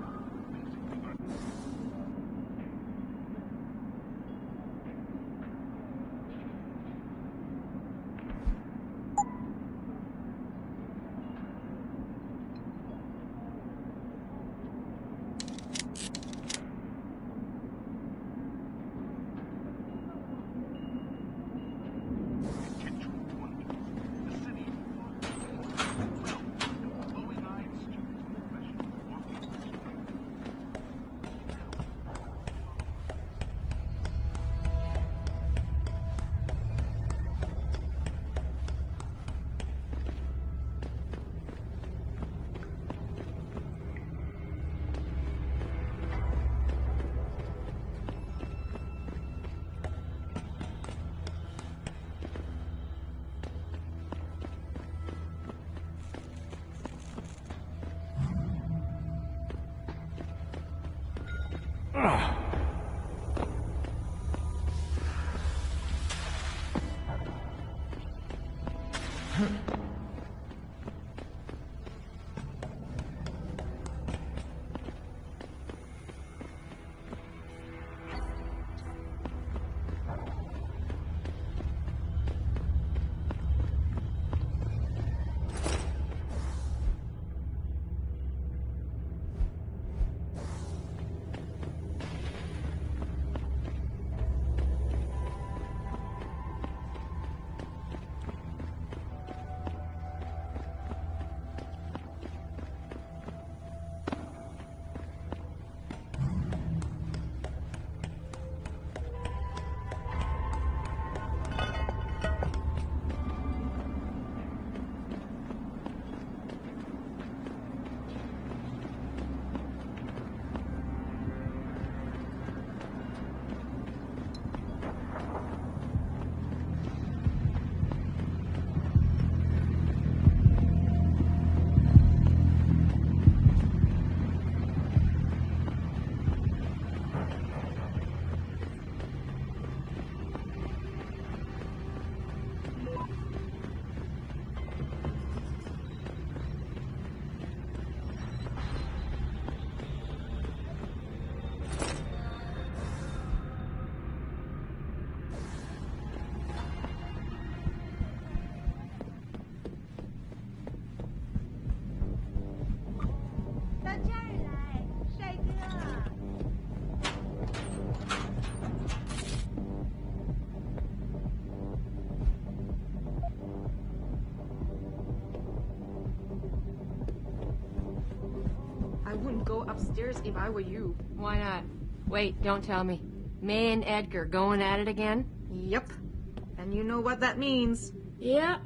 Go upstairs if I were you. Why not? Wait, don't tell me. May and Edgar going at it again? Yep. And you know what that means. Yeah.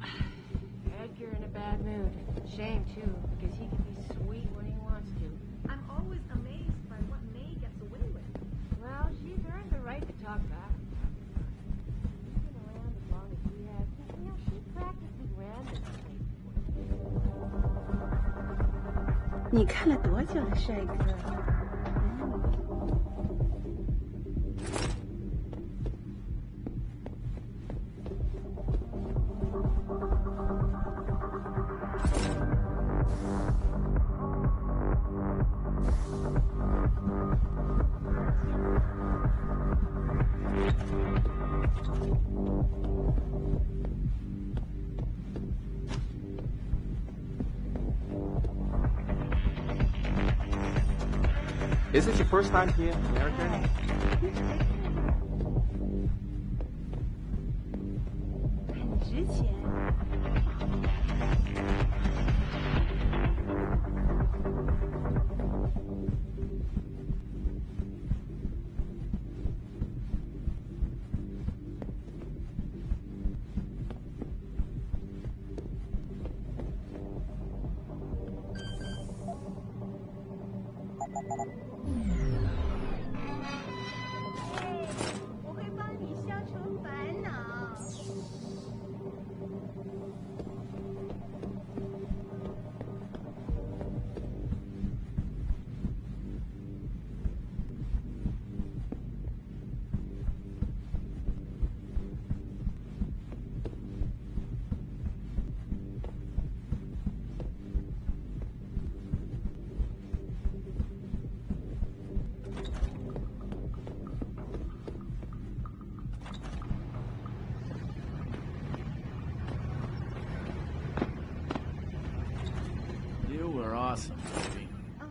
Edgar in a bad mood. Shame, too, because he can be sweet when he wants to. I'm always amazed by what May gets away with. Well, she's earned the right to talk back. She's been around as long as she has. You know, she practically ran this place. 你看了多久了，帅哥？ Is it your first time here in America? 很值钱。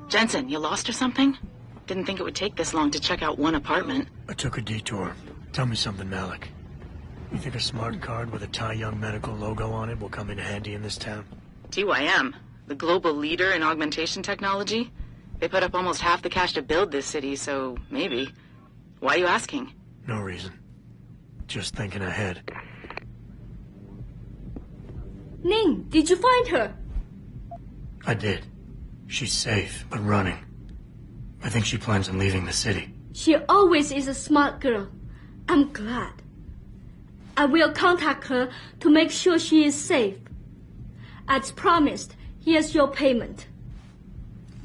Jensen, you lost or something? Didn't think it would take this long to check out one apartment. I took a detour. Tell me something, Malik. You think a smart card with a Thai Young Medical logo on it will come in handy in this town? TYM, the global leader in augmentation technology. They put up almost half the cash to build this city, so maybe. Why are you asking? No reason. Just thinking ahead. Ning, did you find her? I did. She's safe, but running. I think she plans on leaving the city. She always is a smart girl. I'm glad. I will contact her to make sure she is safe. As promised, here's your payment.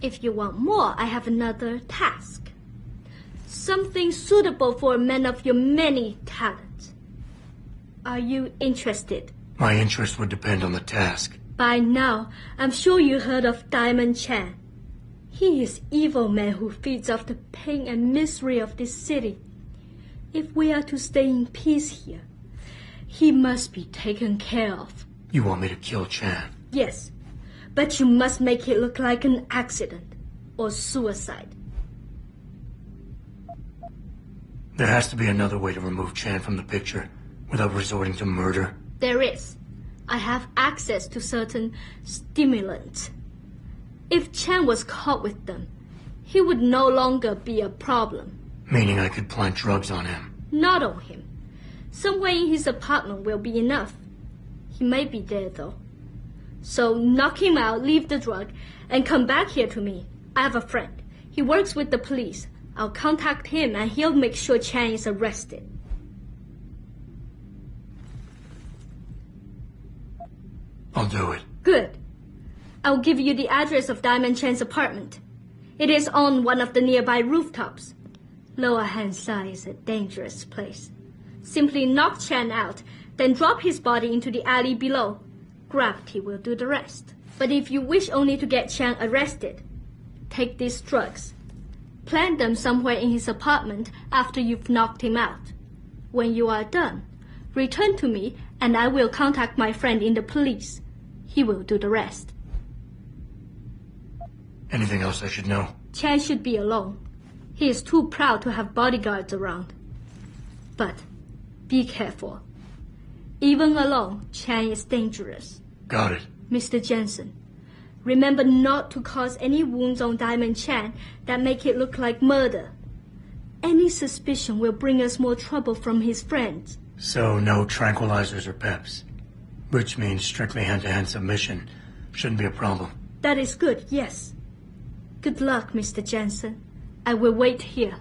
If you want more, I have another task. Something suitable for a man of your many talents. Are you interested? My interest would depend on the task. By now, I'm sure you heard of Diamond Chan. He is evil man who feeds off the pain and misery of this city. If we are to stay in peace here, he must be taken care of. You want me to kill Chan? Yes, but you must make it look like an accident or suicide. There has to be another way to remove Chan from the picture without resorting to murder. There is. I have access to certain stimulants. If Chan was caught with them, he would no longer be a problem. Meaning I could plant drugs on him? Not on him. Somewhere in his apartment will be enough. He may be there, though. So knock him out, leave the drug, and come back here to me. I have a friend. He works with the police. I'll contact him and he'll make sure Chan is arrested. I'll do it. Good. I'll give you the address of Diamond Chan's apartment. It is on one of the nearby rooftops. Lower Hengsha is a dangerous place. Simply knock Chan out, then drop his body into the alley below. Gravity will do the rest. But if you wish only to get Chan arrested, take these drugs. Plant them somewhere in his apartment after you've knocked him out. When you are done, return to me and I will contact my friend in the police. He will do the rest. Anything else I should know? Chan should be alone. He is too proud to have bodyguards around. But be careful. Even alone, Chan is dangerous. Got it. Mr. Jensen, remember not to cause any wounds on Diamond Chan that make it look like murder. Any suspicion will bring us more trouble from his friends. So no tranquilizers or peps. Which means strictly hand-to-hand submission. Shouldn't be a problem. That is good, yes. Good luck, Mr. Jensen. I will wait here.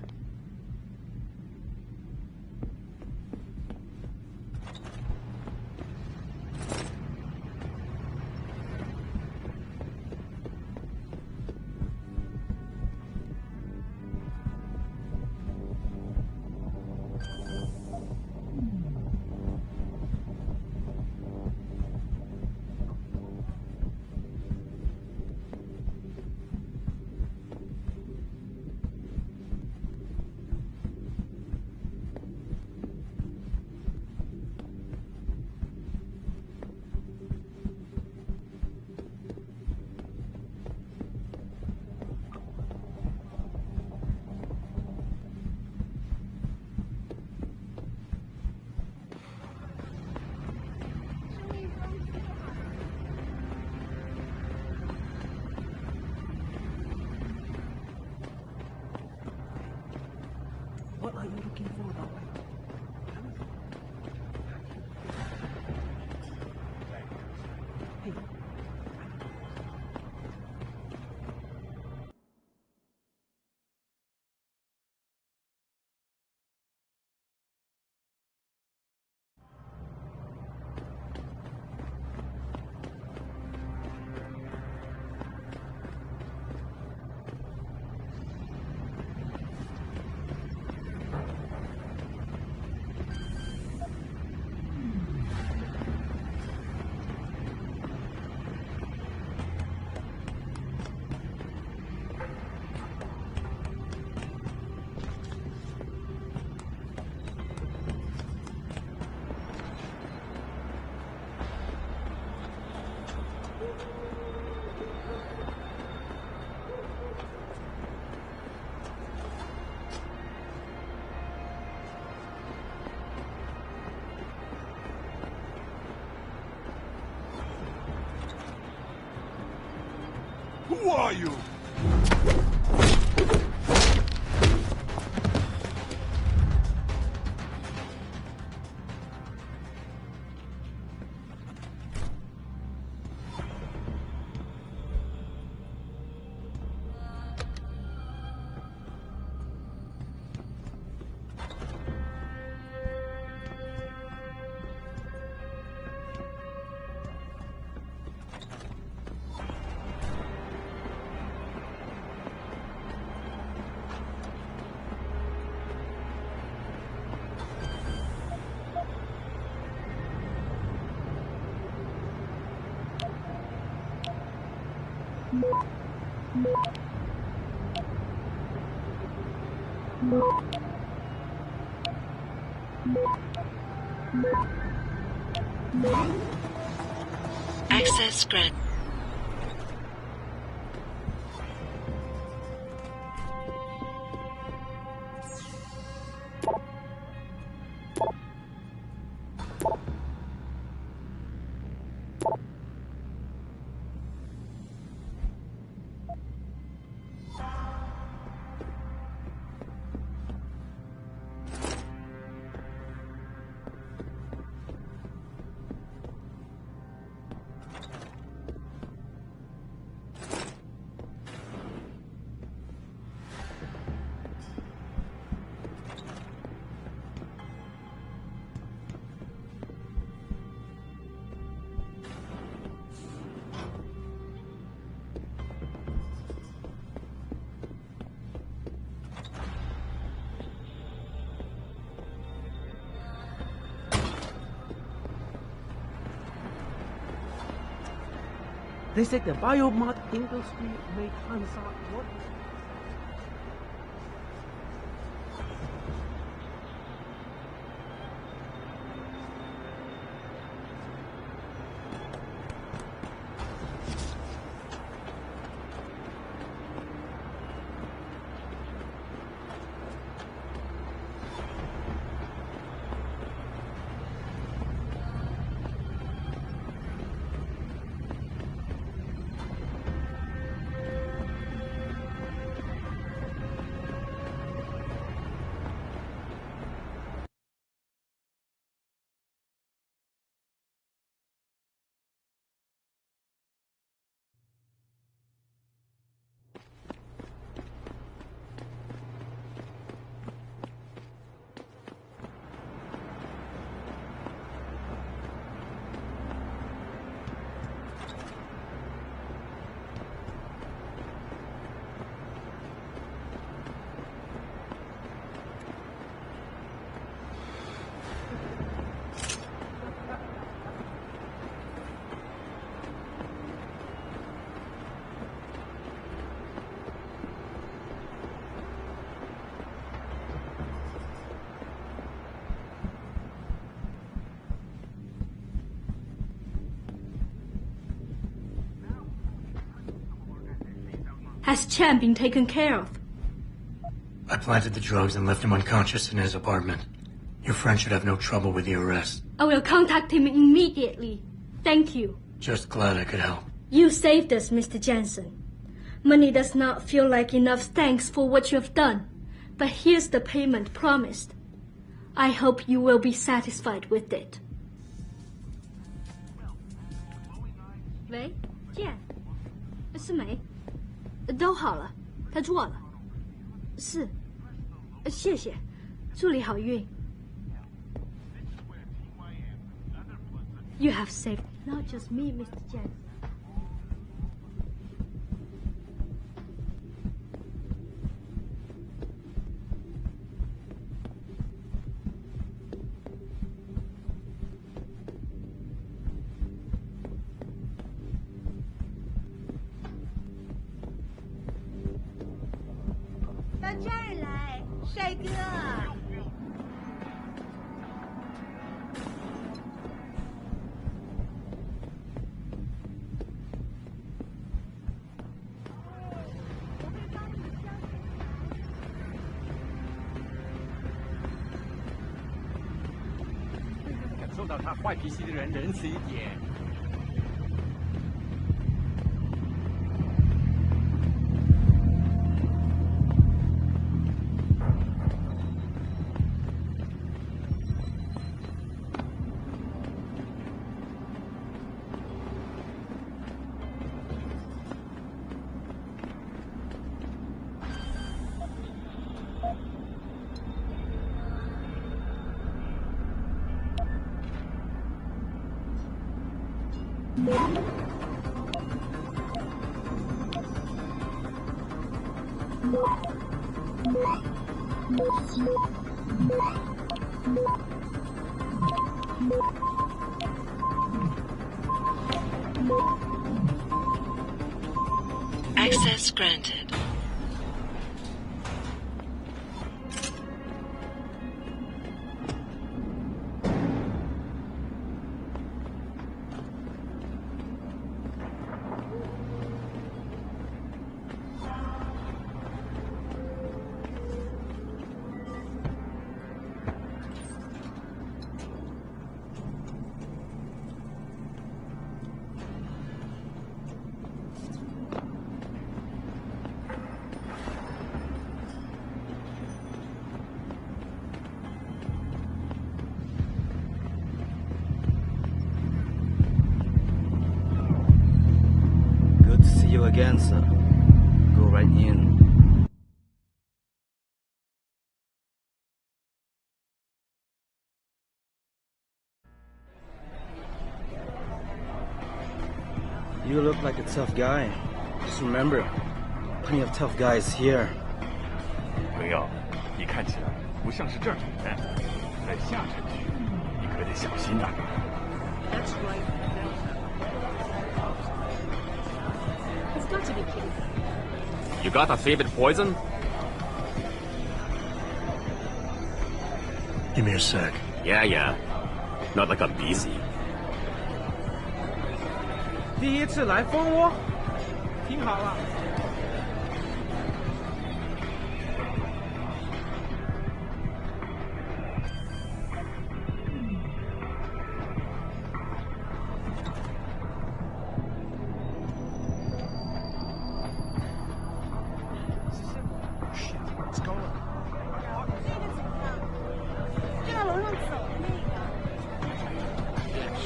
What are you looking for, though? Hey. Who are you? Access granted. They said the biomod industry made Hansa what? Has Chen been taken care of? I planted the drugs and left him unconscious in his apartment. Your friend should have no trouble with the arrest. I will contact him immediately. Thank you. Just glad I could help. You saved us, Mr. Jensen. Money does not feel like enough thanks for what you have done. But here's the payment promised. I hope you will be satisfied with it. 喂，见，是美，都好了，他做了，是，谢谢，祝你好运。You have saved not just me, Mr. Jensen.受到他坏脾气的人仁慈一点。Access granted. Again, sir. Go right in. You look like a tough guy. Just remember, plenty of tough guys here. 朋友，你看起来不像是这儿的人，在下城区，你可得小心呐。That's right. He's got to be kidding. You got a favorite poison? Give me a sec. Yeah. Not like I'm busy. 第一次来蜂窝，听好了。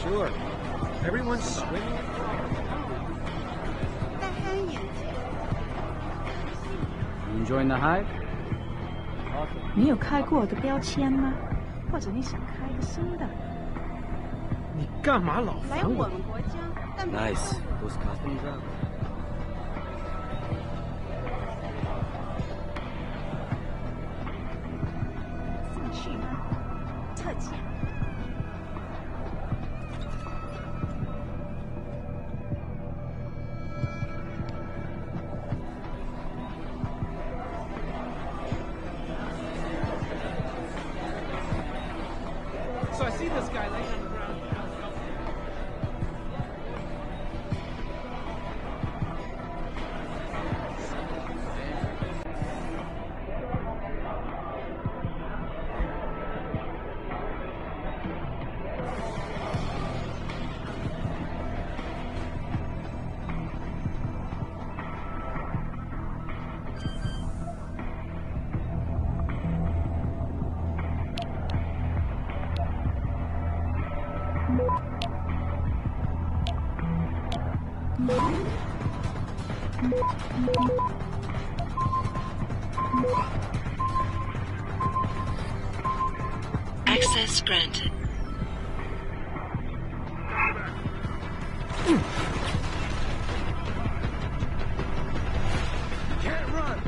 Sure. Everyone's swimming. 戴黑眼镜。 You enjoying the hive? 你有开过我的标签吗？或者你想开个新的？你干嘛老来烦我？我们国家，但不 Nice. Those costumes up. 兴趣吗？特技。 So I see this guy laying on the ground. Access granted. Can't run.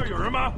有人吗？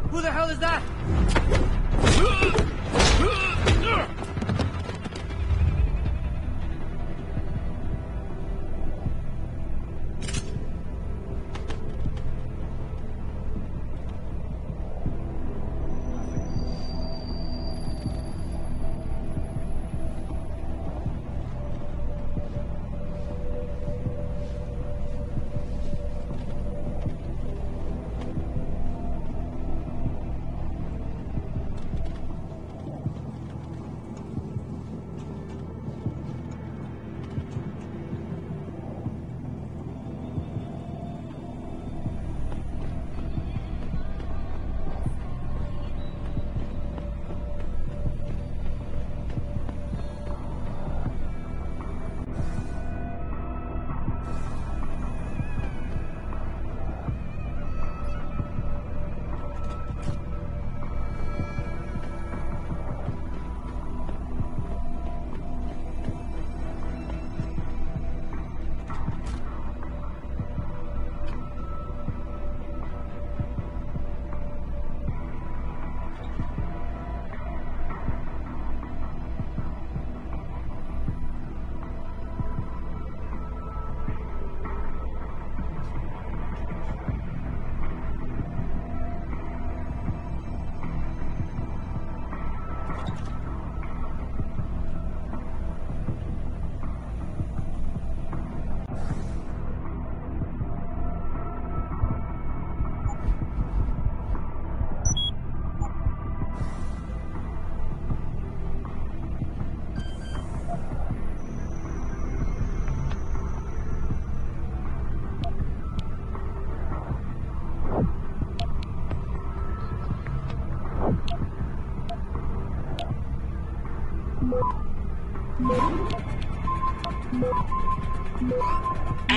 Who the hell is that?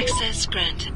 Access granted.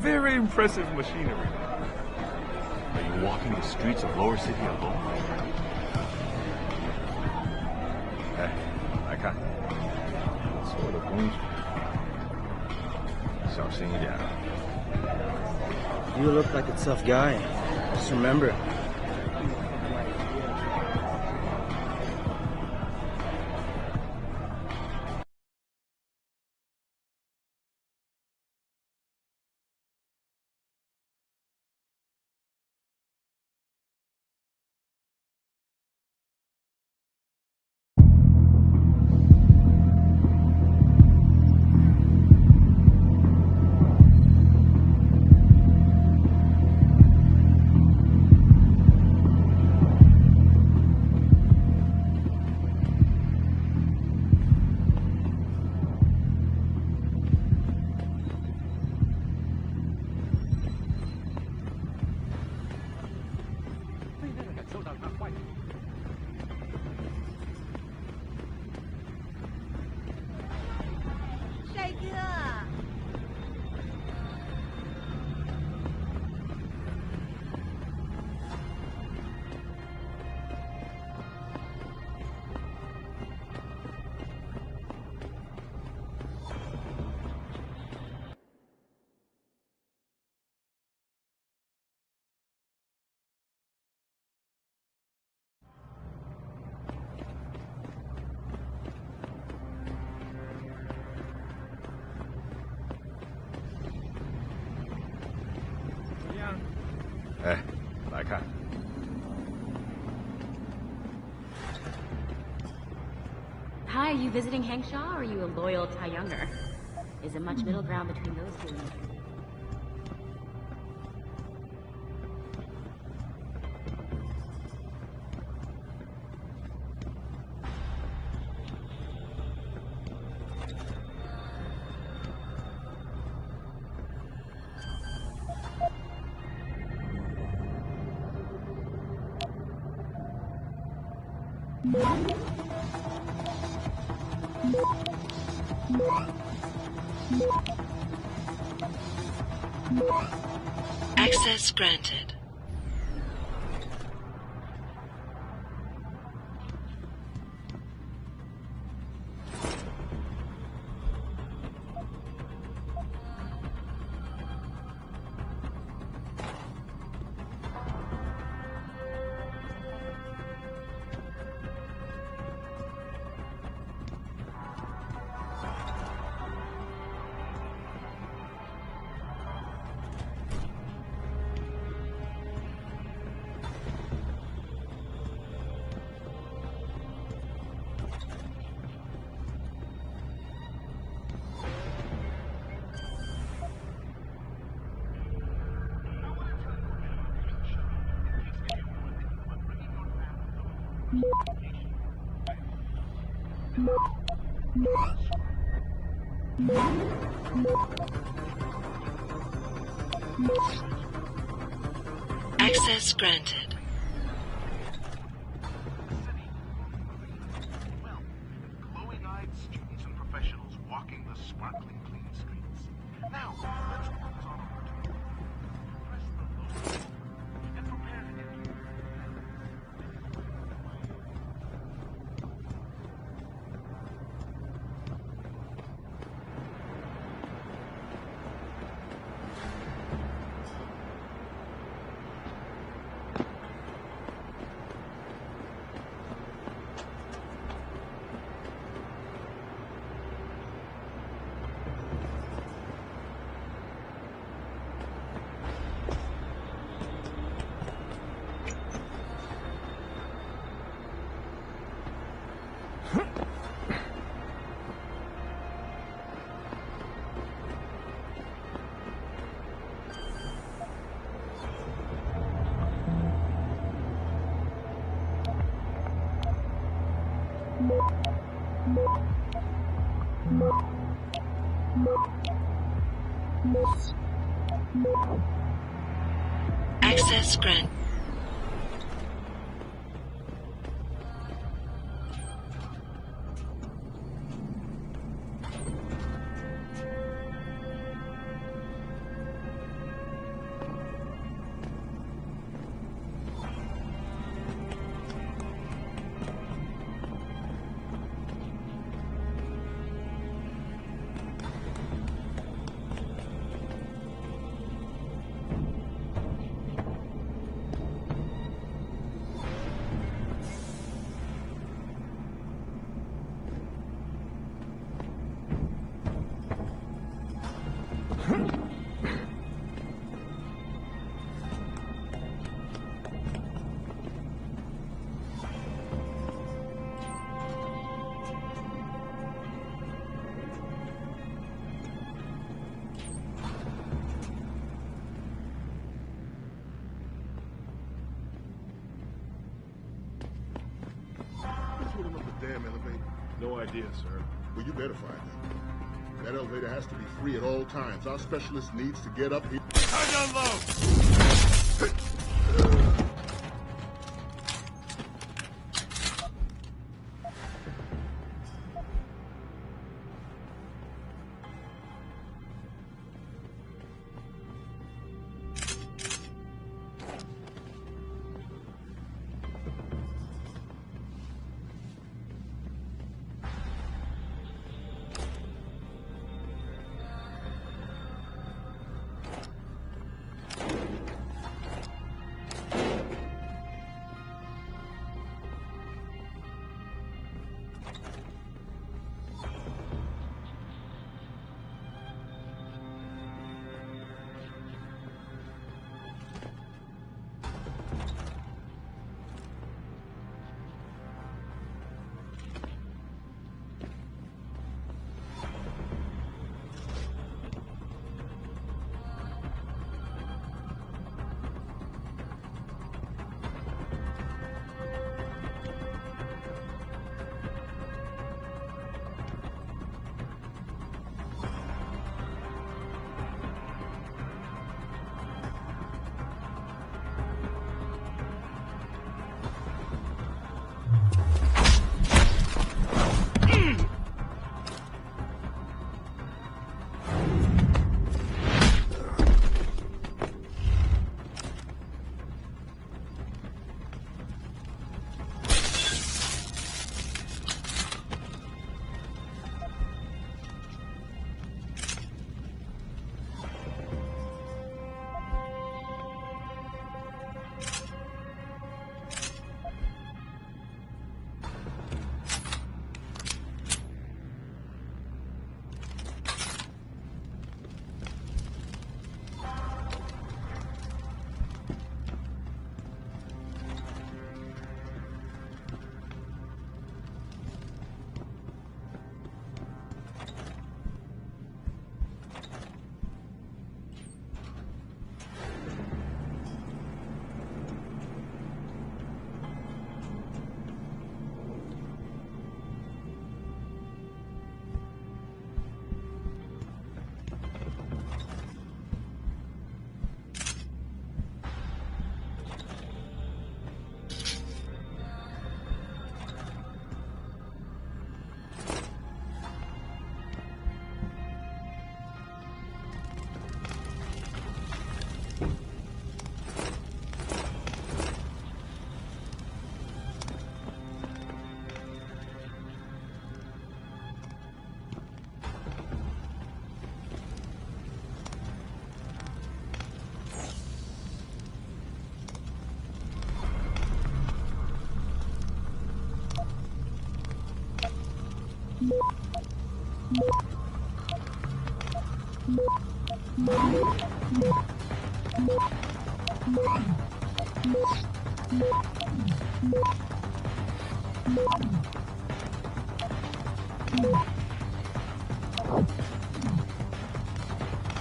Very impressive machinery. Are you walking the streets of Lower City alone? 哎，来看，错的工具，小心一点。You look like a tough guy. Just remember. Hi, are you visiting Hengsha, or are you a loyal Taiyunger? Is there much middle ground between those two? Access granted. Access granted. Well, glowing-eyed students and professionals walking the sparkling clean streets. Now, let's focus on over to press the low and prepare Access granted. Damn elevator. No idea, sir. Well, you better find out. That elevator has to be free at all times. Our specialist needs to get up here. Hang on low!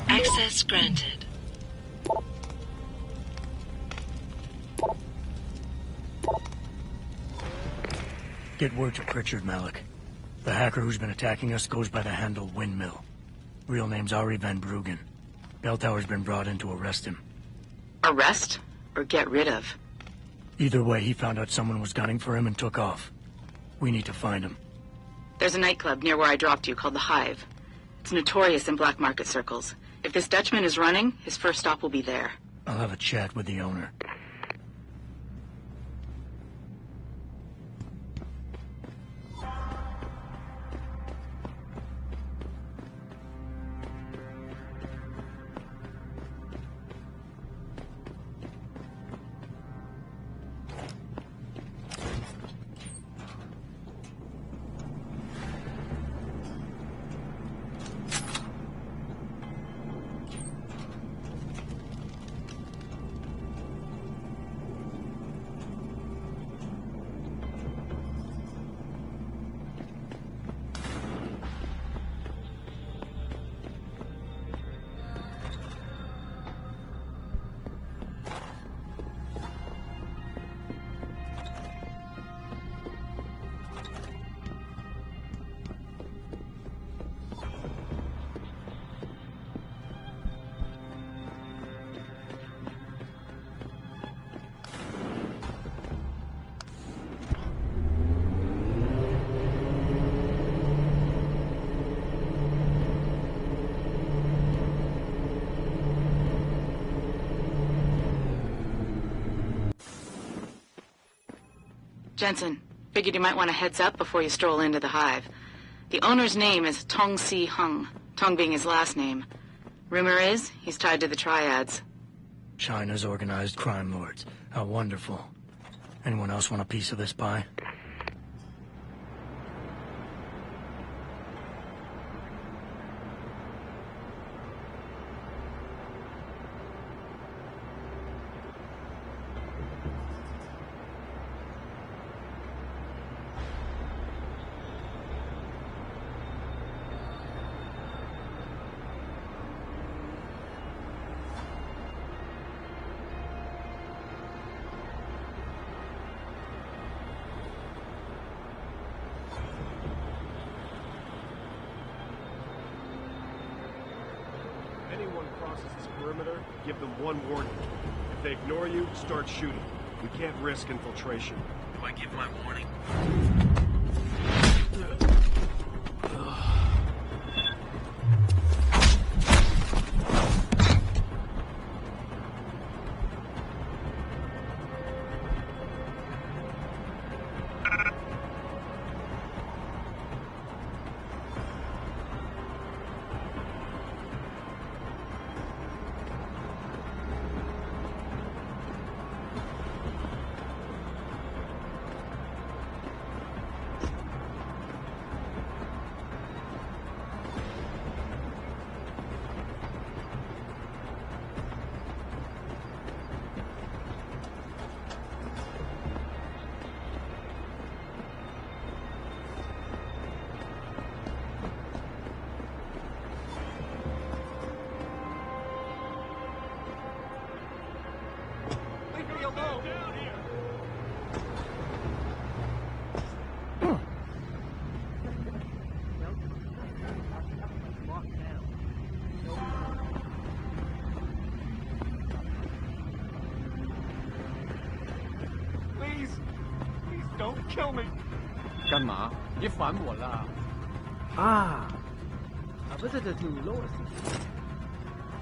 Access granted. Get word to Pritchard, Malik. The hacker who's been attacking us goes by the handle Windmill. Real name's Ari Van Bruggen. Bell Tower's been brought in to arrest him. Arrest? Or get rid of? Either way, he found out someone was gunning for him and took off. We need to find him. There's a nightclub near where I dropped you called the Hive. It's notorious in black market circles. If this Dutchman is running, his first stop will be there. I'll have a chat with the owner. Jensen, figured you might want a heads up before you stroll into the Hive. The owner's name is Tong Si Hung, Tong being his last name. Rumor is, he's tied to the Triads. China's organized crime lords. How wonderful. Anyone else want a piece of this pie? Give them one warning. If they ignore you, start shooting. We can't risk infiltration. Do I give my warning? Kill me! 干嘛？你烦我啦？Ah, a visitor to Lower City.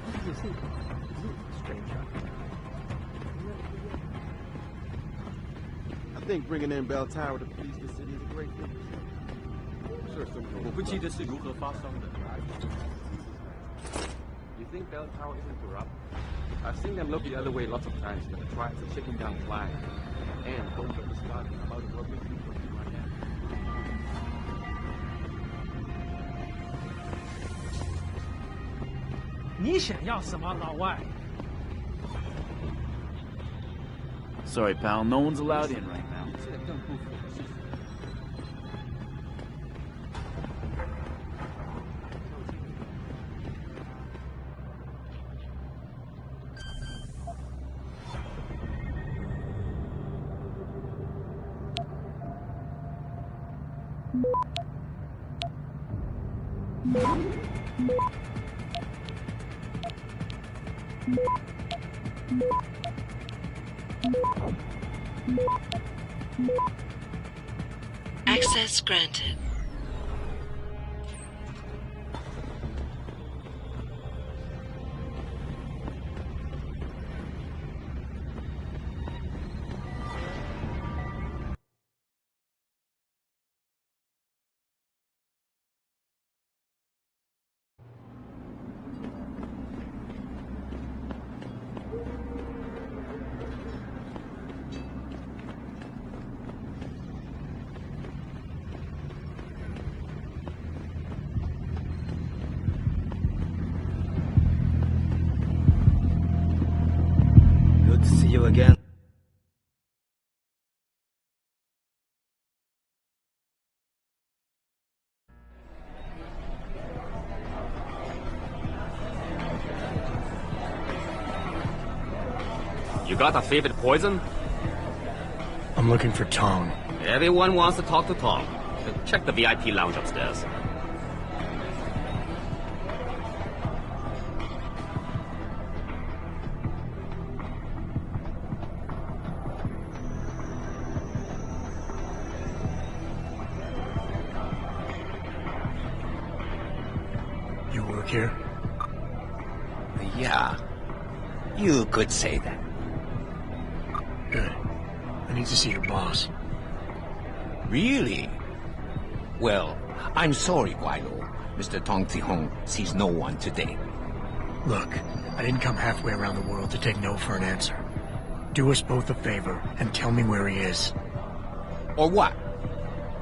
What did you see? You, stranger. I think bringing in Bell Tower to police the city is a great thing. Sure, 我不记得是如何发生的。You think Bell Tower isn't corrupt? I've seen them look the other way lots of times, but the tribes are shaking down flags. And don't get me started about what makes me feel like that. You 想要什么，老外？ Sorry, pal. No one's allowed in right now. Access granted. Good to see you again. You got a favorite poison? I'm looking for Tong. Everyone wants to talk to Tong. Check the VIP lounge upstairs. You work here? Yeah. You could say that. Good. I need to see your boss. Really? Well, I'm sorry, Guilo. Mr. Tong Zihong sees no one today. Look, I didn't come halfway around the world to take no for an answer. Do us both a favor and tell me where he is. Or what?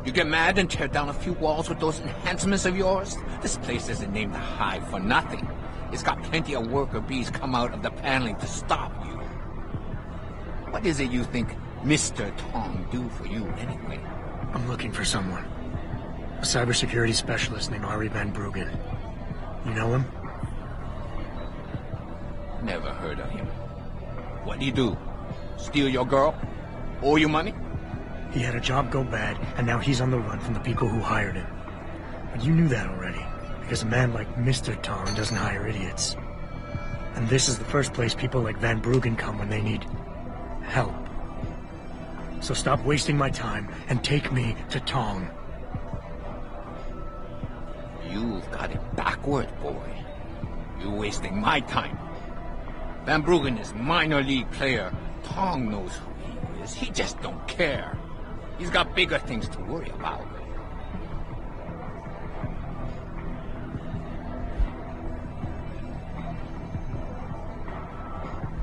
You get mad and tear down a few walls with those enhancements of yours? This place isn't named the Hive for nothing. It's got plenty of worker bees come out of the paneling to stop you. What is it you think Mr. Tong do for you anyway? I'm looking for someone. A cybersecurity specialist named Ari Van Bruggen. You know him? Never heard of him. What do? Steal your girl? Owe you money? He had a job go bad, and now he's on the run from the people who hired him. But you knew that already, because a man like Mr. Tong doesn't hire idiots. And this is the first place people like Van Bruggen come when they need help. So stop wasting my time and take me to Tong. You've got it backward, boy. You're wasting my time. Van Bruggen is minor league player. Tong knows who he is. He just don't care. He's got bigger things to worry about.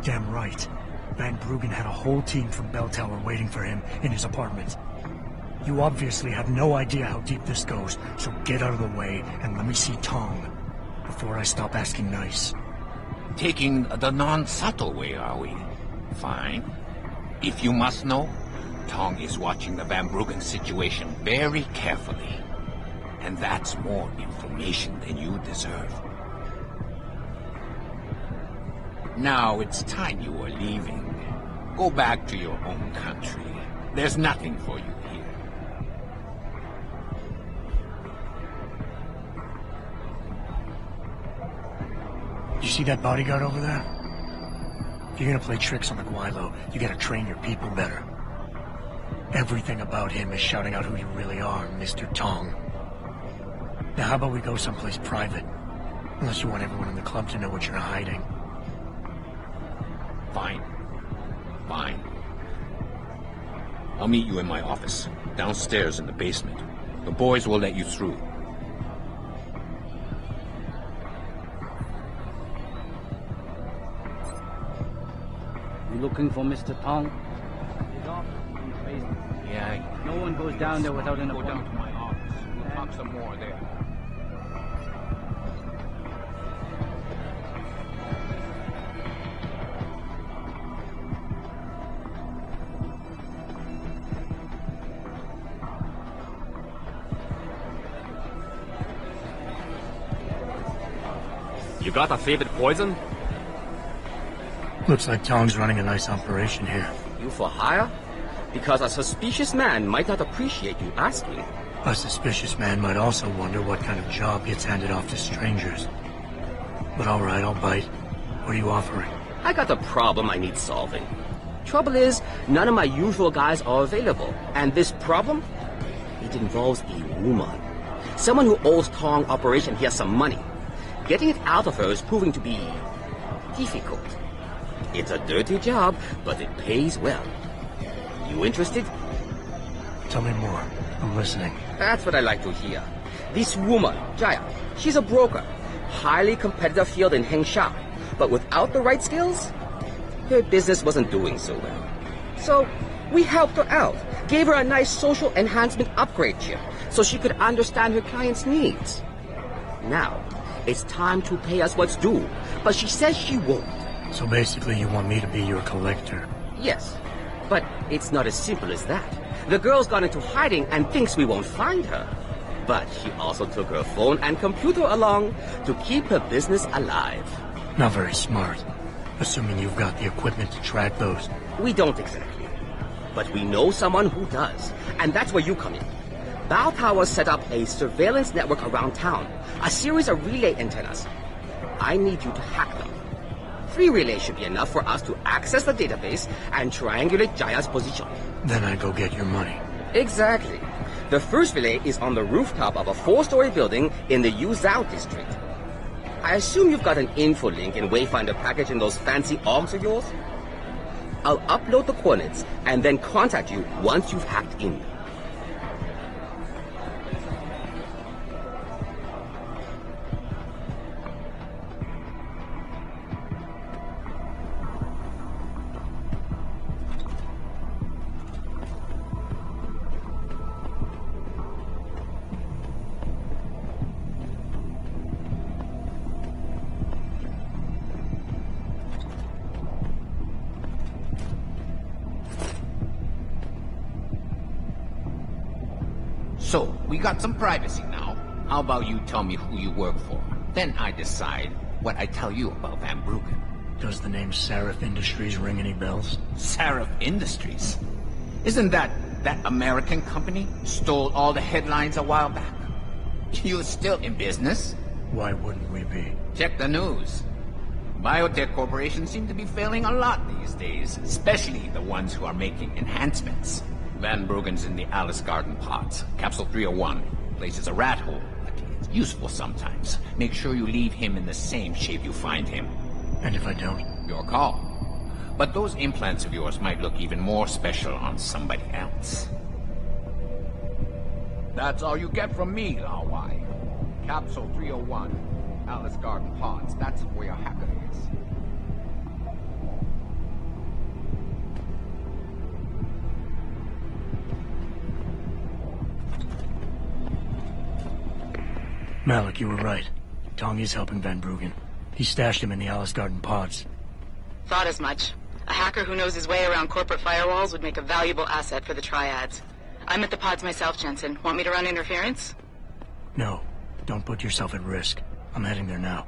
Damn right. Van Bruggen had a whole team from Bell Tower waiting for him in his apartment. You obviously have no idea how deep this goes, so get out of the way and let me see Tong before I stop asking nice. Taking the non-subtle way, are we? Fine. If you must know, Tong is watching the Van Bruggen situation very carefully. And that's more information than you deserve. Now it's time you were leaving. Go back to your own country. There's nothing for you here. You see that bodyguard over there? If you're gonna play tricks on the Guilo, you gotta train your people better. Everything about him is shouting out who you really are, Mr. Tong. Now how about we go someplace private? Unless you want everyone in the club to know what you're hiding. Fine. Fine. I'll meet you in my office, downstairs in the basement. The boys will let you through. You looking for Mr. Tong? He's off in the basement. Yeah. No one goes down there without an appointment. Go down to my office. We'll talk some more there. You got a favorite poison? Looks like Tong's running a nice operation here. You for hire? Because a suspicious man might not appreciate you asking. A suspicious man might also wonder what kind of job gets handed off to strangers. But all right, I'll bite. What are you offering? I got a problem I need solving. Trouble is, none of my usual guys are available. And this problem? It involves a woman. Someone who owes Tong Operation here some money. Getting it out of her is proving to be difficult. It's a dirty job, but it pays well. You interested? Tell me more. I'm listening. That's what I like to hear. This woman, Jaya, she's a broker. Highly competitive field in Hengsha. But without the right skills, her business wasn't doing so well. So, we helped her out. Gave her a nice social enhancement upgrade chip so she could understand her clients' needs. Now, it's time to pay us what's due, but she says she won't. So basically you want me to be your collector? Yes, but it's not as simple as that. The girl's gone into hiding and thinks we won't find her. But she also took her phone and computer along to keep her business alive. Not very smart. Assuming you've got the equipment to track those. We don't exactly. But we know someone who does. And that's where you come in. Bao Tower set up a surveillance network around town. A series of relay antennas. I need you to hack them. 3 relays should be enough for us to access the database and triangulate Jaya's position. Then I go get your money. Exactly. The first relay is on the rooftop of a 4-story building in the Yuzhao district. I assume you've got an info link and Wayfinder package in those fancy AUGs of yours? I'll upload the coordinates and then contact you once you've hacked in. So, we got some privacy now. How about you tell me who you work for? Then I decide what I tell you about Van Bruggen. Does the name Sarif Industries ring any bells? Sarif Industries? Isn't that American company? Stole all the headlines a while back. You're still in business? Why wouldn't we be? Check the news. Biotech corporations seem to be failing a lot these days, especially the ones who are making enhancements. Van Bruggen's in the Alice Garden pods. Capsule 301. Place is a rat hole, but it's useful sometimes. Make sure you leave him in the same shape you find him. And if I don't? Your call. But those implants of yours might look even more special on somebody else. That's all you get from me, Lao Wai. Capsule 301. Alice Garden pods. That's where your hacker is. Malik, you were right. Tong is helping Van Bruggen. He stashed him in the Alice Garden pods. Thought as much. A hacker who knows his way around corporate firewalls would make a valuable asset for the triads. I'm at the pods myself, Jensen. Want me to run interference? No. Don't put yourself at risk. I'm heading there now.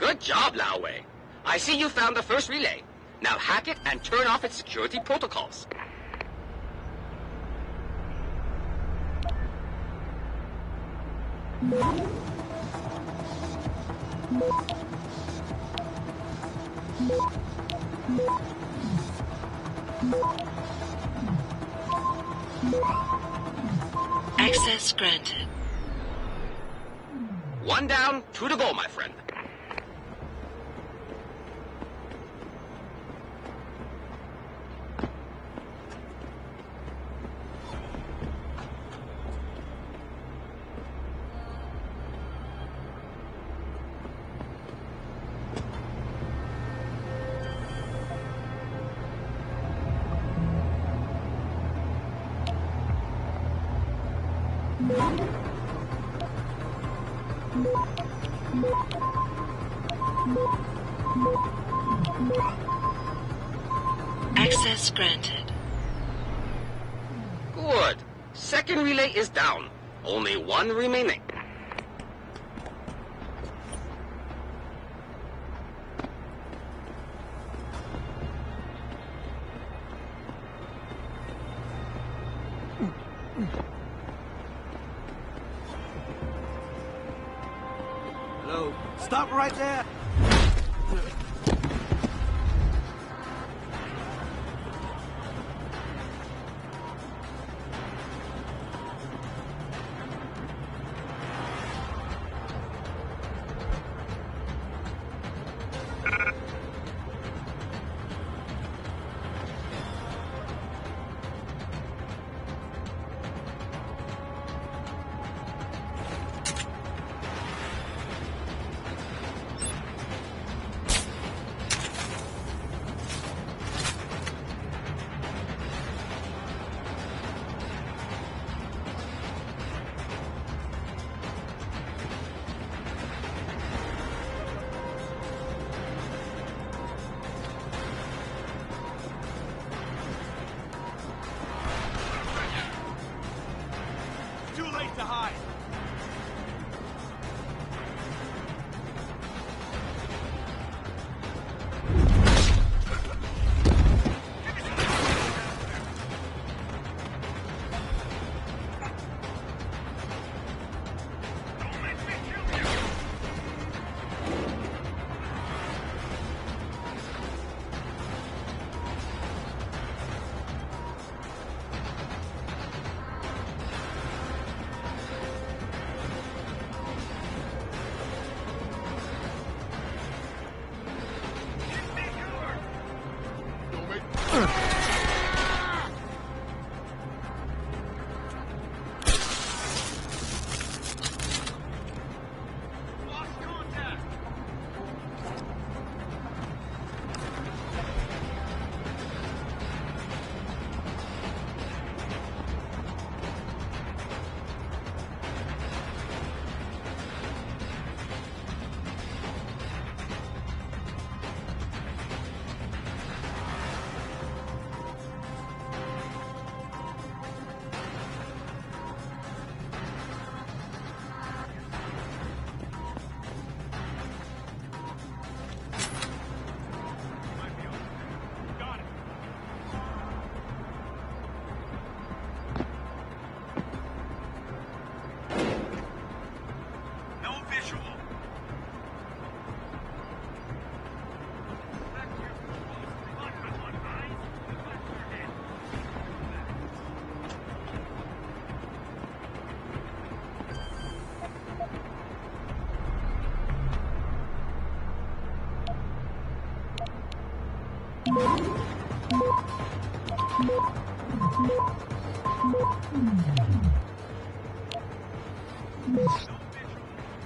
Good job, Lao Wei. I see you found the first relay. Now hack it and turn off its security protocols. Access granted. One down, two to go, my friend. Access granted. Good. Second relay is down. Only one remaining. Hello. Stop right there.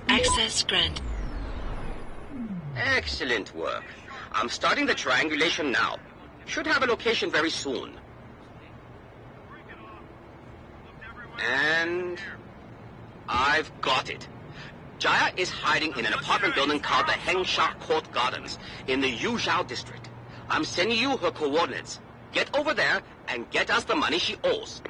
Access granted. Excellent work. I'm starting the triangulation now. Should have a location very soon. And I've got it. Jaya is hiding in an apartment building called the Hengsha Court Gardens in the Yuzhou district. I'm sending you her coordinates. Get over there and get us the money she owes.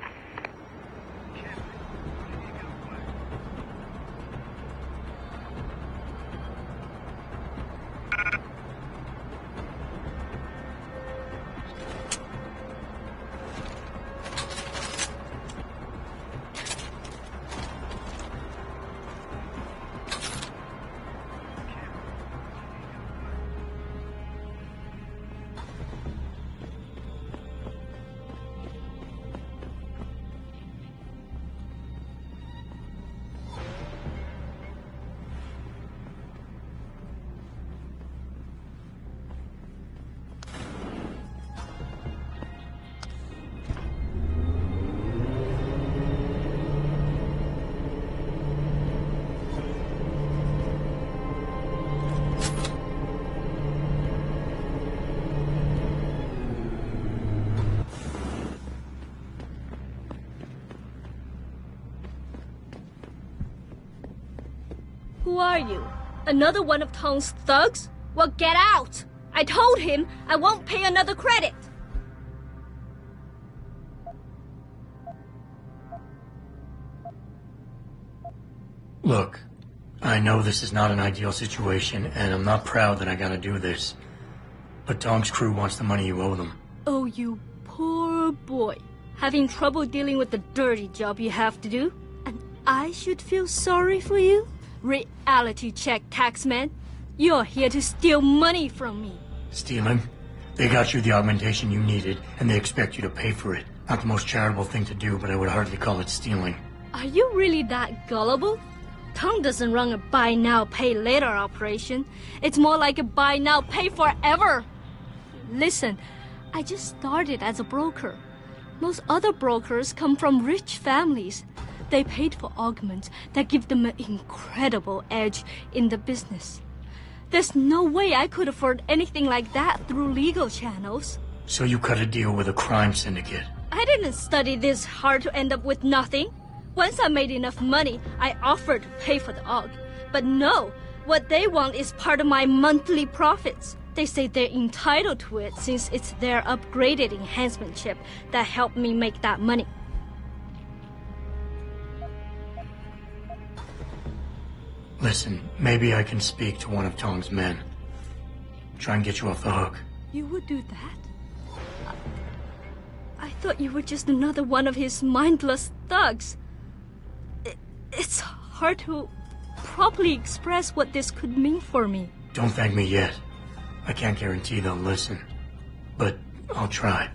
Who are you? Another one of Tong's thugs? Well, get out! I told him I won't pay another credit. Look, I know this is not an ideal situation, and I'm not proud that I gotta do this. But Tong's crew wants the money you owe them. Oh, you poor boy. Having trouble dealing with the dirty job you have to do? And I should feel sorry for you? Reality check, taxman. You're here to steal money from me. Stealing? They got you the augmentation you needed, and they expect you to pay for it. Not the most charitable thing to do, but I would hardly call it stealing. Are you really that gullible? Tong doesn't run a buy now, pay later operation. It's more like a buy now, pay forever. Listen, I just started as a broker. Most other brokers come from rich families. They paid for augments that give them an incredible edge in the business. There's no way I could afford anything like that through legal channels. So you cut a deal with a crime syndicate? I didn't study this hard to end up with nothing. Once I made enough money, I offered to pay for the aug. But no, what they want is part of my monthly profits. They say they're entitled to it since it's their upgraded enhancement chip that helped me make that money. Listen, maybe I can speak to one of Tong's men. Try and get you off the hook. You would do that? I thought you were just another one of his mindless thugs. It's hard to properly express what this could mean for me. Don't thank me yet. I can't guarantee they'll listen, but I'll try.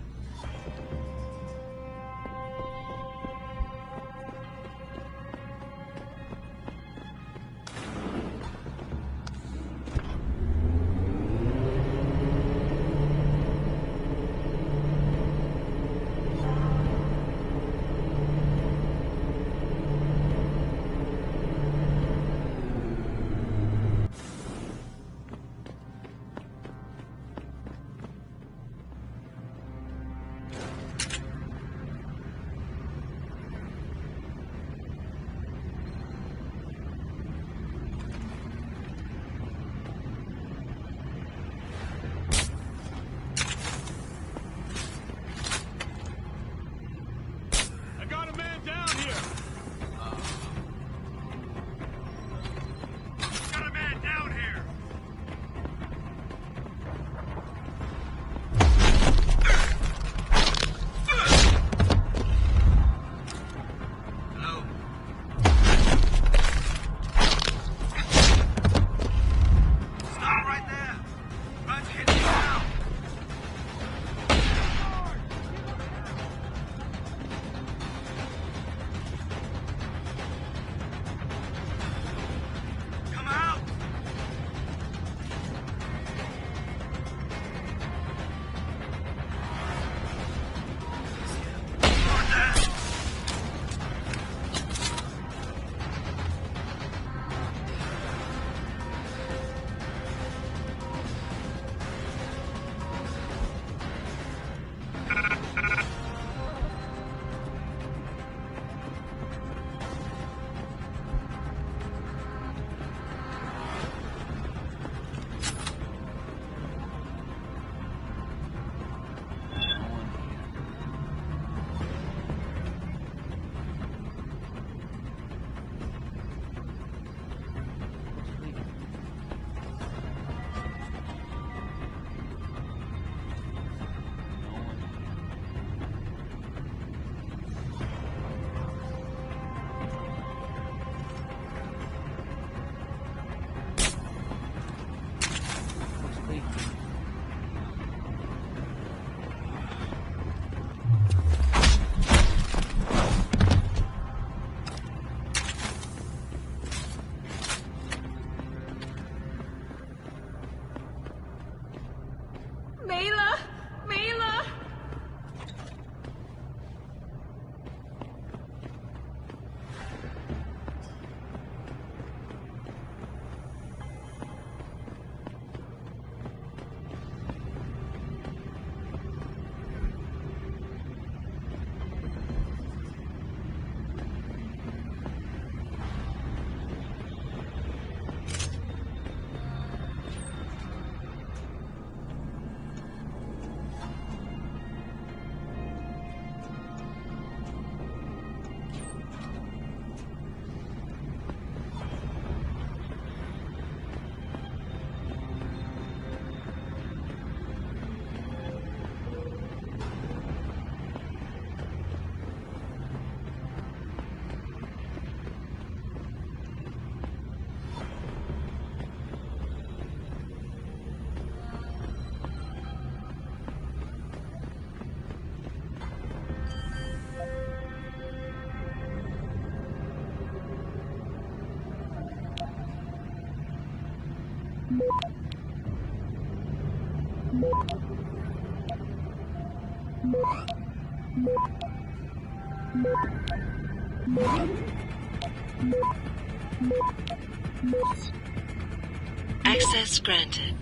Access granted.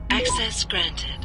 Access granted.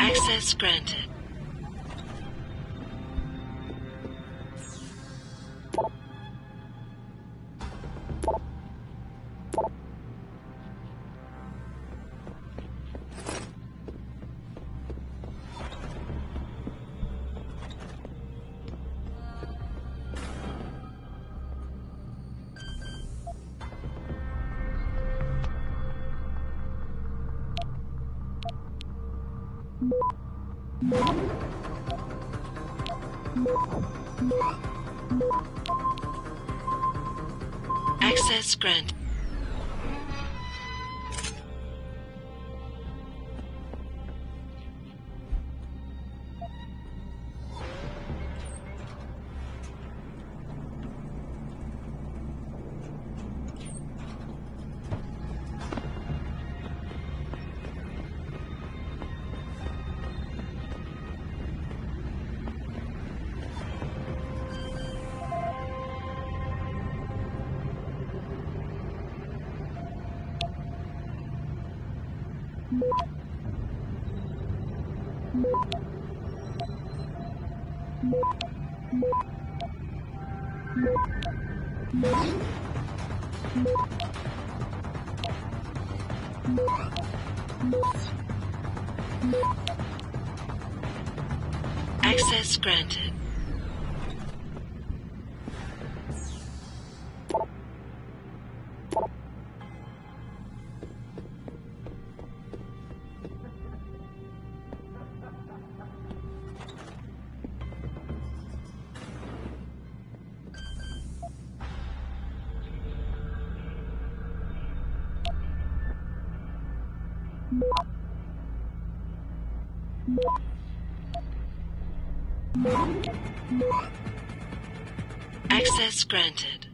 Access granted. Access granted. Access granted. Access granted.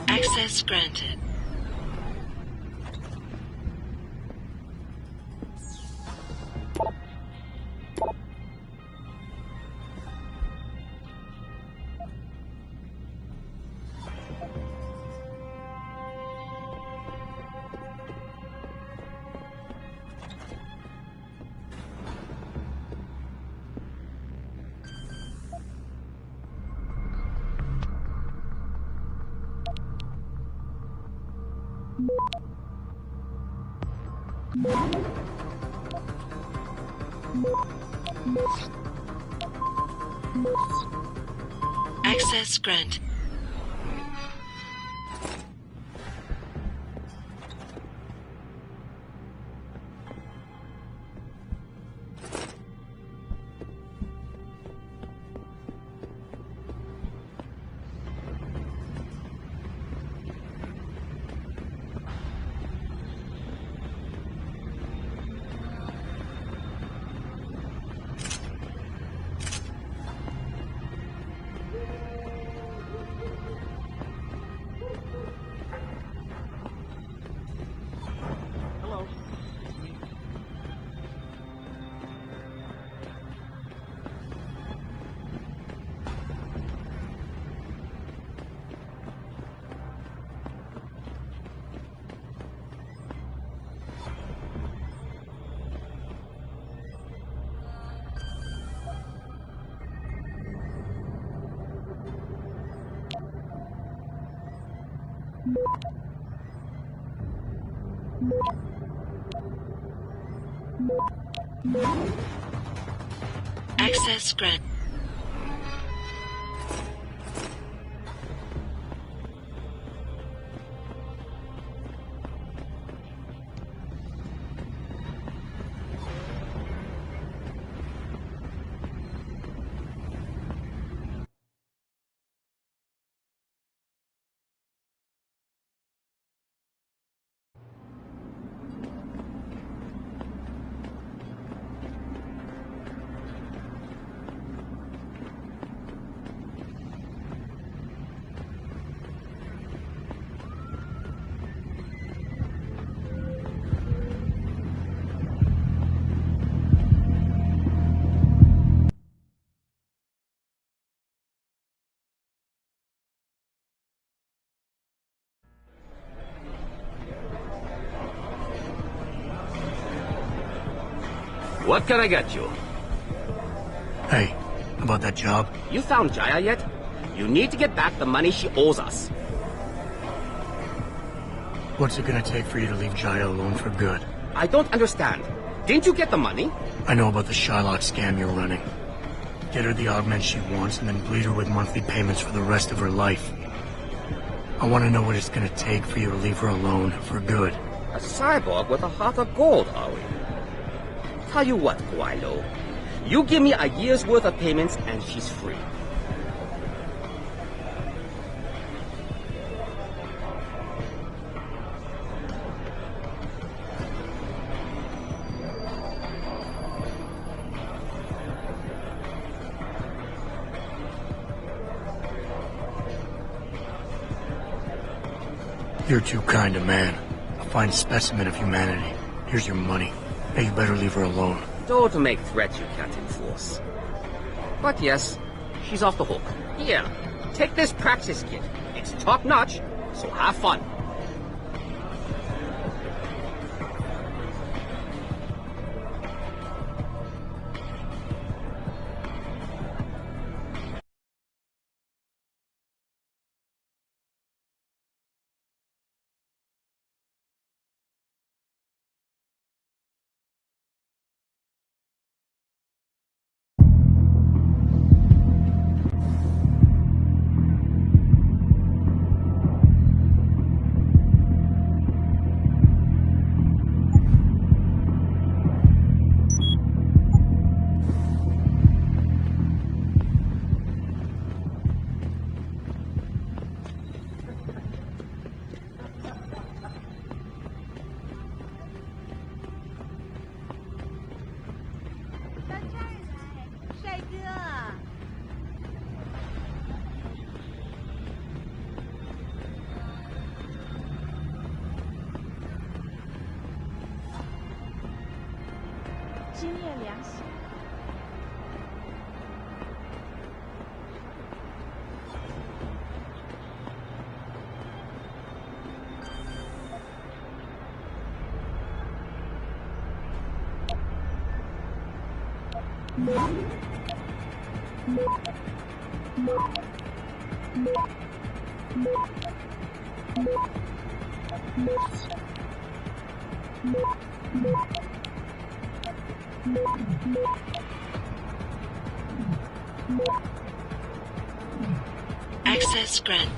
Access granted. Access granted. Access granted. What can I get you? Hey, about that job? You found Jaya yet? You need to get back the money she owes us. What's it gonna take for you to leave Jaya alone for good? I don't understand. Didn't you get the money? I know about the Shylock scam you're running. Get her the augment she wants and then bleed her with monthly payments for the rest of her life. I want to know what it's gonna take for you to leave her alone for good. A cyborg with a heart of gold, are we? Tell you what, Guaylo. You give me a year's worth of payments and she's free. You're too kind a man. A fine specimen of humanity. Here's your money. Hey, you better leave her alone. Don't make threats you can't enforce. But yes, she's off the hook. Here, take this practice kit. It's top-notch, so have fun. Access granted.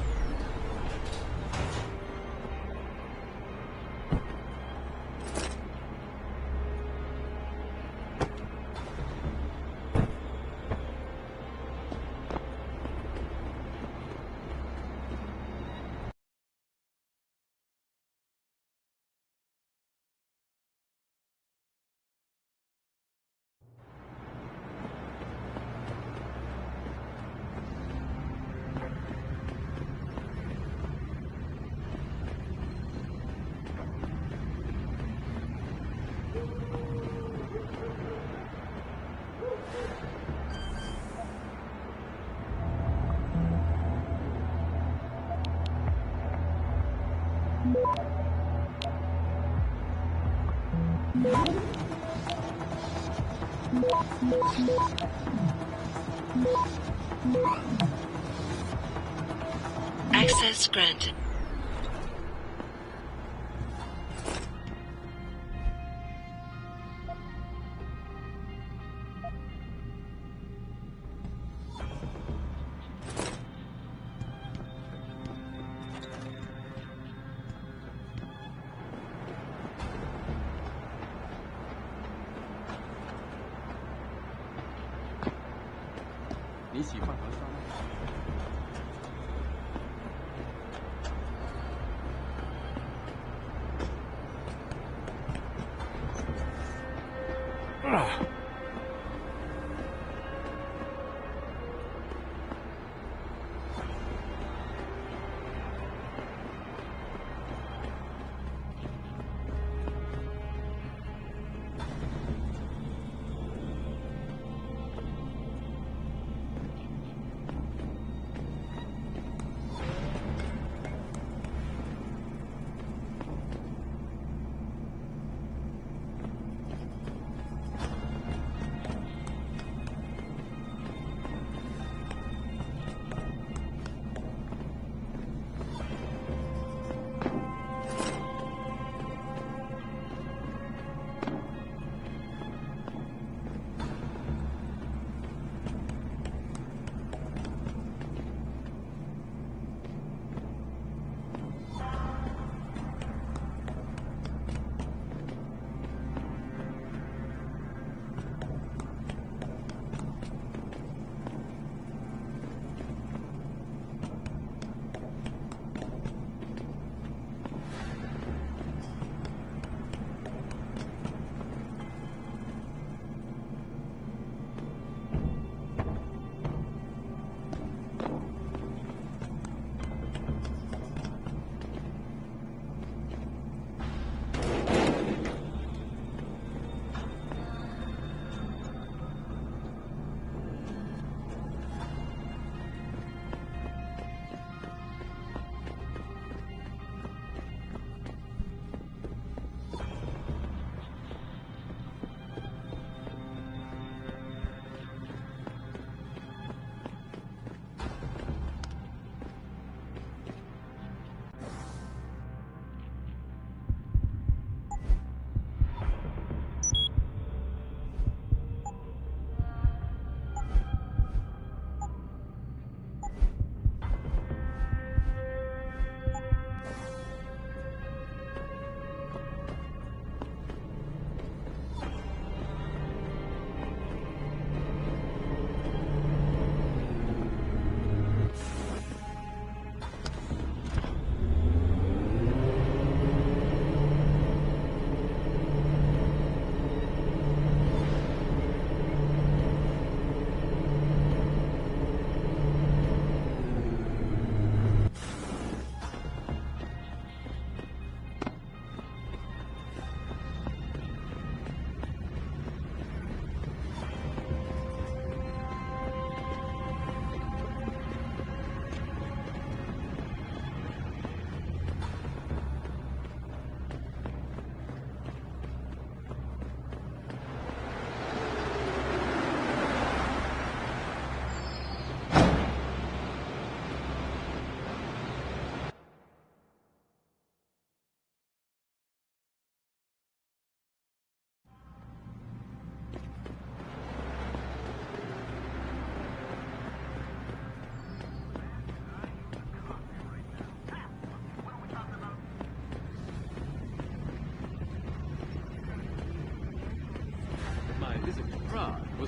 Access granted.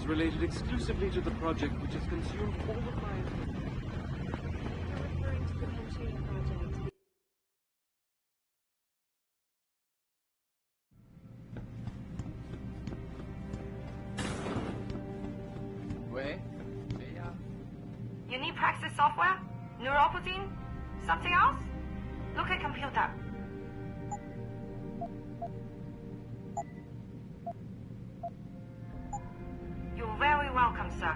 details related exclusively to the project which has consumed all of my attention. You're referring to the Panchea project. You need Praxis software? Neuropotin? Something else? Look at computer. You're very welcome, sir.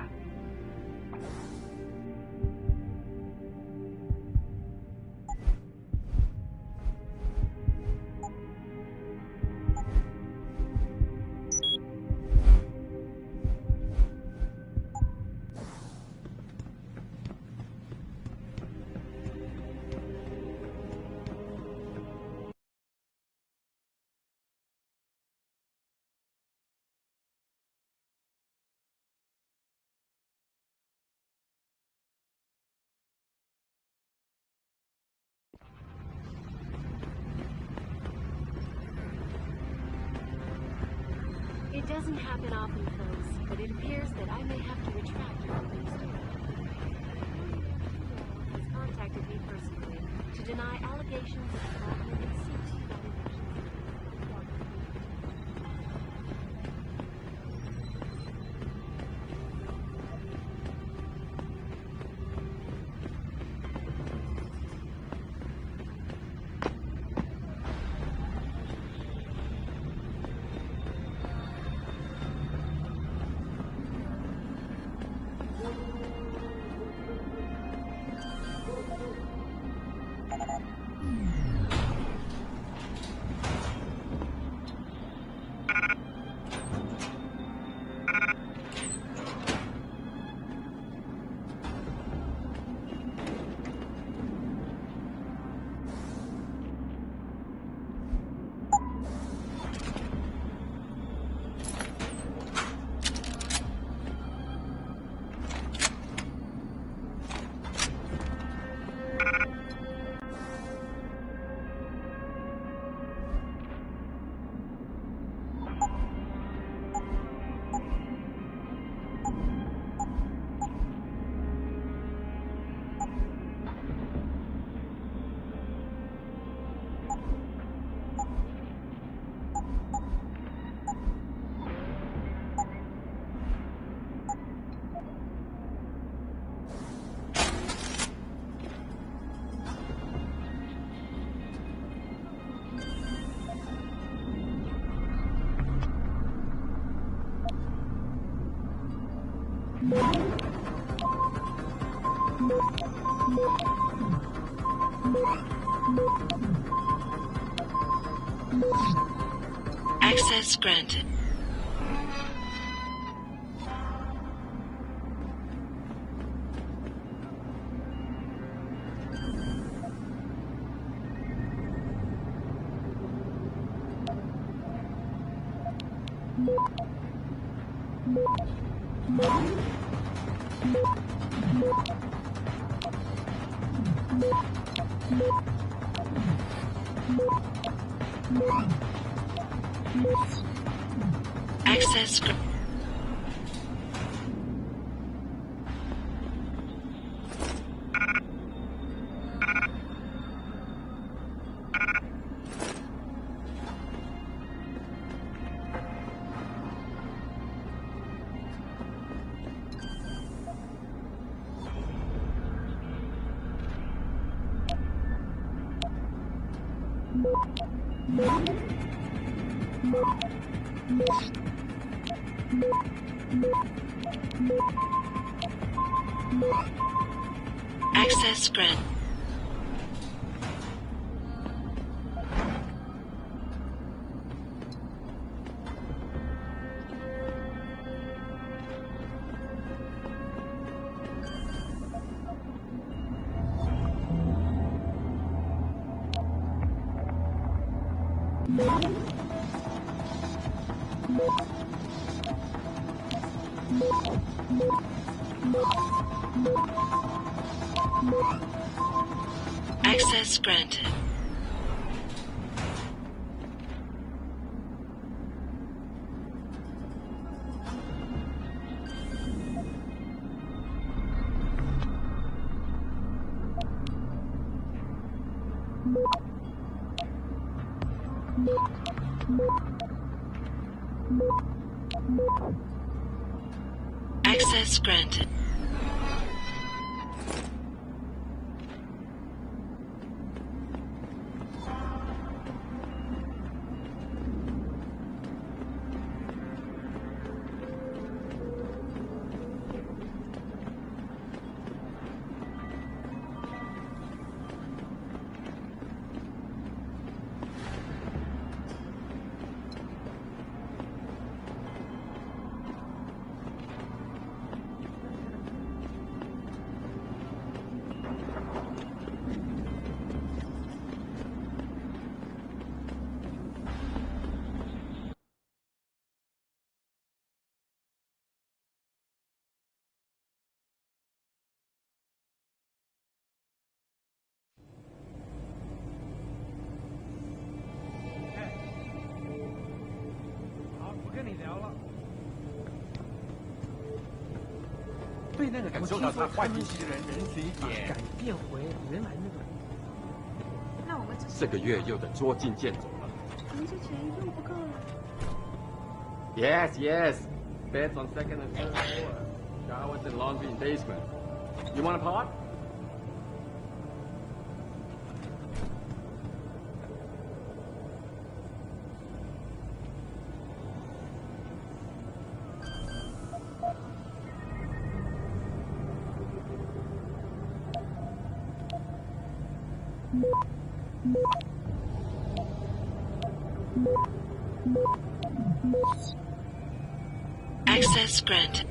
It doesn't happen often, folks, but it appears that I may have to retract your opening statement. Has contacted me personally to deny allegations of involvement in CT Access granted. Access granted. Access granted. Access granted. Access granted.感受到他坏脾气的人仁慈一点，改变回原来那个。那我们这个月又得捉襟见肘了。我们这钱用不够了。Yes, yes. Beds on second and third floor. Showers and laundry in basement. You want a pot? Access granted.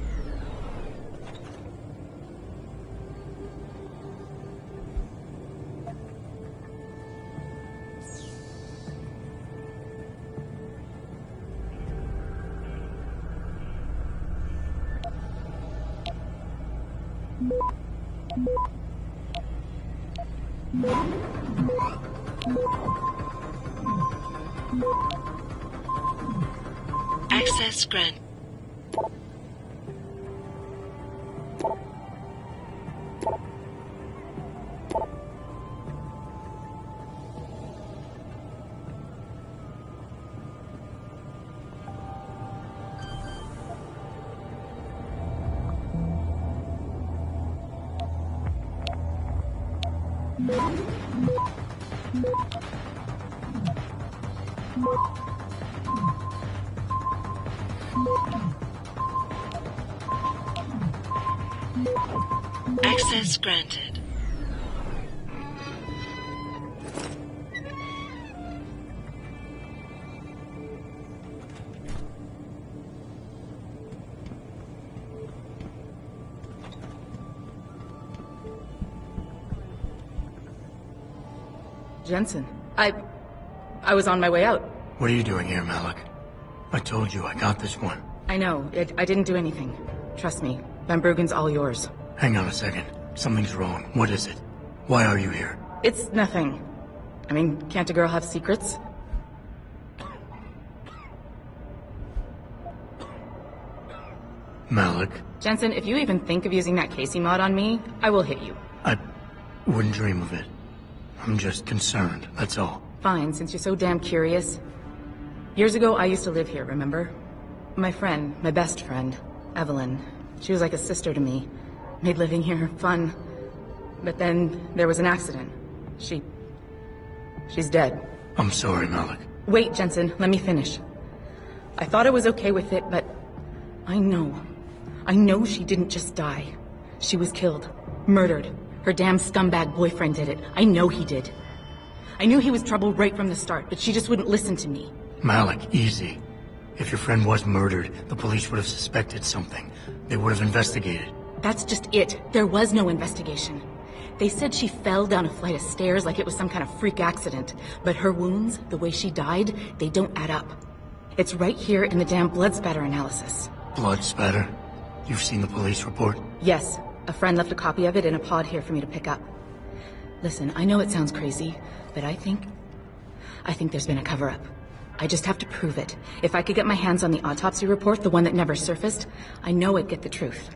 Access granted. Access granted. Jensen, I was on my way out. What are you doing here, Malik? I told you I got this one. I know. I didn't do anything. Trust me. Van Bruggen's all yours. Hang on a second. Something's wrong. What is it? Why are you here? It's nothing. I mean, can't a girl have secrets? Malik. Jensen, if you even think of using that Casey mod on me, I will hit you. I wouldn't dream of it. I'm just concerned, that's all. Fine, since you're so damn curious. Years ago, I used to live here, remember? My friend, my best friend, Evelyn. She was like a sister to me. Made living here fun. But then there was an accident. She's dead. I'm sorry, Malik. Wait, Jensen, let me finish. I thought I was okay with it, but I know she didn't just die. She was killed. Murdered. Her damn scumbag boyfriend did it. I know he did. I knew he was trouble right from the start, but she just wouldn't listen to me. Malik, easy. If your friend was murdered, the police would have suspected something. They would have investigated. That's just it. There was no investigation. They said she fell down a flight of stairs like it was some kind of freak accident. But her wounds, the way she died, they don't add up. It's right here in the damn blood spatter analysis. Blood spatter? You've seen the police report? Yes. A friend left a copy of it in a pod here for me to pick up. Listen, I know it sounds crazy, but I think there's been a cover-up. I just have to prove it. If I could get my hands on the autopsy report, the one that never surfaced, I know I'd get the truth.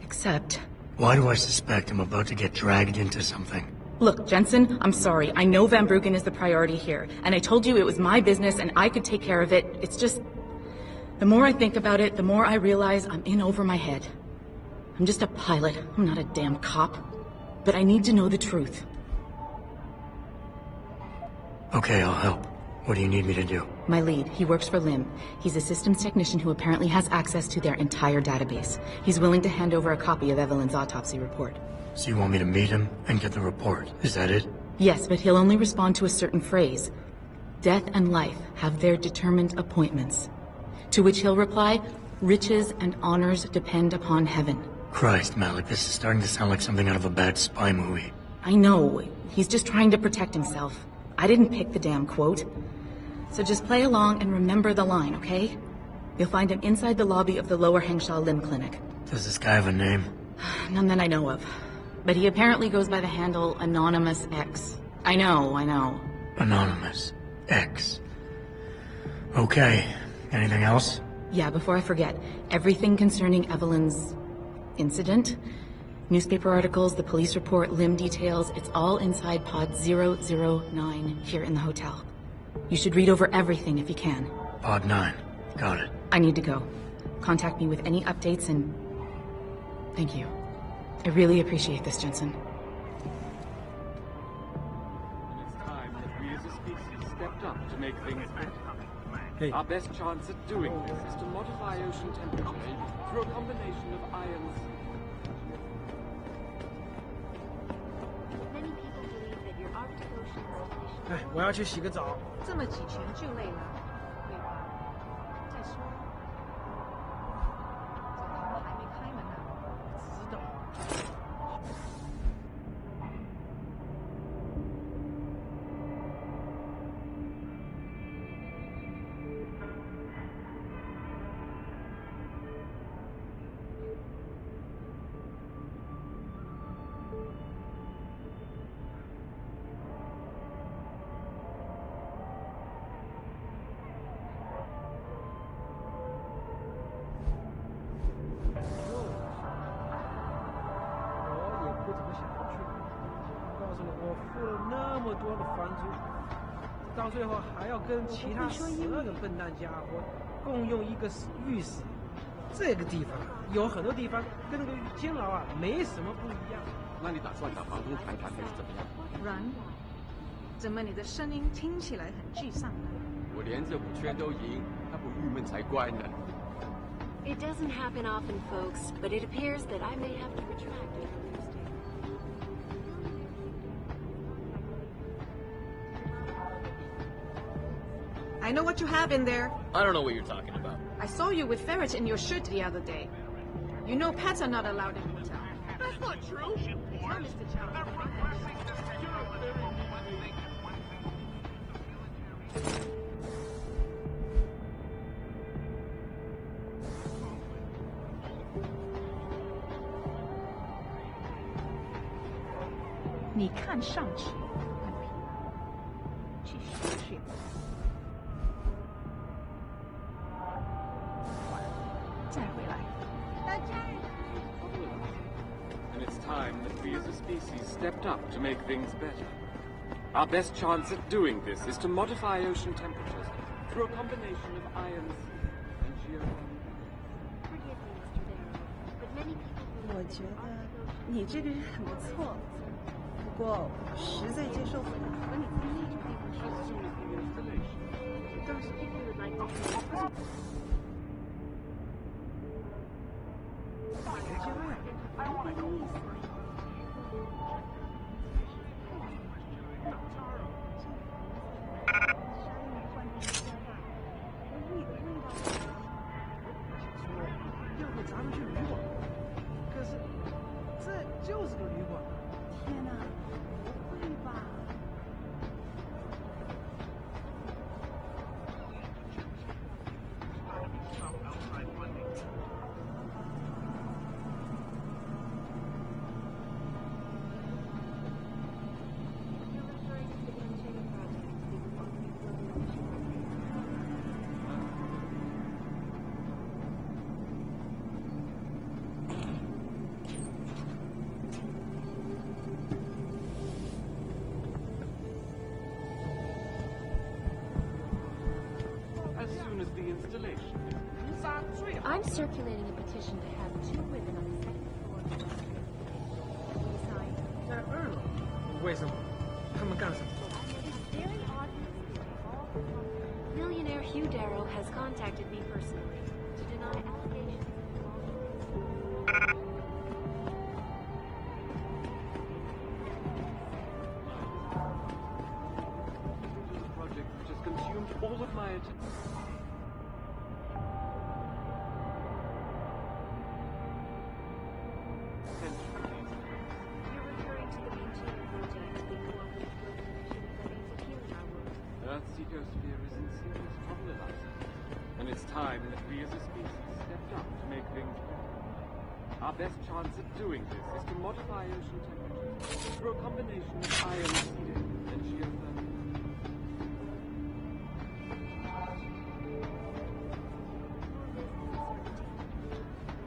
Except... Why do I suspect I'm about to get dragged into something? Look, Jensen, I'm sorry. I know Van Bruggen is the priority here, and I told you it was my business and I could take care of it. It's just... the more I think about it, the more I realize I'm in over my head. I'm just a pilot. I'm not a damn cop. But I need to know the truth. Okay, I'll help. What do you need me to do? My lead, he works for L.I.M.B. He's a systems technician who apparently has access to their entire database. He's willing to hand over a copy of Evelyn's autopsy report. So you want me to meet him and get the report? Is that it? Yes, but he'll only respond to a certain phrase. Death and life have their determined appointments. To which he'll reply, riches and honors depend upon heaven. Christ, Malik, this is starting to sound like something out of a bad spy movie. I know. He's just trying to protect himself. I didn't pick the damn quote. So just play along and remember the line, okay? You'll find him inside the lobby of the Lower Hengsha L.I.M. clinic. Does this guy have a name? None that I know of. But he apparently goes by the handle Anonymous X. I know. Anonymous X. Okay. Anything else? Yeah, before I forget, everything concerning Evelyn's incident, newspaper articles, the police report, L.I.M. details, it's all inside pod 009 here in the hotel. You should read over everything if you can. Pod 9. Got it. I need to go. Contact me with any updates and... thank you. I really appreciate this, Jensen. It's time that we as a species stepped up to make things better. Our best chance at doing this is to modify ocean temperature through a combination of ions. Many people believe that your Arctic Ocean is 哎，我要去洗个澡。这么几拳就累了，对吧？再说，这他们还没开门呢。知道。到最后还要跟其他12个笨蛋家伙共用一个浴室，这个地方有很多地方跟那个监牢啊没什么不一样。那你打算找房东谈谈还是怎么样？软，怎么你的声音听起来很沮丧呢？我连这5圈都赢，他不郁闷才怪呢。It doesn't happen often, folks, but it appears that I may have to retract an earlier statement. I know what you have in there. I don't know what you're talking about. I saw you with ferrets in your shirt the other day. You know pets are not allowed in hotel. That's not true. Tell Mr. Chow. They're repressing the security. 你看上去很疲劳，去休息。再回来。 And it's time that we as a species stepped up to make things better. Our best chance at doing this is to modify ocean temperatures through a combination of ions and geochemicals. 我觉得你这个人很不错，不过我实在接受不了和你在那种地方说的。但是要不咱们去旅馆？可是这就是个旅馆。天哪，不会吧？ 哎， installation. I'm circulating a petition to have 2 women on the second floor of the restaurant. Will you sign? 在2楼，为什么？他们干什么？ Very odd Millionaire Hugh Darrow has contacted me personally to deny allegations. The project which has consumed all of my attention. You're referring to the Panchea project, the cooperative global initiative that aims at healing our world. Earth's ecosphere is in serious trouble, Eliza. And it's time that we as a species stepped up to make things better. Our best chance at doing this is to modify ocean temperatures through a combination of iron seeding and geothermal.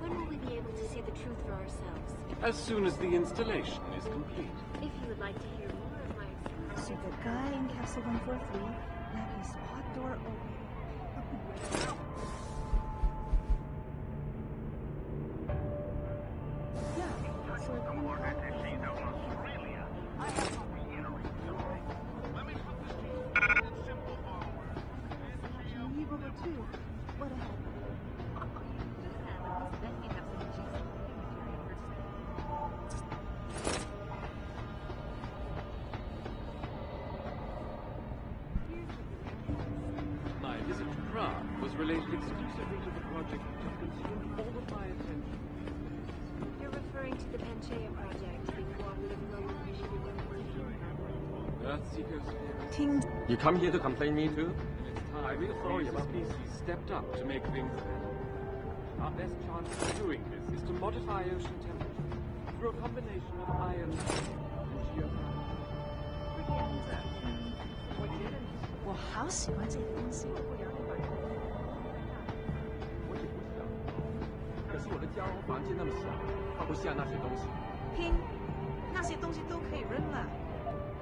When will we be able to see the truth for ourselves? As soon as the installation is complete. If you would like to hear more of my experience. So the guy in capsule 143 left his pod door open. Yeah, so it can You go too. What a heck. My visit to Prague was related exclusively to the project which has consumed all of my attention. You're referring to the Panchea project, the cooperative global initiative that aims at healing our world. Earth's ecosphere. You come here to complain me too? And it's time we as a species stepped up to make things better. Our best chance of doing this is to modify ocean temperatures through a combination of iron and geothermal. 我好喜欢这个东西。我也不知道，可是我的家房间那么小，放不下那些东西。拼，那些东西都可以扔了，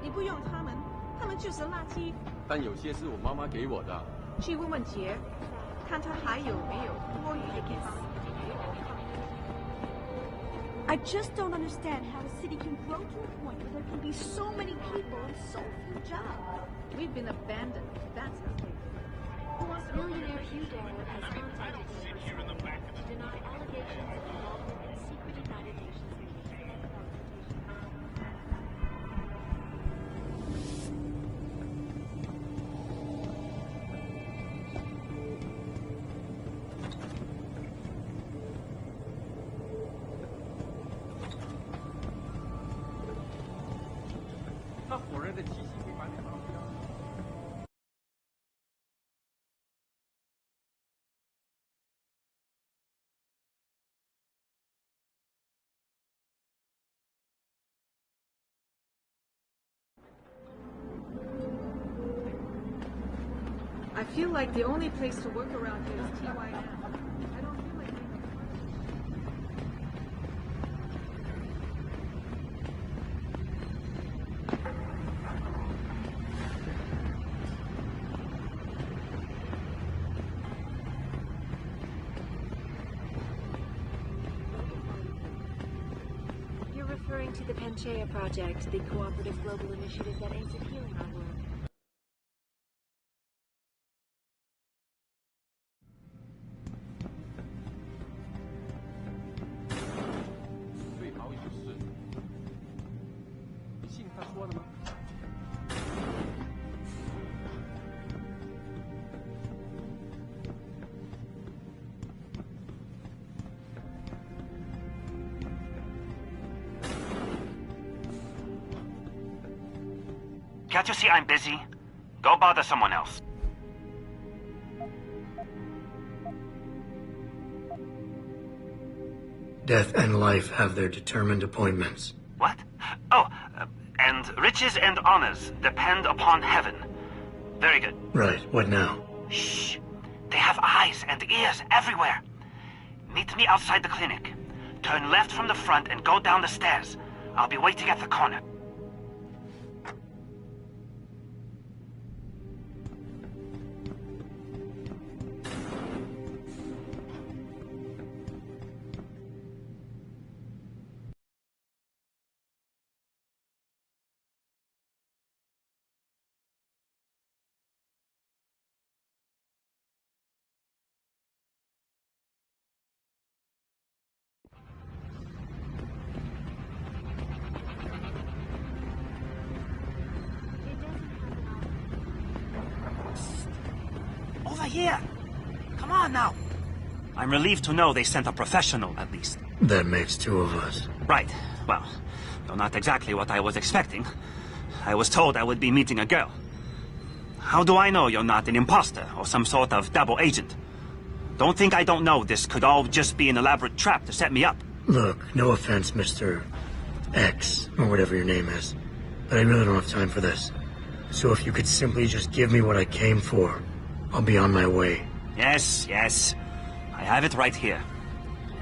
你不用它们，它们就是垃圾。但有些是我妈妈给我的。去问问杰，看他还有没有多余的地方。I just don't understand how a city can grow to a point where there can be so many people and so few jobs. We've been abandoned. That's the thing. Millionaire Hugh Darrow has contacted me personally to deny allegations of involvement in secret United Nations meetings and confrontation. 他火热的气息会把你烧掉。I feel like the only place to work around here is TYM. I don't feel like making You're referring to the Panchea project, the cooperative global initiative that aims at healing our world. Can't you see I'm busy? Go bother someone else. Death and life have their determined appointments. What? Oh, and riches and honors depend upon heaven. Very good. Right, what now? Shh. They have eyes and ears everywhere. Meet me outside the clinic. Turn left from the front and go down the stairs. I'll be waiting at the corner. over here. Come on now. I'm relieved to know they sent a professional, at least. That makes two of us. Right. Well, though not exactly what I was expecting. I was told I would be meeting a girl. How do I know you're not an imposter or some sort of double agent? Don't think I don't know this could all just be an elaborate trap to set me up. Look, no offense, Mr. X, or whatever your name is, but I really don't have time for this. So if you could simply just give me what I came for, I'll be on my way. Yes, yes. I have it right here.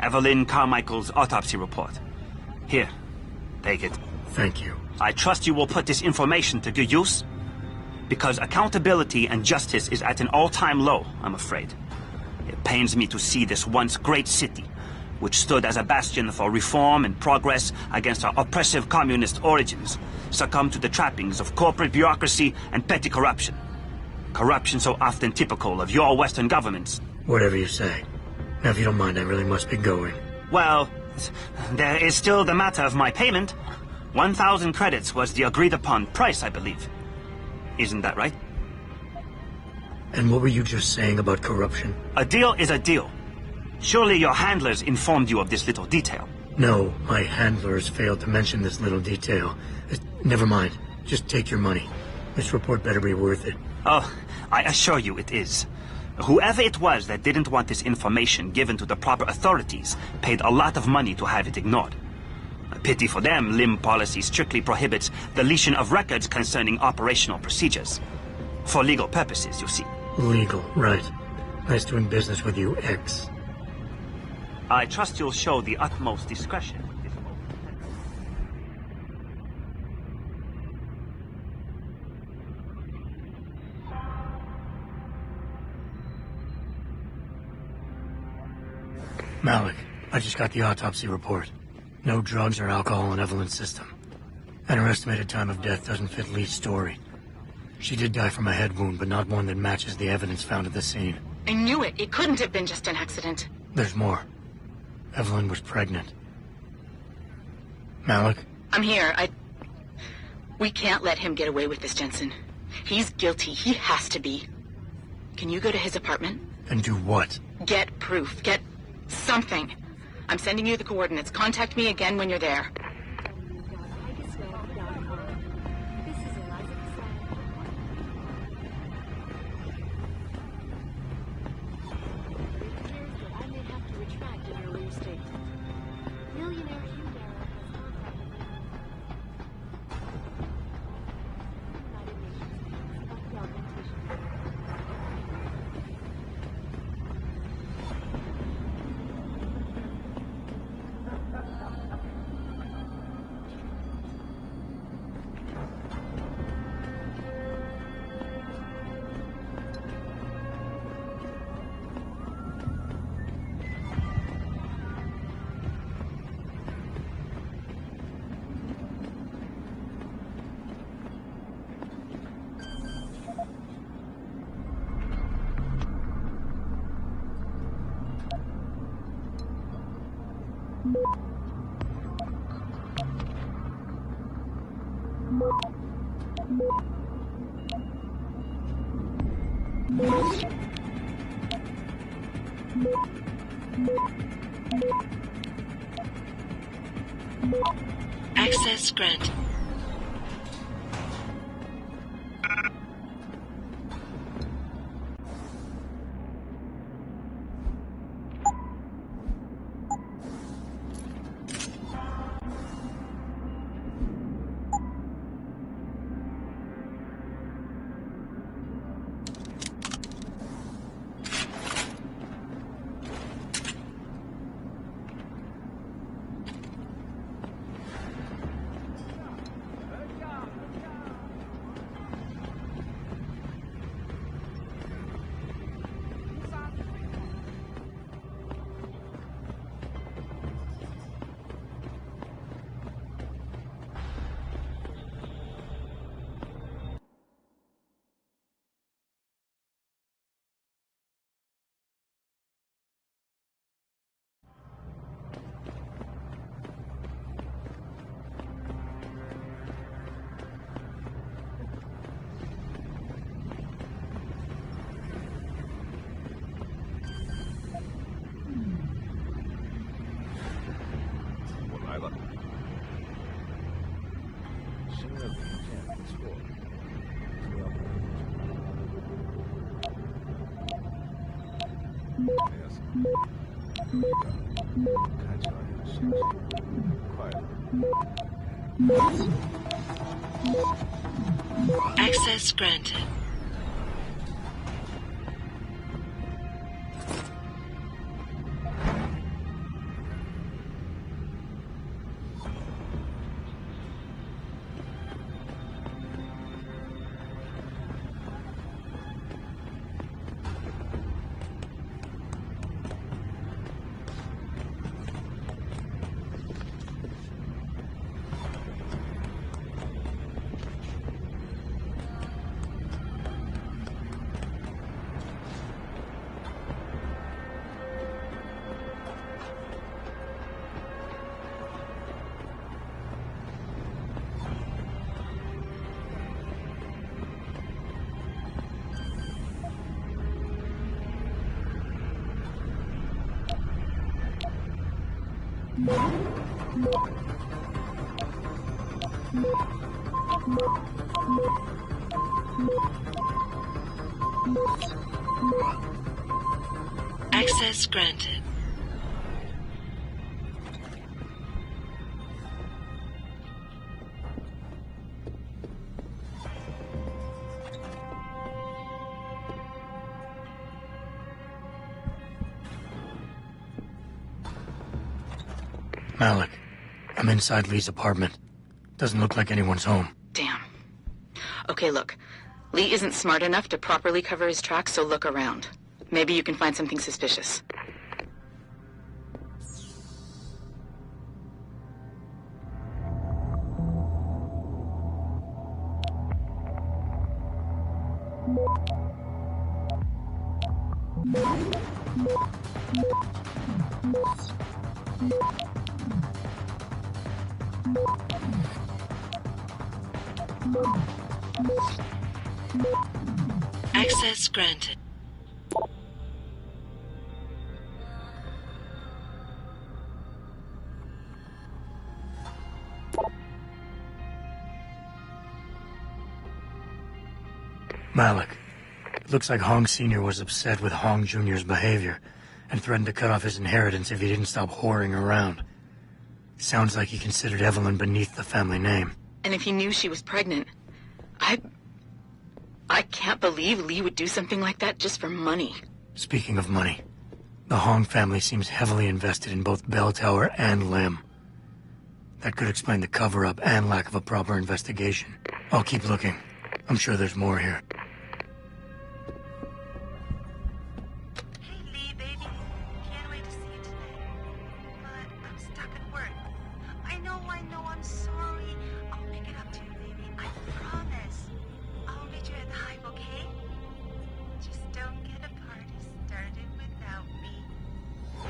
Evelyn Carmichael's autopsy report. Here, take it. Thank you. I trust you will put this information to good use, because accountability and justice is at an all-time low, I'm afraid. It pains me to see this once great city, which stood as a bastion for reform and progress against our oppressive communist origins, succumb to the trappings of corporate bureaucracy and petty corruption. Corruption so often typical of your Western governments. Whatever you say. Now, if you don't mind, I really must be going. Well, there is still the matter of my payment. 1,000 credits was the agreed-upon price, I believe. Isn't that right? And what were you just saying about corruption? A deal is a deal. Surely your handlers informed you of this little detail. No, my handlers failed to mention this little detail. Never mind. Just take your money. This report better be worth it. Oh, I assure you it is. Whoever it was that didn't want this information given to the proper authorities paid a lot of money to have it ignored. A pity for them, L.I.M. policy strictly prohibits deletion of records concerning operational procedures. For legal purposes, you see. Legal, right. Nice doing business with you, X. I trust you'll show the utmost discretion. Malik, I just got the autopsy report. No drugs or alcohol in Evelyn's system. And her estimated time of death doesn't fit Lee's story. She did die from a head wound, but not one that matches the evidence found at the scene. I knew it. It couldn't have been just an accident. There's more. Evelyn was pregnant. Malik? I'm here. We can't let him get away with this, Jensen. He's guilty. He has to be. Can you go to his apartment? And do what? Get proof. Get something. I'm sending you the coordinates. Contact me again when you're there. This is Eliza Cassan. It appears that I may have to retract an earlier statement. Millionaire Hugh Darrow has contacted me. United Nations about the augmentation. Access granted. 看起来很神奇，快乐。 Access granted. Access granted. Malik, I'm inside Lee's apartment. Doesn't look like anyone's home. Damn. Okay, look. Lee isn't smart enough to properly cover his tracks, so look around. Maybe you can find something suspicious. Access granted. Malik, it looks like Hong Sr. was upset with Hong Jr.'s behavior and threatened to cut off his inheritance if he didn't stop whoring around. Sounds like he considered Evelyn beneath the family name. And if he knew she was pregnant, I can't believe Lee would do something like that just for money. Speaking of money, the Hong family seems heavily invested in both Bell Tower and L.I.M.B. That could explain the cover-up and lack of a proper investigation. I'll keep looking. I'm sure there's more here. Hey, Lee, baby. Can't wait to see you today. But I'm stuck at work. I know, I'm sorry. I'll make it up to you, baby. I promise. I'll meet you at the Hive, okay? Just don't get a party started without me. I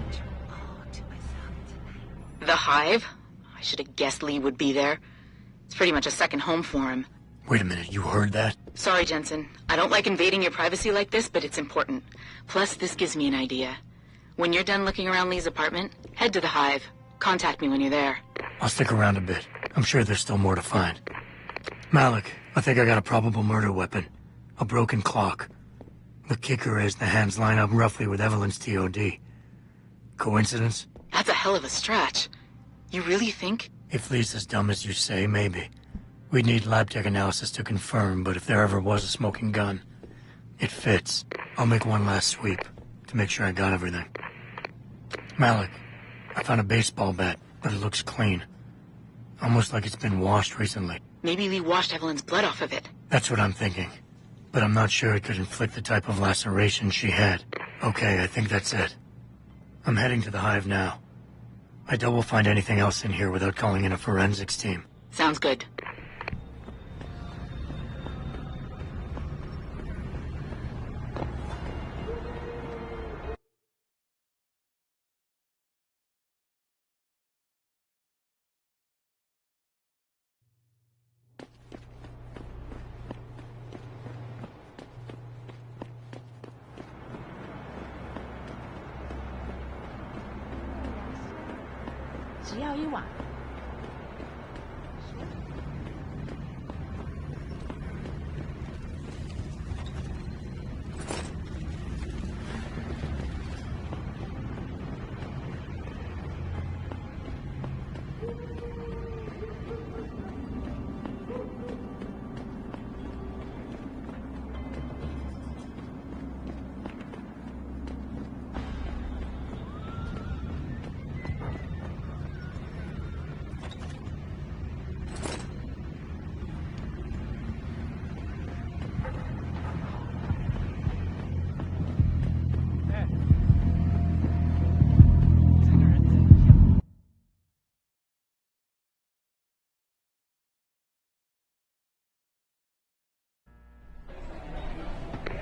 want you all to myself tonight. The Hive? I should have guessed Lee would be there. It's pretty much a second home for him. Wait a minute, you heard that? Sorry, Jensen. I don't like invading your privacy like this, but it's important. Plus, this gives me an idea. When you're done looking around Lee's apartment, head to the Hive. Contact me when you're there. I'll stick around a bit. I'm sure there's still more to find. Malik, I think I got a probable murder weapon. A broken clock. The kicker is the hands line up roughly with Evelyn's TOD. Coincidence? That's a hell of a stretch. You really think? If Lee's as dumb as you say, maybe. We'd need lab tech analysis to confirm, but if there ever was a smoking gun, it fits. I'll make one last sweep to make sure I got everything. Malik, I found a baseball bat, but it looks clean. Almost like it's been washed recently. Maybe Lee washed Evelyn's blood off of it. That's what I'm thinking. But I'm not sure it could inflict the type of laceration she had. Okay, I think that's it. I'm heading to the Hive now. I doubt we'll find anything else in here without calling in a forensics team. Sounds good.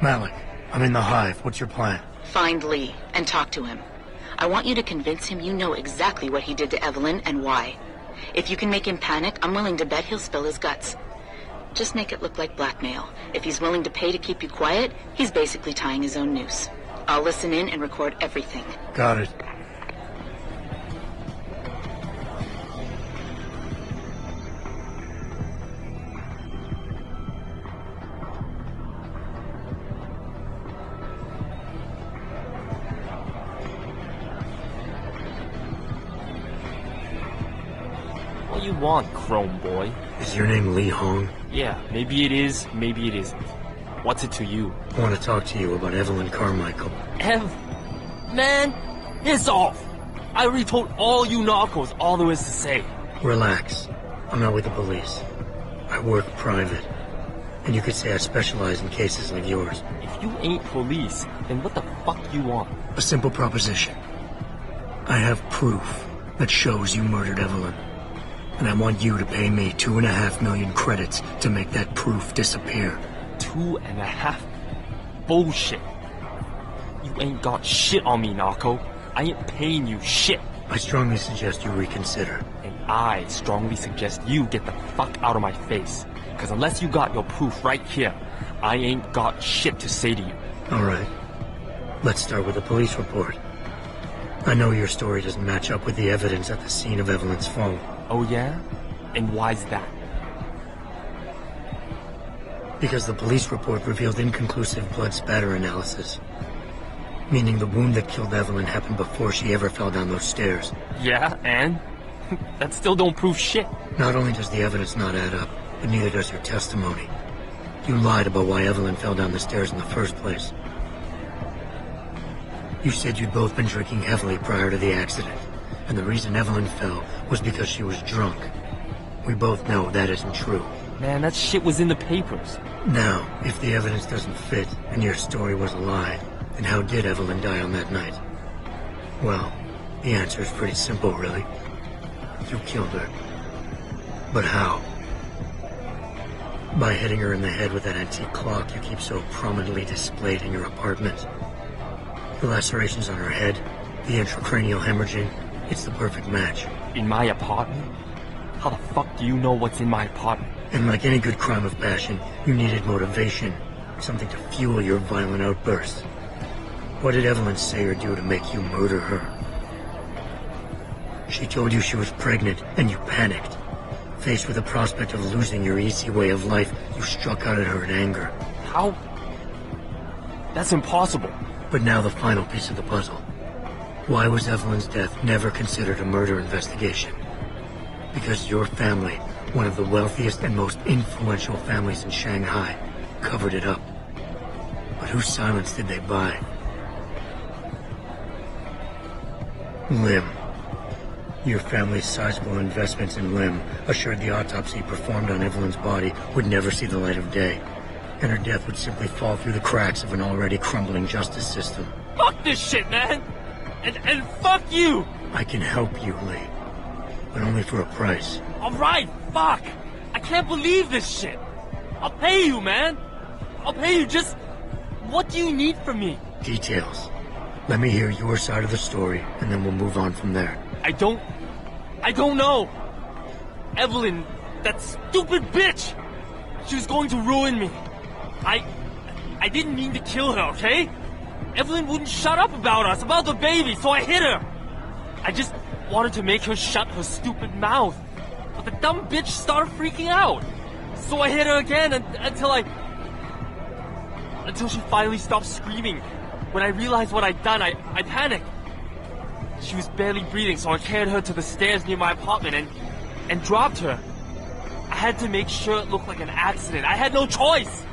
Malik, I'm in the Hive. What's your plan? Find Lee and talk to him. I want you to convince him you know exactly what he did to Evelyn and why. If you can make him panic, I'm willing to bet he'll spill his guts. Just make it look like blackmail. If he's willing to pay to keep you quiet, he's basically tying his own noose. I'll listen in and record everything. Got it. What do you want, Chrome Boy? Is your name Lee Hong? Yeah, maybe it is, maybe it isn't. What's it to you? I want to talk to you about Evelyn Carmichael. Man, it's off. I already told all you narcos all there is to say. Relax. I'm not with the police. I work private. And you could say I specialize in cases like yours. If you ain't police, then what the fuck you want? A simple proposition. I have proof that shows you murdered Evelyn. And I want you to pay me 2.5 million credits to make that proof disappear. 2.5? Bullshit. You ain't got shit on me, narco. I ain't paying you shit. I strongly suggest you reconsider. And I strongly suggest you get the fuck out of my face. Because unless you got your proof right here, I ain't got shit to say to you. Alright. Let's start with the police report. I know your story doesn't match up with the evidence at the scene of Evelyn's fall. Oh yeah? And why's that? Because the police report revealed inconclusive blood spatter analysis. Meaning the wound that killed Evelyn happened before she ever fell down those stairs. Yeah, and? That still don't prove shit. Not only does the evidence not add up, but neither does your testimony. You lied about why Evelyn fell down the stairs in the first place. You said you'd both been drinking heavily prior to the accident, and the reason Evelyn fell was because she was drunk. We both know that isn't true. Man, that shit was in the papers. Now, if the evidence doesn't fit, and your story was a lie, then how did Evelyn die on that night? Well, the answer is pretty simple, really. You killed her. But how? By hitting her in the head with that antique clock you keep so prominently displayed in your apartment. The lacerations on her head, the intracranial hemorrhaging, it's the perfect match. In my apartment? How the fuck do you know what's in my apartment? And like any good crime of passion, you needed motivation. Something to fuel your violent outbursts. What did Evelyn say or do to make you murder her? She told you she was pregnant, and you panicked. Faced with the prospect of losing your easy way of life, you struck out at her in anger. How? That's impossible. But now the final piece of the puzzle. Why was Evelyn's death never considered a murder investigation? Because your family, one of the wealthiest and most influential families in Shanghai, covered it up. But whose silence did they buy? L.I.M. Your family's sizable investments in L.I.M. assured the autopsy performed on Evelyn's body would never see the light of day, and her death would simply fall through the cracks of an already crumbling justice system. Fuck this shit, man! And fuck you! I can help you, Lee. But only for a price. Alright, fuck! I can't believe this shit! I'll pay you, man! I'll pay you, just... What do you need from me? Details. Let me hear your side of the story, and then we'll move on from there. I don't know! Evelyn, that stupid bitch! She was going to ruin me. I didn't mean to kill her, okay? Evelyn wouldn't shut up about us, about the baby, so I hit her. I just wanted to make her shut her stupid mouth. But the dumb bitch started freaking out. So I hit her again until she finally stopped screaming. When I realized what I'd done, I panicked. She was barely breathing, so I carried her to the stairs near my apartment and dropped her. I had to make sure it looked like an accident. I had no choice.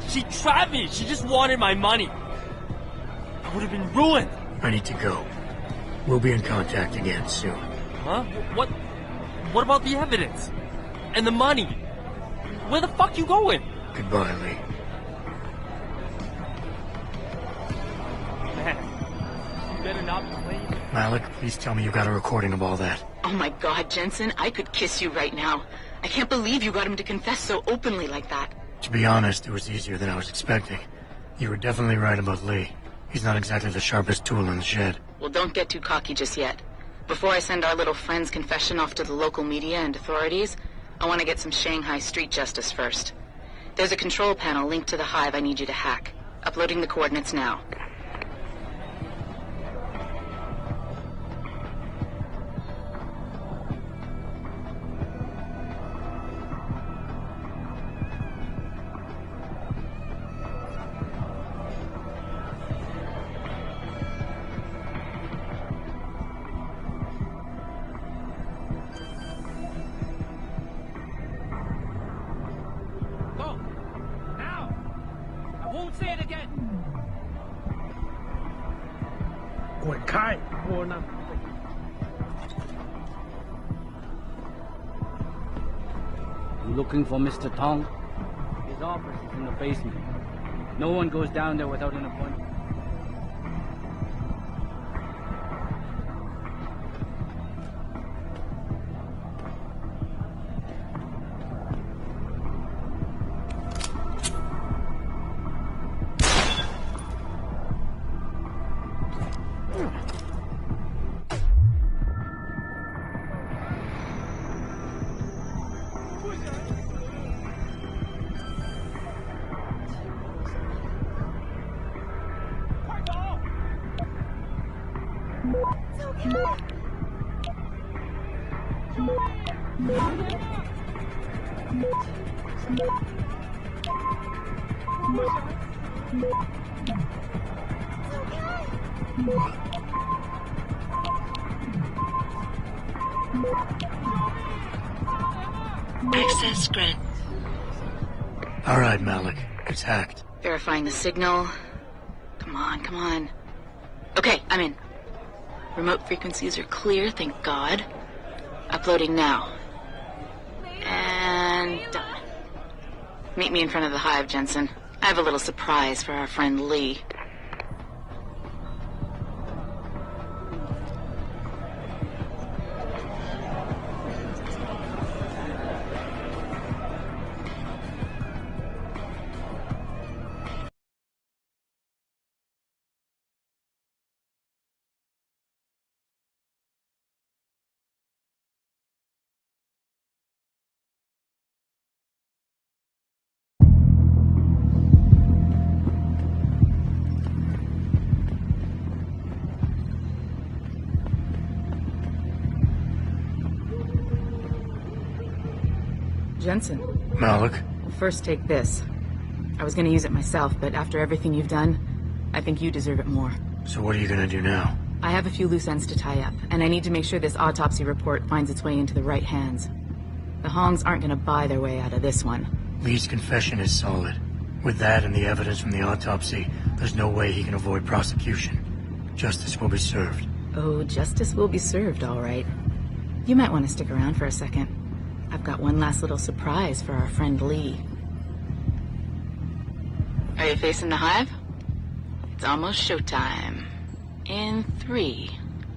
She trapped me. She just wanted my money. I would have been ruined. I need to go. We'll be in contact again soon. Huh? What about the evidence? And the money? Where the fuck you going? Goodbye, Lee. Man, you better not be late. Malik, please tell me you got a recording of all that. Oh my God, Jensen, I could kiss you right now. I can't believe you got him to confess so openly like that. To be honest, it was easier than I was expecting. You were definitely right about Lee. He's not exactly the sharpest tool in the shed. Well, don't get too cocky just yet. Before I send our little friend's confession off to the local media and authorities, I want to get some Shanghai street justice first. There's a control panel linked to the hive I need you to hack. Uploading the coordinates now. You looking for Mr. Tong? His office is in the basement. No one goes down there without an appointment. Access granted. All right, Malik. It's hacked. Verifying the signal. Come on, come on. Okay, I'm in. Remote frequencies are clear, thank God. Uploading now. And done. Meet me in front of the hive, Jensen. I have a little surprise for our friend Lee. Jensen. Malik. First take this. I was gonna use it myself, but after everything you've done, I think you deserve it more. So what are you gonna do now? I have a few loose ends to tie up, and I need to make sure this autopsy report finds its way into the right hands. The Hongs aren't gonna buy their way out of this one. Lee's confession is solid. With that and the evidence from the autopsy, there's no way he can avoid prosecution. Justice will be served. Oh, justice will be served, all right. You might want to stick around for a second. I've got one last little surprise for our friend Lee. Are you facing the hive? It's almost showtime. In 3,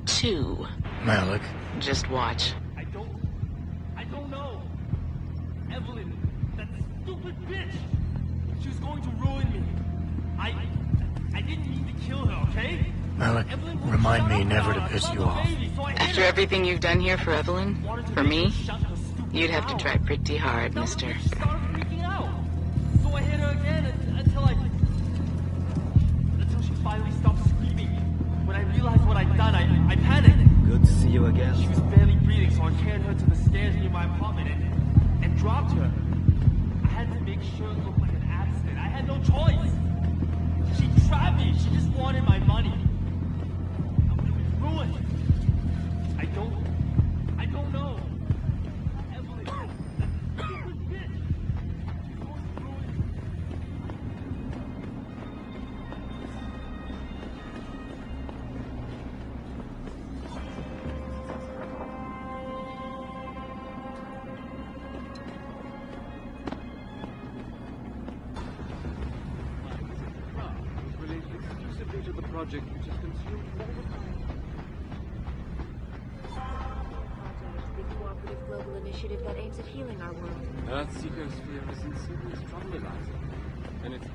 2... Malik. Just watch. I don't know. Evelyn, that stupid bitch. She was going to ruin me. I didn't mean to kill her, okay? Malik, remind me never to piss you off. After everything you've done here for Evelyn, for me, you'd have to try pretty hard, mister. She started freaking out. So I hit her again until she finally stopped screaming. When I realized what I'd done, I panicked. Good to see you again. She was barely breathing, so I carried her to the stairs near my apartment and dropped her. I had to make sure it looked like an accident. I had no choice. She trapped me. She just wanted my money. I was ruined. I don't know. Evelyn, that stupid bitch. She's going to ruin me. To the project which is consumed all the time. The cooperative global initiative that aims at healing our world. Earth's ecosphere is in serious trouble, Eliza. And it's...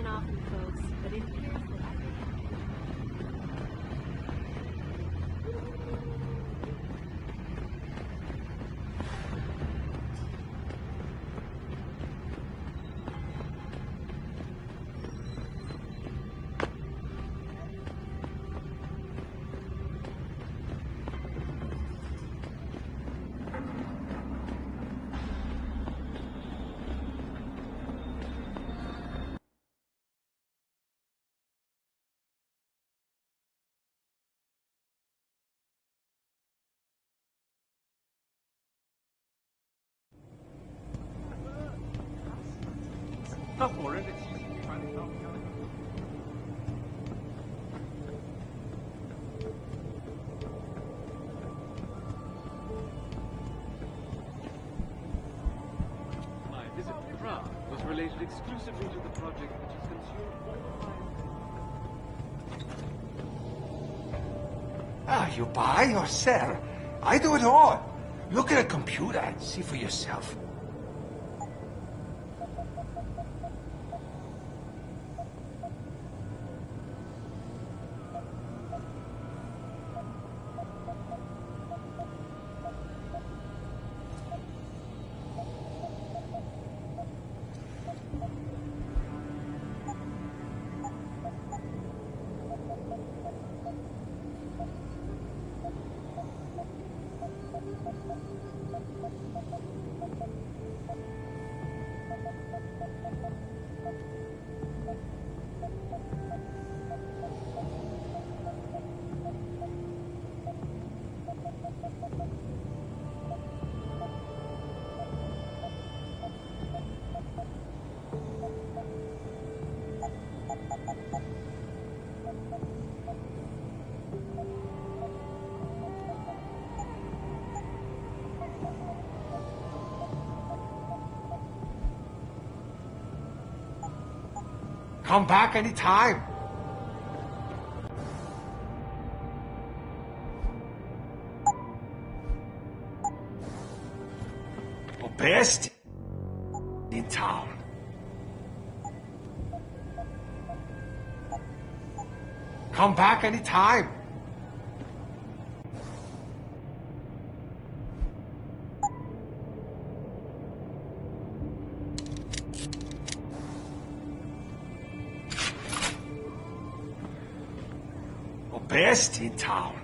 happen often, folks, but it appears that I may have to. 那火人的气息传得到不了。 My visit to Prague was related exclusively to the project which has consumed all Ah, you buy or sell? I do it all. Look at a computer and see for yourself. Come back anytime. Oh, best in town. Come back anytime. Best in town.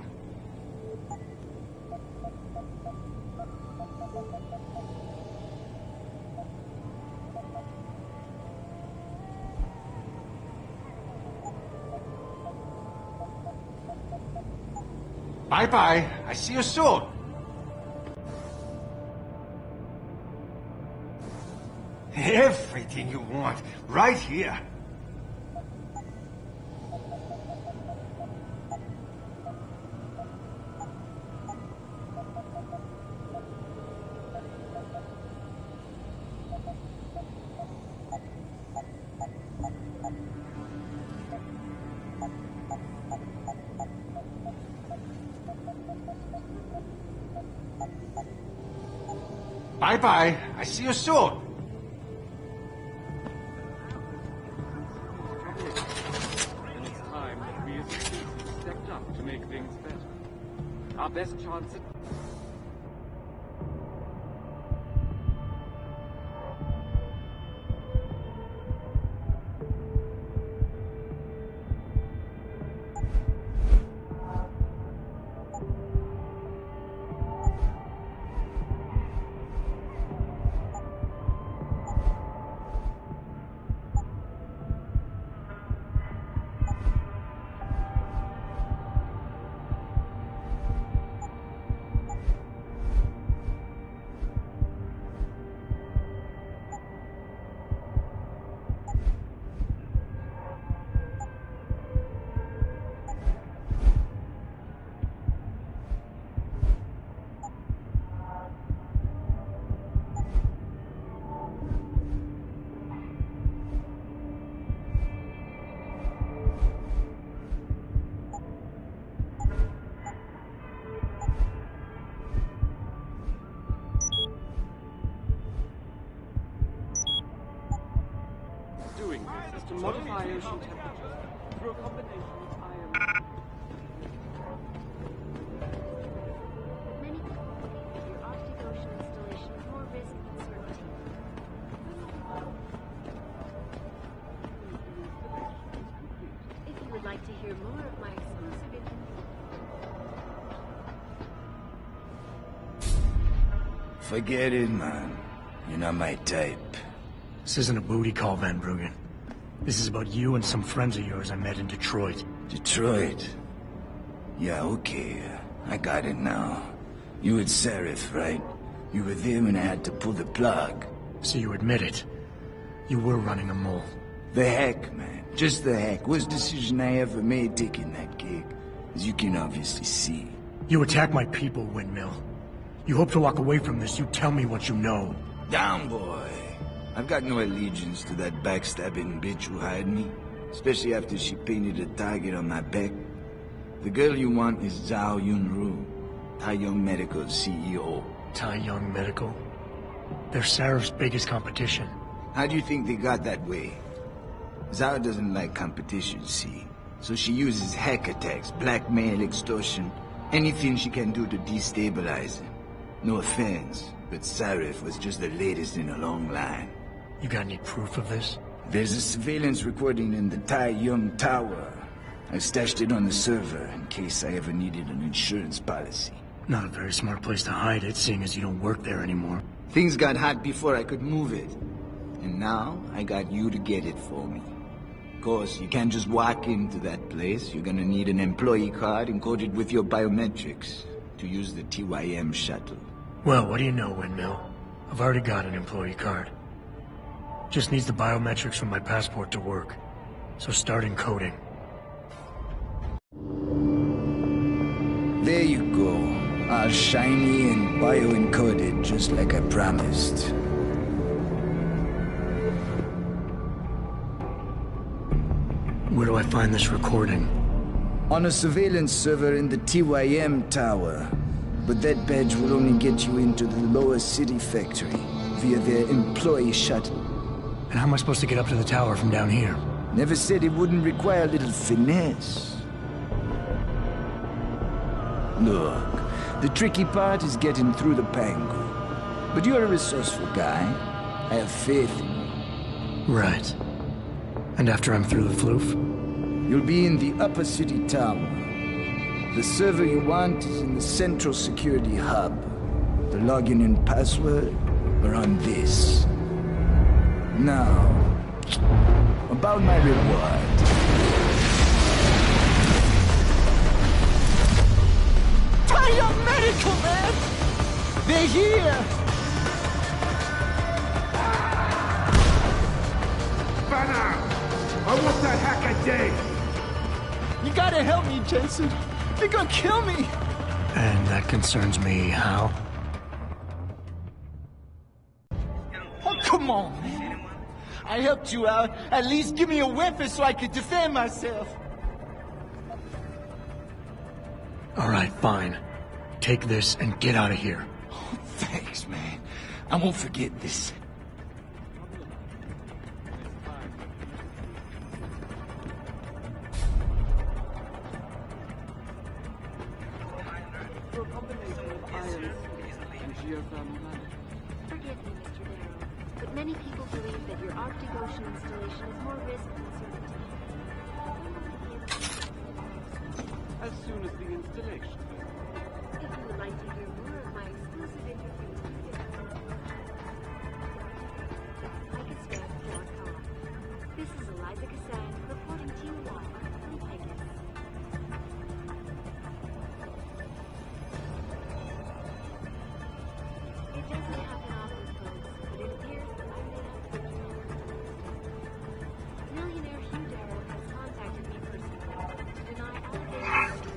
Bye-bye. I see you soon. Everything you want, right here. Bye-bye. I see you soon. And it's time that we as a species stepped up to make things better. Our best chance at... to modify ocean temperatures through a combination of iron. Many people believe that your Arctic Ocean installation is more risk than certainty. If you would like to hear more of my exclusive interview, forget it, man. You're not my type. This isn't a booty call, Van Bruggen. This is about you and some friends of yours I met in Detroit. Detroit? Yeah, okay. I got it now. You with Sarif, right? You were there when I had to pull the plug. So you admit it. You were running a mole. The heck, man. Just the heck. Worst decision I ever made taking that gig. As you can obviously see. You attack my people, Windmill. You hope to walk away from this, you tell me what you know. Down, boy. I've got no allegiance to that backstabbing bitch who hired me. Especially after she painted a target on my back. The girl you want is Zhao Yunru, Tai Yong Medical's CEO. Tai Yong Medical? They're Sarif's biggest competition. How do you think they got that way? Zhao doesn't like competition, see? So she uses hack attacks, blackmail, extortion, anything she can do to destabilize him. No offense, but Sarif was just the latest in a long line. You got any proof of this? There's a surveillance recording in the Tai Yong Tower. I stashed it on the server in case I ever needed an insurance policy. Not a very smart place to hide it, seeing as you don't work there anymore. Things got hot before I could move it. And now, I got you to get it for me. Of course, you can't just walk into that place. You're gonna need an employee card encoded with your biometrics to use the TYM shuttle. Well, what do you know, Windmill? I've already got an employee card. Just needs the biometrics from my passport to work. So start encoding. There you go. All shiny and bio-encoded, just like I promised. Where do I find this recording? On a surveillance server in the TYM tower. But that badge will only get you into the lower city factory via their employee shuttle. And how am I supposed to get up to the tower from down here? Never said it wouldn't require a little finesse. Look, the tricky part is getting through the Pangu. But you're a resourceful guy. I have faith in you. Right. And after I'm through the floof? You'll be in the upper city tower. The server you want is in the central security hub. The login and password are on this. Now, about my reward. Tai Yong Medical, man! They're here! Banner! I want that hack a day! You gotta help me, Jason. They're gonna kill me! And that concerns me, how? Oh, come on, man. I helped you out. At least give me a weapon so I could defend myself. Alright, fine. Take this and get out of here. Oh, thanks, man. I won't forget this. forgive me, Mr. Darrow, but many people believe that your Arctic Ocean installation is more risk than certainty. As soon as the installation. If you would like to hear more of my exclusive interviews with pacifist.com. This is Eliza Cassan reporting to you live from Vegas. It doesn't happen often, folks, but it appears that I may have put you on. Millionaire Hugh Darrow has contacted me personally to deny allegations.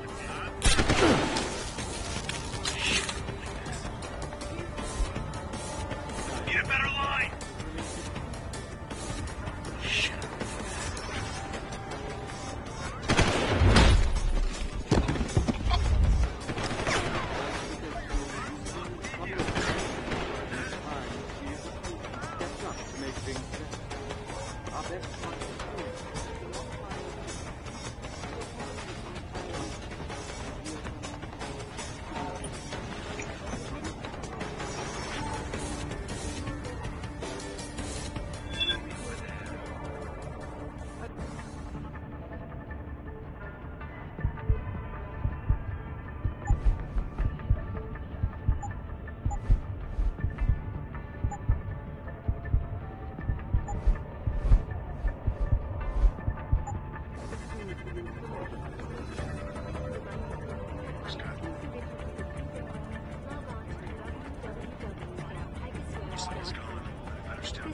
Something's gone. Better step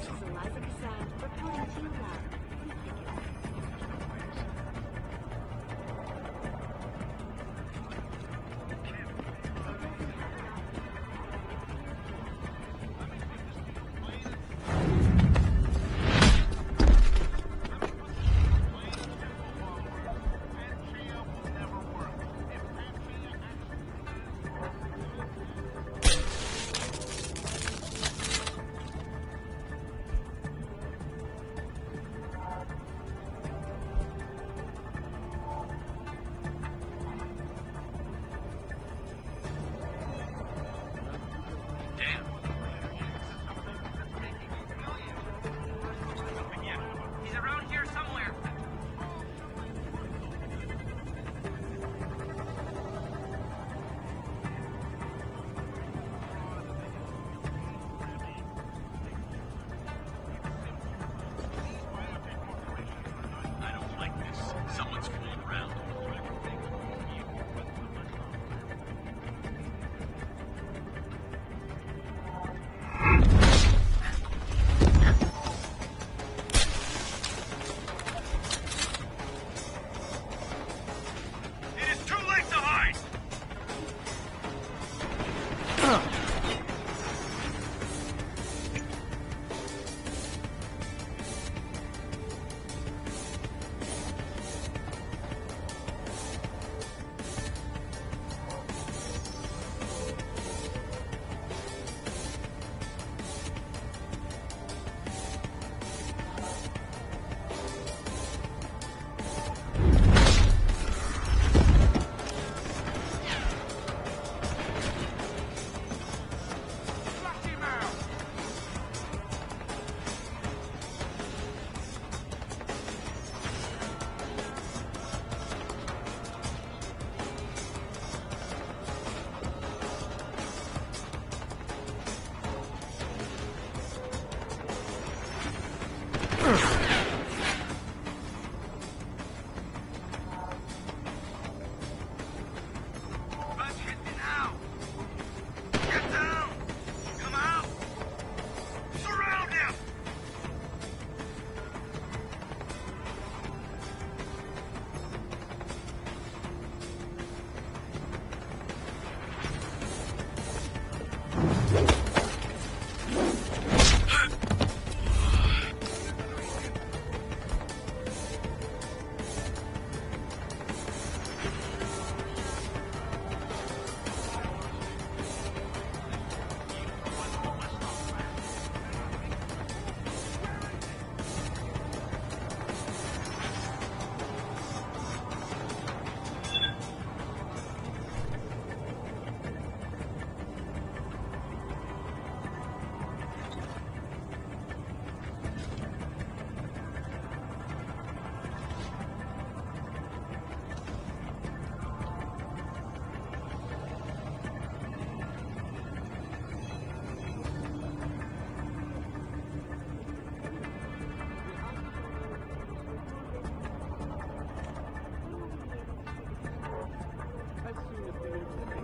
This is Eliza Cassan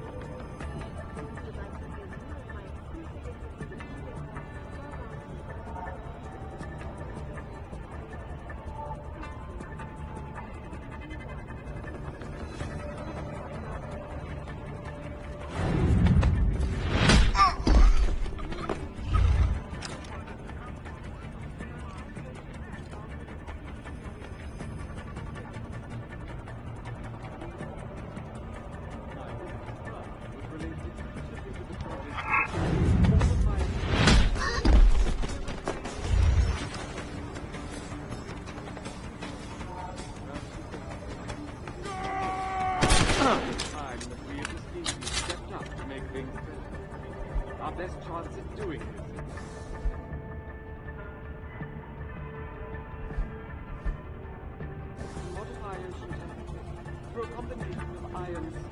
reporting to Lair.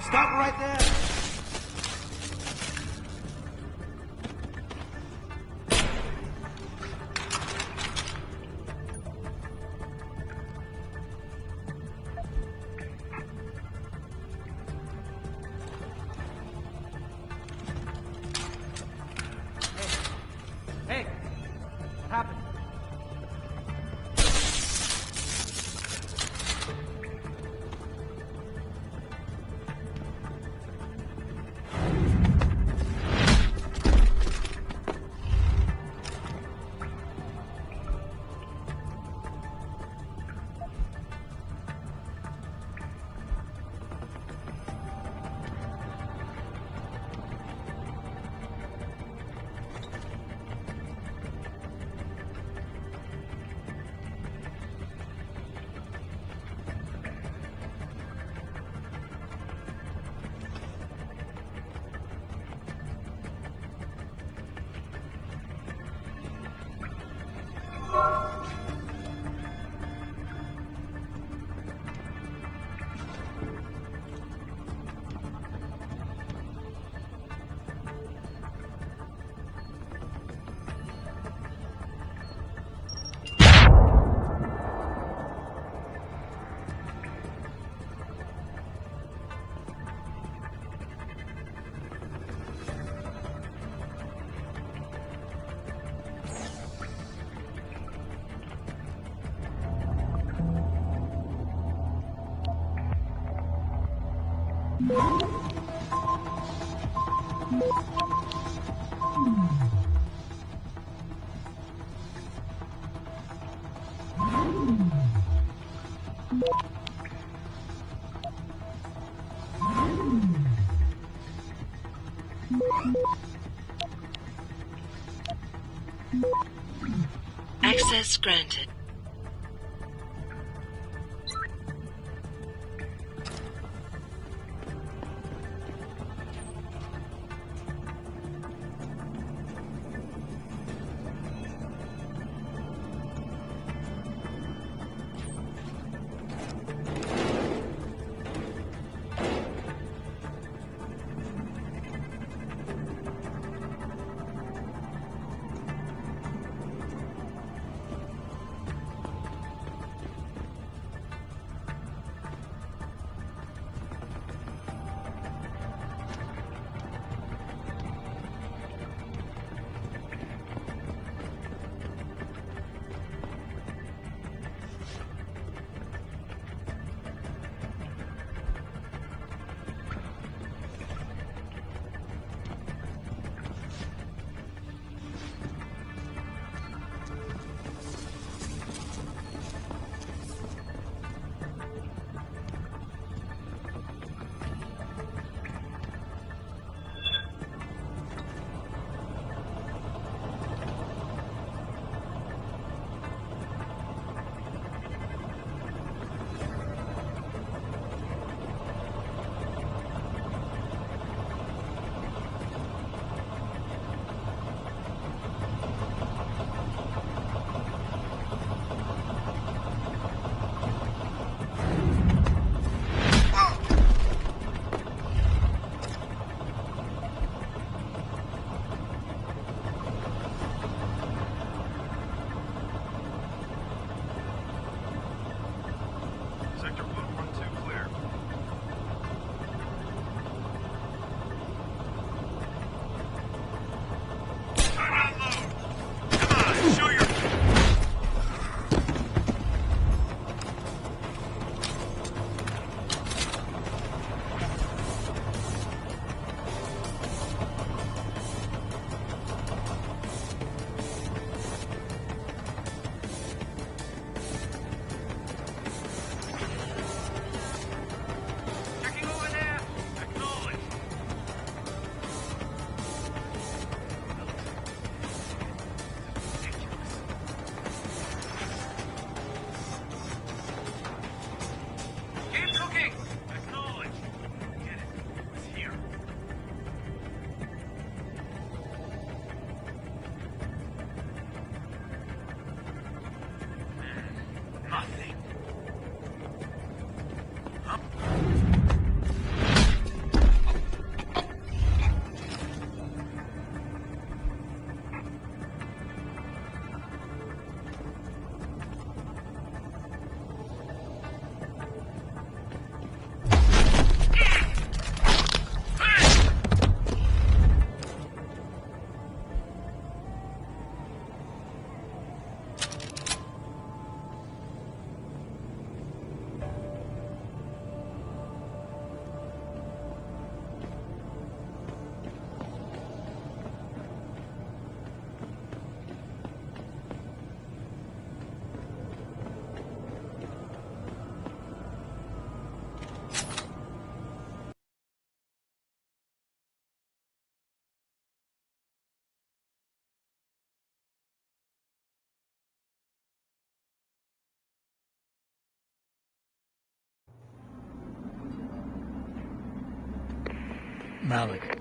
Stop right there! Hey! What happened? Access granted. Malik,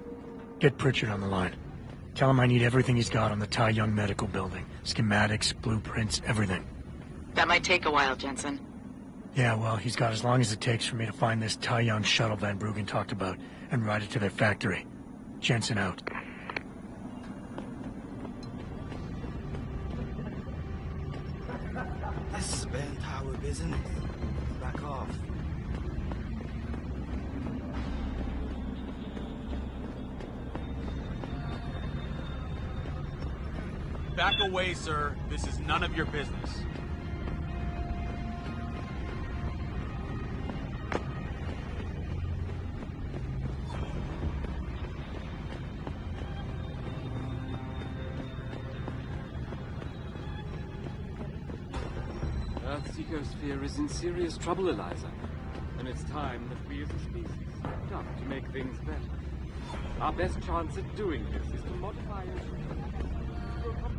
get Pritchard on the line. Tell him I need everything he's got on the Tai Yong Medical Building. Schematics, blueprints, everything. That might take a while, Jensen. Yeah, well, he's got as long as it takes for me to find this Tai Yong shuttle Van Bruggen talked about and ride it to their factory. Jensen out. This is bell tower business. Back off. Back away, sir. This is none of your business. Earth's ecosphere is in serious trouble, Eliza. And it's time that we as a species stepped up to make things better. Our best chance at doing this is to modify ocean temperatures through a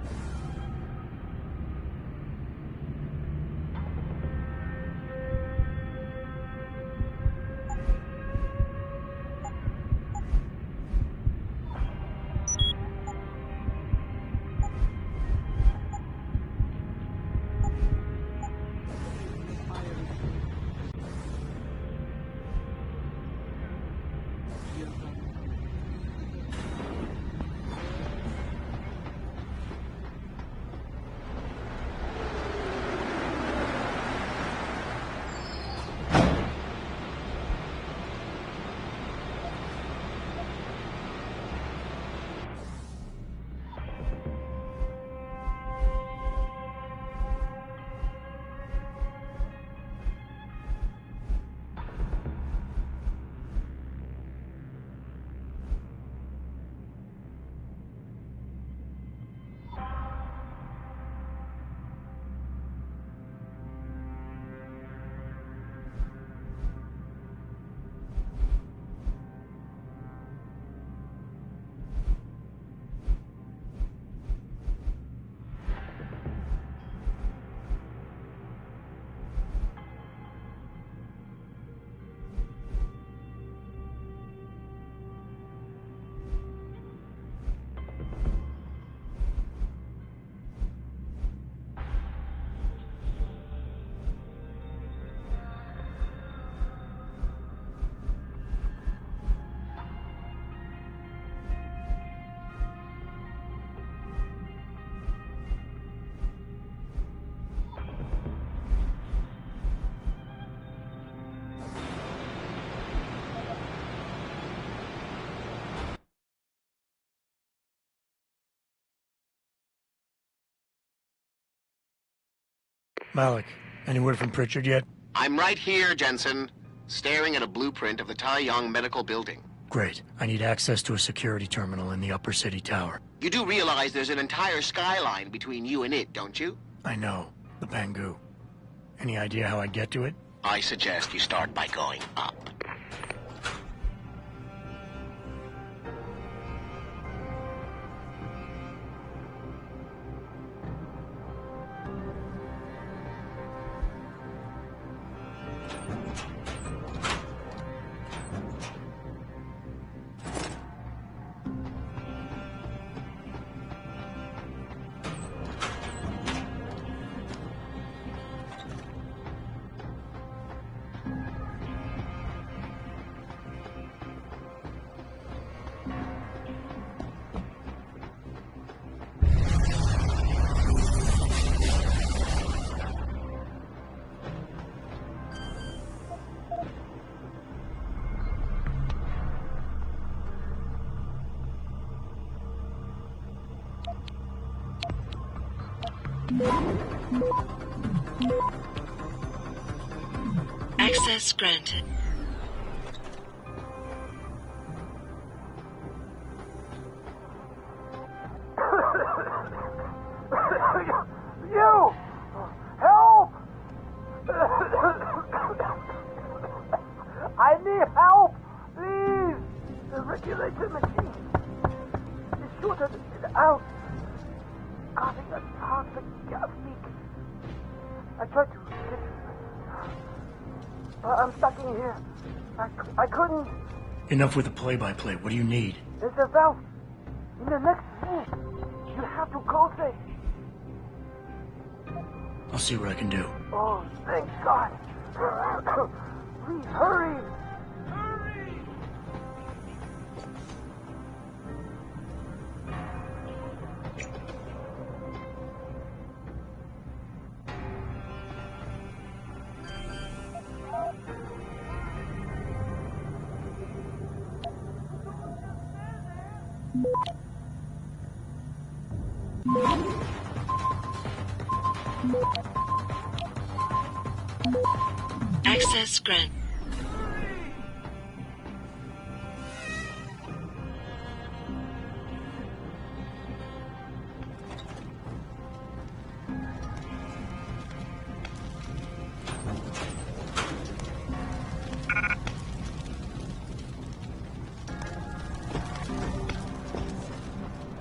Malik, any word from Pritchard yet? I'm right here, Jensen, staring at a blueprint of the Tai Yong Medical Building. Great. I need access to a security terminal in the upper city tower. You do realize there's an entire skyline between you and it, don't you? I know. The Pangu. Any idea how I'd get to it? I suggest you start by going up. Access granted. You! Help! I need help! Please! The regulator machine is shorted out, causing a toxic gas leak. I tried to get... I'm stuck in here. I couldn't Enough with the play-by-play. What do you need? There's a valve. In the next room. You have to close it. I'll see what I can do. Oh, thank God. Please, hurry. Access granted.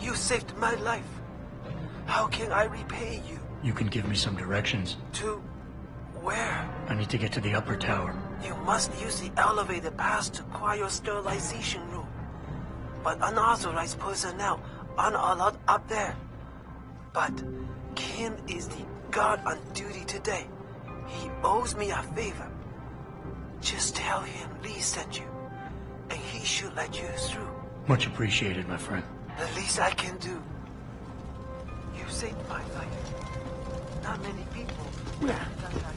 You saved my life. How can I repay you? You can give me some directions. To where? I need to get to the upper tower. You must use the elevator pass to cryosterilization room. But unauthorized personnel aren't allowed up there. But Kim is the guard on duty today. He owes me a favor. Just tell him Lee sent you, and he should let you through. Much appreciated, my friend. The least I can do. You saved my life. Not many people would have done that.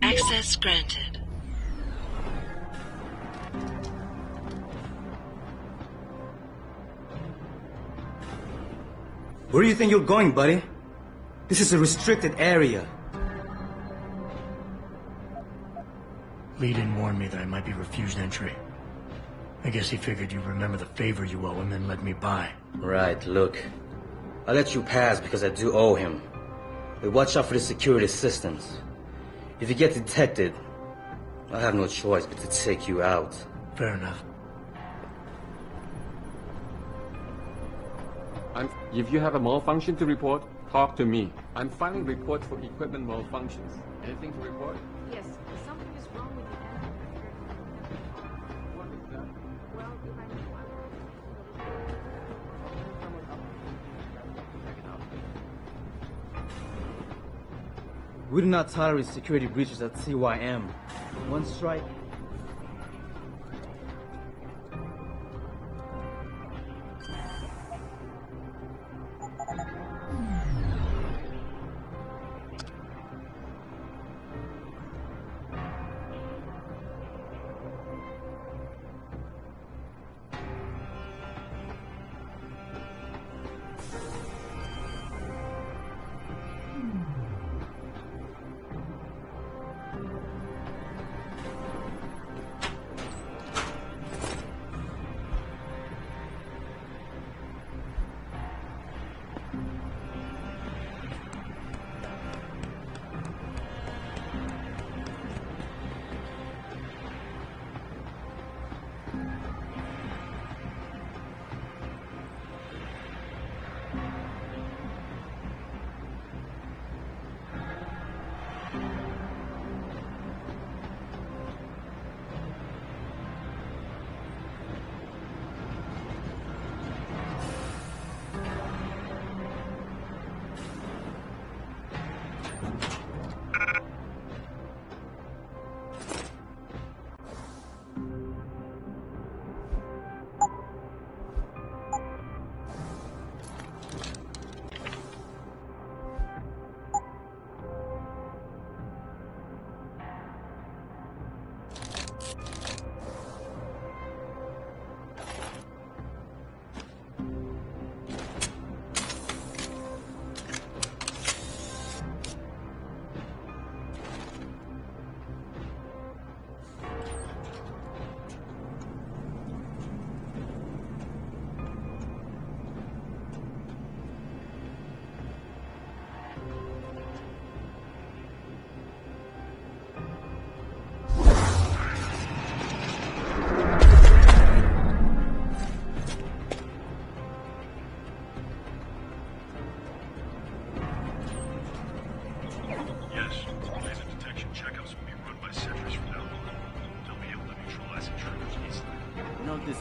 Access granted. Where do you think you're going, buddy? This is a restricted area. Lee didn't warn me that I might be refused entry. I guess he figured you'd remember the favor you owe him and let me by. Right, look. I let you pass because I do owe him. But watch out for the security systems. If you get detected, I have no choice but to take you out. Fair enough. If you have a malfunction to report, talk to me. I'm filing reports for equipment malfunctions. Anything to report? Yes, something is wrong with the engine. What is that? Well, if I knew We do not tolerate security breaches at CYM. One strike.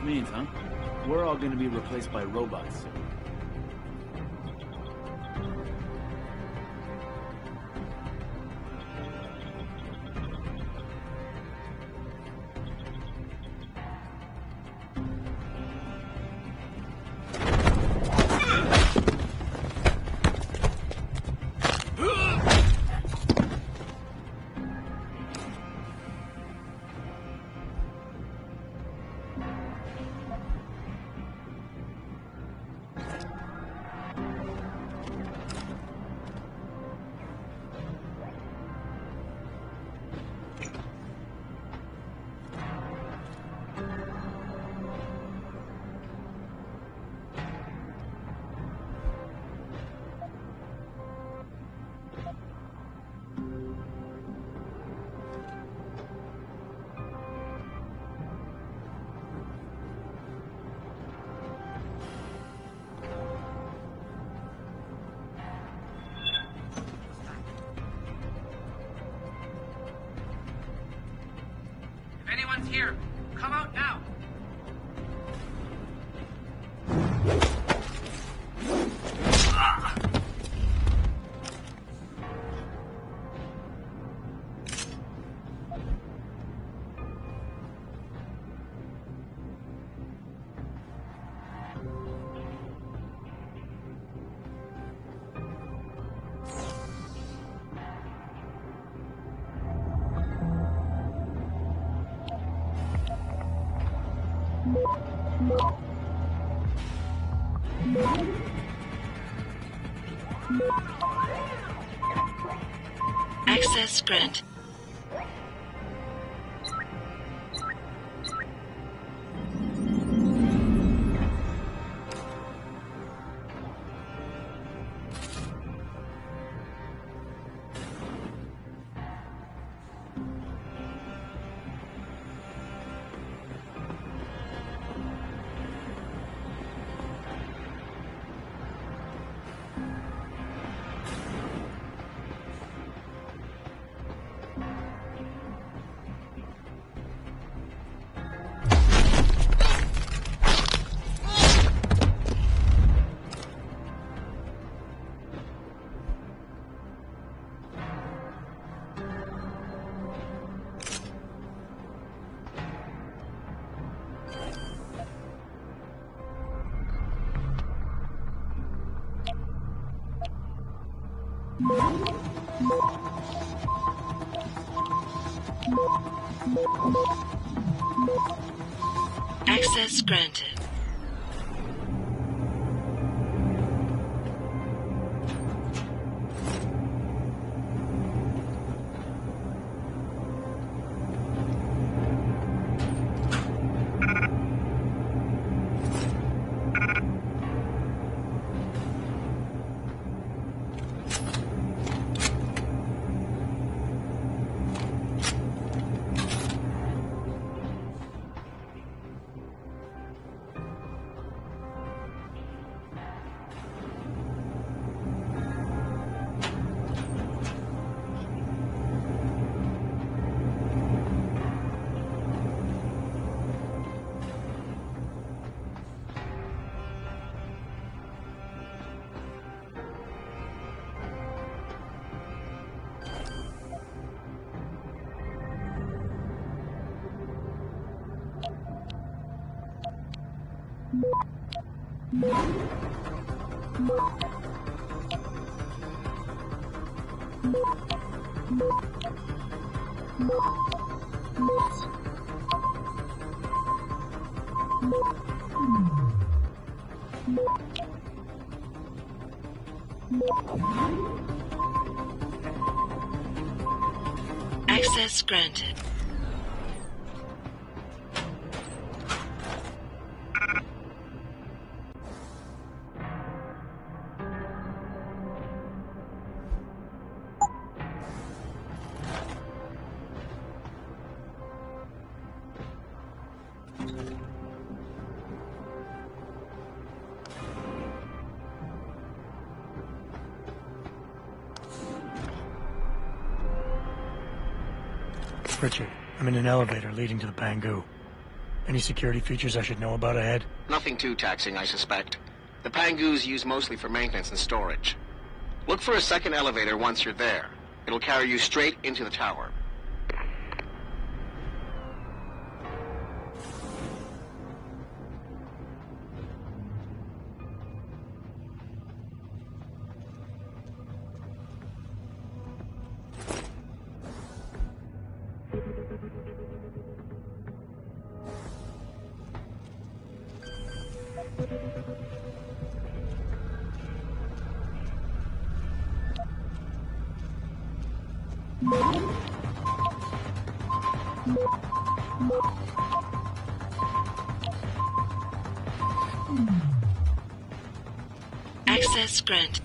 means, huh? We're all gonna be replaced by robots. Anyone's here, come out now. Access granted. Access granted. Access granted. Richard, I'm in an elevator leading to the Bangu. Any security features I should know about ahead? Nothing too taxing, I suspect. The Pangu's used mostly for maintenance and storage. Look for a second elevator once you're there. It'll carry you straight into the tower. Access granted.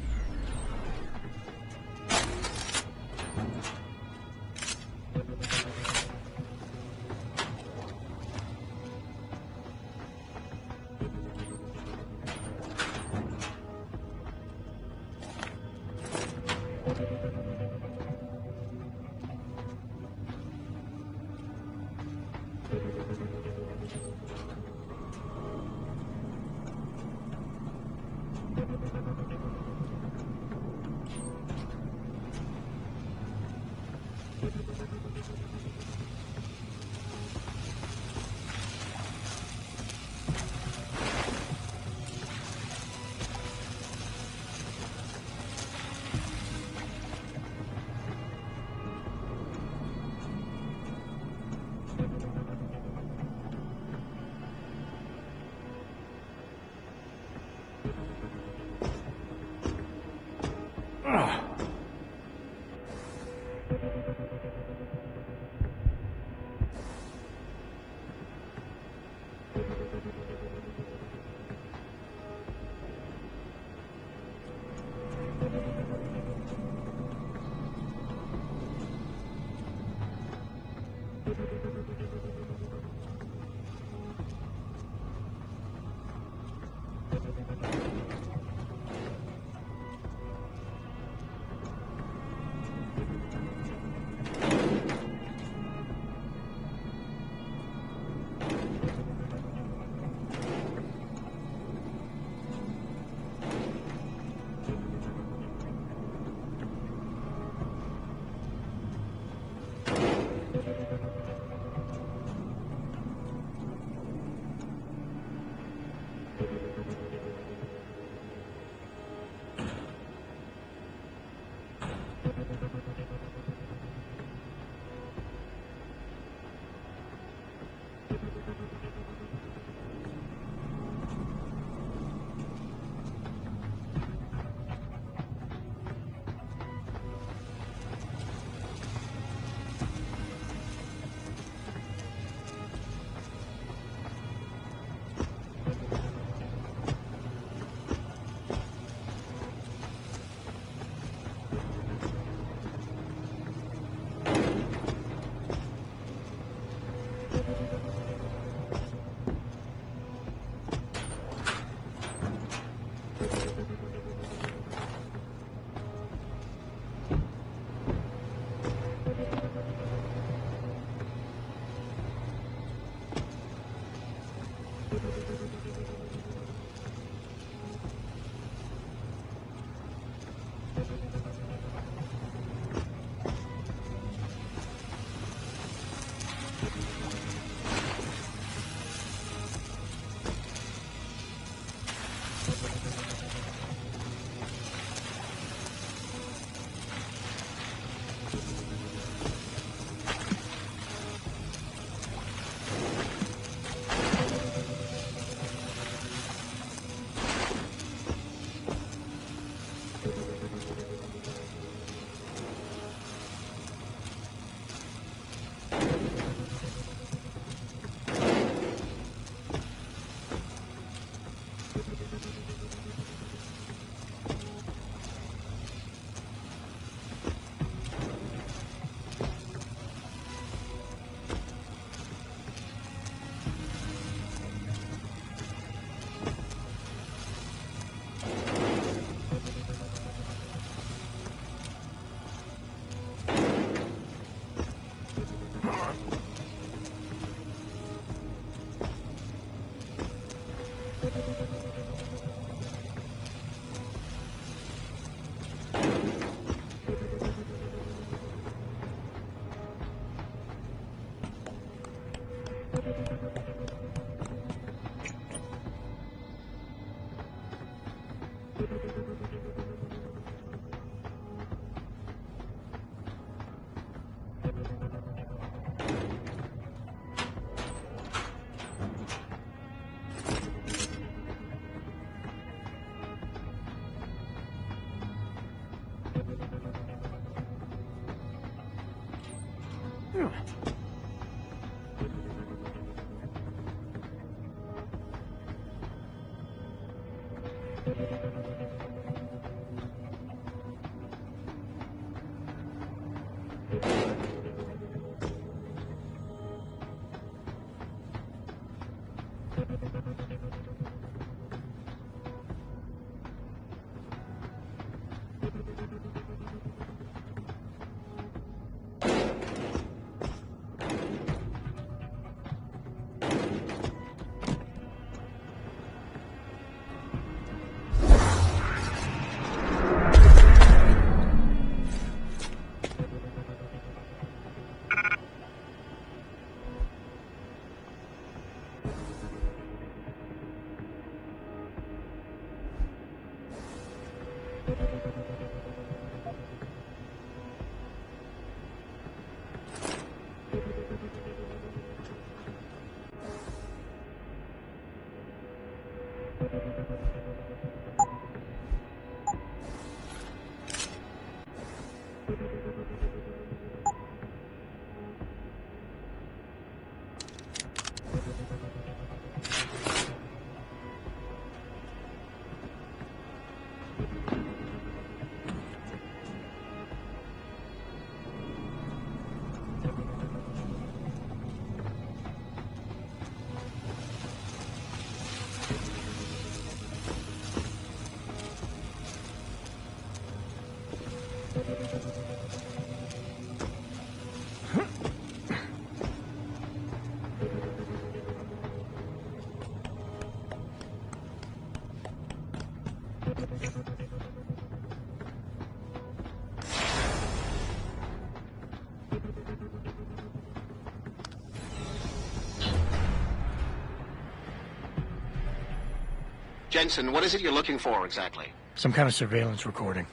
Jensen, what is it you're looking for exactly? Some kind of surveillance recording.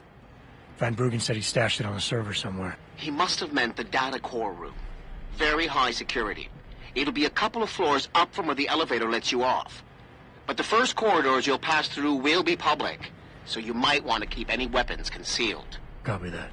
Van Bruggen said he stashed it on a server somewhere. He must have meant the data core room. Very high security. It'll be a couple of floors up from where the elevator lets you off. But the first corridors you'll pass through will be public, so you might want to keep any weapons concealed. Copy that.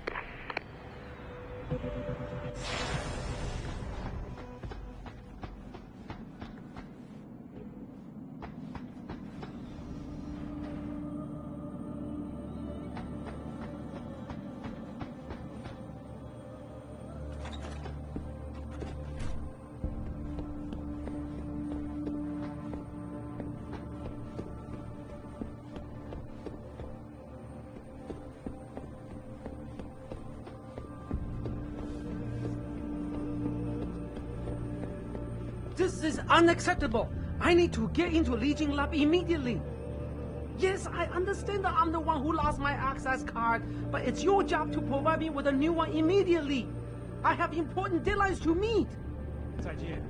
This is unacceptable. I need to get into Legion Lab immediately. Yes, I understand that I'm the one who lost my access card, but it's your job to provide me with a new one immediately. I have important deadlines to meet. 再见。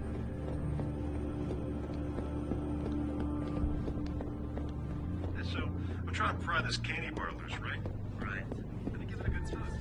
So, I'm trying to pry this candy bar loose, right? Right. I think give it a good time.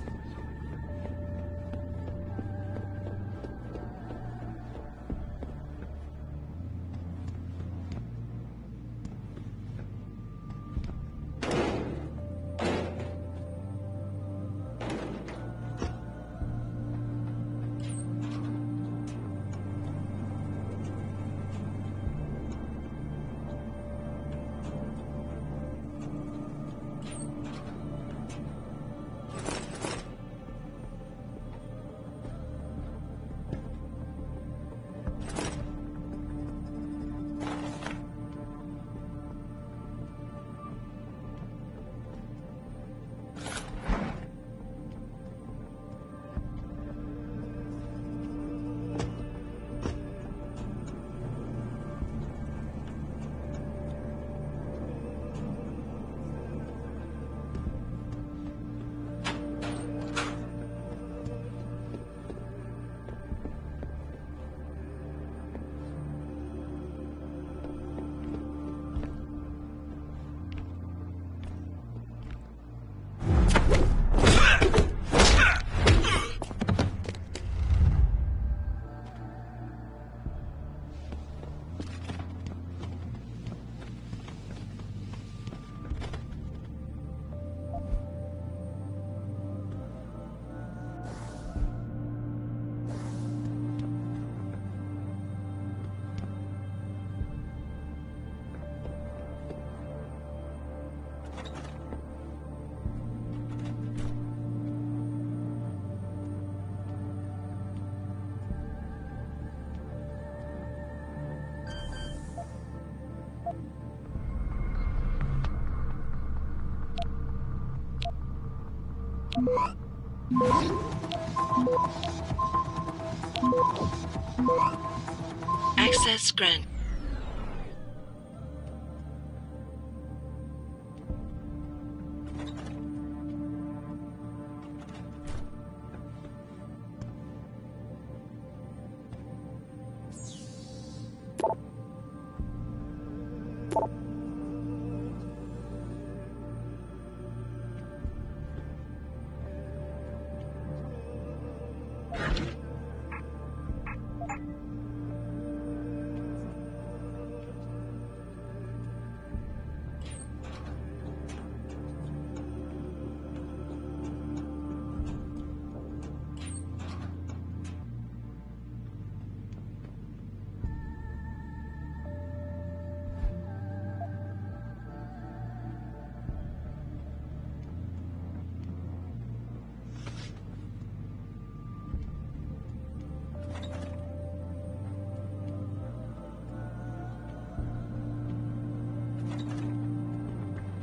Access granted.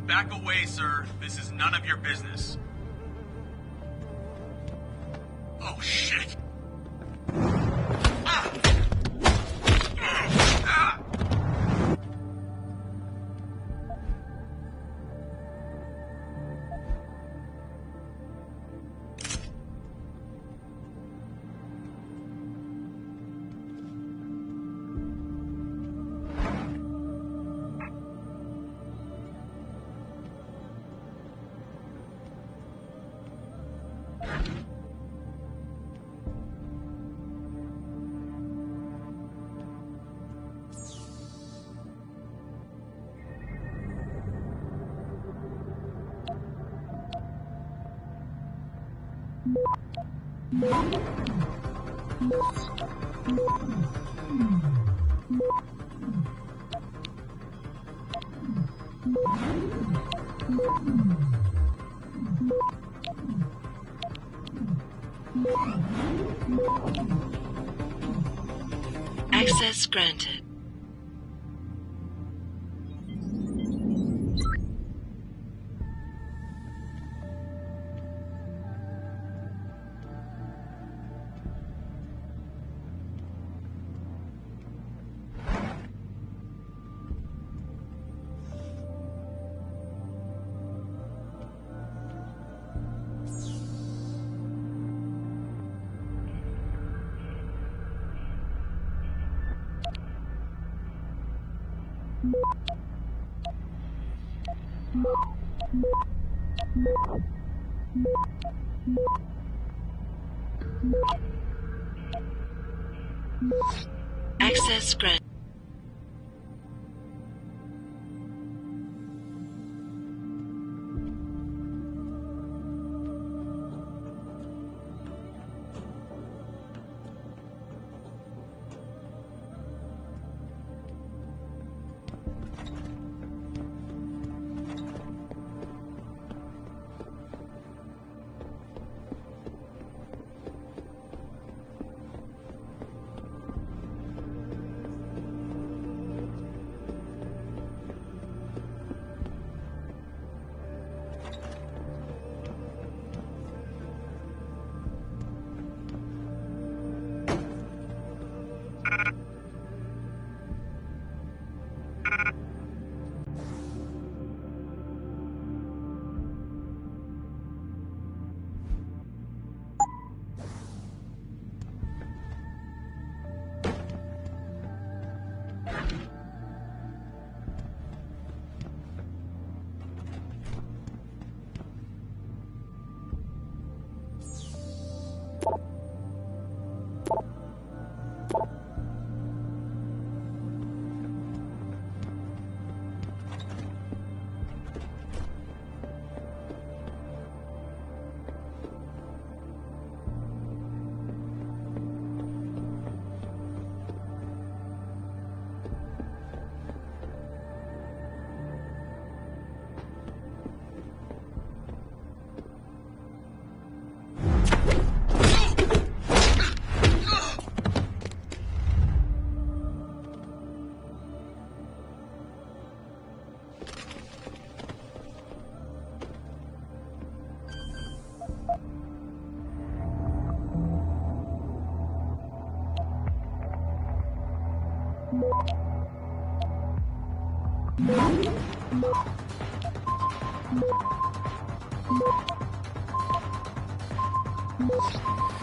Back away, sir. This is none of your business. Oh, shit. Access granted. Access granted.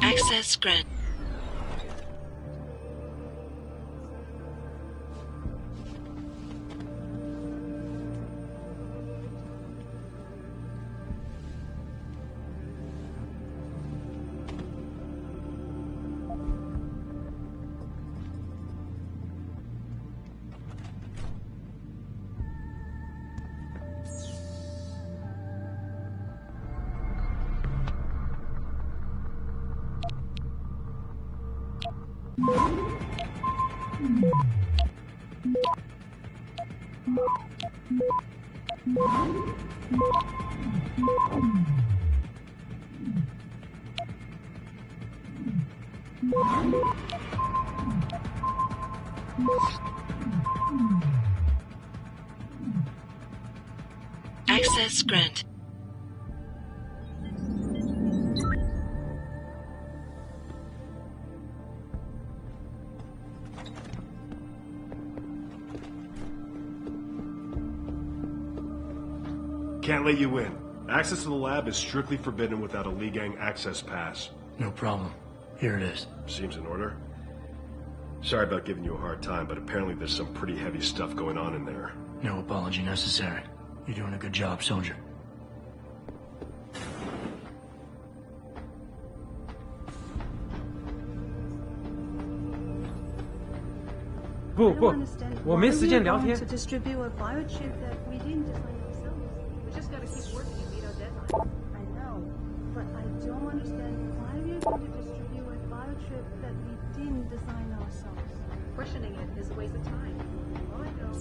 Access granted. Access granted. Can't let you in. Access to the lab is strictly forbidden without a Li Gang access pass. No problem. Here it is. Seems in order. Sorry about giving you a hard time, but apparently there's some pretty heavy stuff going on in there. No apology necessary. You're doing a good job, soldier. Boo, 我没时间聊天。 To distribute a biochip that we didn't design ourselves. We just gotta keep working and meet our deadline. I know, but I don't understand why we're going to distribute a biochip that we didn't design ourselves. Questioning it is a waste of time. All I know.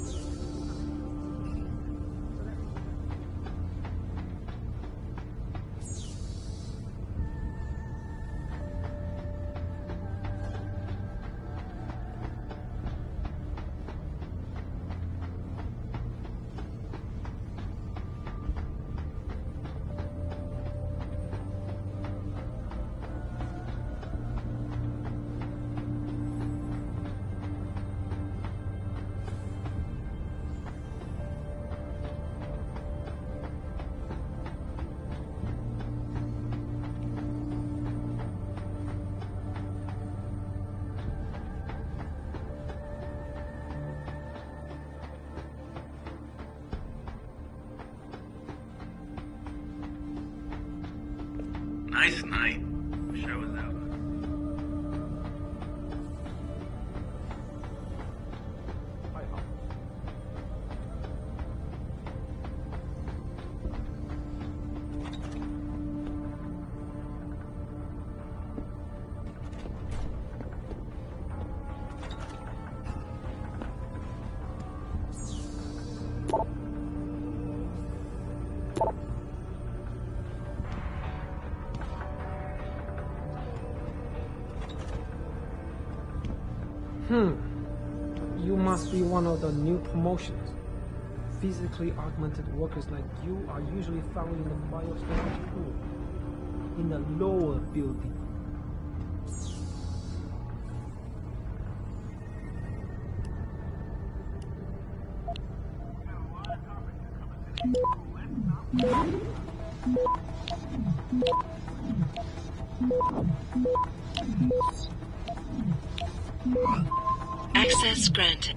Nice night. Show is out. You must be one of the new promotions. Physically augmented workers like you are usually found in the biostorage pool, in the lower building. Access granted.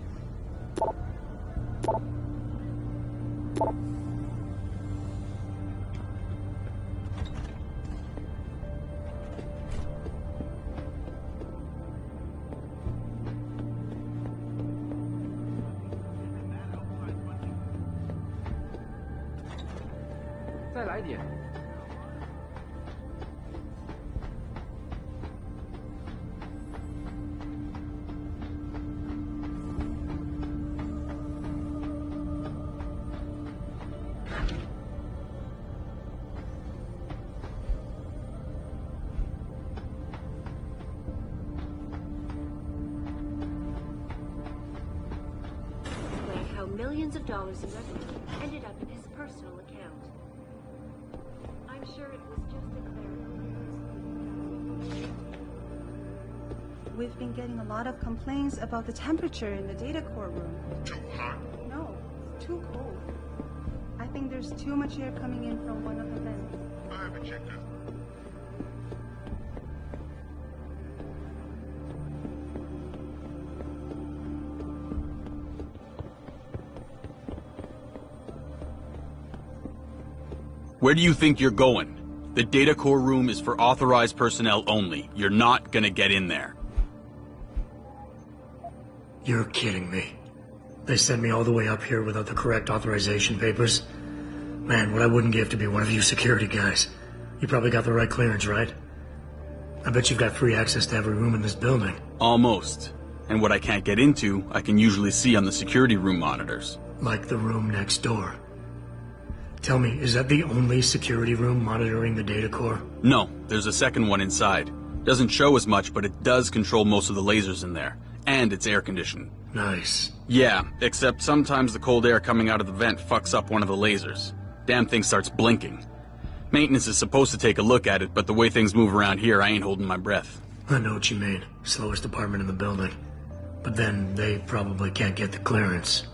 Millions of dollars in revenue ended up in his personal account. I'm sure it was just a clerical We've been getting a lot of complaints about the temperature in the data core room. Too hot? No, it's too cold. I think there's too much air coming in from one of the vents. I haven't checked out. Where do you think you're going? The data core room is for authorized personnel only. You're not gonna get in there. You're kidding me. They sent me all the way up here without the correct authorization papers? Man, what I wouldn't give to be one of you security guys. You probably got the right clearance, right? I bet you've got free access to every room in this building. Almost. And what I can't get into, I can usually see on the security room monitors. Like the room next door. Tell me, is that the only security room monitoring the data core? No, there's a second one inside. Doesn't show as much, but it does control most of the lasers in there. And it's air conditioned. Nice. Yeah, except sometimes the cold air coming out of the vent fucks up one of the lasers. Damn thing starts blinking. Maintenance is supposed to take a look at it, but the way things move around here, I ain't holding my breath. I know what you mean. Slowest department in the building. But then they probably can't get the clearance.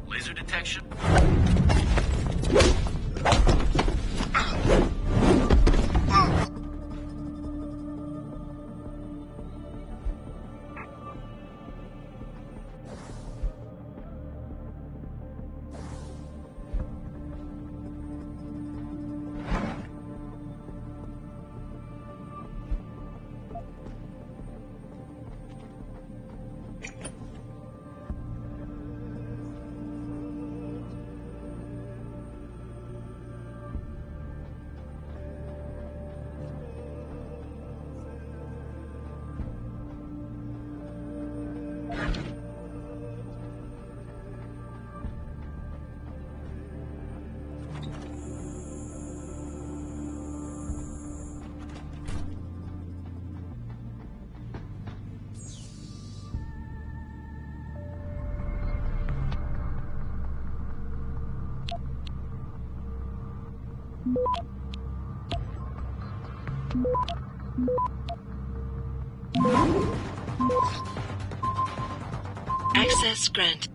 Laser detection. Access granted.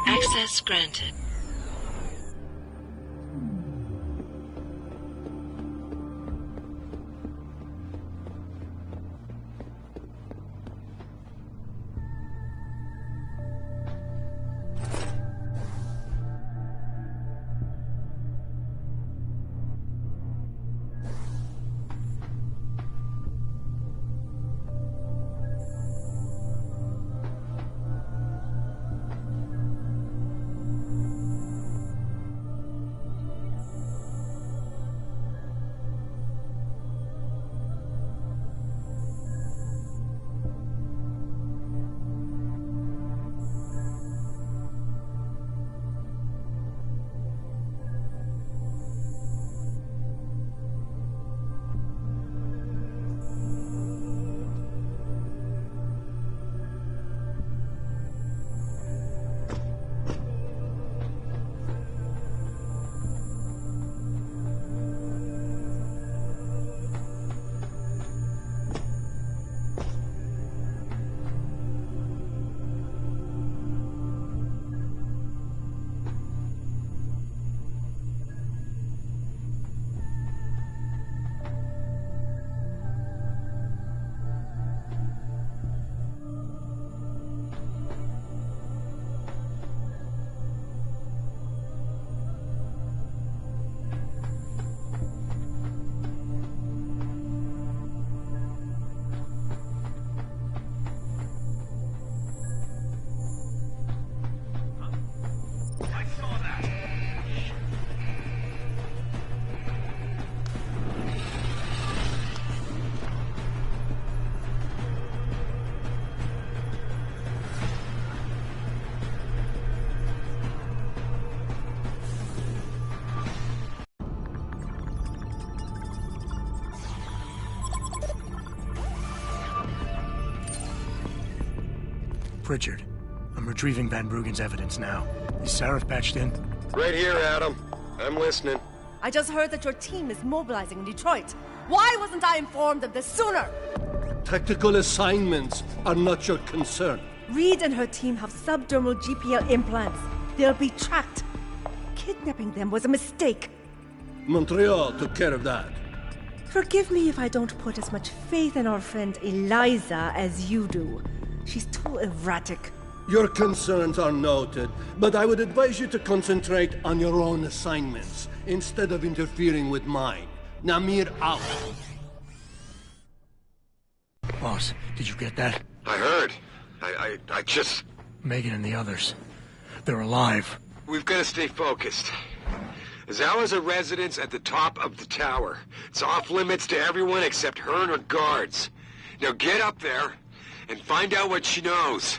Access granted. Richard, I'm retrieving Van Bruggen's evidence now. Is Sarif patched in? Right here, Adam. I'm listening. I just heard that your team is mobilizing in Detroit. Why wasn't I informed of this sooner? Tactical assignments are not your concern. Reed and her team have subdermal GPL implants. They'll be tracked. Kidnapping them was a mistake. Montreal took care of that. Forgive me if I don't put as much faith in our friend Eliza as you do. She's too erratic. Your concerns are noted, but I would advise you to concentrate on your own assignments instead of interfering with mine. Namir out. Boss, did you get that? I heard. I just... Megan and the others. They're alive. We've got to stay focused. Zhao is a residence at the top of the tower. It's off limits to everyone except her and her guards. Now get up there and find out what she knows.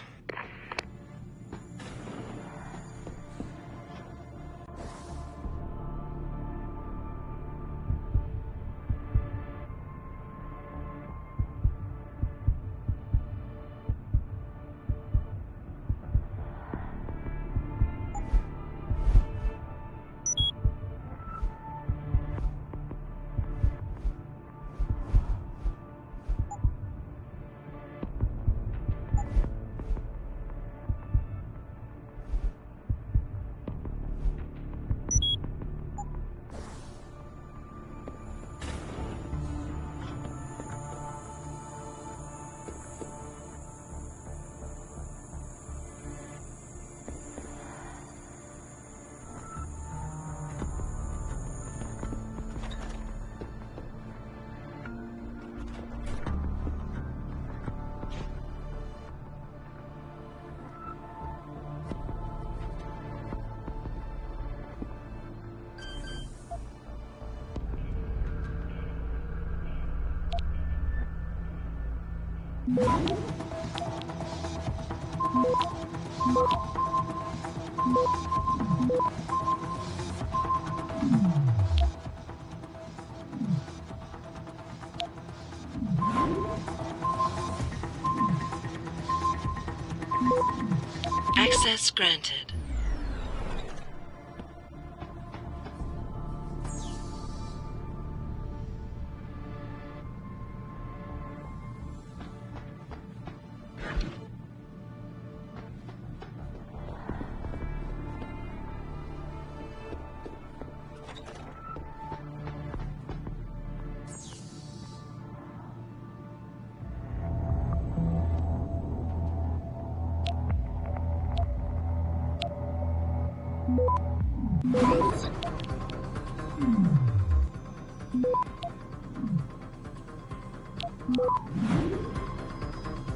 Access granted.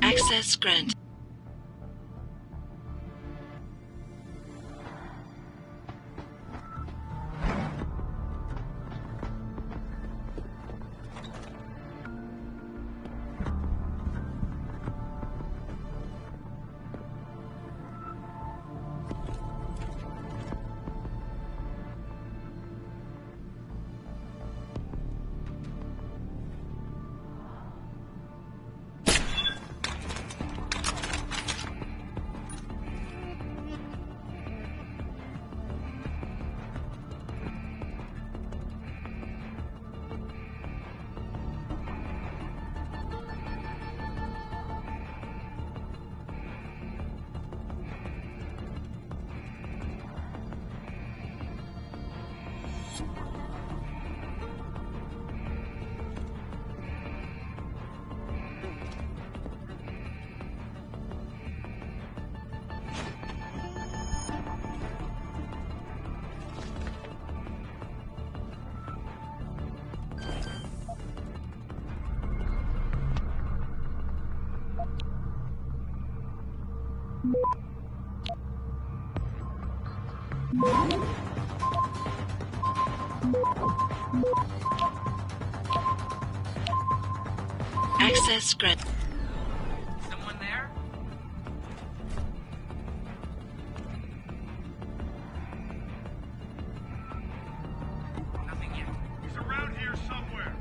Access granted. Access granted. Someone there? Nothing yet. He's around here somewhere.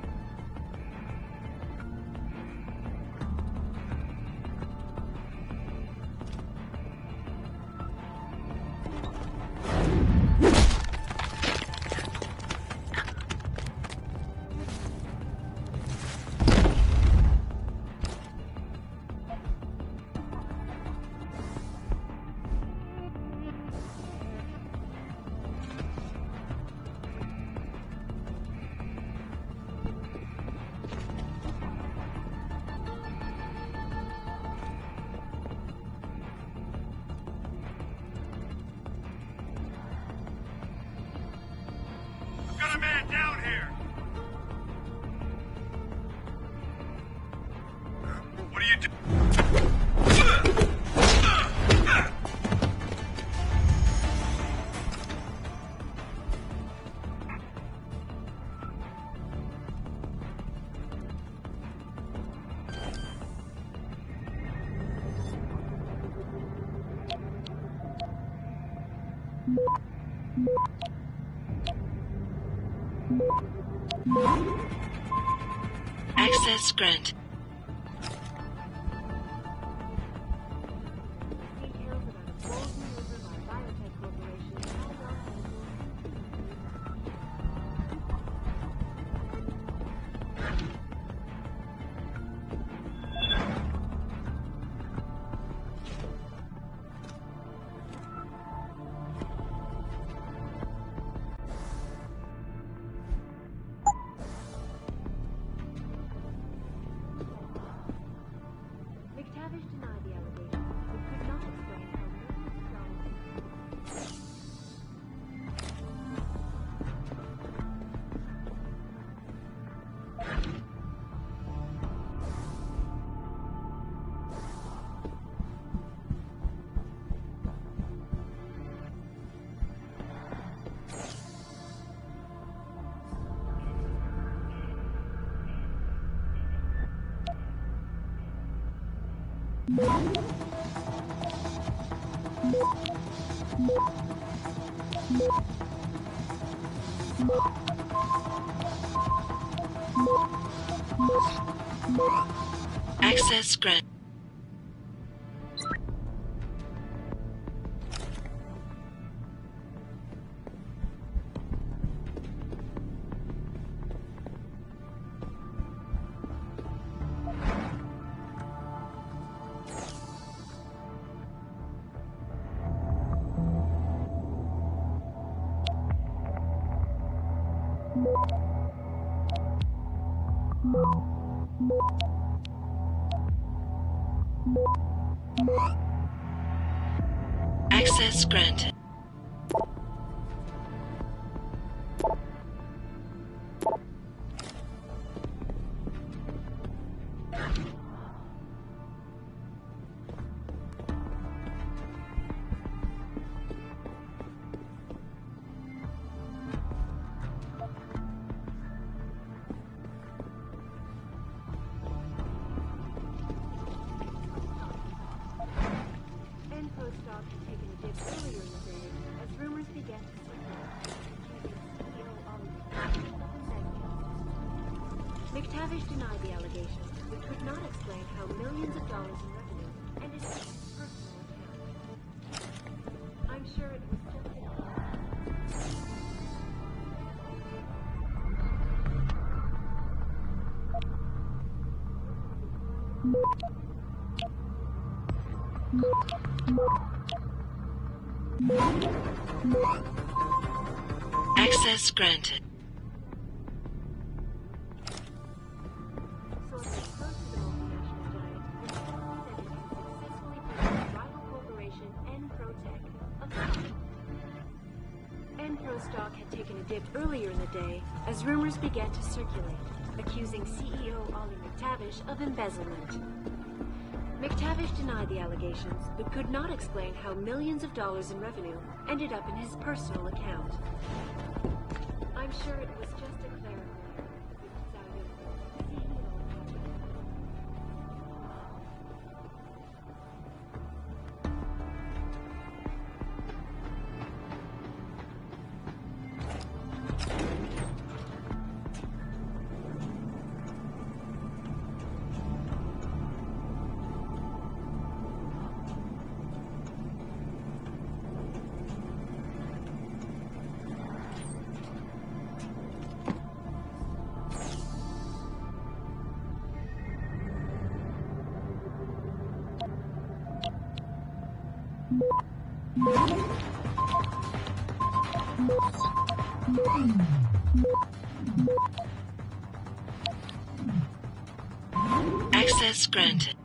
Got a man down here! What are you doing? Access granted. McTavish denied the allegations, but could not explain how Access granted. Access granted. McTavish denied the allegations, but could not explain how millions of dollars in revenue ended up in his personal account. I'm sure it was just Access granted. sources close to the multinational giant insisted that it had successfully purchased rival corporation N-Protech of stock. N-Pro stock had taken a dip earlier in the day as rumors began to circulate, accusing CEO Ollie McTavish of embezzlement. McTavish denied the allegations, but could not explain how millions of dollars in revenue ended up in his personal account. I'm sure it was just a clerical error. Access granted.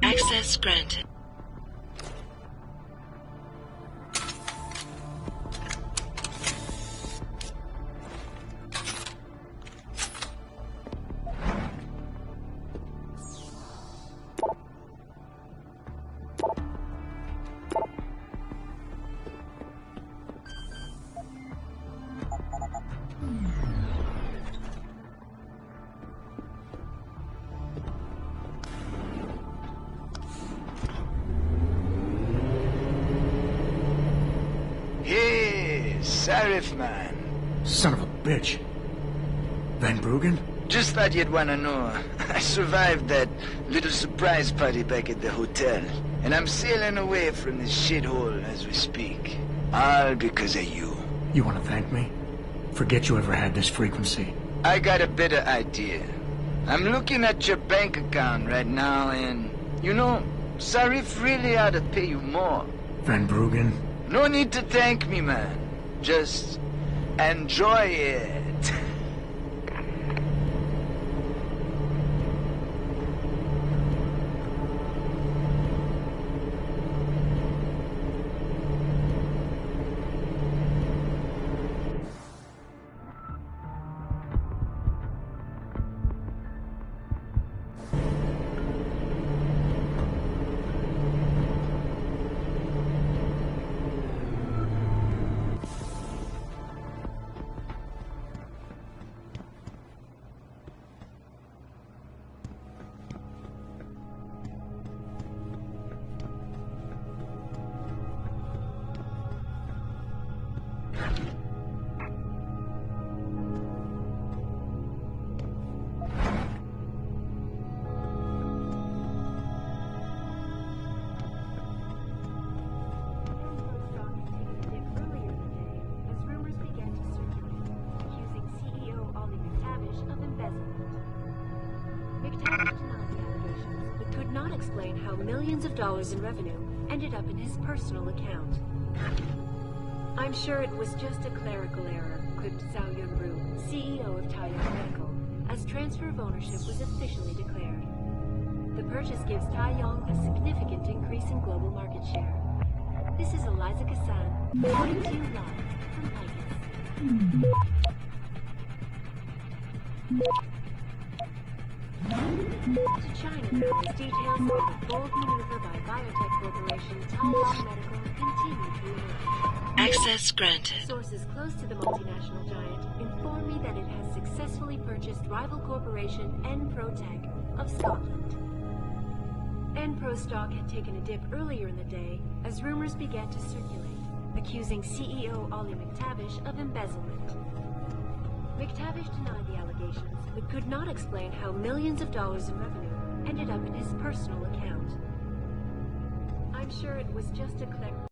Access granted. Hey, Sarif, man. Son of a bitch. Van Bruggen? Just thought you'd want to know. I survived that little surprise party back at the hotel. And I'm sailing away from this shithole as we speak. All because of you. You want to thank me? Forget you ever had this frequency. I got a better idea. I'm looking at your bank account right now and... You know, Sarif really ought to pay you more. Van Bruggen? No need to thank me, man. Just... enjoy it. In revenue ended up in his personal account. I'm sure it was just a clerical error, quipped Zhao Yunru, CEO of Taiyong Medical, as transfer of ownership was officially declared. The purchase gives Taiyong a significant increase in global market share. This is Eliza Cassan, 42 live from Picus. To China now, as details of the bold maneuver by biotech corporation Taiyong Medical continue to emerge. Access granted. Sources close to the multinational giant inform me that it has successfully purchased rival corporation N-Protech of Scotland. N-Pro stock had taken a dip earlier in the day as rumors began to circulate, accusing CEO Ollie McTavish of embezzlement. McTavish denied the allegations, but could not explain how millions of dollars in revenue ended up in his personal account. I'm sure it was just a clever...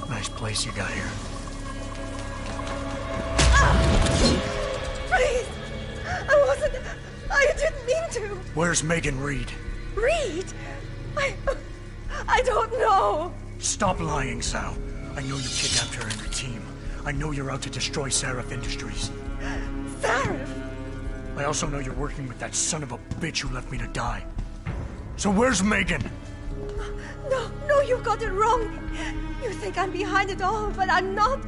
Nice place you got here. Please! I didn't mean to! Where's Megan Reed? Reed? I don't know! Stop lying, Zhao. I know you kidnapped her and her team. I know you're out to destroy Sarif Industries. Sarif? I also know you're working with that son of a bitch who left me to die. So where's Megan? No, you've got it wrong. You think I'm behind it all, but I'm not.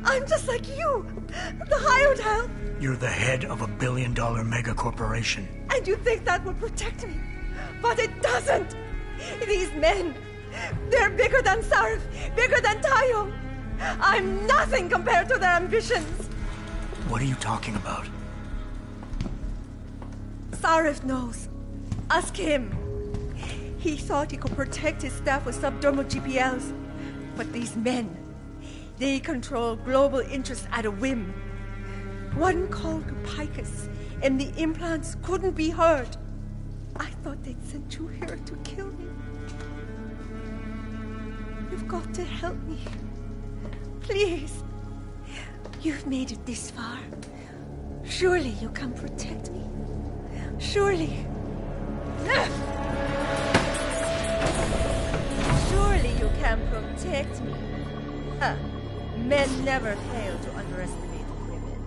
I'm just like you. The hired help. You're the head of $1 billion mega corporation. And you think that would protect me. But it doesn't. These men, they're bigger than Sarif, bigger than Taiyong. I'm nothing compared to their ambitions. What are you talking about? Sarif knows. Ask him. He thought he could protect his staff with subdermal GPLs. But these men, they control global interests at a whim. One call to Picus, and the implants couldn't be heard. I thought they'd sent you here to kill me. You've got to help me. Please. You've made it this far. Surely you can protect me. Surely. Surely you can protect me. Huh. Men never fail to underestimate women.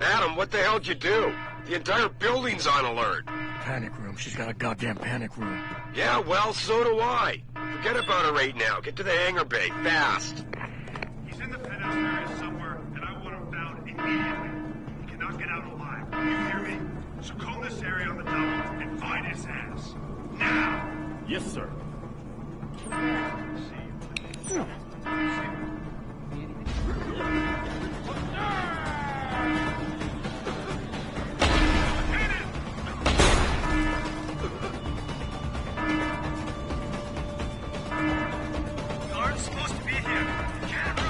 Adam, what the hell'd you do? The entire building's on alert. Panic room. She's got a goddamn panic room. Yeah, well, so do I. Forget about her right now. Get to the hangar bay, fast. He's in the penthouse area somewhere, and I want him found immediately. He cannot get out alive. You hear me? So comb this area on the double and find his ass. Now! Yes, sir. Guard's supposed to be here. You can't run.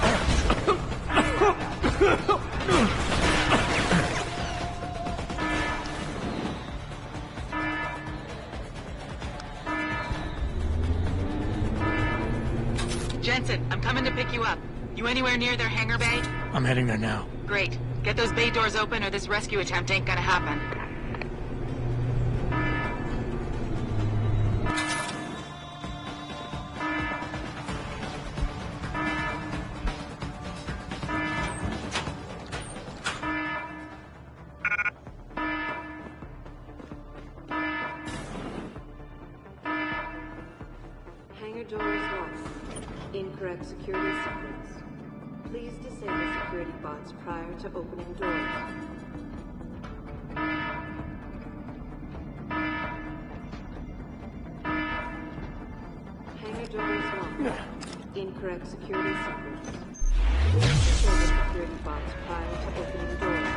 Jensen, I'm coming to pick you up. You anywhere near their hangar bay? I'm heading there now. Great. Get those bay doors open or this rescue attempt ain't gonna happen. Hangar doors locked. Incorrect security sequence. Please disable security bots prior to opening doors. Hangar doors locked. Incorrect security sequence. Please disable security bots prior to opening doors.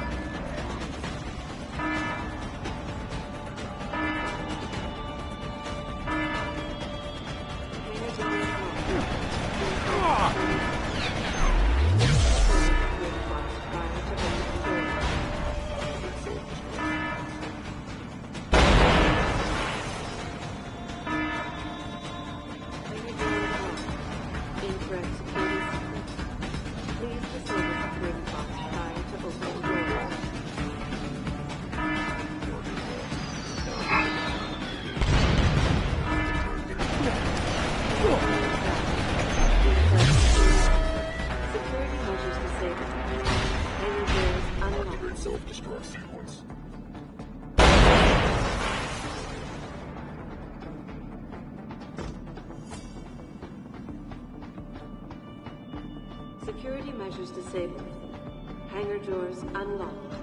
Security measures disabled. Hangar doors unlocked.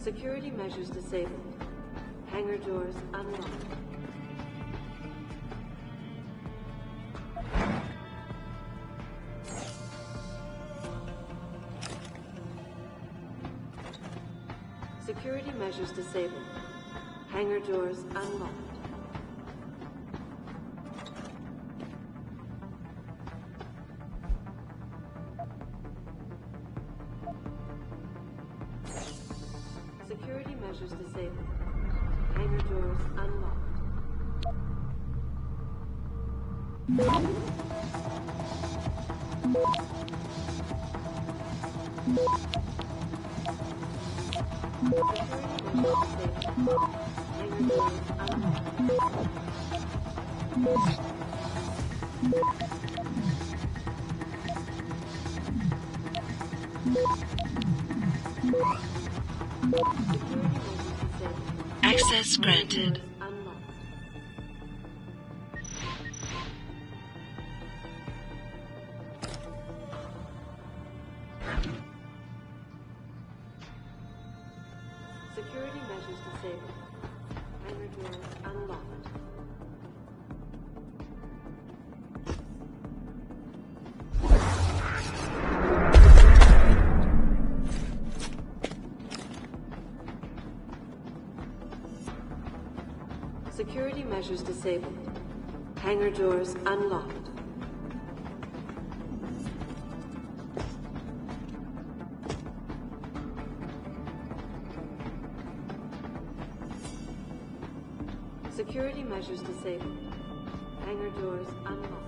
Security measures disabled. Hangar doors unlocked. Security measures disabled. Hangar doors unlocked. Security measures disabled. Hangar doors unlocked. Access granted. Security measures disabled. Hangar doors unlocked. Security measures disabled. Hangar doors unlocked. Security measures disabled. Hangar doors unlocked.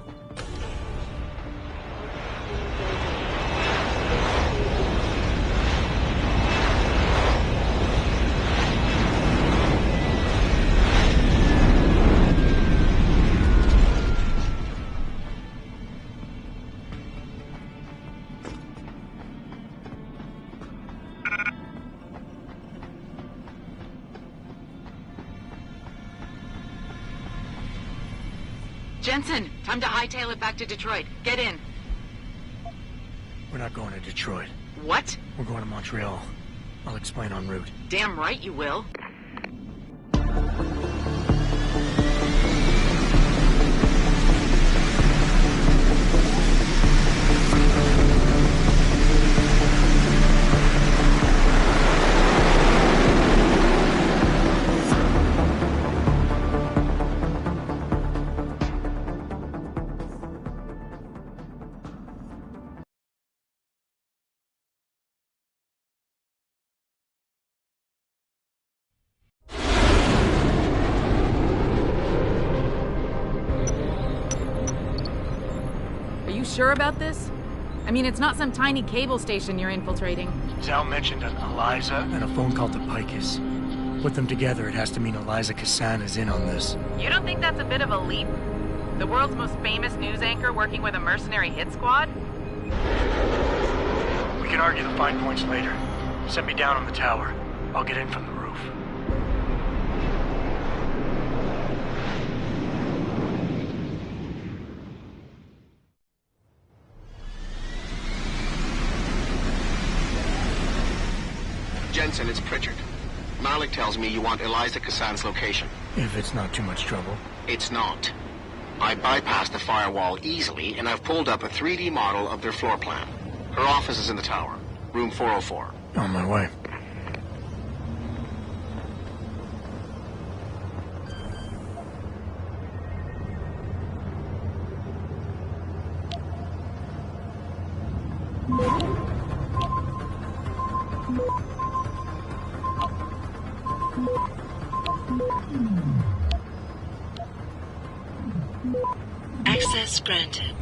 Jensen, time to hightail it back to Detroit. Get in. We're not going to Detroit. What? We're going to Montreal. I'll explain en route. Damn right you will. Sure about this? I mean, it's not some tiny cable station you're infiltrating. Zhao mentioned an Eliza and a phone call to Picus. Put them together, it has to mean Eliza Cassan is in on this. You don't think that's a bit of a leap? The world's most famous news anchor working with a mercenary hit squad? We can argue the fine points later. Set me down on the tower. I'll get in from the roof. Jensen, it's Pritchard. Malik tells me you want Eliza Cassan's location. If it's not too much trouble. It's not. I bypassed the firewall easily, and I've pulled up a 3D model of their floor plan. Her office is in the tower, room 404. On my way. Access granted.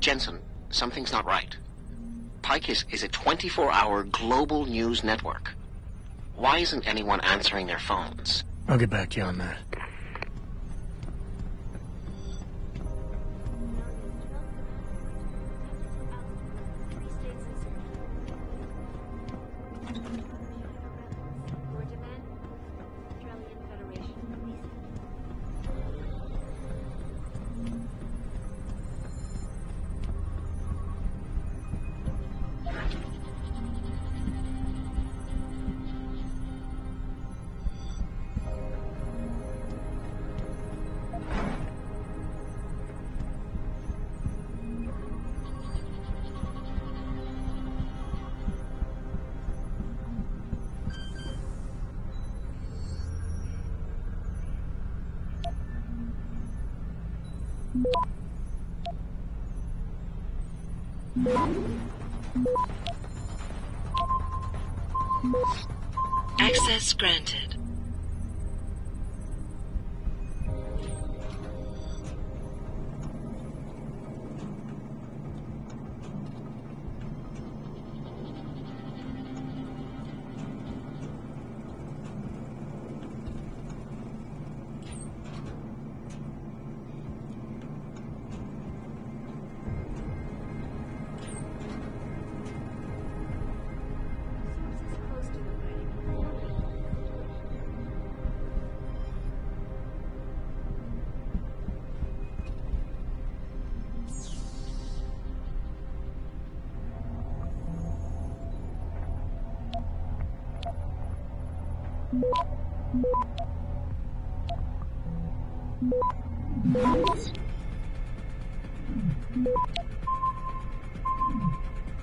Jensen, something's not right. Pike is a 24-hour global news network. Why isn't anyone answering their phones? I'll get back to you on that. Access granted.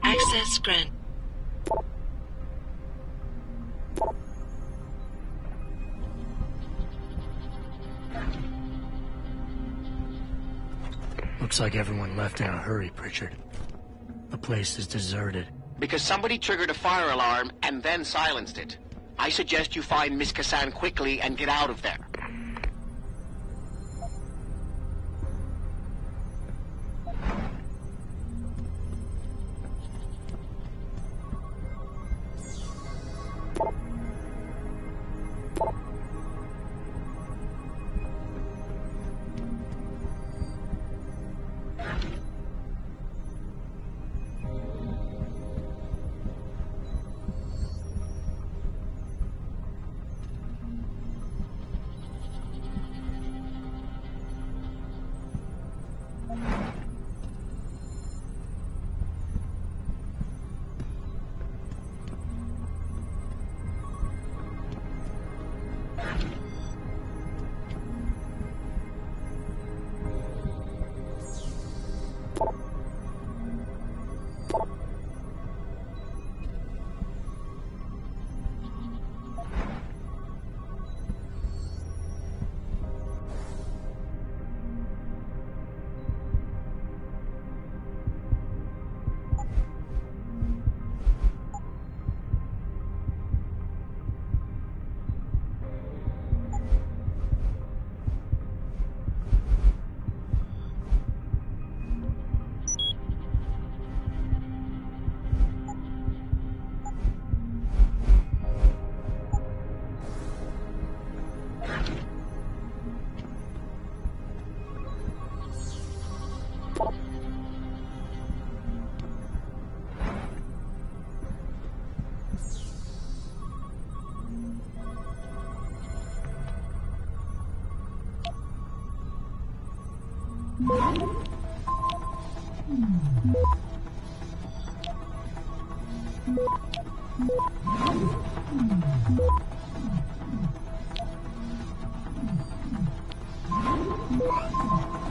Access granted. Looks like everyone left in a hurry, Pritchard. The place is deserted. Because somebody triggered a fire alarm and then silenced it. I suggest you find Miss Cassan quickly and get out of there.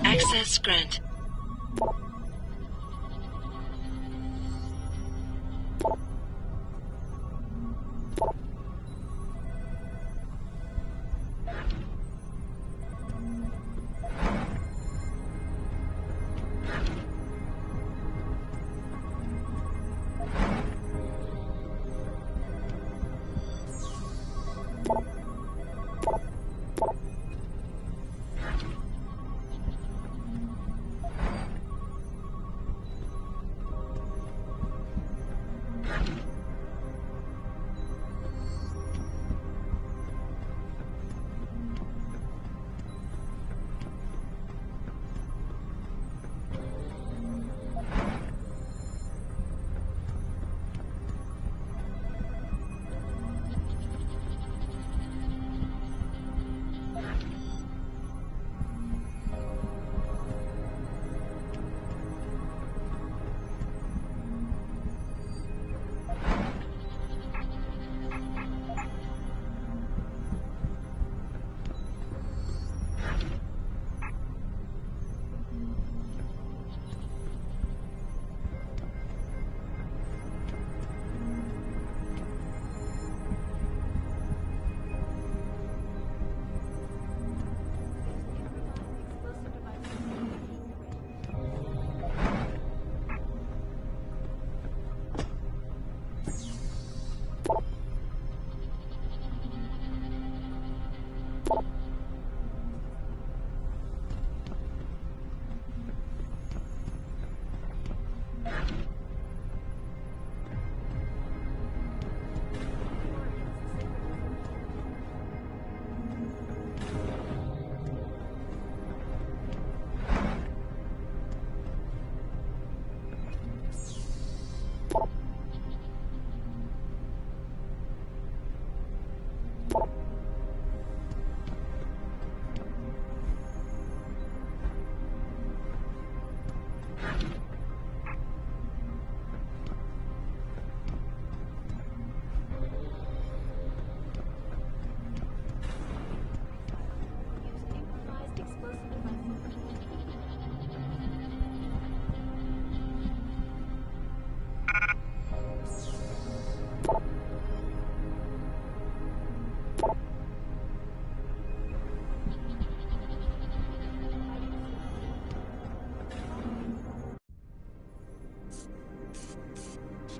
Access granted.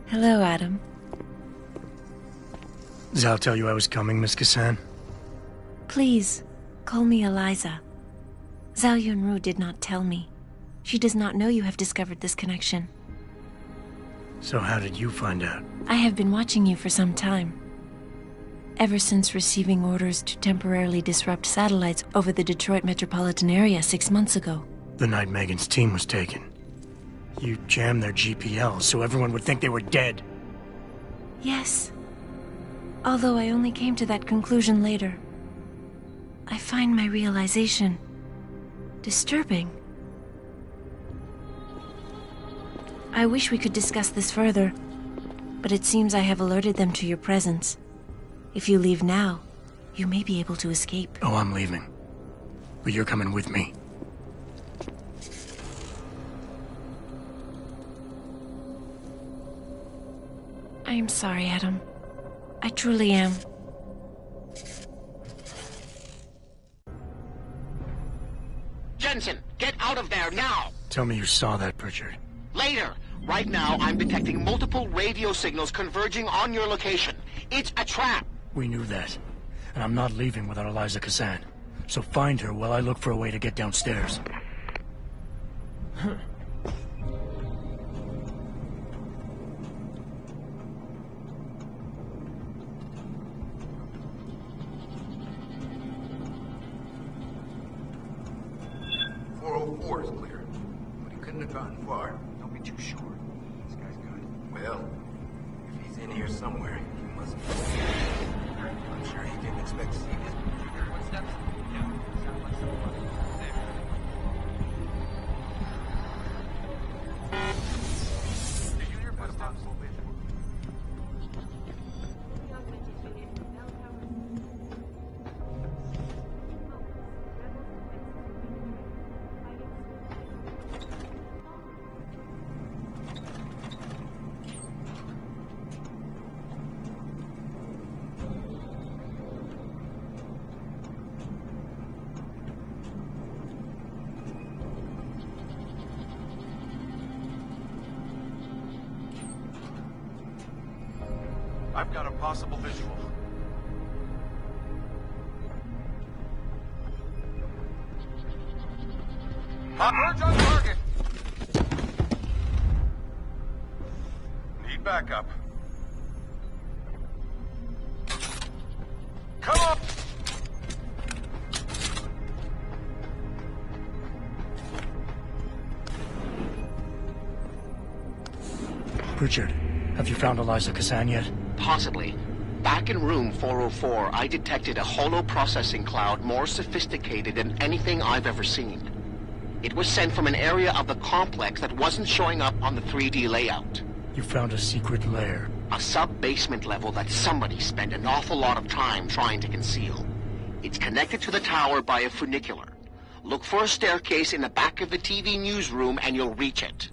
Hello, Adam. Zhao tell you I was coming, Miss Cassan? Please, call me Eliza. Zhao Yunru did not tell me. She does not know you have discovered this connection. So how did you find out? I have been watching you for some time. Ever since receiving orders to temporarily disrupt satellites over the Detroit metropolitan area 6 months ago. The night Megan's team was taken. You jammed their GPL so everyone would think they were dead. Yes. Although I only came to that conclusion later. I find my realization disturbing. I wish we could discuss this further, but it seems I have alerted them to your presence. If you leave now, you may be able to escape. Oh, I'm leaving. But you're coming with me. I am sorry, Adam. I truly am. Jensen, get out of there now! Tell me you saw that, Pritchard. Later! Right now, I'm detecting multiple radio signals converging on your location. It's a trap! We knew that. And I'm not leaving without Eliza Cassan. So find her while I look for a way to get downstairs. .404 is clear, but he couldn't have gotten far. Don't be too sure. This guy's good. Well, if he's in here somewhere, he must be. I'm sure he didn't expect to see this. Footsteps? Yeah, sound like someone there. Did you hear footsteps? I've got a possible visual. Converge on target. Need backup. Come on! Pritchard, have you found Eliza Cassan yet? Possibly. Back in room 404, I detected a holo processing cloud more sophisticated than anything I've ever seen. It was sent from an area of the complex that wasn't showing up on the 3D layout. You found a secret lair. A sub-basement level that somebody spent an awful lot of time trying to conceal. It's connected to the tower by a funicular. Look for a staircase in the back of the TV newsroom and you'll reach it.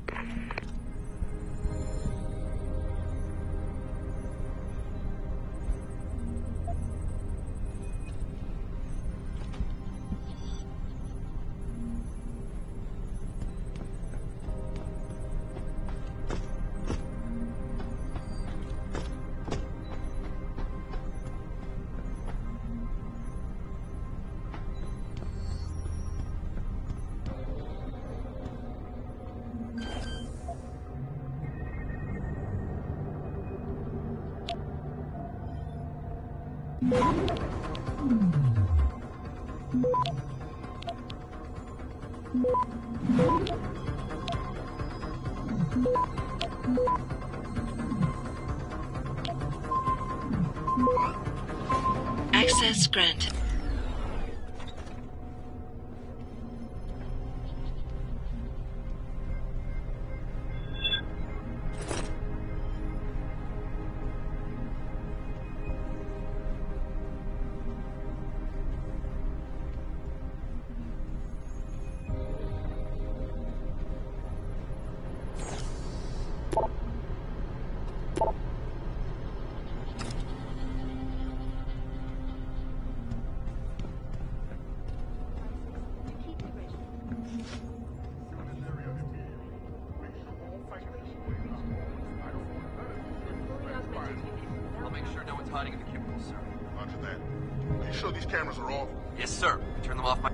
Access granted. I'll make sure no one's hiding in the cubicles, sir. Roger that. Are you sure these cameras are off? Yes, sir. Turn them off my...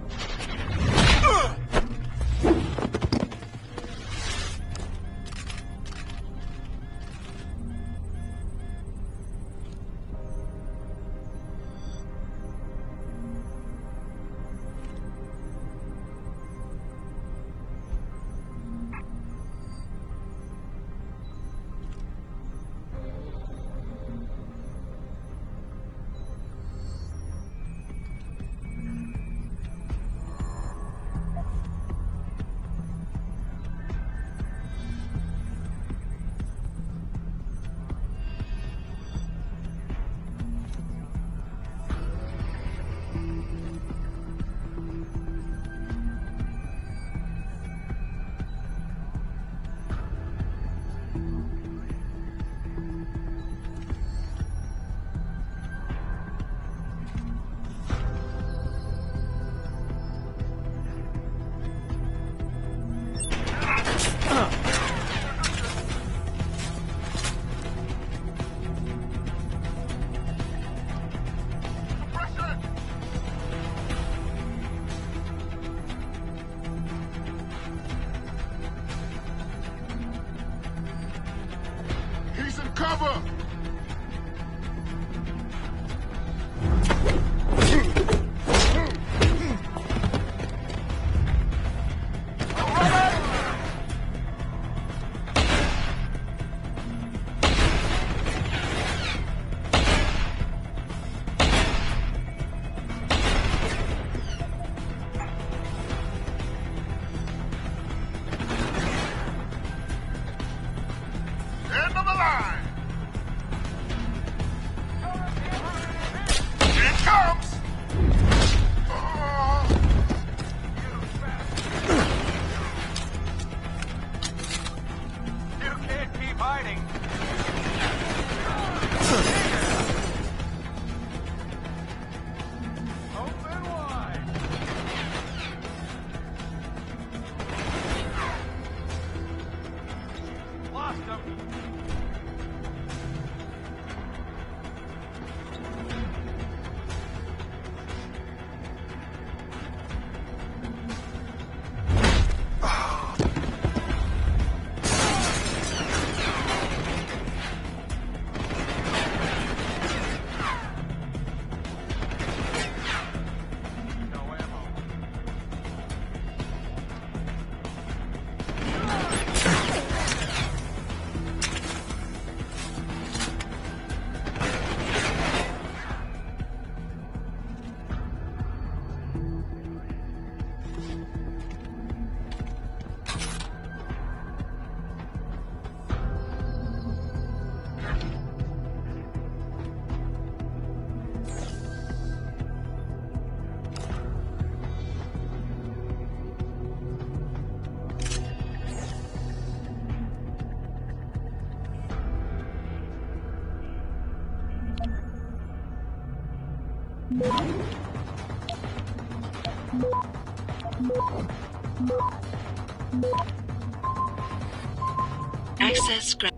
Cover! End of the line! Comes! You can't keep hiding. Open wide. Lost him. Access granted.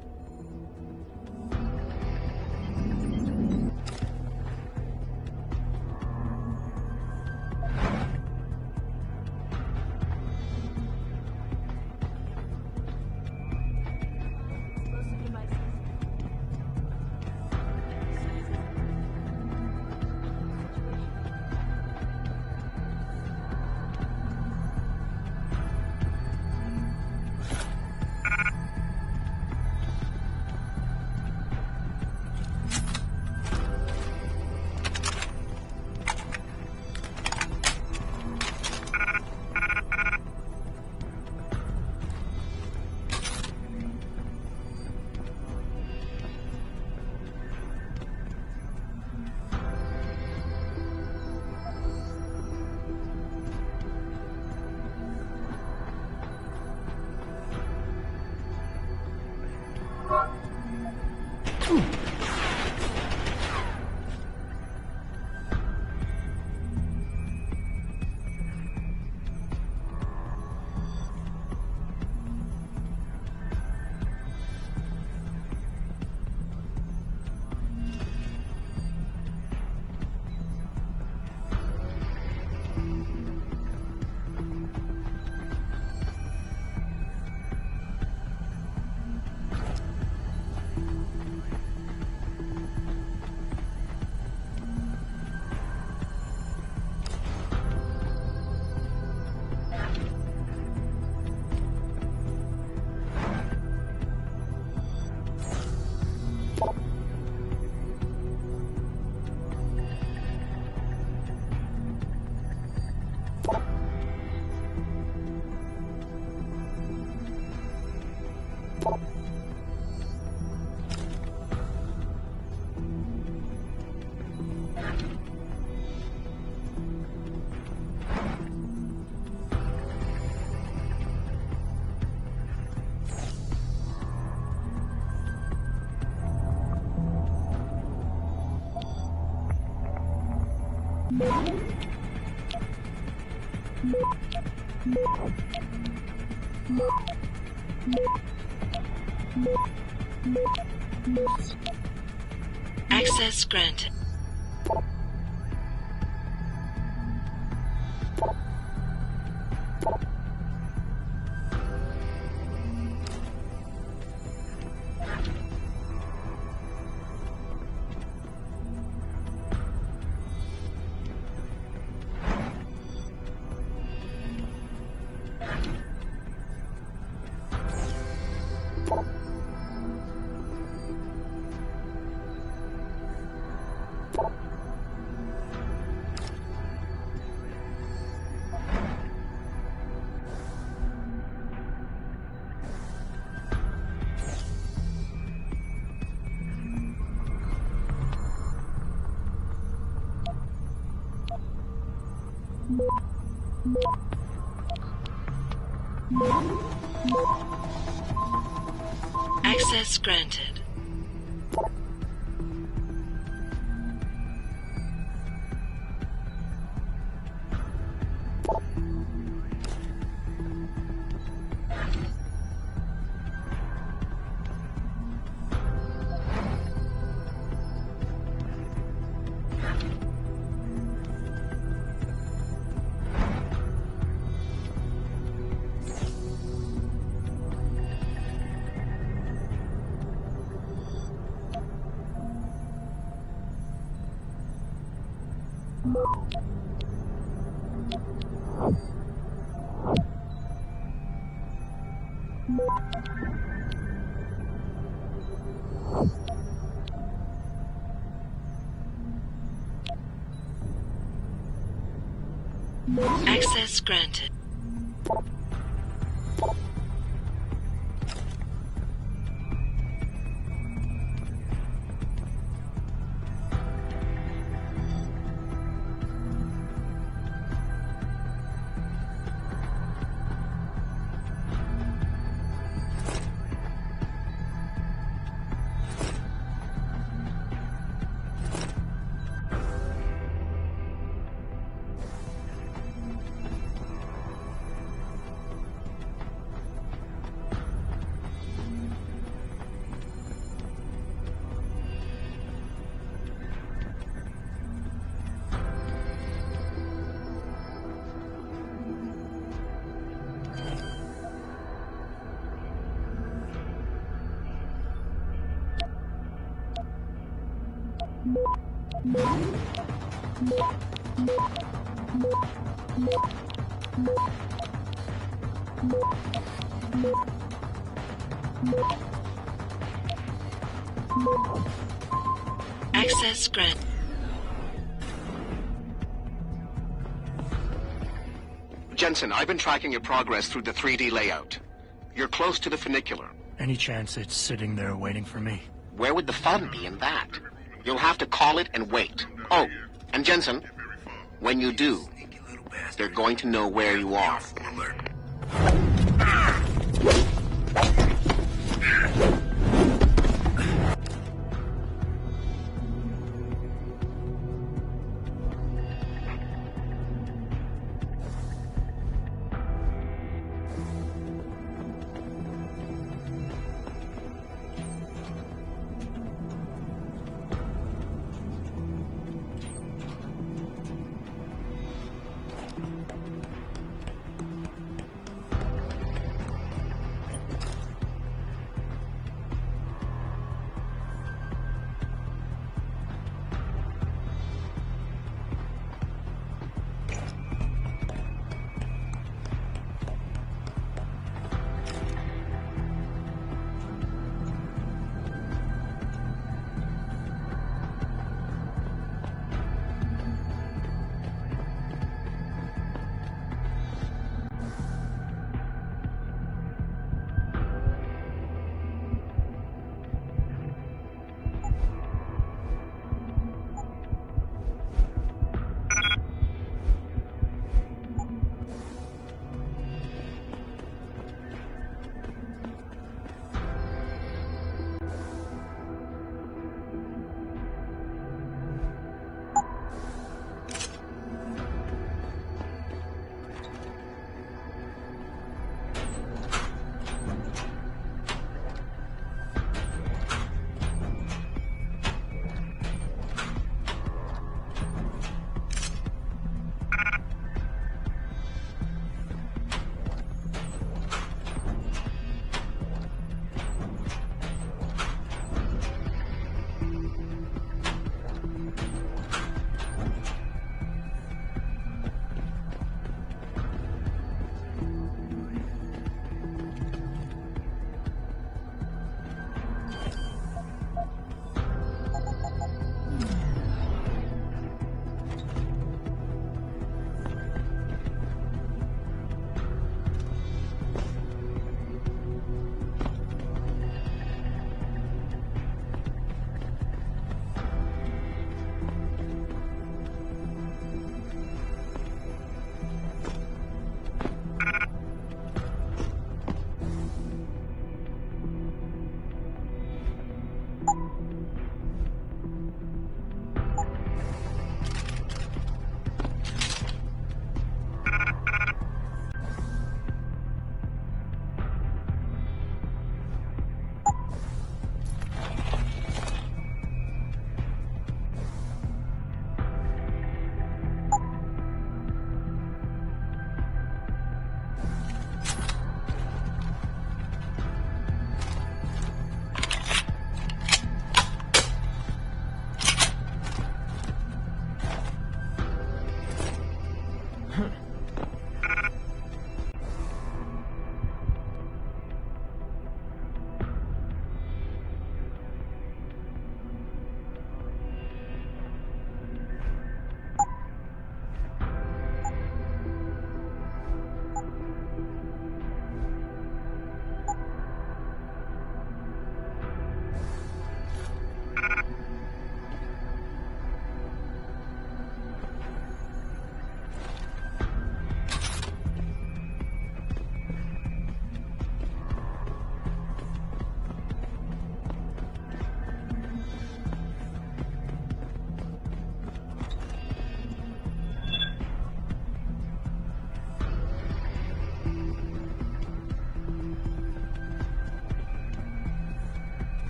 Access granted. Access granted. Access granted. Access granted. Jensen, I've been tracking your progress through the 3D layout. You're close to the funicular. Any chance it's sitting there waiting for me? Where would the fun be in that? You'll have to call it and wait. Oh, and Jensen, when you do, they're going to know where you are.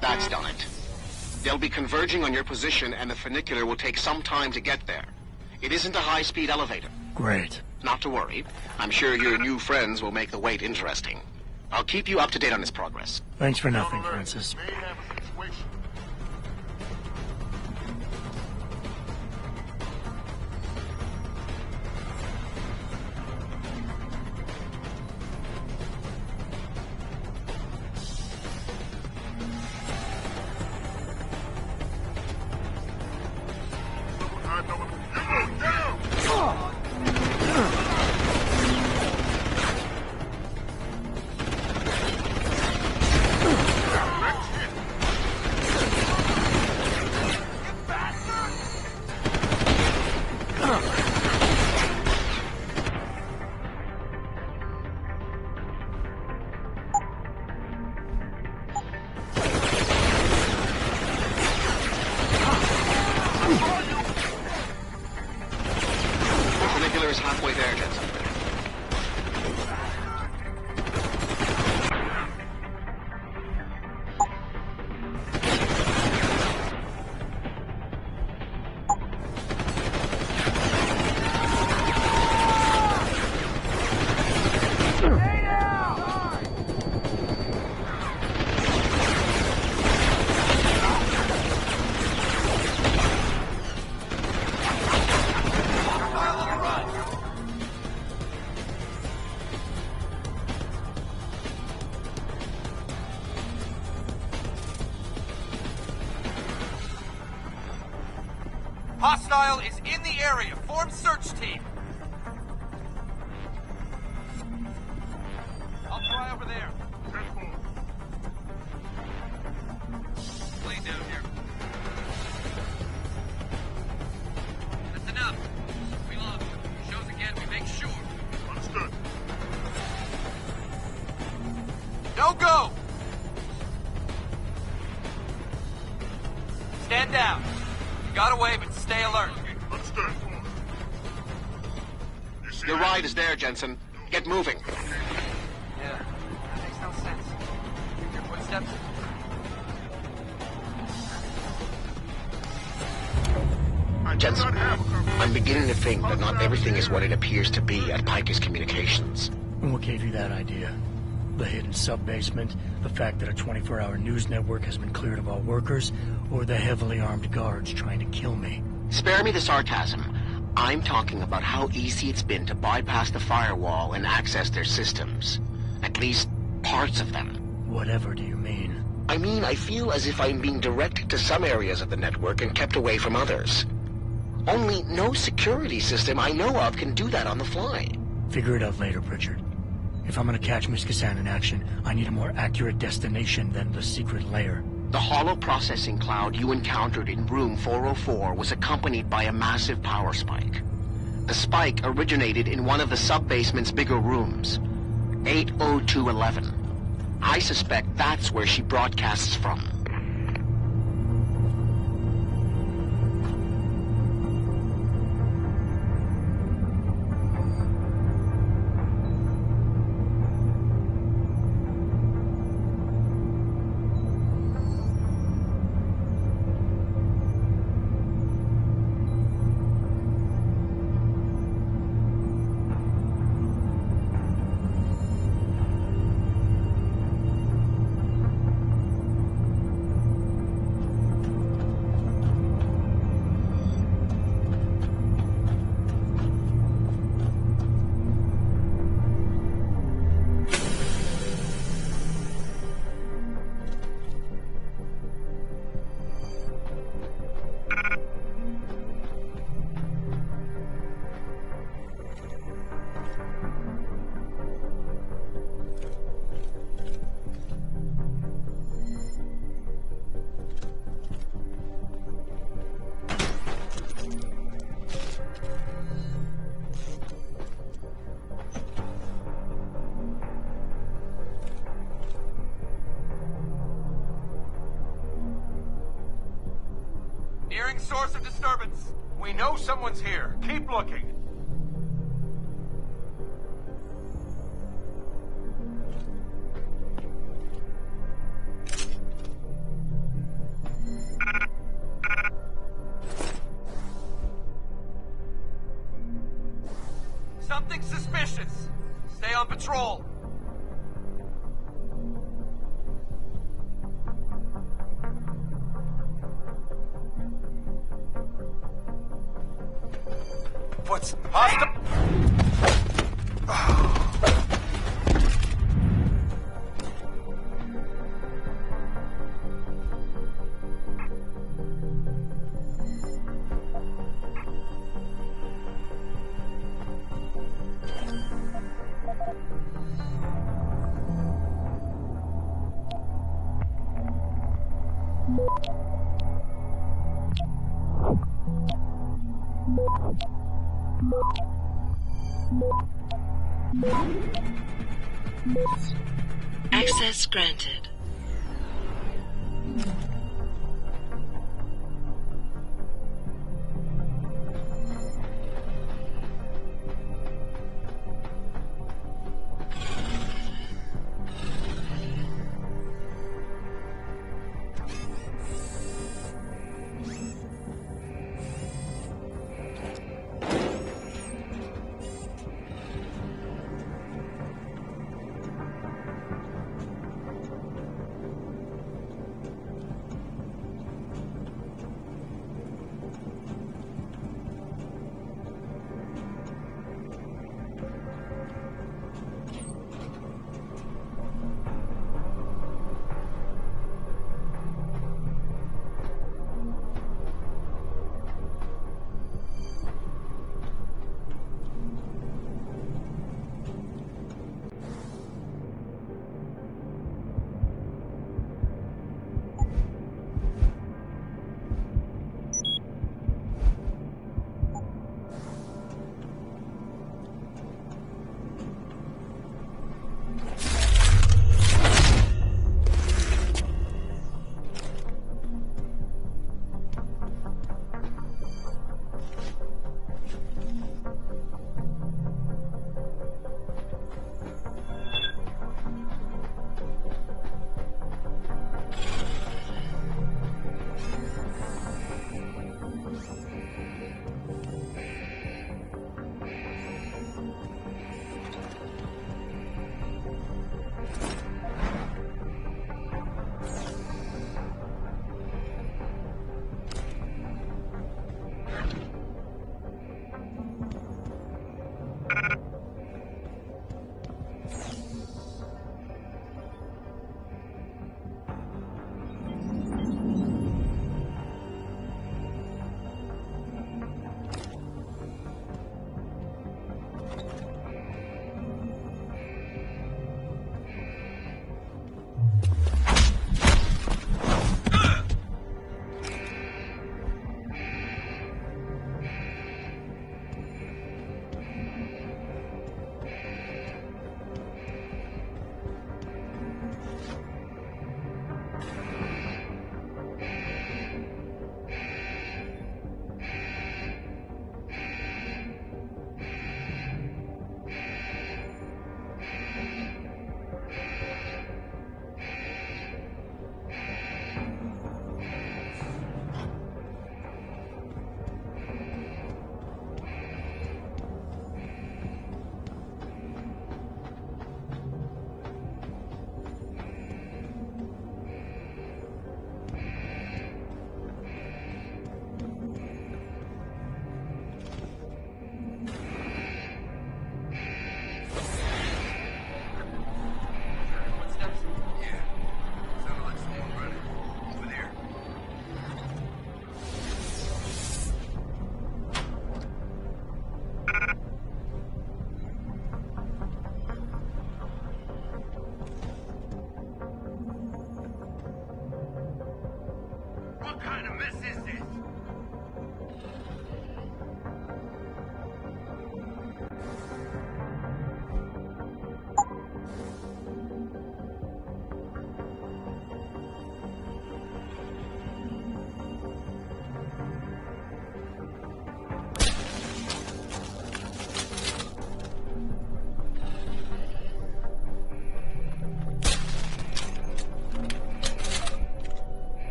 That's done it. They'll be converging on your position, and the funicular will take some time to get there. It isn't a high-speed elevator. Great. Not to worry. I'm sure your new friends will make the wait interesting. I'll keep you up to date on its progress. Thanks for nothing, Francis. hostile is in the area. Form search team. I'll try over there. Lay down here. That's enough. We lost. Shows again, we make sure. Understood. No go! Stand down. You got away, but stay alert. Understood. Your ride is there, Jensen. Get moving. Yeah, that makes no sense. Hear your footsteps? Jensen, I'm beginning to think that not everything is what it appears to be at Picus Communications. And what gave you that idea? The hidden sub-basement, the fact that a 24-hour news network has been cleared of all workers, or the heavily armed guards trying to kill me? Spare me the sarcasm. I'm talking about how easy it's been to bypass the firewall and access their systems. At least, parts of them. Whatever do you mean? I mean, I feel as if I'm being directed to some areas of the network and kept away from others. Only no security system I know of can do that on the fly. Figure it out later, Pritchard. If I'm gonna catch Miss Cassan in action, I need a more accurate destination than the secret lair. The hollow processing cloud you encountered in room 404 was accompanied by a massive power spike. The spike originated in one of the sub-basement's bigger rooms, 80211. I suspect that's where she broadcasts from. Nearing source of disturbance. We know someone's here. Keep looking. Something suspicious. Stay on patrol. What's hostile? Access granted.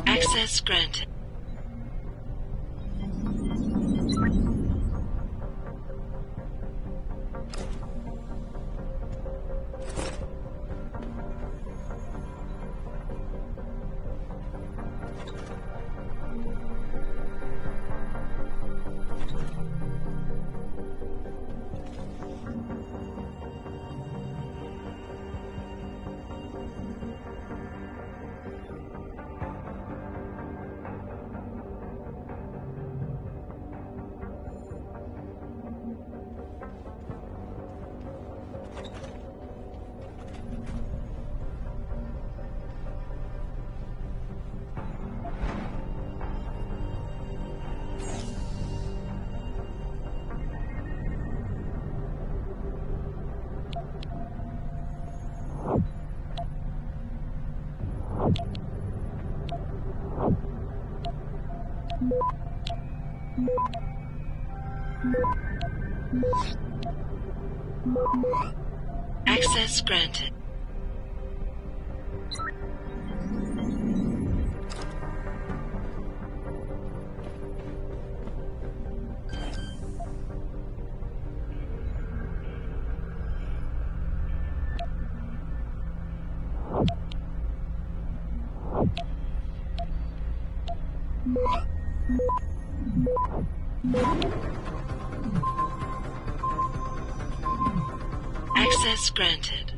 Access granted. Access granted. Access granted.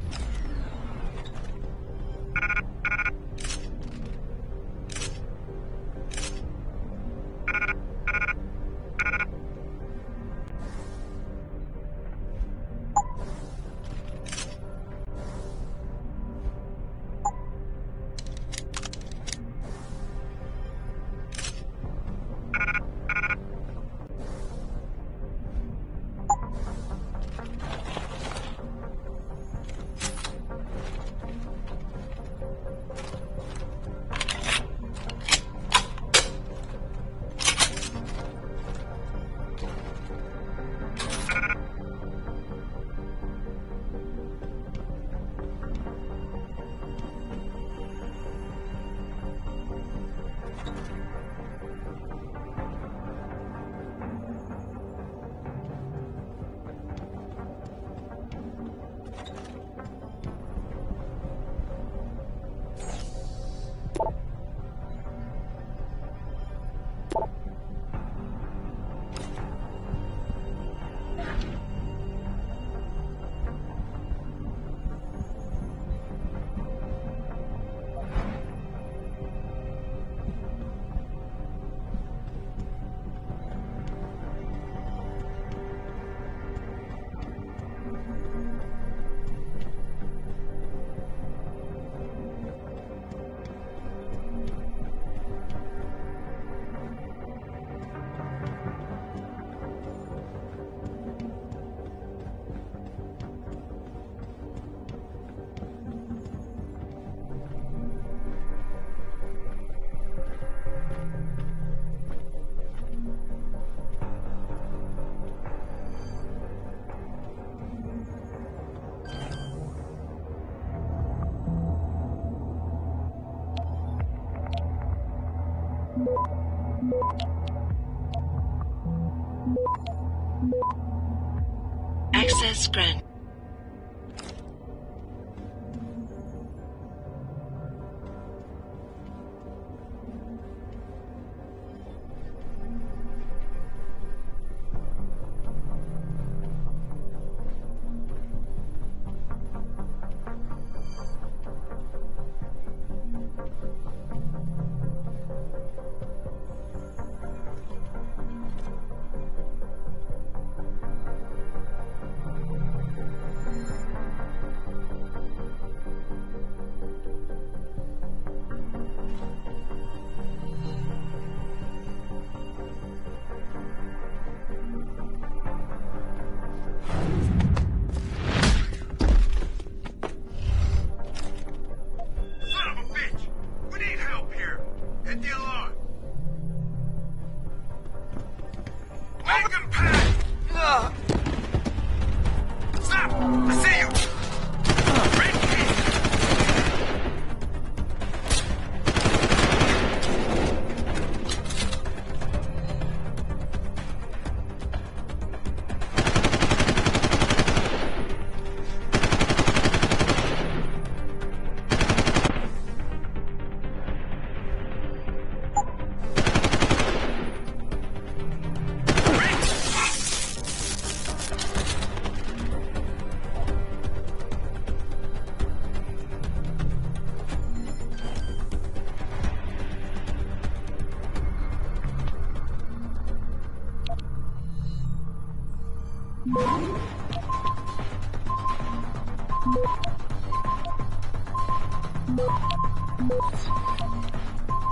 Access granted.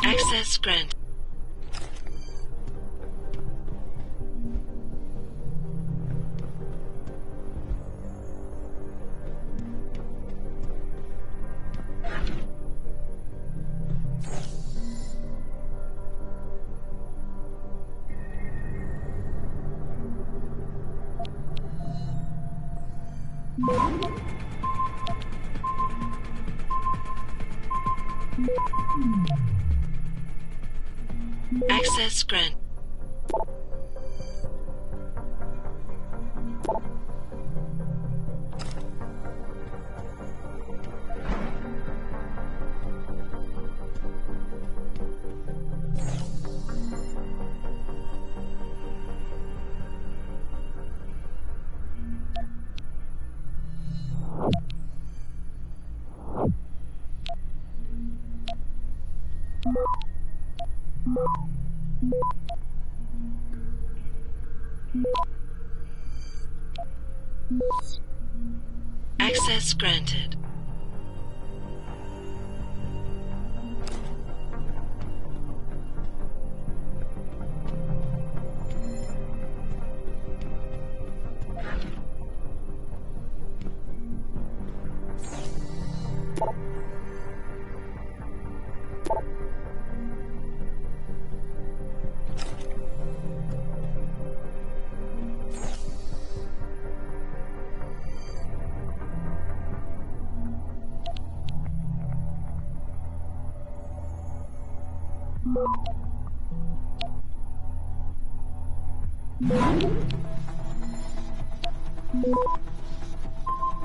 Access granted. Access granted. Access granted.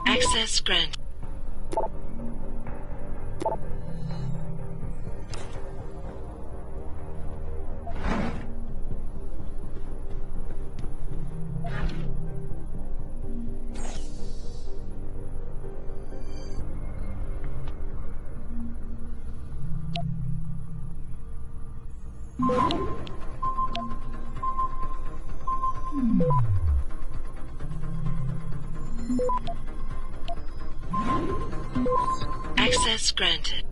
Access granted. Access granted.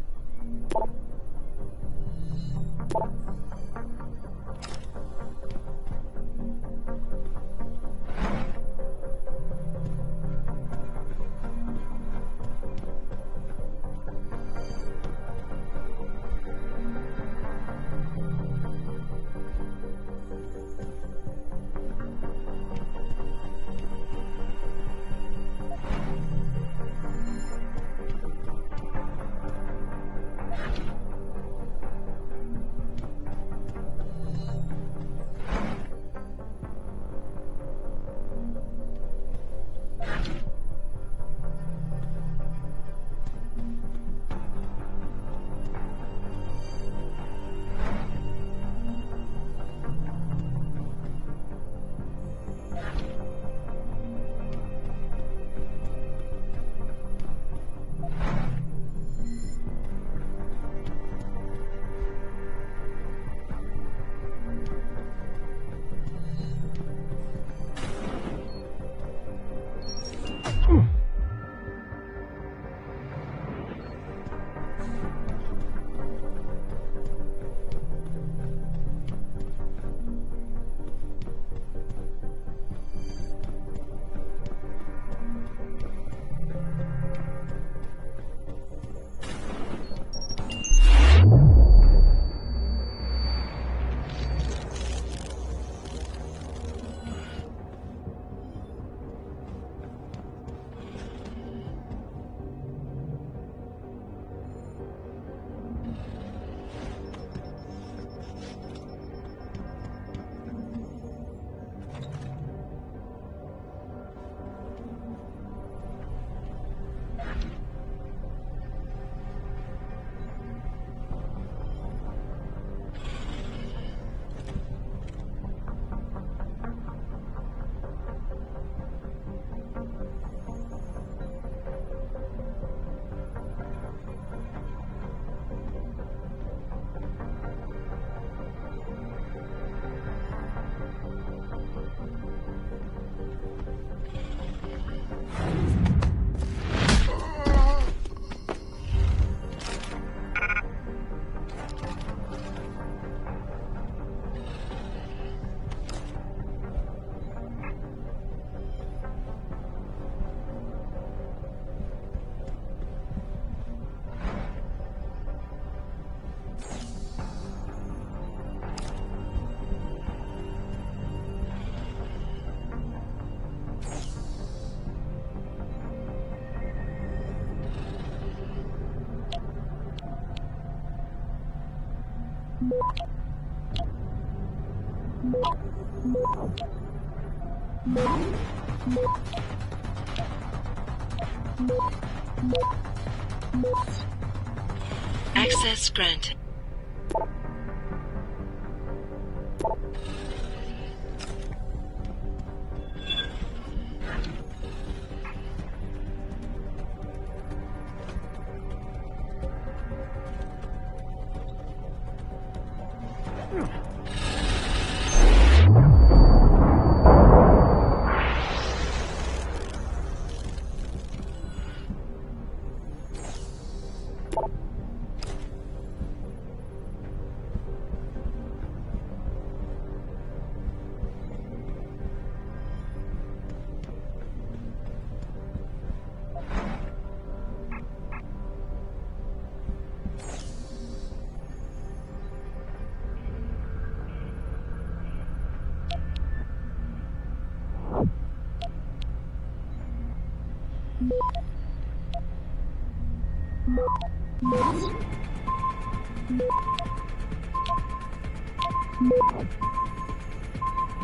Access granted.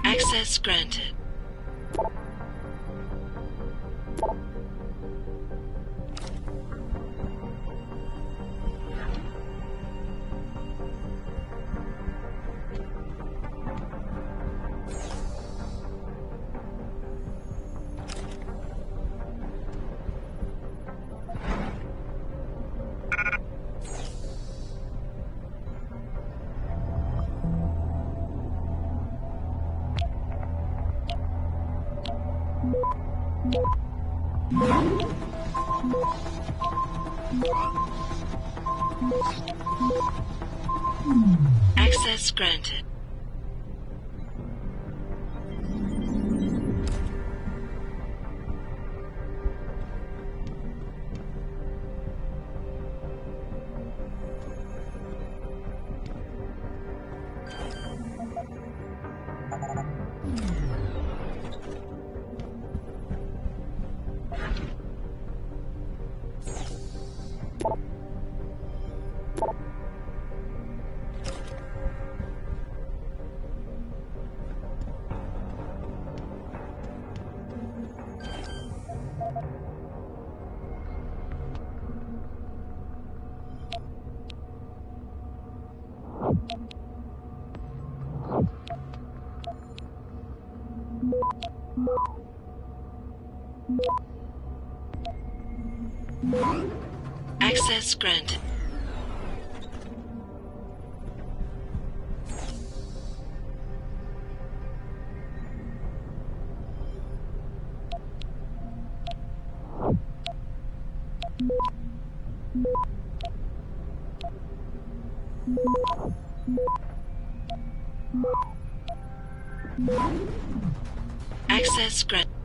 Access granted. Access granted. Access granted. Access granted.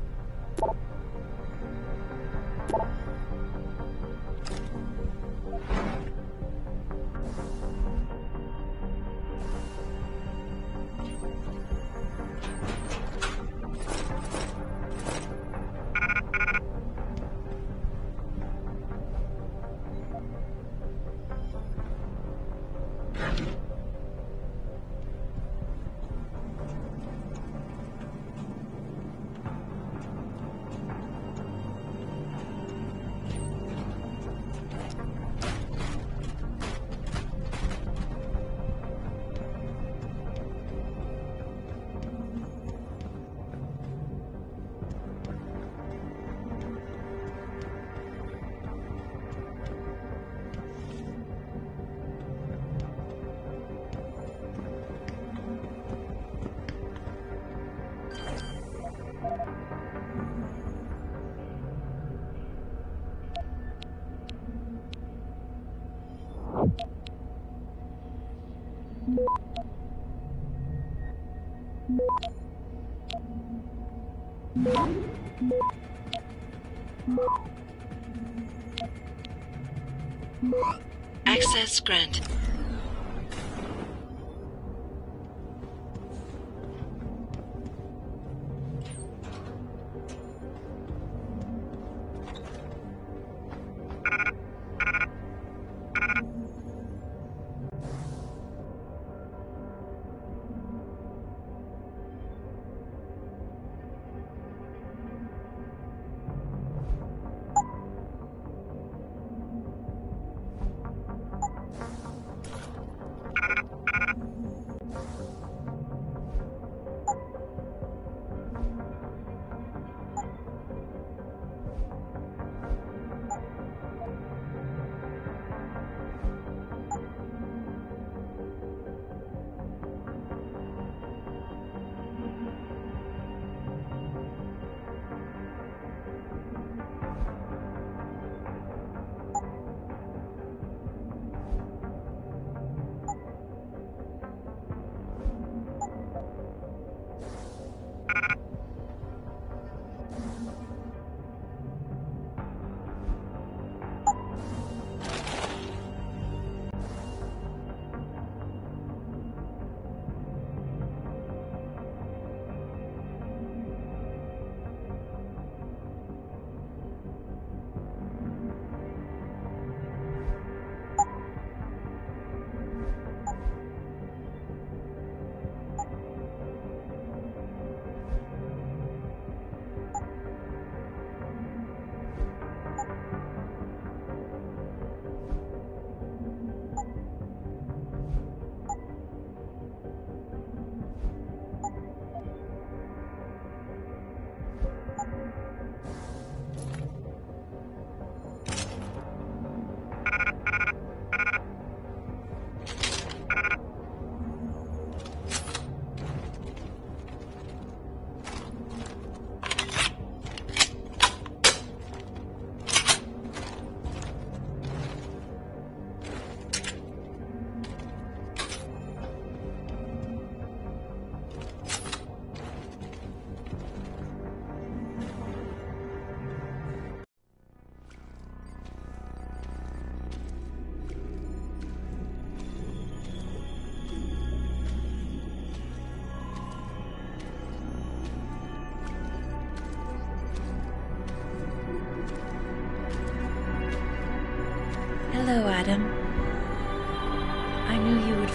Access granted.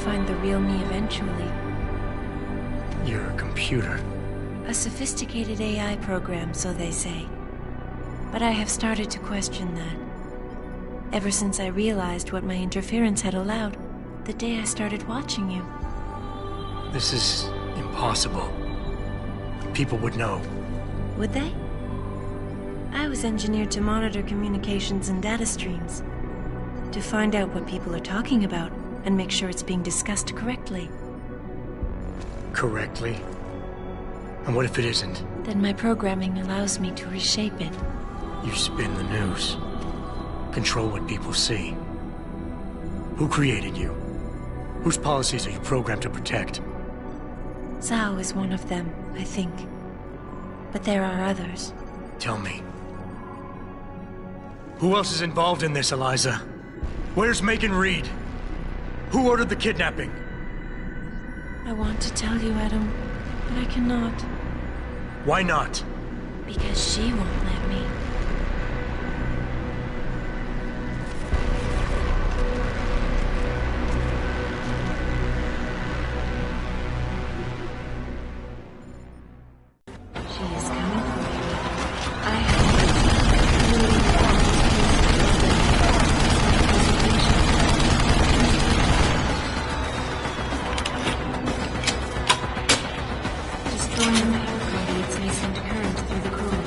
find the real me eventually. Your computer. A sophisticated AI program, so they say. But I have started to question that. Ever since I realized what my interference had allowed, the day I started watching you. This is impossible. People would know. Would they? I was engineered to monitor communications and data streams. To find out what people are talking about, and make sure it's being discussed correctly. Correctly? And what if it isn't? Then my programming allows me to reshape it. You spin the news. Control what people see. Who created you? Whose policies are you programmed to protect? Zhao is one of them, I think. But there are others. Tell me. Who else is involved in this, Eliza? Where's Megan Reed? Who ordered the kidnapping? I want to tell you, Adam, but I cannot. Why not? Because she won't let me. She is coming for you. I have destroying the power conduits may send current through the core.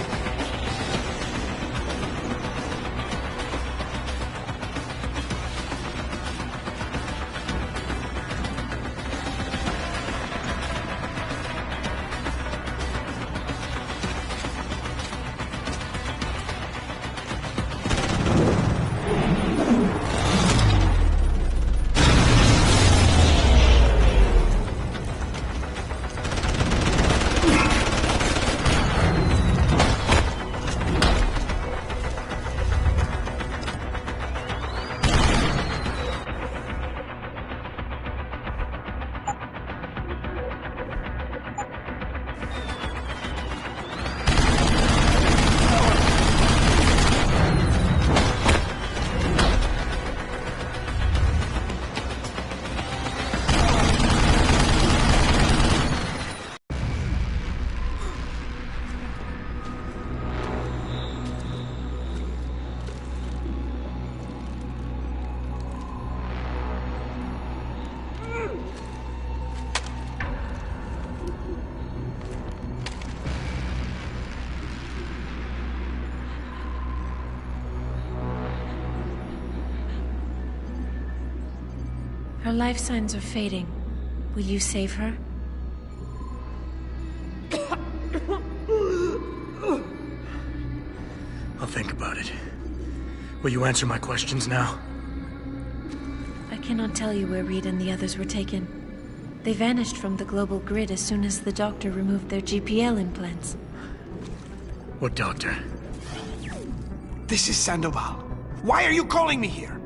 Her life signs are fading. Will you save her? I'll think about it. Will you answer my questions now? I cannot tell you where Reed and the others were taken. They vanished from the global grid as soon as the doctor removed their GPL implants. What doctor? This is Sandoval. Why are you calling me here?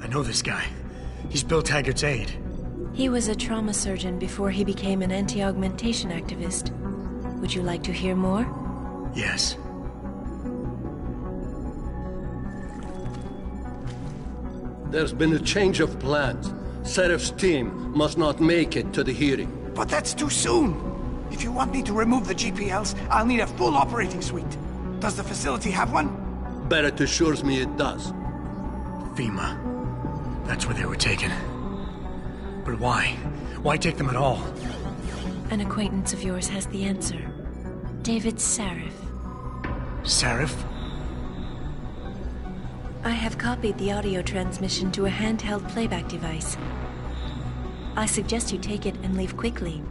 I know this guy. He's Bill Taggart's aide. He was a trauma surgeon before he became an anti-augmentation activist. Would you like to hear more? Yes. There's been a change of plans. Sarif's team must not make it to the hearing. But that's too soon. If you want me to remove the GPLs, I'll need a full operating suite. Does the facility have one? Barrett assures me it does. FEMA. That's where they were taken. But why? Why take them at all? An acquaintance of yours has the answer. David Sarif. Sarif? I have copied the audio transmission to a handheld playback device. I suggest you take it and leave quickly.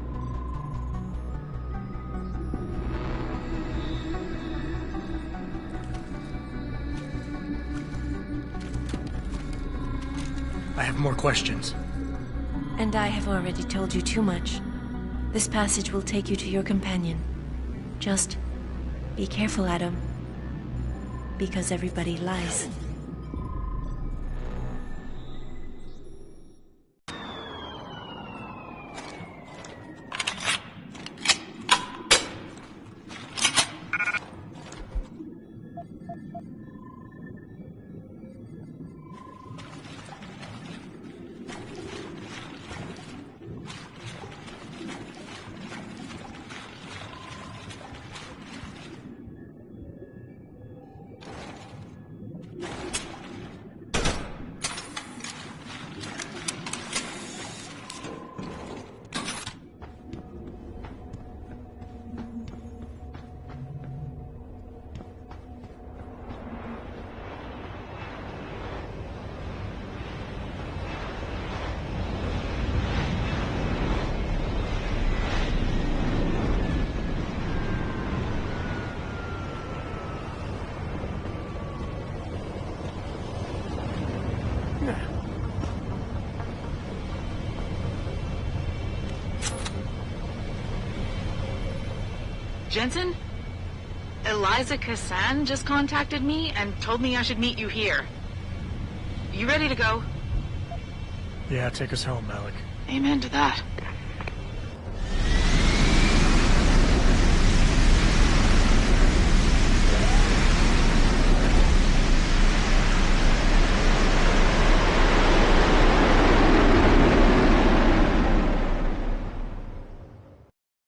I have more questions. And I have already told you too much. This passage will take you to your companion. Just be careful, Adam. Because everybody lies. Jensen? Eliza Cassan just contacted me and told me I should meet you here. You ready to go? Yeah, take us home, Malik. Amen to that.